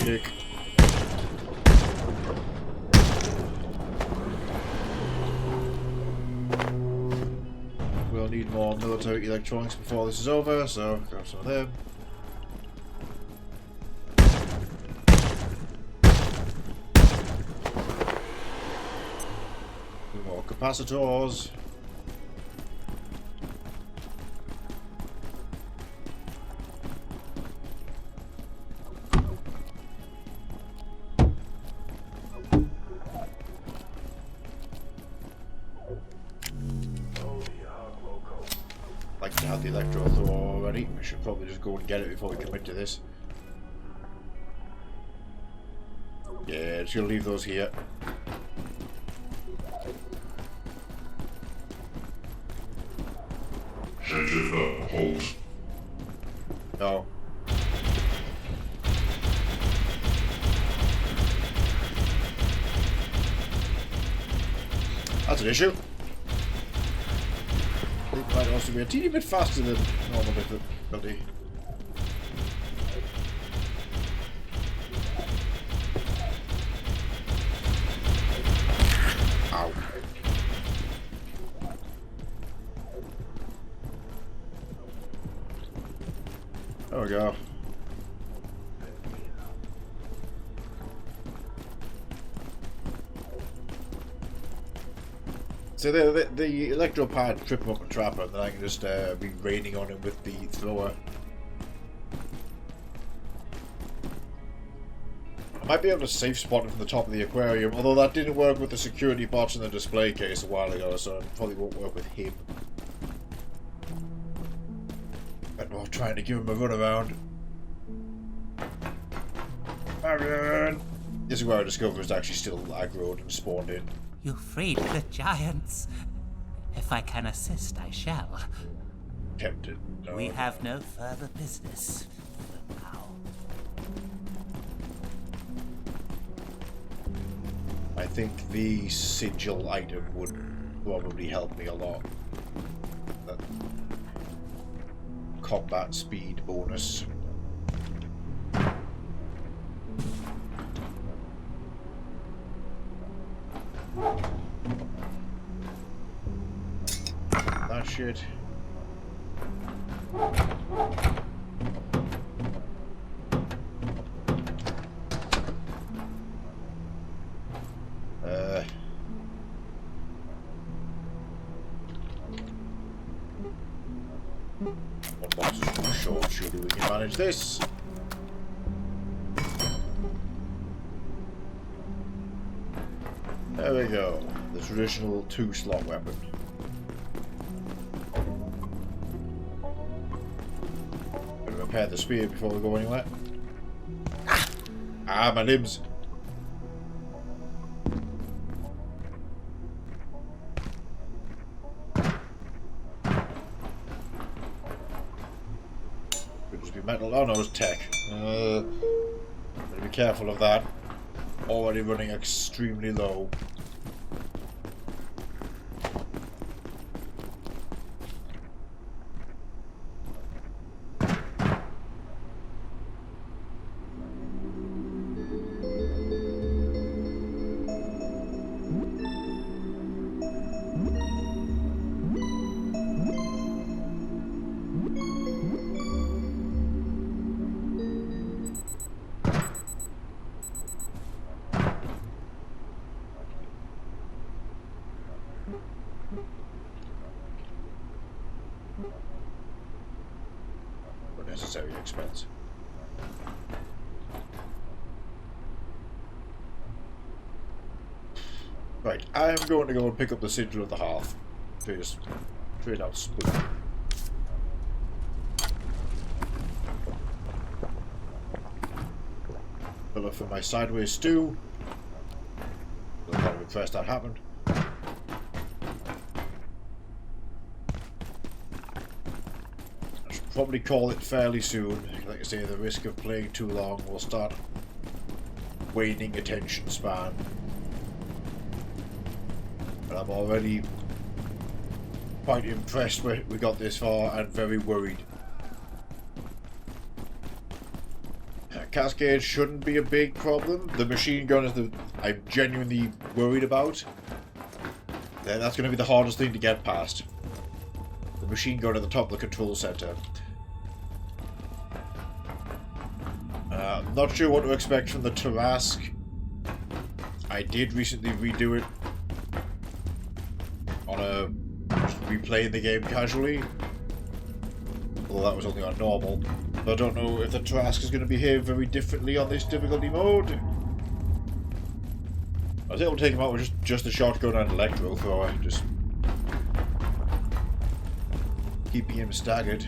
Kick. We'll need more military electronics before this is over, so grab some of them. More capacitors. Like to have the electro Thor already. I should probably just go and get it before we commit to this. Yeah, just gonna leave those here. Hold. No. That's an issue. It might also be a teeny bit faster than normal difficulty. Ow. There we go. So the electro pad trip him up and trap him, and then I can just be raining on him with the thrower. I might be able to safe spot him from the top of the aquarium, although that didn't work with the security bots in the display case a while ago, so it probably won't work with him. But we're trying to give him a run around. Marion! This is where I discovered it's actually still aggroed and spawned in. You freed the giants. If I can assist, I shall. Tempted. No, We have no further business for now. I think the sigil item would probably help me a lot. That combat speed bonus. That shit. One box is too short, surely we can manage this. There we go. The traditional 2-slot weapon. Gonna repair the spear before we go anywhere. Ah, my limbs. Could just be metal. Oh no, it's tech. Gotta be careful of that. Already running extremely low. Unnecessary expense. Right, I am going to go and pick up the sigil of the hearth. Just straight out spook. Look for my sideways stew. I'm kind of impressed that happened. I should probably call it fairly soon. Like I say, the risk of playing too long will start waning attention span. But I'm already quite impressed we got this far and very worried. Cascade shouldn't be a big problem. The machine gun is the I'm genuinely worried about. That's going to be the hardest thing to get past. The machine gun at the top of the control center. I'm not sure what to expect from the Tarask. I did recently redo it on a just replaying the game casually. Although that was only on normal. But I don't know if the Tarask is going to behave very differently on this difficulty mode. I was able to take him out with just a shotgun and electro thrower, just keeping him staggered.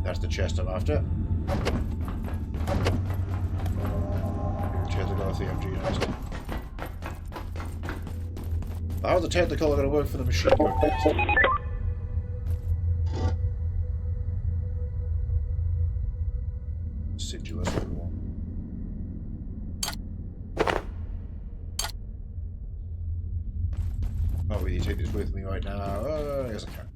That's the chest I'm after. Tear the off the MG next. How's the tentacle going to work for the machine gun next? Acidulous one. Can't really take this with me right now. I guess I can.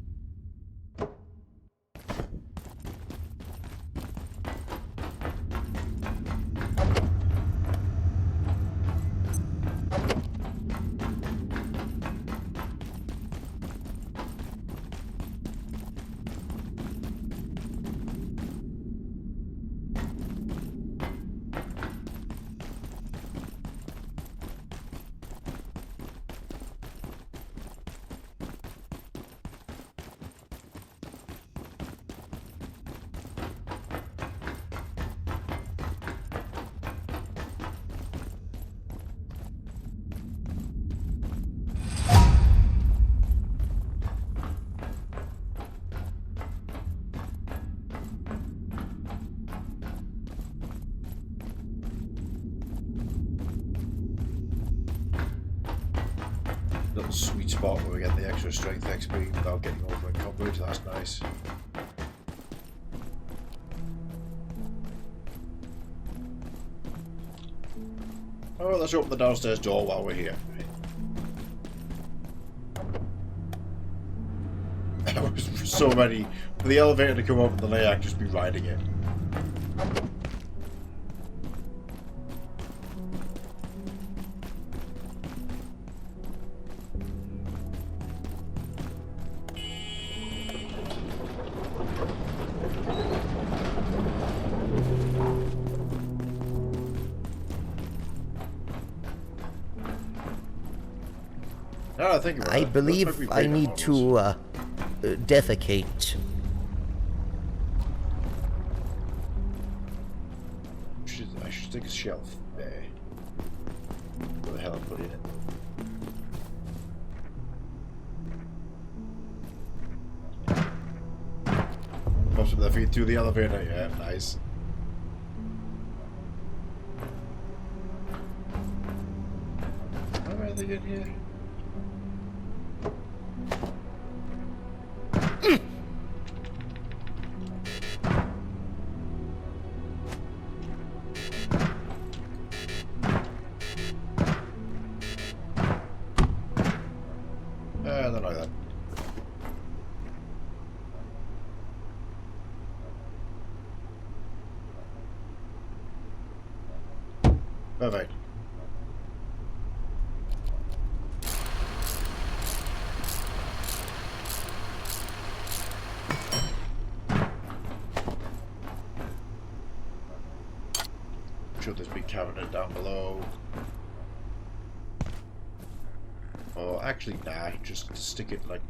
sweet spot where we get the extra strength XP without getting over encumbered. That's nice. Oh, let's open the downstairs door while we're here. I was so ready for the elevator to come up and the Layak just be riding it. I believe I need to defecate. I should stick a shelf there. Where the hell I put it in? Most of their feet through the elevator. Yeah, nice. How are they in here? They're like that. Perfect. Shut this big cabinet down below. Or actually, nah, just stick it like.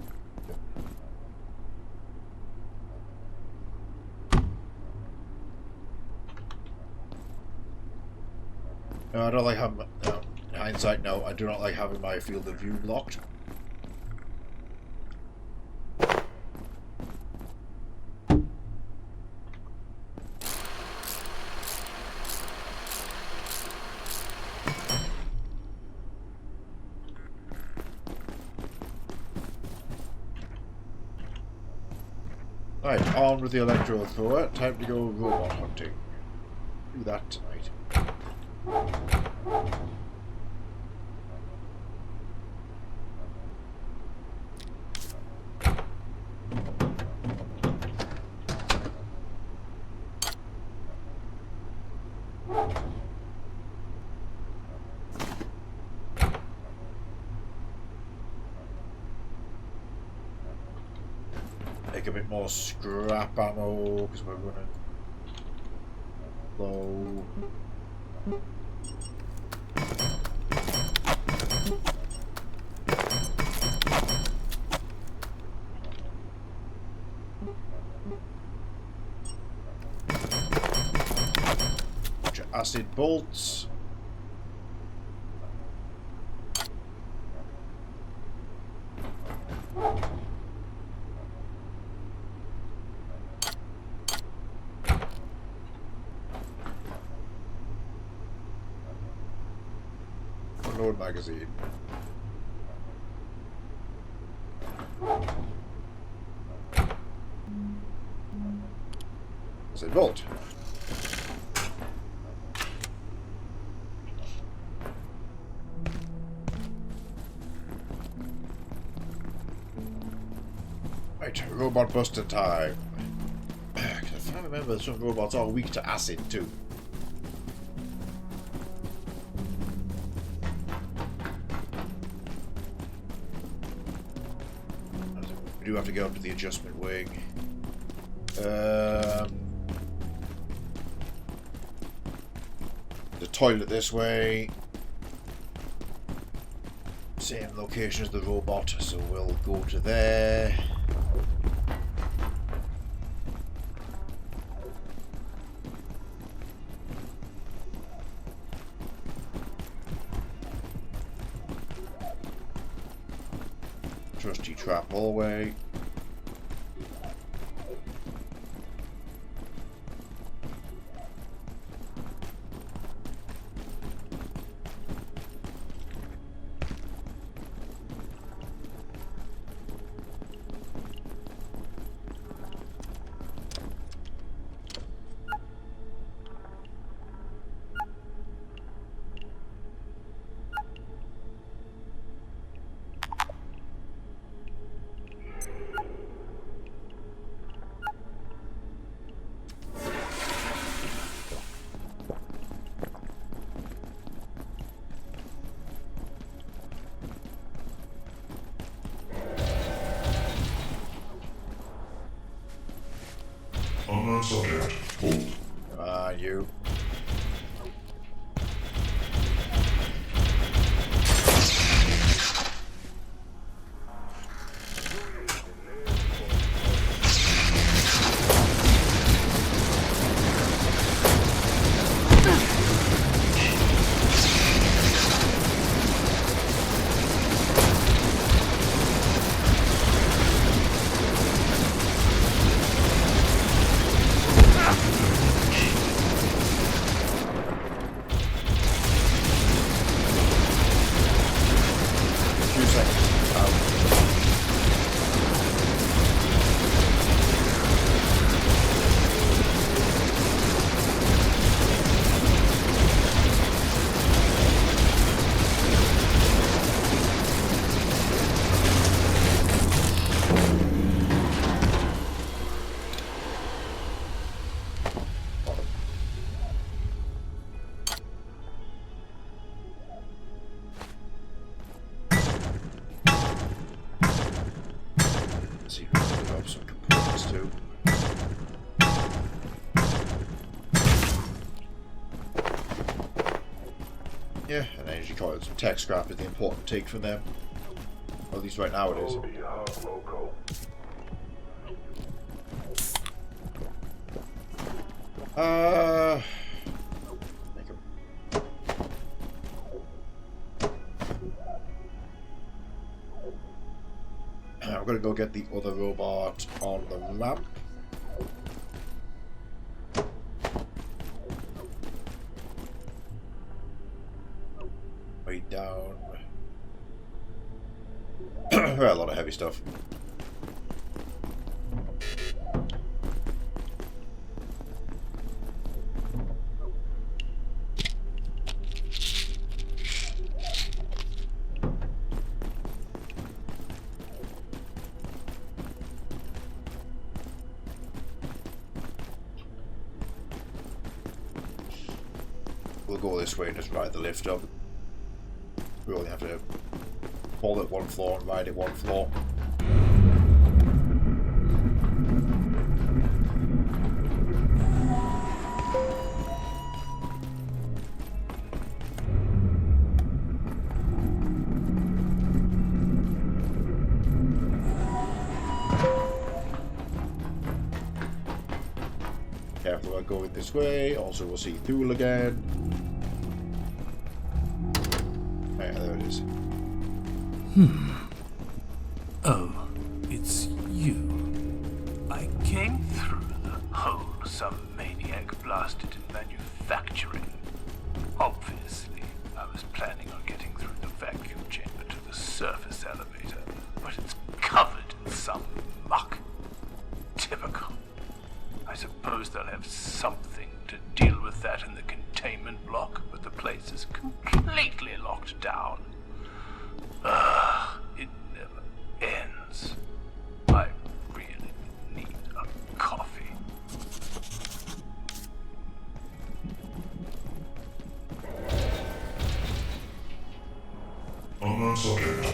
No, I don't like having. No, in hindsight, no, I do not like having my field of view blocked. Right, on with the electro thrower. Time to go robot hunting. Do that tonight. Make a bit more scrap ammo because we're running low. Bunch of acid bolts. Load magazine. Acid bolt. Right, robot buster time. If I remember, some robots are weak to acid too. We do have to go up to the adjustment wing. The toilet this way. Same location as the robot, so we'll go to there. Trusty trap hallway. Unknown subject. Hold. Come on, you. Yeah, an energy coil. Some tech scrap is the important take from them. Or at least right now it is. Make 'em. I'm gonna go get the other robot on the ramp. Way down. A lot of heavy stuff. We'll go this way and just ride the lift up. We only have to hold it one floor and ride it one floor. Careful about going this way. Also, we'll see Thule again. Yeah, there it is. Oh, it's you. I came through the hole some maniac blasted in manufacturing. Obviously, I was planning on getting through the vacuum chamber to the surface elevator, but it's covered in some muck. Typical. I suppose they'll have something to deal with that in the containment block, but the place is completely locked down. It never ends. I really need a coffee. Unknown subject.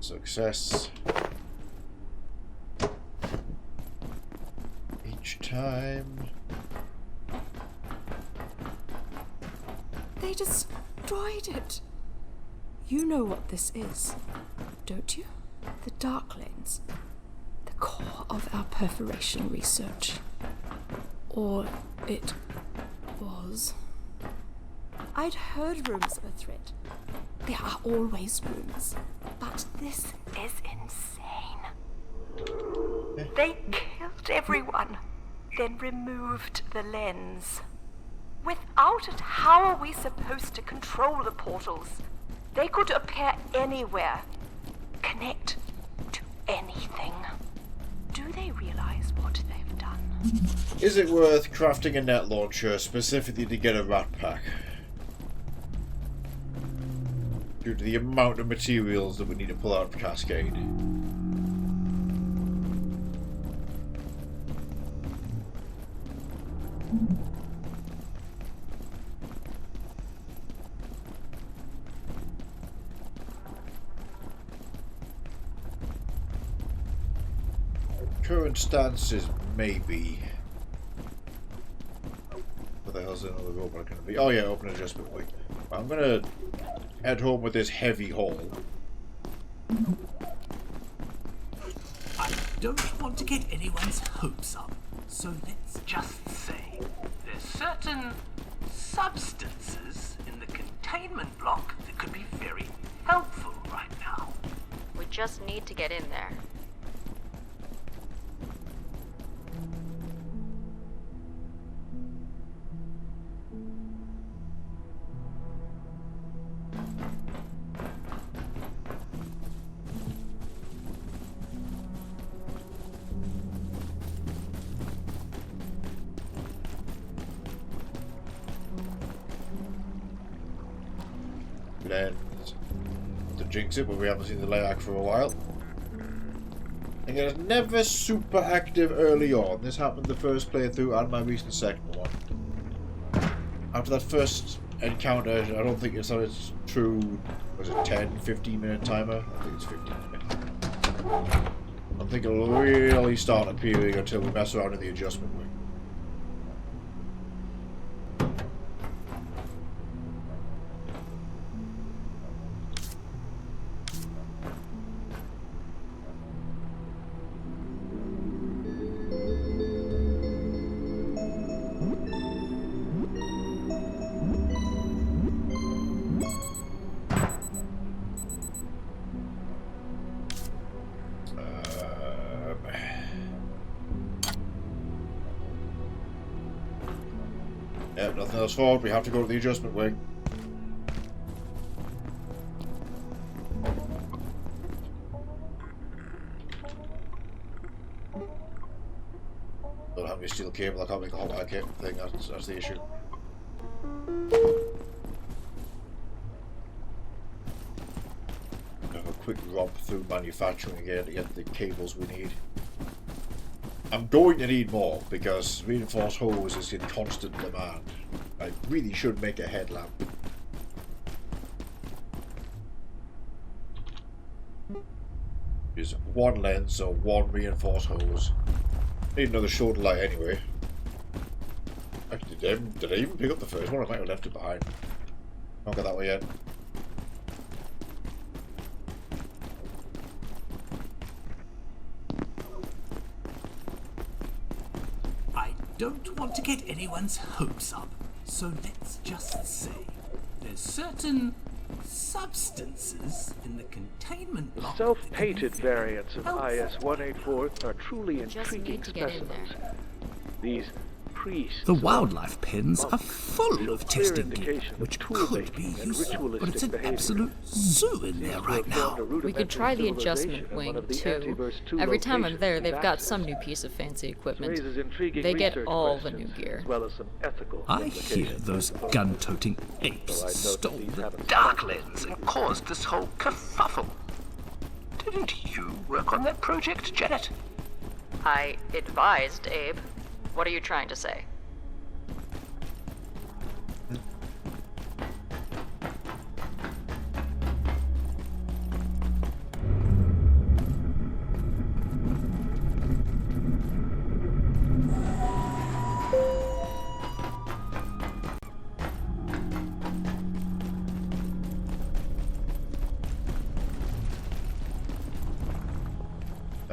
Success. Each time. They destroyed it. You know what this is, don't you? The Dark Lanes. The core of our perforation research. Or it was. I'd heard rumors of a threat. There are always rumors. But this is insane. They killed everyone, then removed the lens. Without it, how are we supposed to control the portals? They could appear anywhere, connect to anything. Do they realize what they've done? Is it worth crafting a net launcher specifically to get a rat pack? Due to the amount of materials that we need to pull out of Cascade. Current stance is maybe. What the hell's another robot going to be? Oh yeah, open adjustment wing. I'm going to head home with this heavy haul. I don't want to get anyone's hopes up, so let's just say there's certain substances in the containment block that could be very helpful right now. We just need to get in there. Lens. To jinx it, but we haven't seen the layout for a while. And it's never super active early on. This happened the first playthrough and my recent second one. After that first encounter, I don't think it's on its true, was it 10-15 minute timer? I think it's 15 minutes. I don't think it'll really start appearing until we mess around in the adjustment wing. Yep, nothing else forward. We have to go to the adjustment wing. Don't have any steel cable. I can't make a hot wire cable thing. That's the issue. Have a quick romp through manufacturing again to get the cables we need. I'm going to need more because reinforced hose is in constant demand. I really should make a headlamp. Use one lens or one reinforced hose. Need another shoulder light anyway. Actually, did I even pick up the first one? I might have left it behind. Not got that way yet. Don't want to get anyone's hopes up, so let's just say there's certain substances in the containment block. Self-painted variants of IS-184 are truly intriguing specimens. These The wildlife pens are full of testing gear, which could be useful, but it's an absolute zoo in there right now. We could try the adjustment wing, too. Every time I'm there, they've got some new piece of fancy equipment. They get all the new gear. I hear those gun-toting apes stole the Dark Lens and caused this whole kerfuffle. Didn't you work on that project, Janet? I advised Abe. What are you trying to say?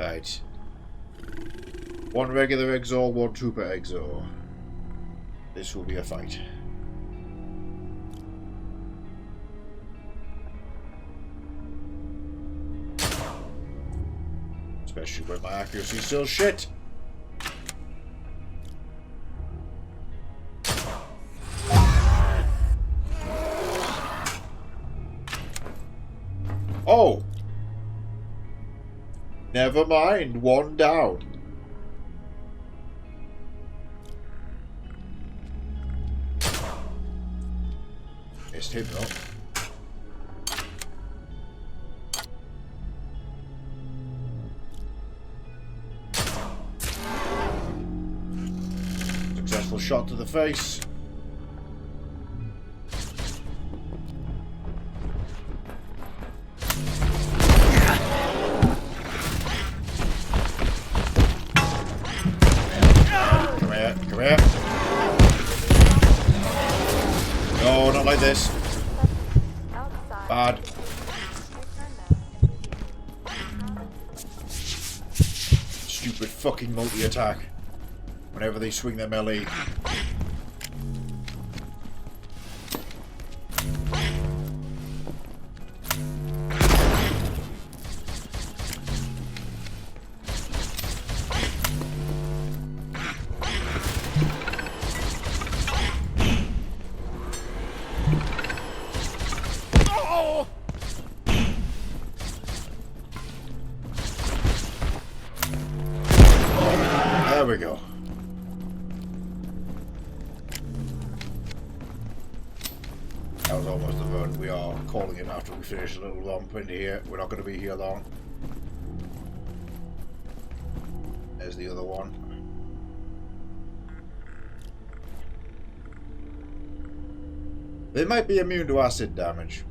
Right. One regular exor, one trooper exor. This will be a fight. Especially when my accuracy is still shit. Oh! Never mind, one down. Missed him though. Successful shot to the face. Come here. No, not like this. Bad. Stupid fucking multi-attack. Whenever they swing their melee. There we go. That was almost the run. We are calling it after we finish a little romp into here. We're not going to be here long. There's the other one. They might be immune to acid damage.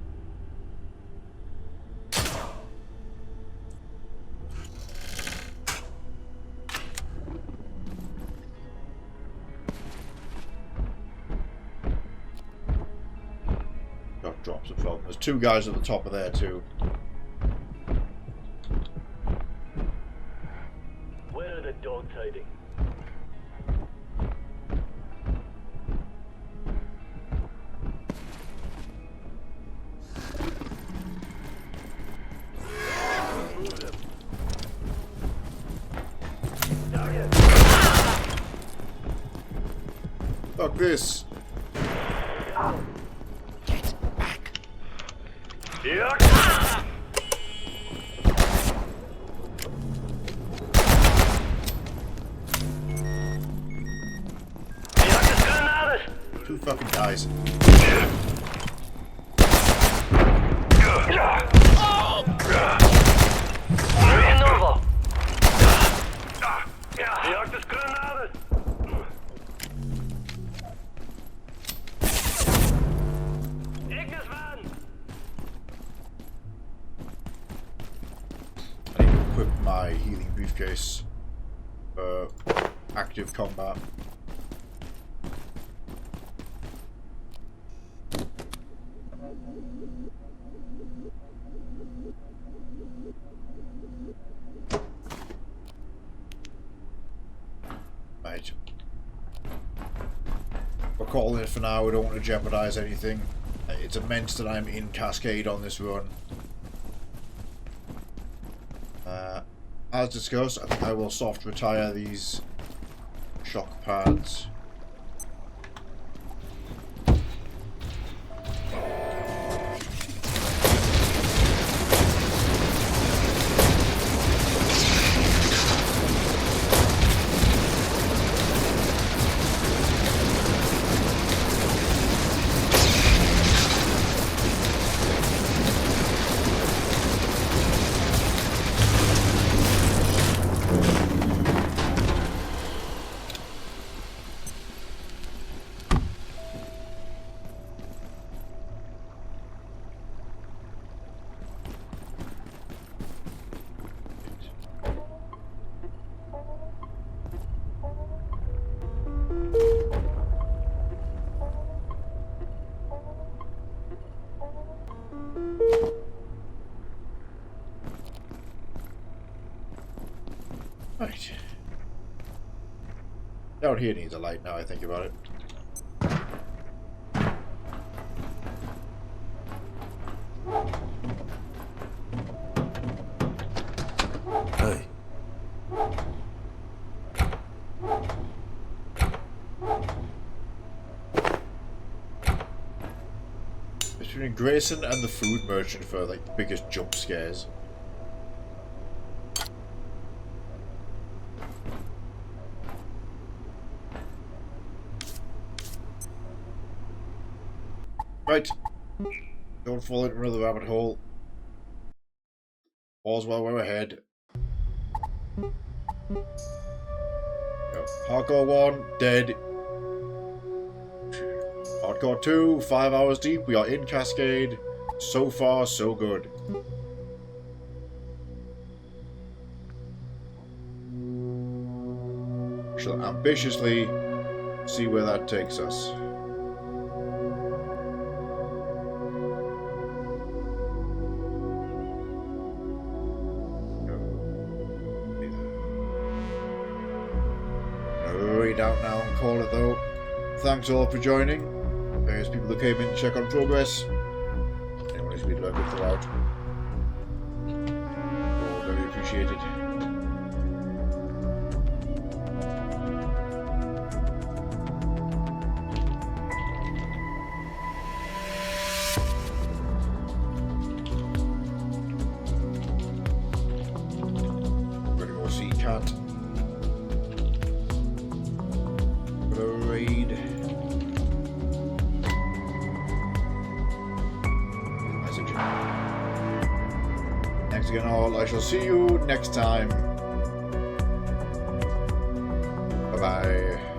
Drops of foam. There's two guys at the top of there too. Where are the dogs hiding? Fuck this. Two fucking guys. I need to equip my healing briefcase for active combat. Right. We're calling it for now. We don't want to jeopardize anything. It's immense that I'm in Cascade on this run. As discussed, I think I will soft retire these shock pads. Right. Down here needs a light now I think about it. Hey. Between Grayson and the food merchant for like the biggest jump scares. Right. Don't fall into another rabbit hole. All's well we're ahead. Hardcore 1, dead. Hardcore 2, 5 hours deep. We are in Cascade. So far, so good. Shall ambitiously see where that takes us. Out now and call it though. Thanks all for joining. Various people that came in to check on progress. Anyone who's been lurking throughout. All very appreciated. I'm gonna go see Cat. Thanks again all. I shall see you next time. Bye bye.